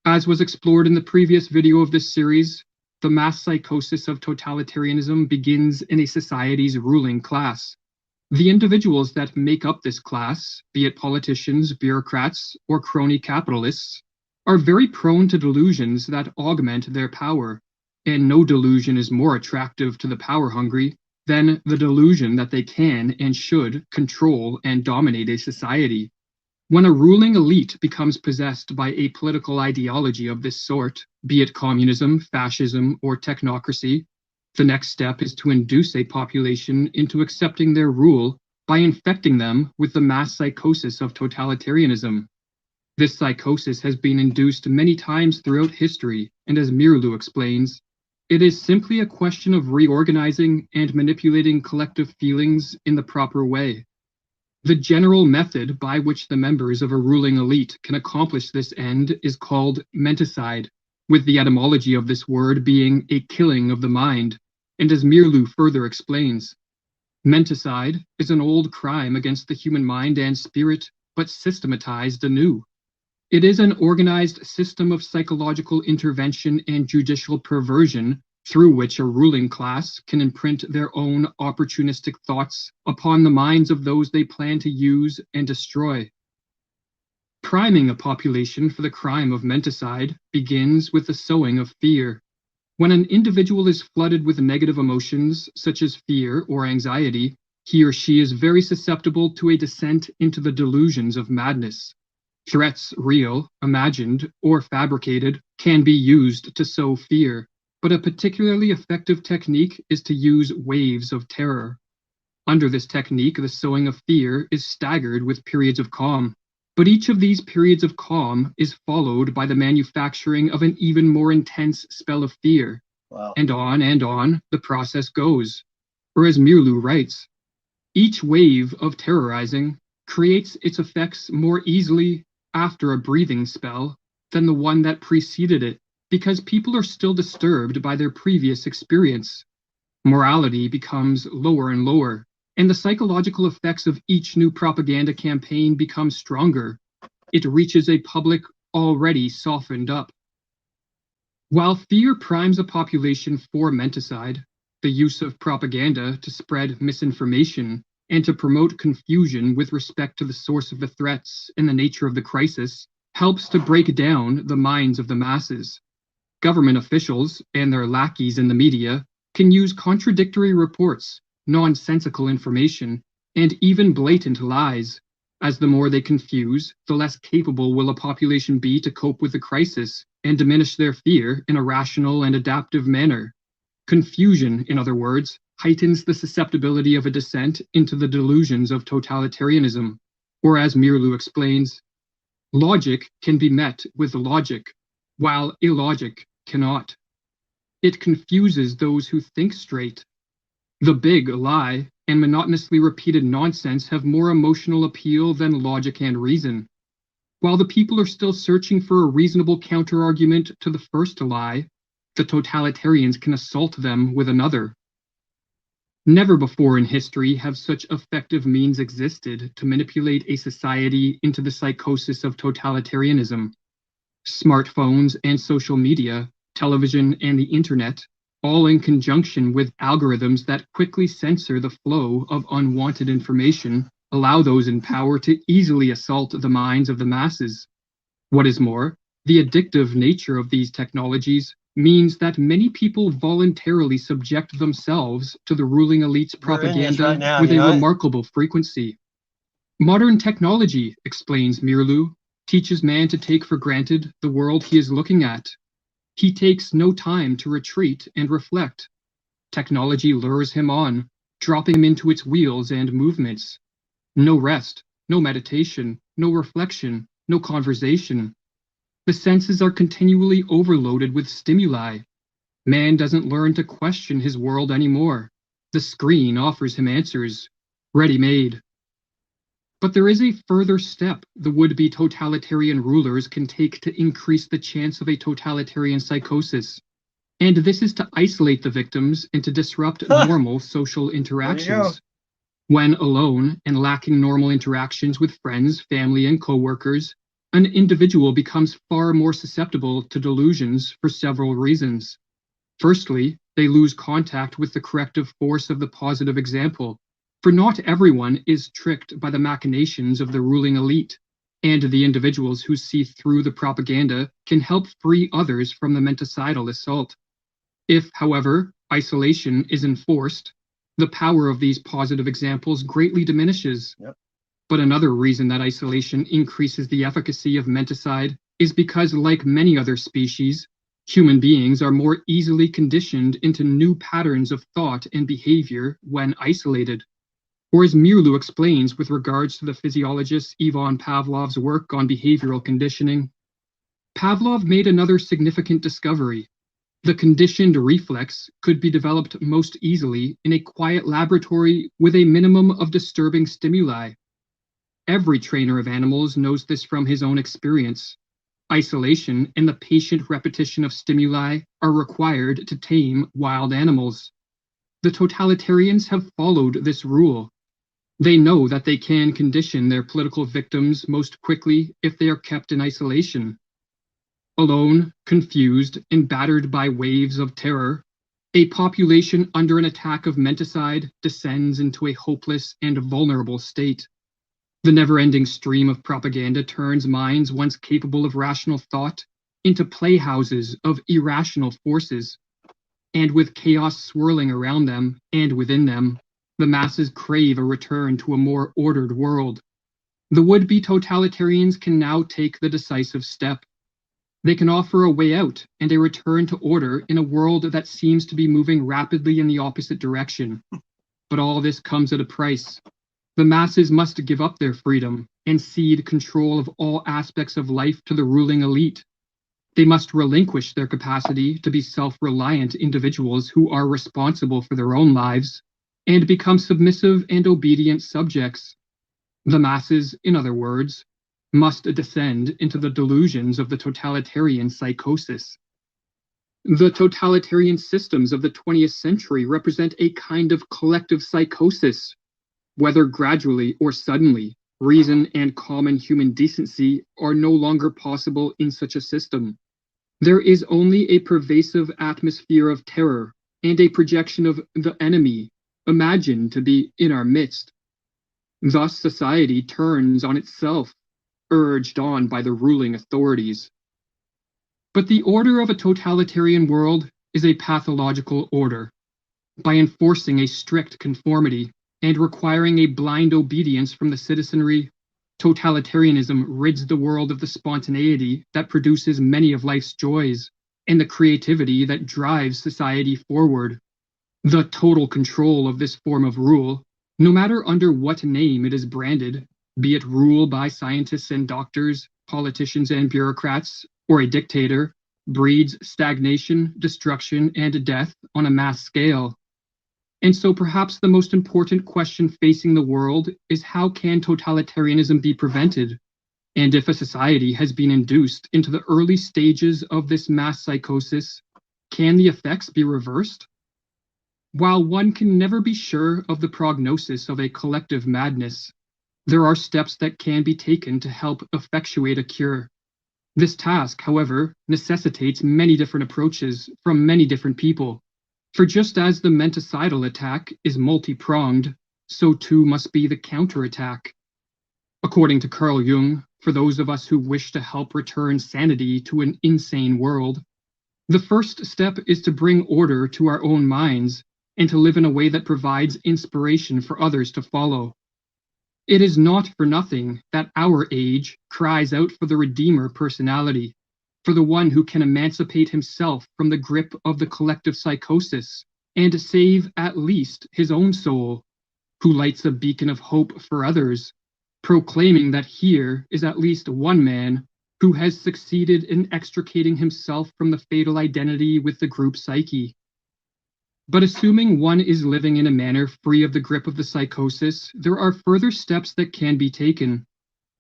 As was explored in the previous video of this series, the mass psychosis of totalitarianism begins in a society's ruling class. The individuals that make up this class, be it politicians, bureaucrats, or crony capitalists, are very prone to delusions that augment their power, and no delusion is more attractive to the power-hungry than the delusion that they can and should control and dominate a society. When a ruling elite becomes possessed by a political ideology of this sort, be it communism, fascism, or technocracy, the next step is to induce a population into accepting their rule by infecting them with the mass psychosis of totalitarianism. This psychosis has been induced many times throughout history, and as Mirlu explains, it is simply a question of reorganizing and manipulating collective feelings in the proper way. The general method by which the members of a ruling elite can accomplish this end is called menticide, with the etymology of this word being a killing of the mind, and as Mirlu further explains, menticide is an old crime against the human mind and spirit, but systematized anew. It is an organized system of psychological intervention and judicial perversion through which a ruling class can imprint their own opportunistic thoughts upon the minds of those they plan to use and destroy. Priming a population for the crime of menticide begins with the sowing of fear. When an individual is flooded with negative emotions, such as fear or anxiety, he or she is very susceptible to a descent into the delusions of madness. Threats, real, imagined, or fabricated, can be used to sow fear, but a particularly effective technique is to use waves of terror. Under this technique, the sowing of fear is staggered with periods of calm, but each of these periods of calm is followed by the manufacturing of an even more intense spell of fear. Wow. And on the process goes. Or as Mirlu writes, each wave of terrorizing creates its effects more easily after a breathing spell than the one that preceded it, because people are still disturbed by their previous experience. Morality becomes lower and lower, and the psychological effects of each new propaganda campaign become stronger. It reaches a public already softened up. While fear primes a population for menticide, the use of propaganda to spread misinformation and to promote confusion with respect to the source of the threats and the nature of the crisis helps to break down the minds of the masses. Government officials and their lackeys in the media can use contradictory reports, nonsensical information, and even blatant lies. As the more they confuse, the less capable will a population be to cope with the crisis and diminish their fear in a rational and adaptive manner. Confusion, in other words, heightens the susceptibility of a descent into the delusions of totalitarianism. Or as Mirlu explains, logic can be met with logic, while illogic cannot. It confuses those who think straight. The big lie and monotonously repeated nonsense have more emotional appeal than logic and reason. While the people are still searching for a reasonable counter-argument to the first lie, the totalitarians can assault them with another. Never before in history have such effective means existed to manipulate a society into the psychosis of totalitarianism. Smartphones and social media, television and the internet, all in conjunction with algorithms that quickly censor the flow of unwanted information, allow those in power to easily assault the minds of the masses. What is more, the addictive nature of these technologies means that many people voluntarily subject themselves to the ruling elite's propaganda with a remarkable frequency. Modern technology, explains Mirlu, teaches man to take for granted the world he is looking at. He takes no time to retreat and reflect. Technology lures him on, dropping him into its wheels and movements. No rest, no meditation, no reflection, no conversation. The senses are continually overloaded with stimuli. Man doesn't learn to question his world anymore. The screen offers him answers, ready-made. But there is a further step the would-be totalitarian rulers can take to increase the chance of a totalitarian psychosis. And this is to isolate the victims and to disrupt normal social interactions. When alone and lacking normal interactions with friends, family, and co-workers, an individual becomes far more susceptible to delusions for several reasons. Firstly, they lose contact with the corrective force of the positive example, for not everyone is tricked by the machinations of the ruling elite, and the individuals who see through the propaganda can help free others from the menticidal assault. If, however, isolation is enforced, the power of these positive examples greatly diminishes. But another reason that isolation increases the efficacy of menticide is because, like many other species, human beings are more easily conditioned into new patterns of thought and behavior when isolated. Or as Mirlu explains with regards to the physiologist Ivan Pavlov's work on behavioral conditioning, Pavlov made another significant discovery. The conditioned reflex could be developed most easily in a quiet laboratory with a minimum of disturbing stimuli. Every trainer of animals knows this from his own experience. Isolation and the patient repetition of stimuli are required to tame wild animals. The totalitarians have followed this rule. They know that they can condition their political victims most quickly if they are kept in isolation. Alone, confused, and battered by waves of terror, a population under an attack of menticide descends into a hopeless and vulnerable state. The never-ending stream of propaganda turns minds once capable of rational thought into playhouses of irrational forces. And with chaos swirling around them and within them, the masses crave a return to a more ordered world. The would-be totalitarians can now take the decisive step. They can offer a way out and a return to order in a world that seems to be moving rapidly in the opposite direction. But all this comes at a price. The masses must give up their freedom and cede control of all aspects of life to the ruling elite. They must relinquish their capacity to be self-reliant individuals who are responsible for their own lives and become submissive and obedient subjects. The masses, in other words, must descend into the delusions of the totalitarian psychosis. The totalitarian systems of the 20th century represent a kind of collective psychosis. Whether gradually or suddenly, reason and common human decency are no longer possible in such a system. There is only a pervasive atmosphere of terror and a projection of the enemy, imagined to be in our midst. Thus society turns on itself, urged on by the ruling authorities. But the order of a totalitarian world is a pathological order. By enforcing a strict conformity and requiring a blind obedience from the citizenry, totalitarianism rids the world of the spontaneity that produces many of life's joys and the creativity that drives society forward. The total control of this form of rule, no matter under what name it is branded, be it rule by scientists and doctors, politicians and bureaucrats, or a dictator, breeds stagnation, destruction, and death on a mass scale. And so perhaps the most important question facing the world is how can totalitarianism be prevented? And if a society has been induced into the early stages of this mass psychosis, can the effects be reversed? While one can never be sure of the prognosis of a collective madness, there are steps that can be taken to help effectuate a cure. This task, however, necessitates many different approaches from many different people. For just as the menticidal attack is multi-pronged, so too must be the counterattack. According to Carl Jung, for those of us who wish to help return sanity to an insane world, the first step is to bring order to our own minds and to live in a way that provides inspiration for others to follow. It is not for nothing that our age cries out for the Redeemer personality, for the one who can emancipate himself from the grip of the collective psychosis and save at least his own soul, who lights a beacon of hope for others, proclaiming that here is at least one man who has succeeded in extricating himself from the fatal identity with the group psyche. But assuming one is living in a manner free of the grip of the psychosis, there are further steps that can be taken.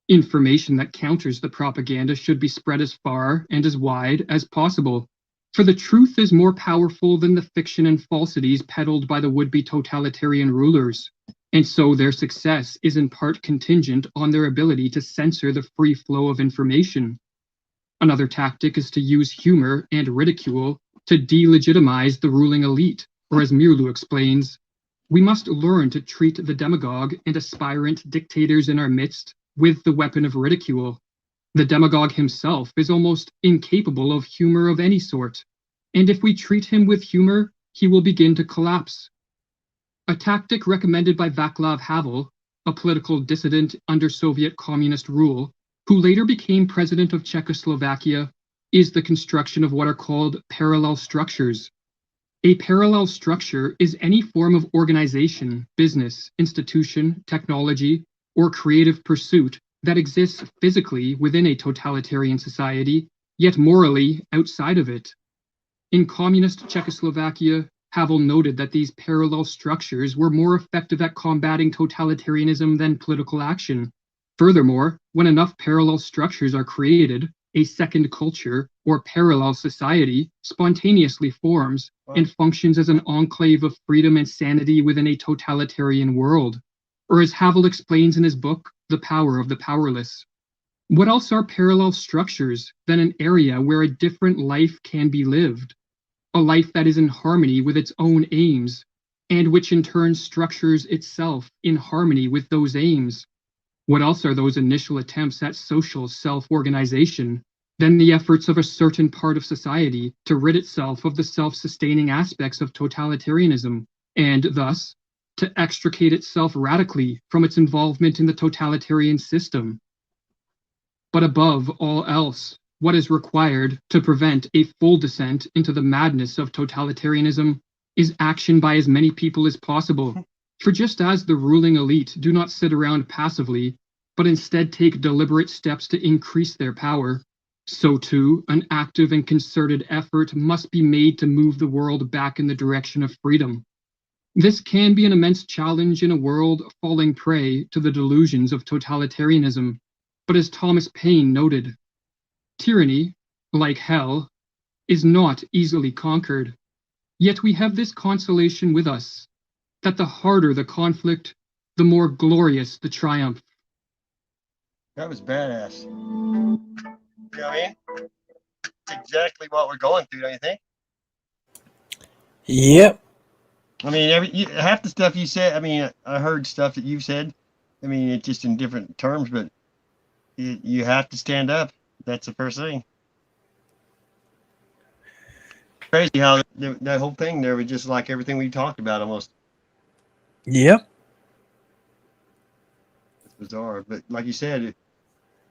Information that counters the propaganda should be spread as far and as wide as possible, for the truth is more powerful than the fiction and falsities peddled by the would-be totalitarian rulers, and so their success is in part contingent on their ability to censor the free flow of information. Another tactic is to use humor and ridicule to delegitimize the ruling elite, or as Mirlu explains, we must learn to treat the demagogue and aspirant dictators in our midst with the weapon of ridicule. The demagogue himself is almost incapable of humor of any sort, and if we treat him with humor, he will begin to collapse. A tactic recommended by Václav Havel, a political dissident under Soviet communist rule, who later became president of Czechoslovakia, is the construction of what are called parallel structures. A parallel structure is any form of organization, business, institution, technology, or creative pursuit that exists physically within a totalitarian society, yet morally outside of it. In communist Czechoslovakia, Havel noted that these parallel structures were more effective at combating totalitarianism than political action. Furthermore, when enough parallel structures are created, a second culture or parallel society spontaneously forms and functions as an enclave of freedom and sanity within a totalitarian world, or as Havel explains in his book, The Power of the Powerless. What else are parallel structures than an area where a different life can be lived, a life that is in harmony with its own aims, and which in turn structures itself in harmony with those aims? What else are those initial attempts at social self-organization than the efforts of a certain part of society to rid itself of the self-sustaining aspects of totalitarianism, and thus to extricate itself radically from its involvement in the totalitarian system? But above all else, what is required to prevent a full descent into the madness of totalitarianism is action by as many people as possible. For just as the ruling elite do not sit around passively, but instead take deliberate steps to increase their power, so too an active and concerted effort must be made to move the world back in the direction of freedom. This can be an immense challenge in a world falling prey to the delusions of totalitarianism, but as Thomas Paine noted, tyranny, like hell, is not easily conquered. Yet we have this consolation with us, that the harder the conflict, the more glorious the triumph. That was badass. You know what I mean? It's exactly what we're going through, don't you think? Yep. I mean, half the stuff you said, I mean, I heard stuff that you've said. I mean, it's just in different terms, but you have to stand up. That's the first thing. Crazy how that whole thing there was just like everything we talked about almost. Yep. It's bizarre, but like you said,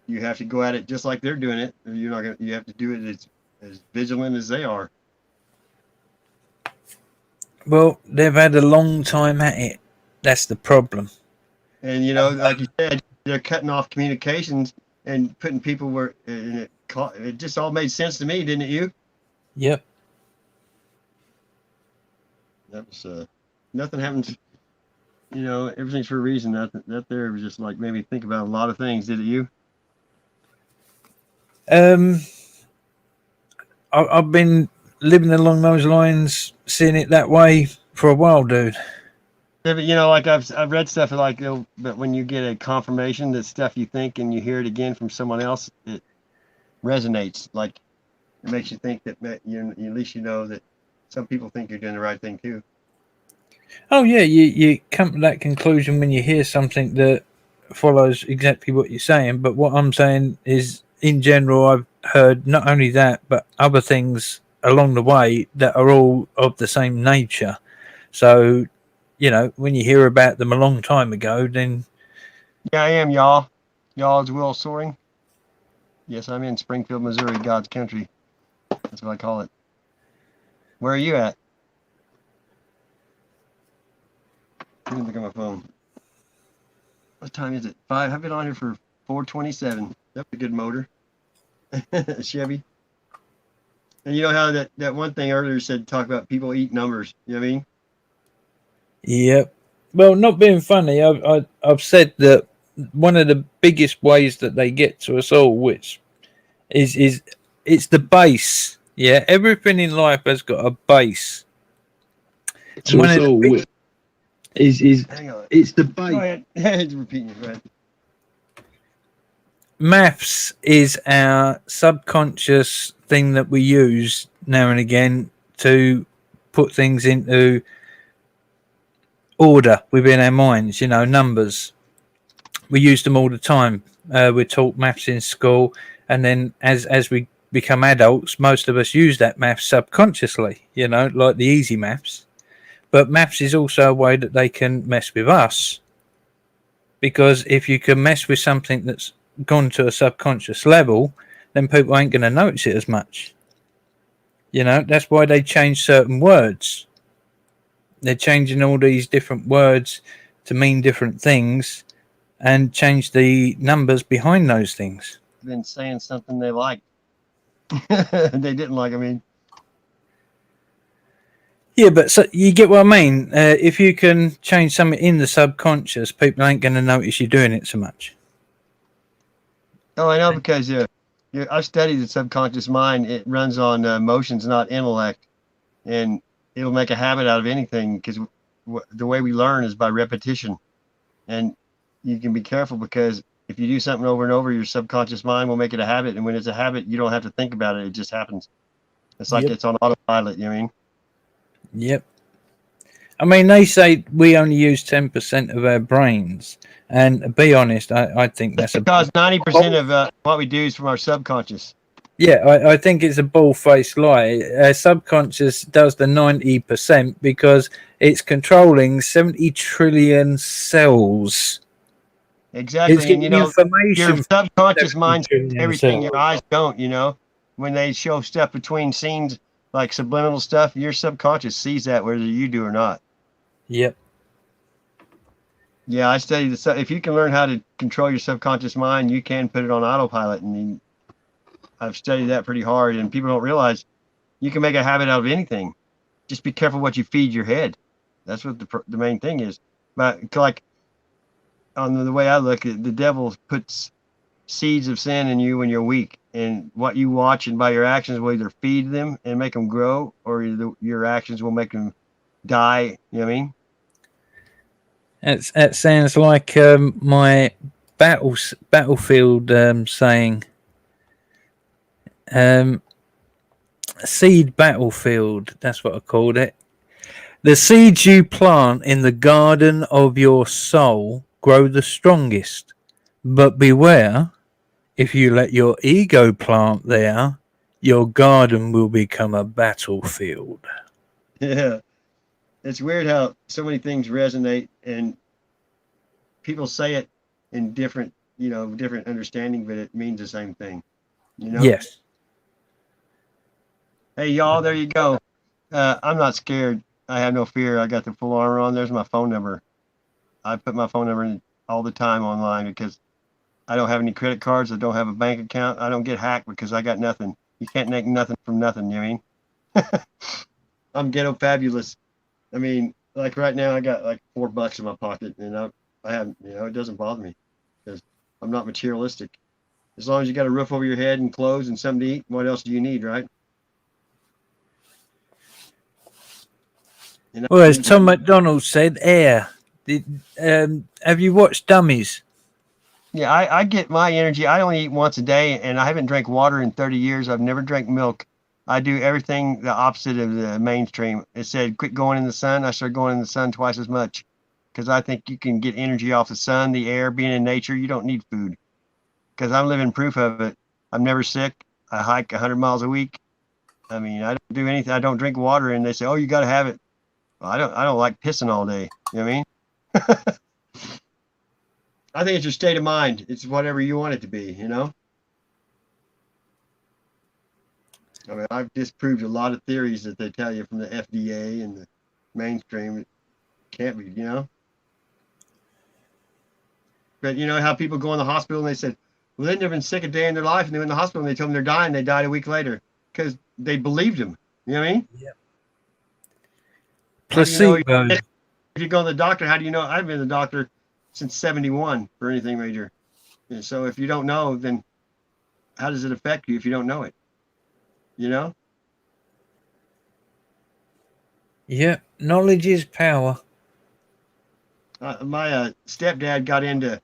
you have to go at it just like they're doing it. You're not gonna. You have to do it as vigilant as they are. Well, they've had a long time at it. That's the problem. And you know, like you said, they're cutting off communications and putting people where and it just all made sense to me, didn't it? You? Yep. That was nothing happens. You know, everything's for a reason. That there was just like made me think about a lot of things. Did it you? I've been living along those lines, seeing it that way for a while, dude. Yeah, but you know, like I've read stuff like, but when you get a confirmation that stuff you think and you hear it again from someone else, it resonates. Like it makes you think that at least you know that some people think you're doing the right thing too. Oh yeah, you come to that conclusion when you hear something that follows exactly what you're saying. But what I'm saying is, in general, I've heard not only that, but other things along the way that are all of the same nature. So, you know, when you hear about them a long time ago, then... Yeah, I am, y'all. Y'all is Will Soaring. Yes, I'm in Springfield, Missouri, God's country. That's what I call it. Where are you at? Let me look at my phone. What time is it? 5. I've been on here for 4:27. That's a good motor. Chevy. And you know how that one thing earlier said talk about people eat numbers. You know what I mean? Yep. Well, not being funny, I've said that one of the biggest ways that they get to us all, which is it's the base. Yeah, everything in life has got a base. So One of it's all the with is Hang on. it's the Go base. ahead. It's repeating it. Go ahead. Maths is our subconscious thing that we use now and again to put things into order within our minds. You know, numbers. We use them all the time. We're taught maths in school, and then as we become adults, most of us use that maths subconsciously. You know, like the easy maths. But maths is also a way that they can mess with us, because if you can mess with something that's gone to a subconscious level, then people ain't going to notice it as much. You know, that's why they change certain words. They're changing all these different words to mean different things and change the numbers behind those things. Been saying something they like. They didn't like. I mean, yeah, but so you get what I mean. If you can change something in the subconscious, people ain't going to notice you doing it so much. oh, I know, because I've studied the subconscious mind. It runs on emotions, not intellect, and it'll make a habit out of anything because the way we learn is by repetition. And you can be careful because if you do something over and over, your subconscious mind will make it a habit. And when it's a habit, you don't have to think about it. It just happens. It's like it's on autopilot. You know what I mean? Yep. I mean, they say we only use 10% of our brains. And to be honest, I think that's because 90% of what we do is from our subconscious. Yeah, I think it's a bald-faced lie. Our subconscious does the 90% because it's controlling 70 trillion cells. Exactly. It's getting information. Your subconscious mind sees everything your eyes don't, you know. When they show stuff between scenes, like subliminal stuff, your subconscious sees that whether you do or not. Yep. Yeah, I studied the if you can learn how to control your subconscious mind, you can put it on autopilot. And I've studied that pretty hard, and people don't realize you can make a habit out of anything. Just be careful what you feed your head. That's what the main thing is. But like on the way I look at it, the devil puts seeds of sin in you when you're weak, and what you watch and by your actions will either feed them and make them grow, or your actions will make them die. You know what I mean? That sounds like my battlefield saying. Seed battlefield, that's what I called it. The seeds you plant in the garden of your soul grow the strongest, but beware, if you let your ego plant there, your garden will become a battlefield. Yeah, it's weird how so many things resonate and people say it in different understanding, but it means the same thing. You know? Yes. Hey, y'all, there you go. I'm not scared. I have no fear. I got the full armor on. There's my phone number. I put my phone number in all the time online because I don't have any credit cards. I don't have a bank account. I don't get hacked because I got nothing. You can't make nothing from nothing, you know what I mean? I'm ghetto fabulous. I mean, like right now I got like $4 in my pocket, and I have, it doesn't bother me because I'm not materialistic. As long as you got a roof over your head and clothes and something to eat, what else do you need, right? Well, as Tom McDonald said, air. Have you watched Dummies? Yeah, I get my energy. I only eat once a day, and I haven't drank water in 30 years. I've never drank milk. I do everything the opposite of the mainstream. It said, quit going in the sun. I started going in the sun twice as much because I think you can get energy off the sun, the air, being in nature. You don't need food because I'm living proof of it. I'm never sick. I hike 100 miles a week. I mean, I don't do anything. I don't drink water, and they say, oh, you got to have it. Well, I don't like pissing all day. You know what I mean? I think it's your state of mind. It's whatever you want it to be, you know? I mean, I've disproved a lot of theories that they tell you from the FDA and the mainstream. It can't be, you know? But you know how people go in the hospital and they said, well, they've never been sick a day in their life, and they're in the hospital and they told them they're dying. They died a week later because they believed them. You know what I mean? Yeah. Placebo. If you go to the doctor, how do you know? I've been to the doctor since 71 for anything major. And so if you don't know, then how does it affect you if you don't know it? You know? Yeah, knowledge is power. My stepdad got into,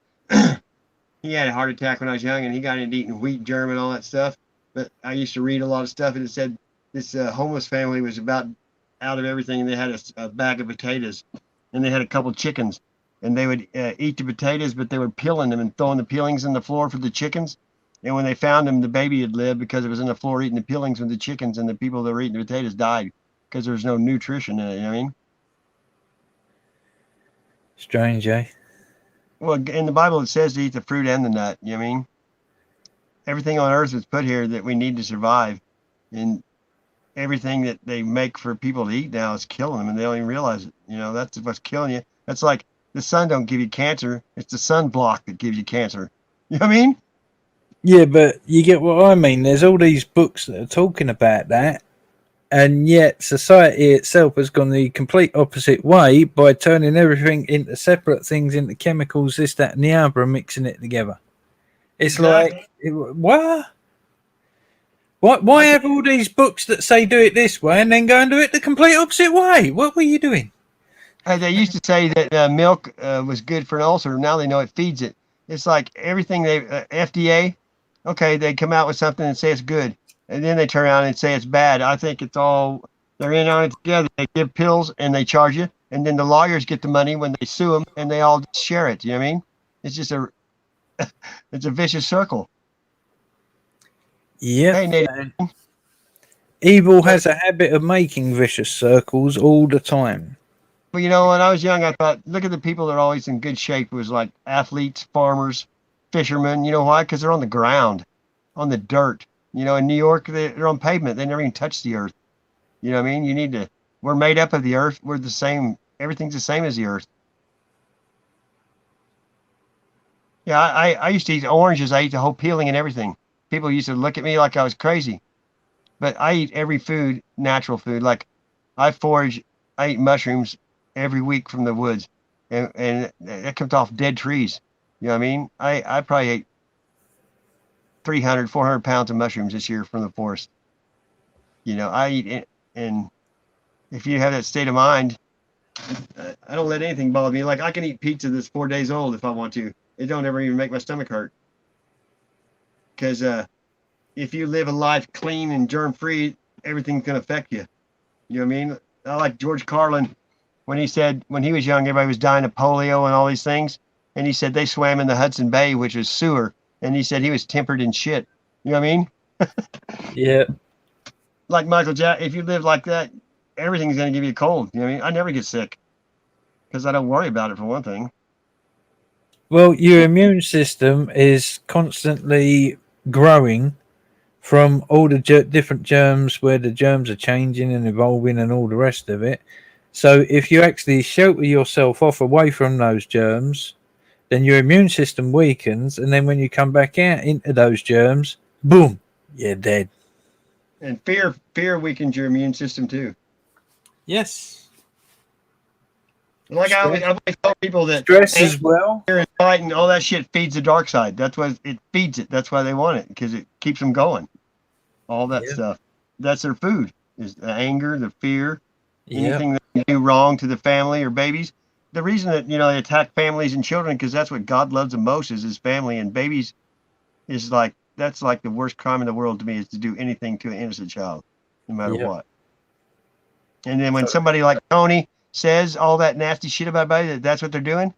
he had a heart attack when I was young, and he got into eating wheat germ and all that stuff. But I used to read a lot of stuff, and it said this homeless family was about out of everything, and they had a bag of potatoes, and they had a couple chickens, and they would eat the potatoes, but they were peeling them and throwing the peelings in the floor for the chickens. And when they found them, the baby had lived because it was in the floor eating the peelings with the chickens, and the people that were eating the potatoes died because there was no nutrition in it. You know what I mean? Strange, eh? Well, in the Bible, it says to eat the fruit and the nut. You know what I mean? Everything on earth was put here that we need to survive, and everything that they make for people to eat now is killing them, and they don't even realize it. You know, that's what's killing you. That's like the sun don't give you cancer. It's the sunblock that gives you cancer. You know what I mean? Yeah, but you get what I mean. There's all these books that are talking about that, and yet society itself has gone the complete opposite way by turning everything into separate things, into chemicals, this, that, and the other, and mixing it together. It's exactly. Like, what? Why have all these books that say do it this way and then go and do it the complete opposite way? What were you doing? They used to say that milk was good for an ulcer. Now they know it feeds it. It's like everything they FDA. Okay, they come out with something and say it's good, and then they turn around and say it's bad. I think it's all they're in on it together. They give pills and they charge you, and then the lawyers get the money when they sue them, and they all share it. You know what I mean? It's just it's a vicious circle. Yeah. Hey, Nate. Evil has a habit of making vicious circles all the time. But you know, when I was young, I thought, look at the people that are always in good shape. It was like athletes, farmers, fishermen. You know why? Because they're on the ground, on the dirt. You know, in New York, they're on pavement. They never even touch the earth. You know what I mean? We're made up of the earth. We're the same. Everything's the same as the earth. Yeah, I used to eat oranges. I eat the whole peeling and everything. People used to look at me like I was crazy. But I eat every food, natural food. Like I eat mushrooms every week from the woods. And it comes off dead trees. You know what I mean? I probably ate 300, 400 pounds of mushrooms this year from the forest. You know, I eat it. And if you have that state of mind, I don't let anything bother me. Like I can eat pizza that's 4 days old if I want to. It don't ever even make my stomach hurt. Because if you live a life clean and germ free, everything's gonna affect you. You know what I mean? I like George Carlin when he said when he was young, everybody was dying of polio and all these things, and he said they swam in the Hudson Bay, which was sewer, and he said he was tempered in shit. You know what I mean? Yeah. Like Michael Jackson, if you live like that, everything's gonna give you a cold. You know what I mean? I never get sick because I don't worry about it for one thing. Well, your immune system is constantly growing from all the different germs, where the germs are changing and evolving and all the rest of it. So if you actually shelter yourself off away from those germs, then your immune system weakens, and then when you come back out into those germs, boom, you're dead. And fear weakens your immune system too. Yes. Like I always tell people that stress as well, fear and fight and all that shit feeds the dark side. That's why it feeds it. That's why they want it, because it keeps them going. All that stuff. That's their food. Is the anger, the fear, anything that you do wrong to the family or babies. The reason that they attack families and children, because that's what God loves the most is his family, and babies is like that's like the worst crime in the world to me, is to do anything to an innocent child, no matter what. And then when somebody like Tony says all that nasty shit about everybody, that's what they're doing.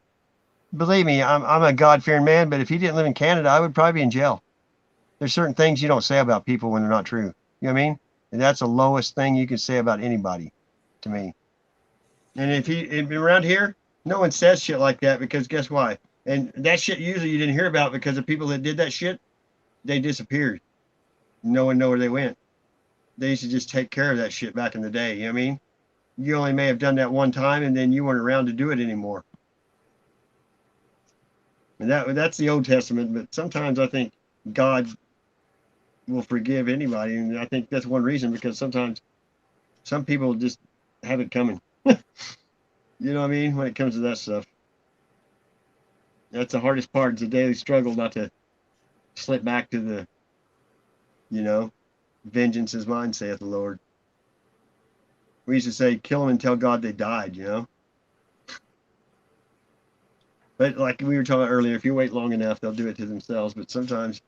Believe me, I'm a God-fearing man, but if he didn't live in Canada, I would probably be in jail. There's certain things you don't say about people when they're not true. You know what I mean? And that's the lowest thing you can say about anybody, to me. And if around here, no one says shit like that, because guess why? And that shit usually you didn't hear about, because the people that did that shit, they disappeared. No one know where they went. They used to just take care of that shit back in the day. You know what I mean? You only may have done that one time, and then you weren't around to do it anymore. And that's the Old Testament. But sometimes I think God will forgive anybody, and I think that's one reason, because sometimes some people just have it coming. You know what I mean? When it comes to that stuff, that's the hardest part. It's a daily struggle not to slip back to the, vengeance is mine, saith the Lord. We used to say, kill them and tell God they died, But like we were talking about earlier, if you wait long enough, they'll do it to themselves. But sometimes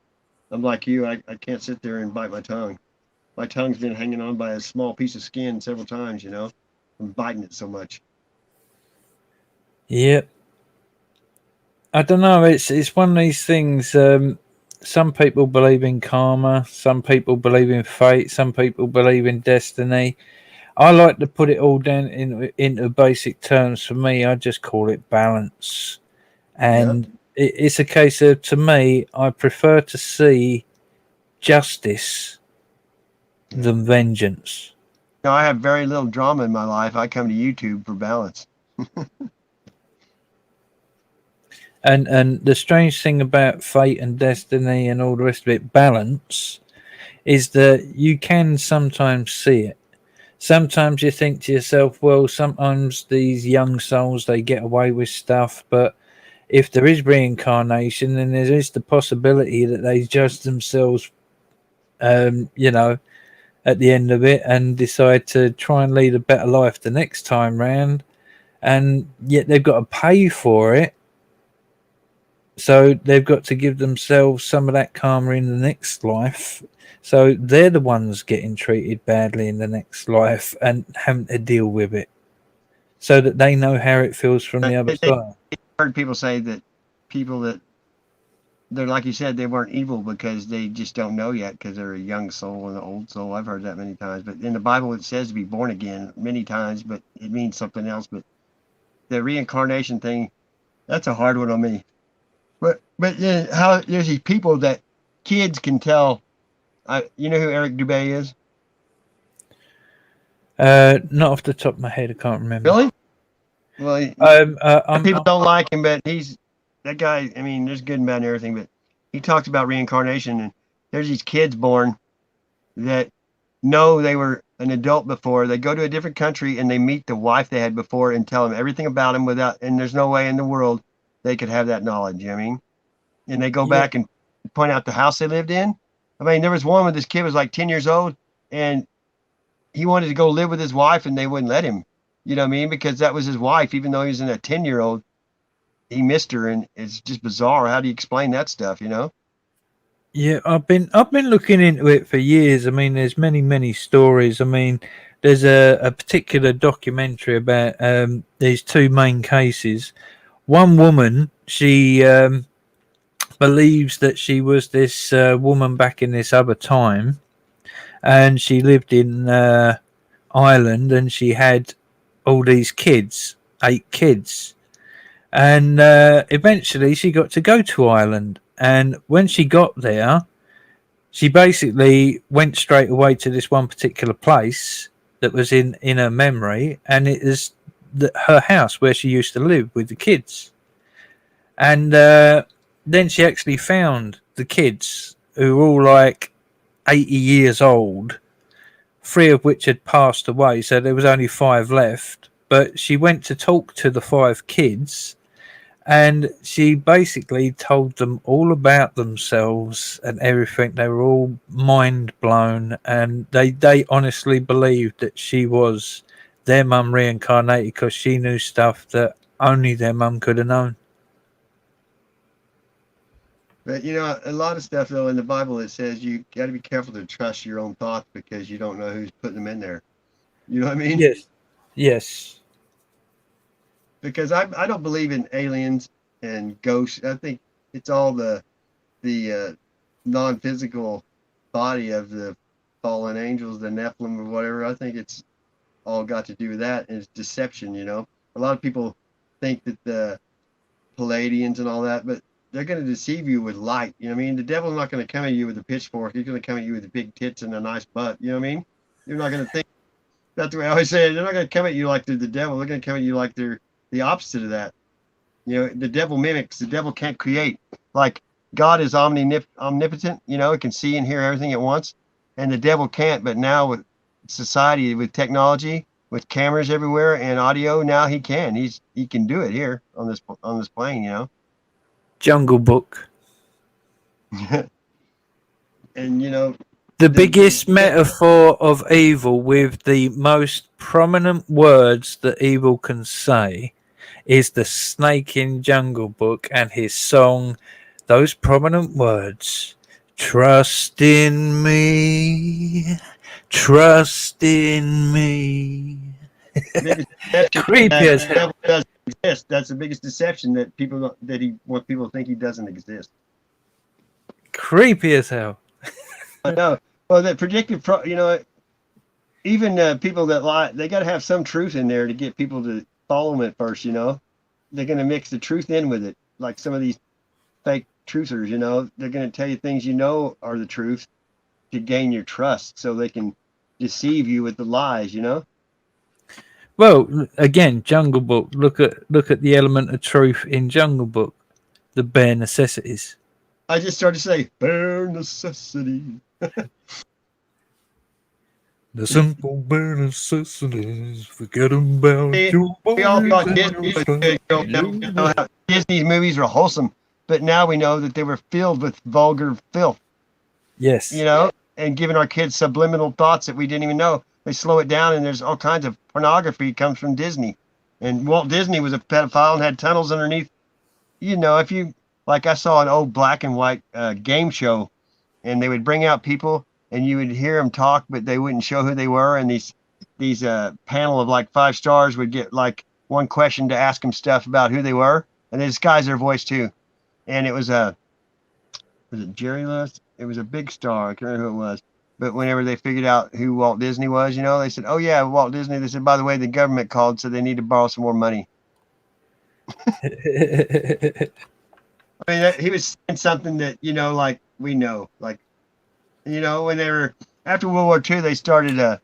I'm like you, I can't sit there and bite my tongue. My tongue's been hanging on by a small piece of skin several times, I'm biting it so much. Yep. I don't know. It's one of these things. Some people believe in karma. Some people believe in fate. Some people believe in destiny. I like to put it all down into basic terms. For me, I just call it balance. And it's a case of, to me, I prefer to see justice than vengeance. I have very little drama in my life. I come to YouTube for balance. And the strange thing about fate and destiny and all the rest of it, balance, is that you can sometimes see it. Sometimes you think to yourself, well, sometimes these young souls, they get away with stuff, but if there is reincarnation, then there is the possibility that they judge themselves you know, at the end of it, and decide to try and lead a better life the next time round, and yet they've got to pay for it. So they've got to give themselves some of that karma in the next life. So they're the ones getting treated badly in the next life and having to deal with it, so that they know how it feels from the other side. I've heard people say that people that they're, like you said, they weren't evil because they just don't know yet, because they're a young soul and an old soul. I've heard that many times. But in the Bible, it says to be born again many times, but it means something else. But the reincarnation thing, that's a hard one on me. But yeah, how there's these people that kids can tell. You know who Eric Dubay is? Not off the top of my head, I can't remember. Really? Well, people don't like him, but he's that guy. I mean, there's good and bad and everything, but he talks about reincarnation, and there's these kids born that know they were an adult before. They go to a different country and they meet the wife they had before and tell them everything about him and there's no way in the world they could have that knowledge. You know what I mean? And they go back and point out the house they lived in. I mean, there was one where this kid was like 10 years old and he wanted to go live with his wife and they wouldn't let him. You know what I mean? Because that was his wife, even though he was in a 10-year-old, he missed her, and it's just bizarre. How do you explain that stuff, you know? Yeah, I've been looking into it for years. I mean, there's many stories. I mean, there's a particular documentary about these two main cases. One woman, she believes that she was this woman back in this other time, and she lived in Ireland, and she had all these kids, 8 kids, and eventually she got to go to Ireland. And when she got there, she basically went straight away to this one particular place that was in her memory, and it is her house where she used to live with the kids. And then she actually found the kids, who were all like 80 years old, 3 of which had passed away, so there was only 5 left. But she went to talk to the 5 kids, and she basically told them all about themselves and everything. They were all mind blown, and they honestly believed that she was their mum reincarnated, because she knew stuff that only their mum could have known. But you know, a lot of stuff though in the Bible, it says you got to be careful to trust your own thoughts, because you don't know who's putting them in there. You know what I mean? Yes. Because I don't believe in aliens and ghosts. I think it's all the non-physical body of the fallen angels, the Nephilim or whatever. I think it's all got to do with that, and it's deception. You know, a lot of people think that the Palladians and all that, but they're going to deceive you with light. You know what I mean? The devil's not going to come at you with a pitchfork. He's going to come at you with big tits and a nice butt. You know what I mean? You're not going to think. That's the way I always say it. They're not going to come at you like they're the devil. They're going to come at you like they're the opposite of that. You know, the devil mimics. The devil can't create. Like God is omnipotent. You know, it can see and hear everything at once, and the devil can't. But now with society, with technology, with cameras everywhere and audio, now he can. He can do it here on this plane. You know. Jungle Book. And you know, the biggest metaphor of evil, with the most prominent words that evil can say, is the snake in Jungle Book and his song. Those prominent words: trust in me, trust in me. Creepy as hell. Doesn't exist. That's the biggest deception, that people think he doesn't exist. Creepy as hell. I know. Well, that predictive, you know, even people that lie, they got to have some truth in there to get people to follow them at first. You know, they're going to mix the truth in with it, like some of these fake truthers. You know, they're going to tell you things you know are the truth to gain your trust, so they can deceive you with the lies. You know. Well, again, Jungle Book. Look at the element of truth in Jungle Book, the bare necessities. I just started to say bare necessity. The simple bare necessities. Forget about your we all thought Disney was good. You know how Disney's movies were wholesome, but now we know that they were filled with vulgar filth. Yes. You know, and giving our kids subliminal thoughts that we didn't even know. They slow it down, and there's all kinds of pornography comes from Disney. And Walt Disney was a pedophile and had tunnels underneath. You know, if you, like I saw an old black and white game show, and they would bring out people, and you would hear them talk, but they wouldn't show who they were. And these panel of like 5 stars would get like one question to ask them stuff about who they were, and they disguise their voice too. And it was it Jerry Lewis? It was a big star. I can't remember who it was. But whenever they figured out who Walt Disney was, you know, they said, "Oh yeah, Walt Disney." They said, "By the way, the government called, so they need to borrow some more money." I mean, he was saying something that, you know, like we know, like, you know, when they were after World War II, they started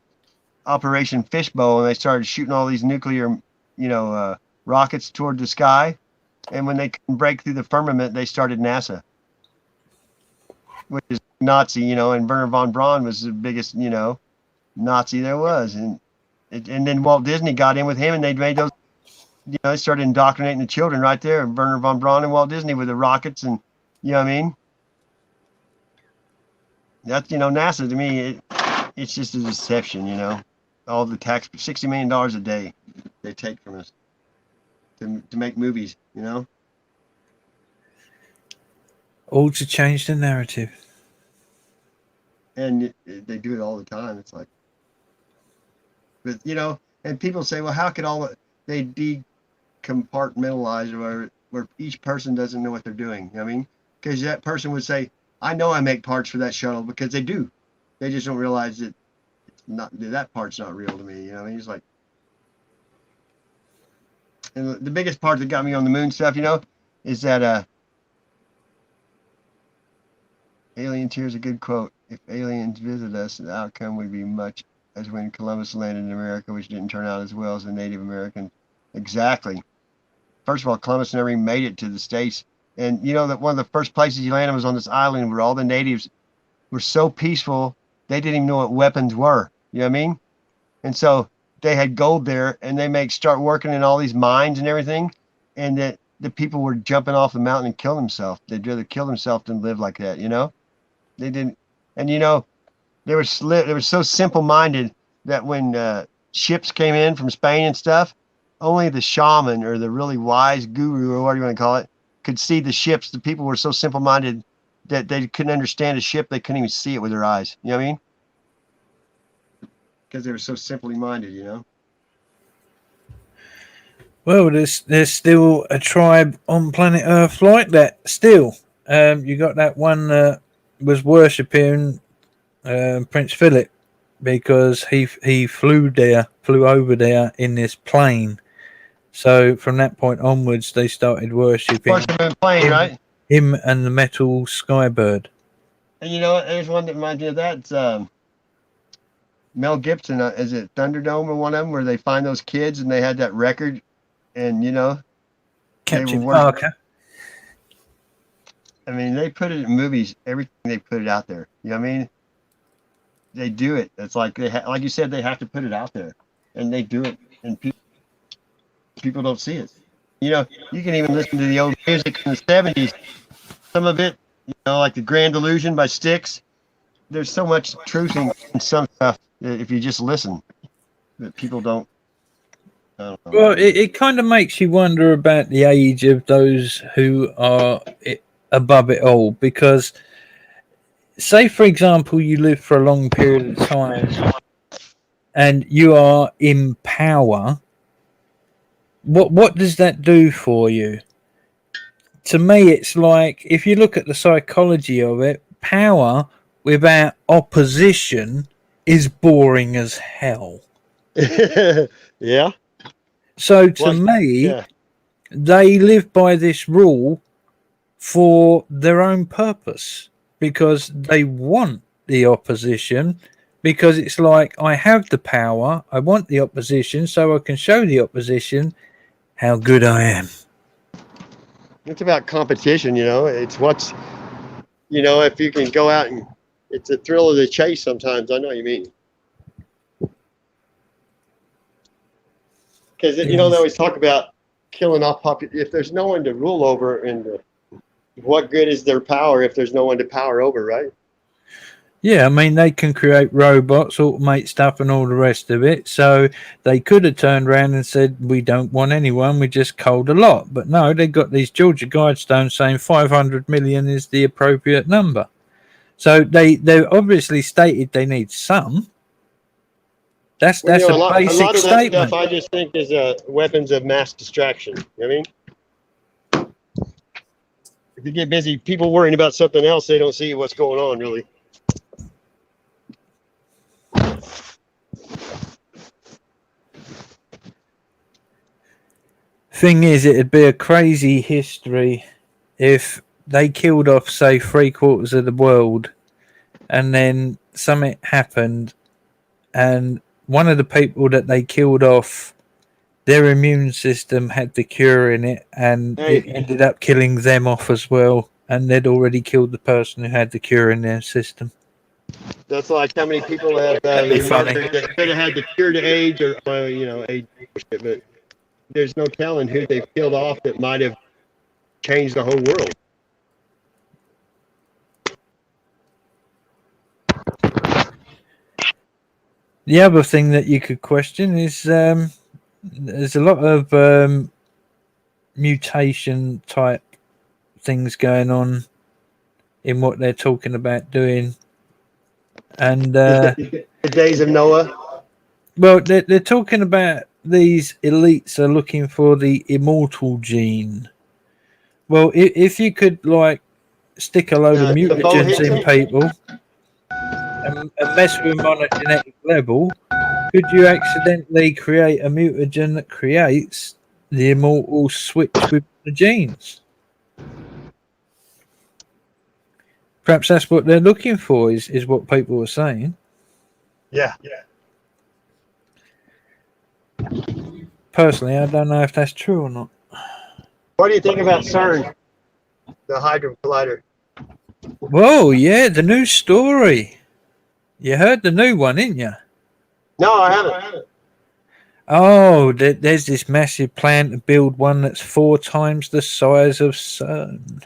Operation Fishbowl, and they started shooting all these nuclear, you know, rockets toward the sky. And when they couldn't break through the firmament, they started NASA, which is Nazi, you know, and Werner von Braun was the biggest, you know, Nazi there was. And then Walt Disney got in with him, and they made those, you know, they started indoctrinating the children right there. Werner von Braun and Walt Disney with the rockets, and you know what I mean? That's, you know, NASA to me, it's just a deception, you know. All the tax, $60 million a day they take from us to make movies, you know. All to change the narrative. And they do it all the time. It's like, but you know, and people say, well, how could they decompartmentalize where each person doesn't know what they're doing? You know what I mean? Because that person would say, I know I make parts for that shuttle, because they do. They just don't realize that that part's not real to me. You know what I mean? It's like, and the biggest part that got me on the moon stuff, you know, is that Alien Tears, a good quote. If aliens visit us, the outcome would be much as when Columbus landed in America, which didn't turn out as well as the Native Americans. Exactly. First of all, Columbus never even made it to the States. And you know that one of the first places he landed was on this island where all the natives were so peaceful, they didn't even know what weapons were. You know what I mean? And so they had gold there, and they start working in all these mines and everything, and that the people were jumping off the mountain and killing themselves. They'd rather kill themselves than live like that, you know? They didn't, and you know, they were so simple-minded that when ships came in from Spain and stuff, only the shaman or the really wise guru or whatever you want to call it could see the ships. The people were so simple-minded that they couldn't understand a ship. They couldn't even see it with their eyes. You know what I mean? Because they were so simply minded, you know. Well, there's still a tribe on planet Earth like that. Still, you got that one that was worshipping Prince Philip because he flew over there in this plane. So from that point onwards, they started worshipping right? Him and the metal skybird. And you know what? There's one that reminds me of that. It's Mel Gibson. Is it Thunderdome or one of them where they find those kids and they had that record, and you know, Captain Parker. I mean, they put it in movies. Everything they put it out there. You know what I mean? They do it. It's like like you said, they have to put it out there, and they do it, and people don't see it. You know, you can even listen to the old music in the 70s. Some of it, you know, like the Grand Illusion by Styx. There's so much truth in some stuff that if you just listen, that people don't. I don't know. Well, it kind of makes you wonder about the age of those who are above it all, because say, for example, you live for a long period of time and you are in power. What does that do for you? To me, it's like, if you look at the psychology of it, power without opposition is boring as hell. Yeah. So to me, they live by this rule for their own purpose, because they want the opposition, because it's like, I have the power, I want the opposition, so I can show the opposition how good I am. It's about competition, you know. It's what's, you know, if you can go out and it's a thrill of the chase sometimes. I know what you mean. Because, you know, they always talk about killing off if there's no one to rule over, and what good is their power if there's no one to power over, right? Yeah, I mean, they can create robots, automate stuff, and all the rest of it. So they could have turned around and said, we don't want anyone, we just culled a lot. But no, they got these Georgia Guidestones saying 500 million is the appropriate number. So they obviously stated they need some. That's Well, you know, a basic lot of that statement. stuff I just think is weapons of mass distraction. You know what I mean? If you get busy, people worrying about something else, they don't see what's going on, really. Thing is, it'd be a crazy history if they killed off, say, 3/4 of the world, and then something happened, and one of the people that they killed off, their immune system had the cure in it, and it ended up killing them off as well, and they'd already killed the person who had the cure in their system. That's like how many people have that could have had the cure to AIDS or you know, AIDS, but there's no telling who they've killed off that might have changed the whole world. The other thing that you could question is there's a lot of mutation type things going on in what they're talking about doing, and the days of Noah. Well, they're talking about these elites are looking for the immortal gene. Well, if you could like stick a load of mutagens in people and mess with them on a genetic level, could you accidentally create a mutagen that creates the immortal switch with the genes? Perhaps that's what they're looking for, is what people are saying. Yeah. Personally, I don't know if that's true or not. What do you think about CERN, the Hadron Collider? Whoa, yeah, the new story. You heard the new one, didn't you? No, I haven't. Oh, there's this massive plan to build one that's 4 times the size of CERN.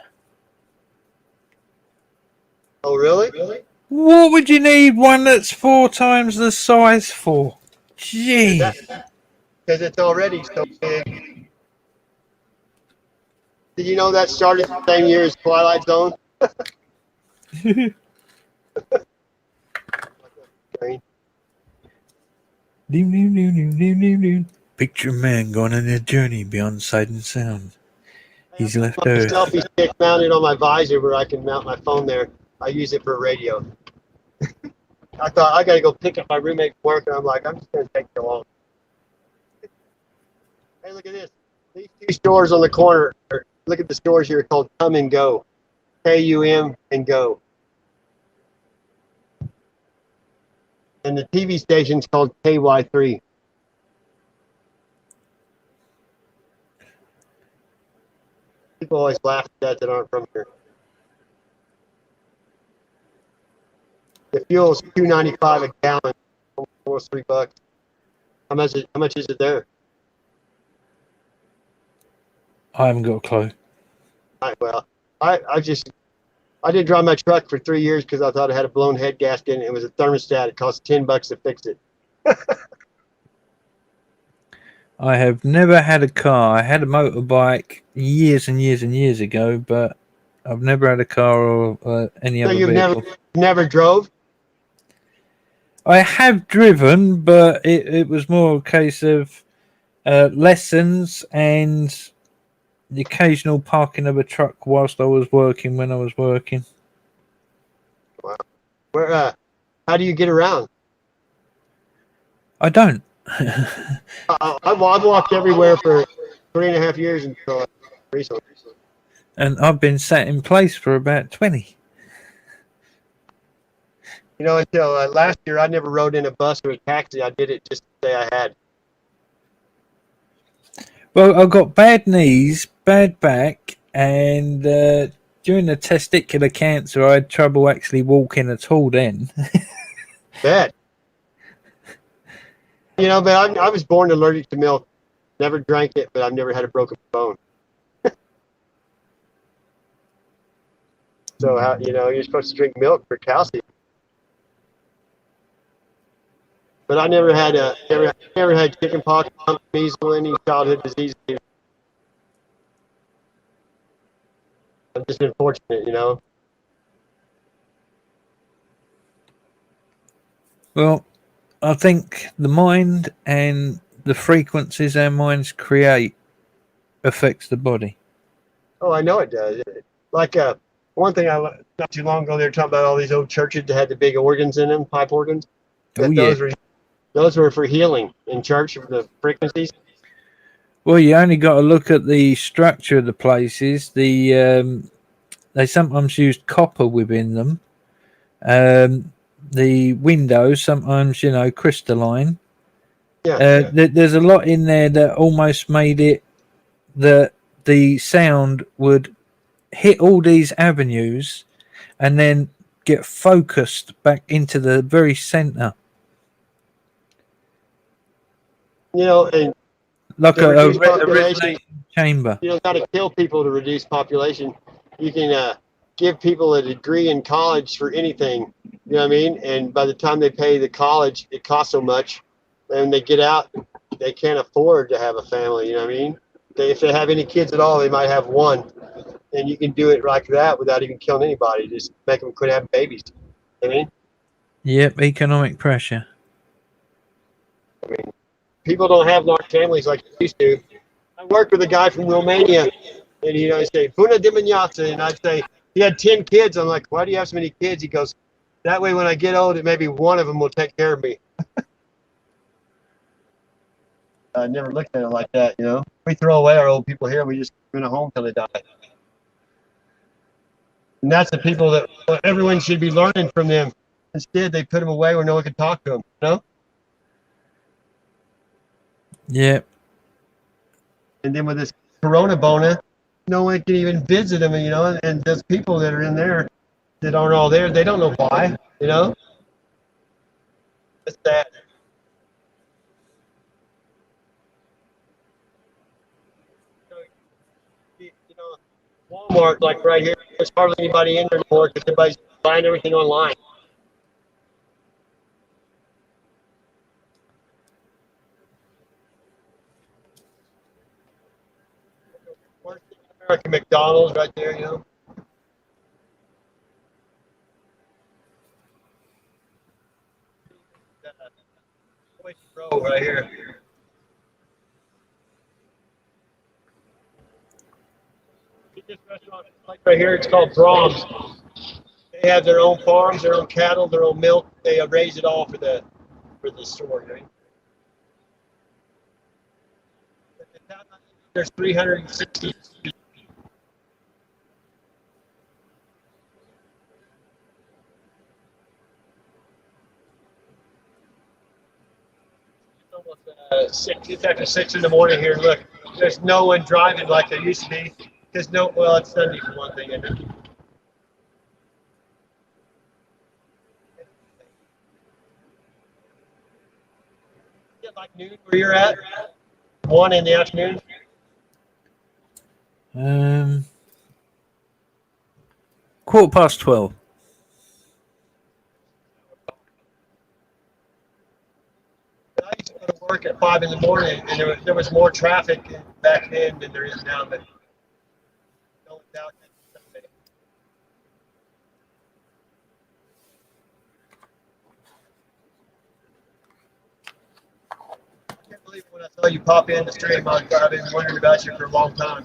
Oh, really? What would you need one that's 4 times the size for? Gee. Because it's already so big. Did you know that started the same year as Twilight Zone? Picture man going on a journey beyond sight and sound. He's left Earth. Selfie stick mounted on my visor where I can mount my phone there. I use it for radio. I thought I got to go pick up my roommate from work, and I'm like, I'm just going to take so long. Hey, look at this. These 2 stores on the corner. Look at the stores here called Come and Go. KUM and Go. And the TV station's called KY3. People always laugh at that aren't from here. The fuel's $2.95 a gallon, almost $3. How much is it there? I haven't got a clue. All right, well, I did drive my truck for 3 years because I thought it had a blown head gasket, and it was a thermostat. It cost $10 to fix it. I have never had a car. I had a motorbike years and years and years ago, but I've never had a car or any other you've vehicle. never drove? I have driven, but it was more a case of lessons and the occasional parking of a truck whilst I was working when I was working. Wow. Where? How do you get around? I don't. I've walked everywhere for 3.5 years until recently. And I've been sat in place for about 20. You know, until last year, I never rode in a bus or a taxi. I did it just to say I had. Well, I've got bad knees, bad back, and during the testicular cancer, I had trouble actually walking at all then. Bad. You know, but I was born allergic to milk. Never drank it, but I've never had a broken bone. So, you know, you're supposed to drink milk for calcium. But I never had never had chicken pox, measles, any childhood disease. I'm just been fortunate, you know. Well, I think the mind and the frequencies our minds create affects the body. Oh, I know it does. Like one thing not too long ago, they were talking about all these old churches that had the big organs in them, pipe organs. Oh, yeah. Those were for healing in church, the frequencies. Well, you only got to look at the structure of the places. They sometimes used copper within them. The windows sometimes, crystalline. Yeah. There's a lot in there that almost made it that the sound would hit all these avenues and then get focused back into the very center. You know, and like to a reduce population resonating chamber. You don't got to kill people to reduce population. You can give people a degree in college for anything. You know what I mean? And by the time they pay the college, it costs so much. And they get out, they can't afford to have a family. You know what I mean? If they have any kids at all, they might have one. And you can do it like that without even killing anybody. Just make them quit having babies. You know what I mean? Yep, economic pressure. I mean, people don't have large families like they used to. I worked with a guy from Romania, and he'd say, Bună dimineața, and I'd say, he had 10 kids. I'm like, why do you have so many kids? He goes, that way when I get old, maybe one of them will take care of me. I never looked at it like that, you know. We throw away our old people here. We just give them a home till they die. And that's the people that everyone should be learning from them. Instead, they put them away where no one can talk to them, you know? Yeah. And then with this corona bona, no one can even visit them, you know, and there's people that are in there that aren't all there. They don't know why, you know? It's sad. You know, Walmart, like right here, there's hardly anybody in there anymore because everybody's buying everything online. American McDonald's right there, you know. Row right here. This restaurant, like right here, it's called Brahms. They have their own farms, their own cattle, their own milk. They raise it all for the store. You know? There's 360. It's after 6 in the morning here. Look, there's no one driving like there used to be. There's well, it's Sunday for one thing. Isn't it? Is it like noon where you're at? 1 in the afternoon? $12:15. I used to go to work at 5 in the morning, and there was more traffic back then than there is now. But no doubt that I can't believe when I saw you pop in the stream. I've been wondering about you for a long time.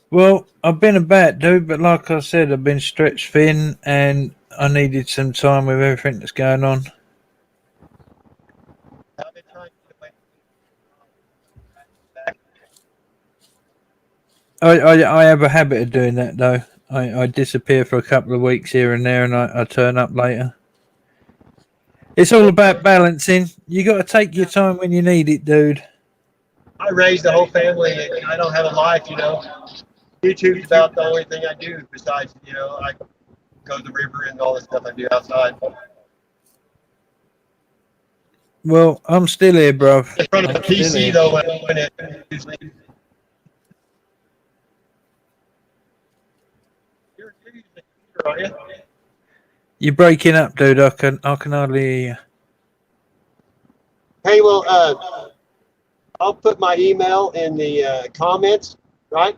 Well, I've been a bat, dude, but like I said, I've been stretched thin and I needed some time with everything that's going on. I've been trying to get away. I have a habit of doing that, though. I disappear for a couple of weeks here and there, and I turn up later. It's all about balancing. You got to take your time when you need it, dude. I raised the whole family, and I don't have a life, you know. YouTube's about the only thing I do besides, you know, I go to the river and all the stuff I do outside. Well, I'm still here, bro. In front of a PC, though, when it usually. You're using a computer, are you? You're breaking up, dude. I can hardly hear you. Hey, well, I'll put my email in the comments, right?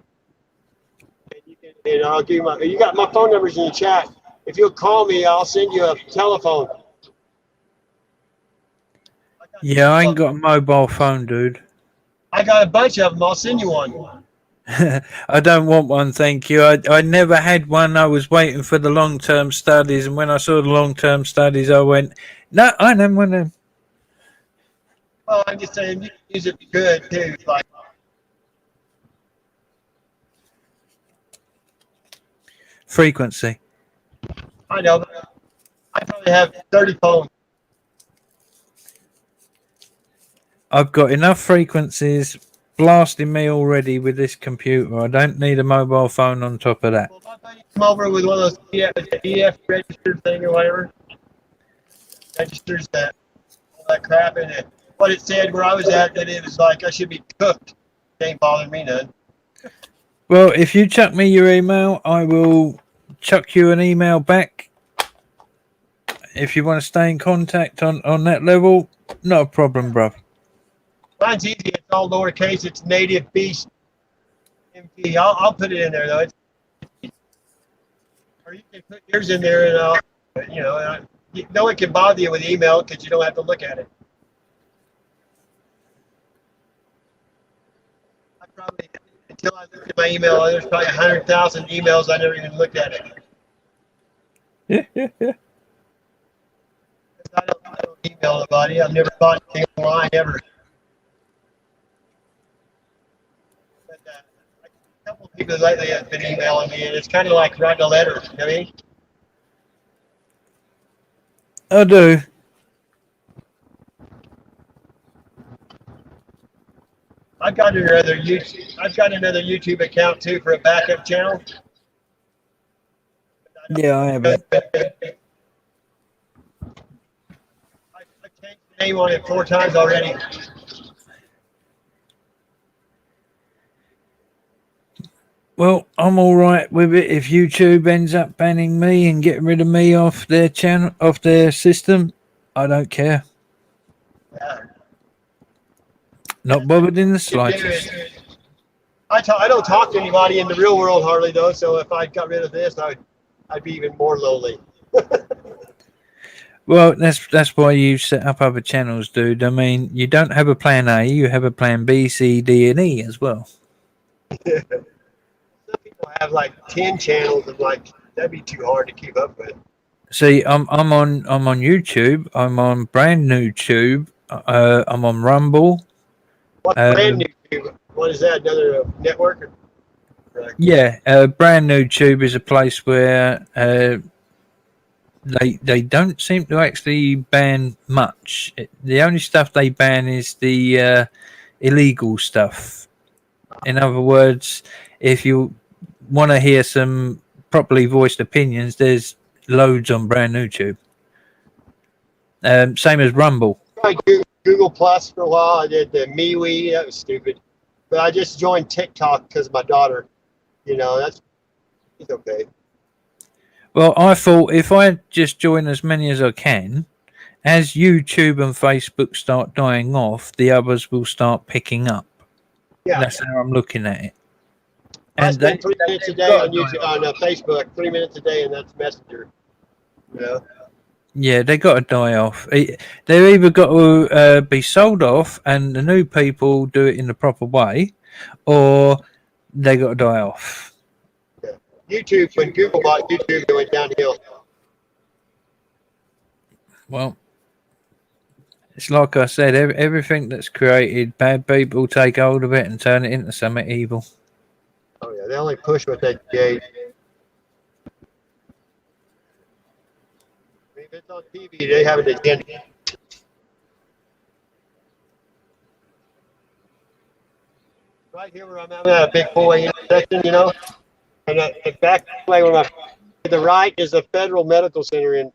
And I'll give you you got my phone numbers in the chat. If you'll call me, I'll send you a telephone. Yeah, I ain't got a mobile phone, dude. I got a bunch of them. I'll send you one. I don't want one, thank you. I never had one. I was waiting for the long-term studies, and when I saw the long-term studies, I went, no, I don't want them. Well, I'm just saying you can use it good too. Like Frequency. I know, but I probably have 30 phones. I've got enough frequencies blasting me already with this computer. I don't need a mobile phone on top of that. Come over with one of those EF register thing or whatever. Registers that all that crap in it. What it said where I was at, that it was like I should be cooked. It ain't bothering me none. Well, if you chuck me your email, I will chuck you an email back. If you want to stay in contact on that level, not a problem, bro. Mine's easy. It's all lowercase. It's native beast. MT. I'll put it in there though. Or you can put yours in there, and no one can bother you with email because you don't have to look at it. I probably, until I looked at my email, there's probably 100,000 emails I never even looked at it. I don't email anybody. I've never bought anything online ever. But, a couple of people lately have been emailing me, and it's kind of like writing a letter. You know what I mean? I do. I've got another YouTube account too for a backup channel. Yeah, I have it. I changed the name on it 4 times already. Well, I'm all right with it if YouTube ends up banning me and getting rid of me off their channel, off their system. I don't care. Yeah. Not bothered in the slightest. I don't talk to anybody in the real world hardly though. So if I got rid of this, I'd be even more lonely. Well, that's why you set up other channels, dude. I mean, you don't have a plan A, you have a plan B, C, D, and E as well. Some people have like 10 channels, and like that'd be too hard to keep up with. See, I'm on YouTube. I'm on brand new Tube. I'm on Rumble. What's brand new Tube? What is that? Another network? Yeah, brand new Tube is a place where they don't seem to actually ban much. The only stuff they ban is the illegal stuff. In other words, if you want to hear some properly voiced opinions, there's loads on brand new Tube. Same as Rumble. I Google Plus for a while. I did the MeWe. That was stupid. But I just joined TikTok because of my daughter. You know, it's okay. Well, I thought if I just join as many as I can, as YouTube and Facebook start dying off, the others will start picking up. Yeah. That's how I'm looking at it. I spend 3 minutes a day on YouTube, on Facebook, 3 minutes a day, and that's Messenger. You know? Yeah, they got to die off. They've either got to be sold off, and the new people do it in the proper way, or they got to die off. Yeah. YouTube, when Google bought YouTube, it went downhill. Well, it's like I said, everything that's created, bad people take hold of it and turn it into something evil. Oh yeah, they only push what they create. If it's on TV, they have an agenda. Right here where I'm at a big four-way intersection, you know, and back way where to the right is a federal medical center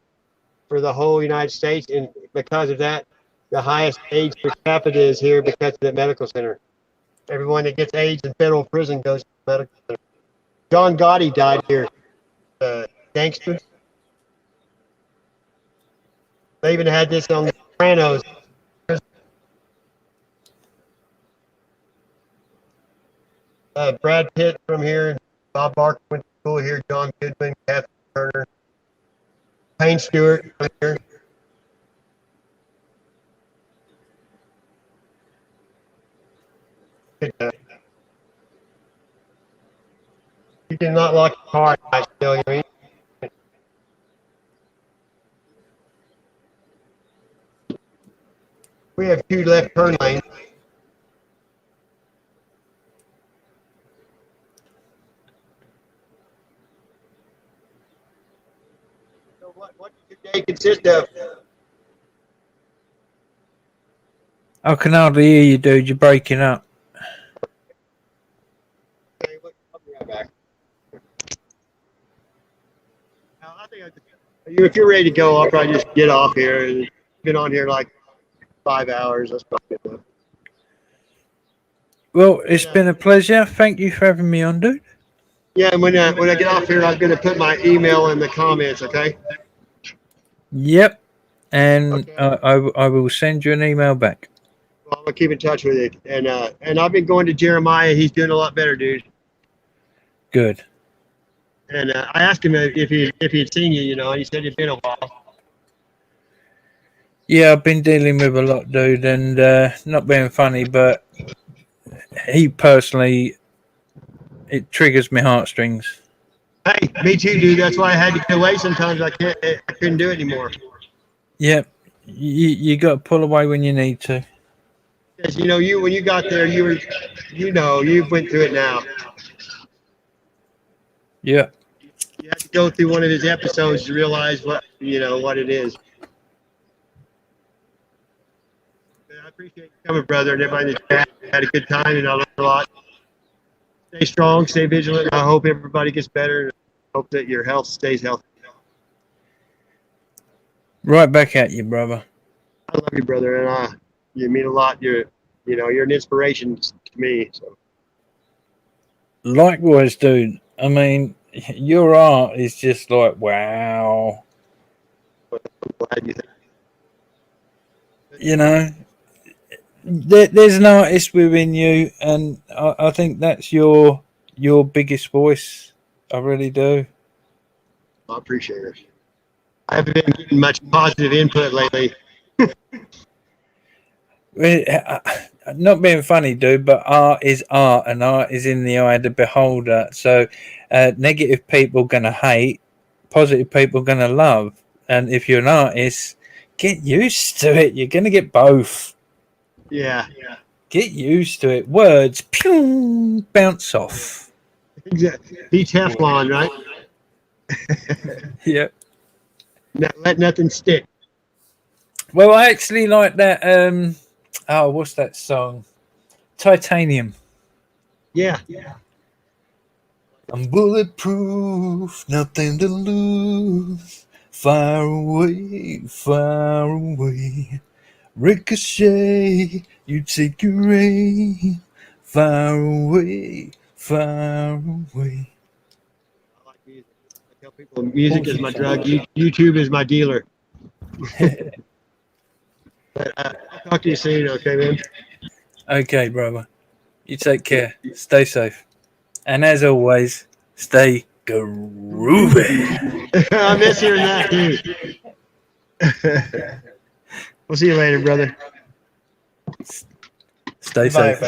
for the whole United States, and because of that, the highest AIDS per capita is here because of the medical center. Everyone that gets AIDS in federal prison goes to the medical center. John Gotti died here, gangster. They even had this on The Sopranos. Brad Pitt from here, Bob Barker went to school here, John Goodwin, Kathy Turner, Payne Stewart from here. You did not lock your car at night, still, you mean? We have 2 left turn lanes. So what does your day consist of? I can hardly hear you, dude. You're breaking up. Okay, I'll be right back. Now, if you're ready to go, I'll probably just get off here. And been on here like 5 hours. That's probably enough. Well, it's been a pleasure. Thank you for having me on, dude. Yeah, and when I get off here, I'm going to put my email in the comments, okay? Yep. And I will send you an email back. Well, I'm going to keep in touch with you. And I've been going to Jeremiah. He's doing a lot better, dude. Good. And I asked him if he'd seen you, you know, and he said it'd been a while. Yeah, I've been dealing with a lot, dude, and not being funny, but he personally, it triggers my heartstrings. Hey, me too, dude. That's why I had to get away sometimes. I couldn't do it anymore. Yep. You got to pull away when you need to. Because, you know, when you got there, you went through it now. Yeah. You have to go through one of his episodes to realize what it is. I appreciate you coming, brother, and everybody in the chat had a good time, and I learned a lot. Stay strong, stay vigilant. I hope everybody gets better. I hope that your health stays healthy. Right back at you, brother. I love you, brother, and you mean a lot. You're an inspiration to me. So. Likewise, dude. I mean, your art is just like, wow. You know, there's an artist within you, and I think that's your biggest voice. I really do. I appreciate it. I haven't been getting much positive input lately. Not being funny, dude, but art is art, and art is in the eye of the beholder. So negative people gonna hate, positive people gonna love, and if you're an artist, get used to it. You're gonna get both. Yeah. Get used to it. Words, pew, bounce off. Exactly. Be Teflon, right? Yeah. Let nothing stick. Well, I actually like that. What's that song? Titanium. Yeah. I'm bulletproof, nothing to lose. Far away, far away. Ricochet, you take your aim. Far away, far away. I like music. I tell people music is my drug. YouTube is my dealer. I'll talk to you soon, okay, man? Okay, brother. You take care. Stay safe. And as always, stay groovy. I miss hearing that, too. We'll see you later, brother. Stay safe.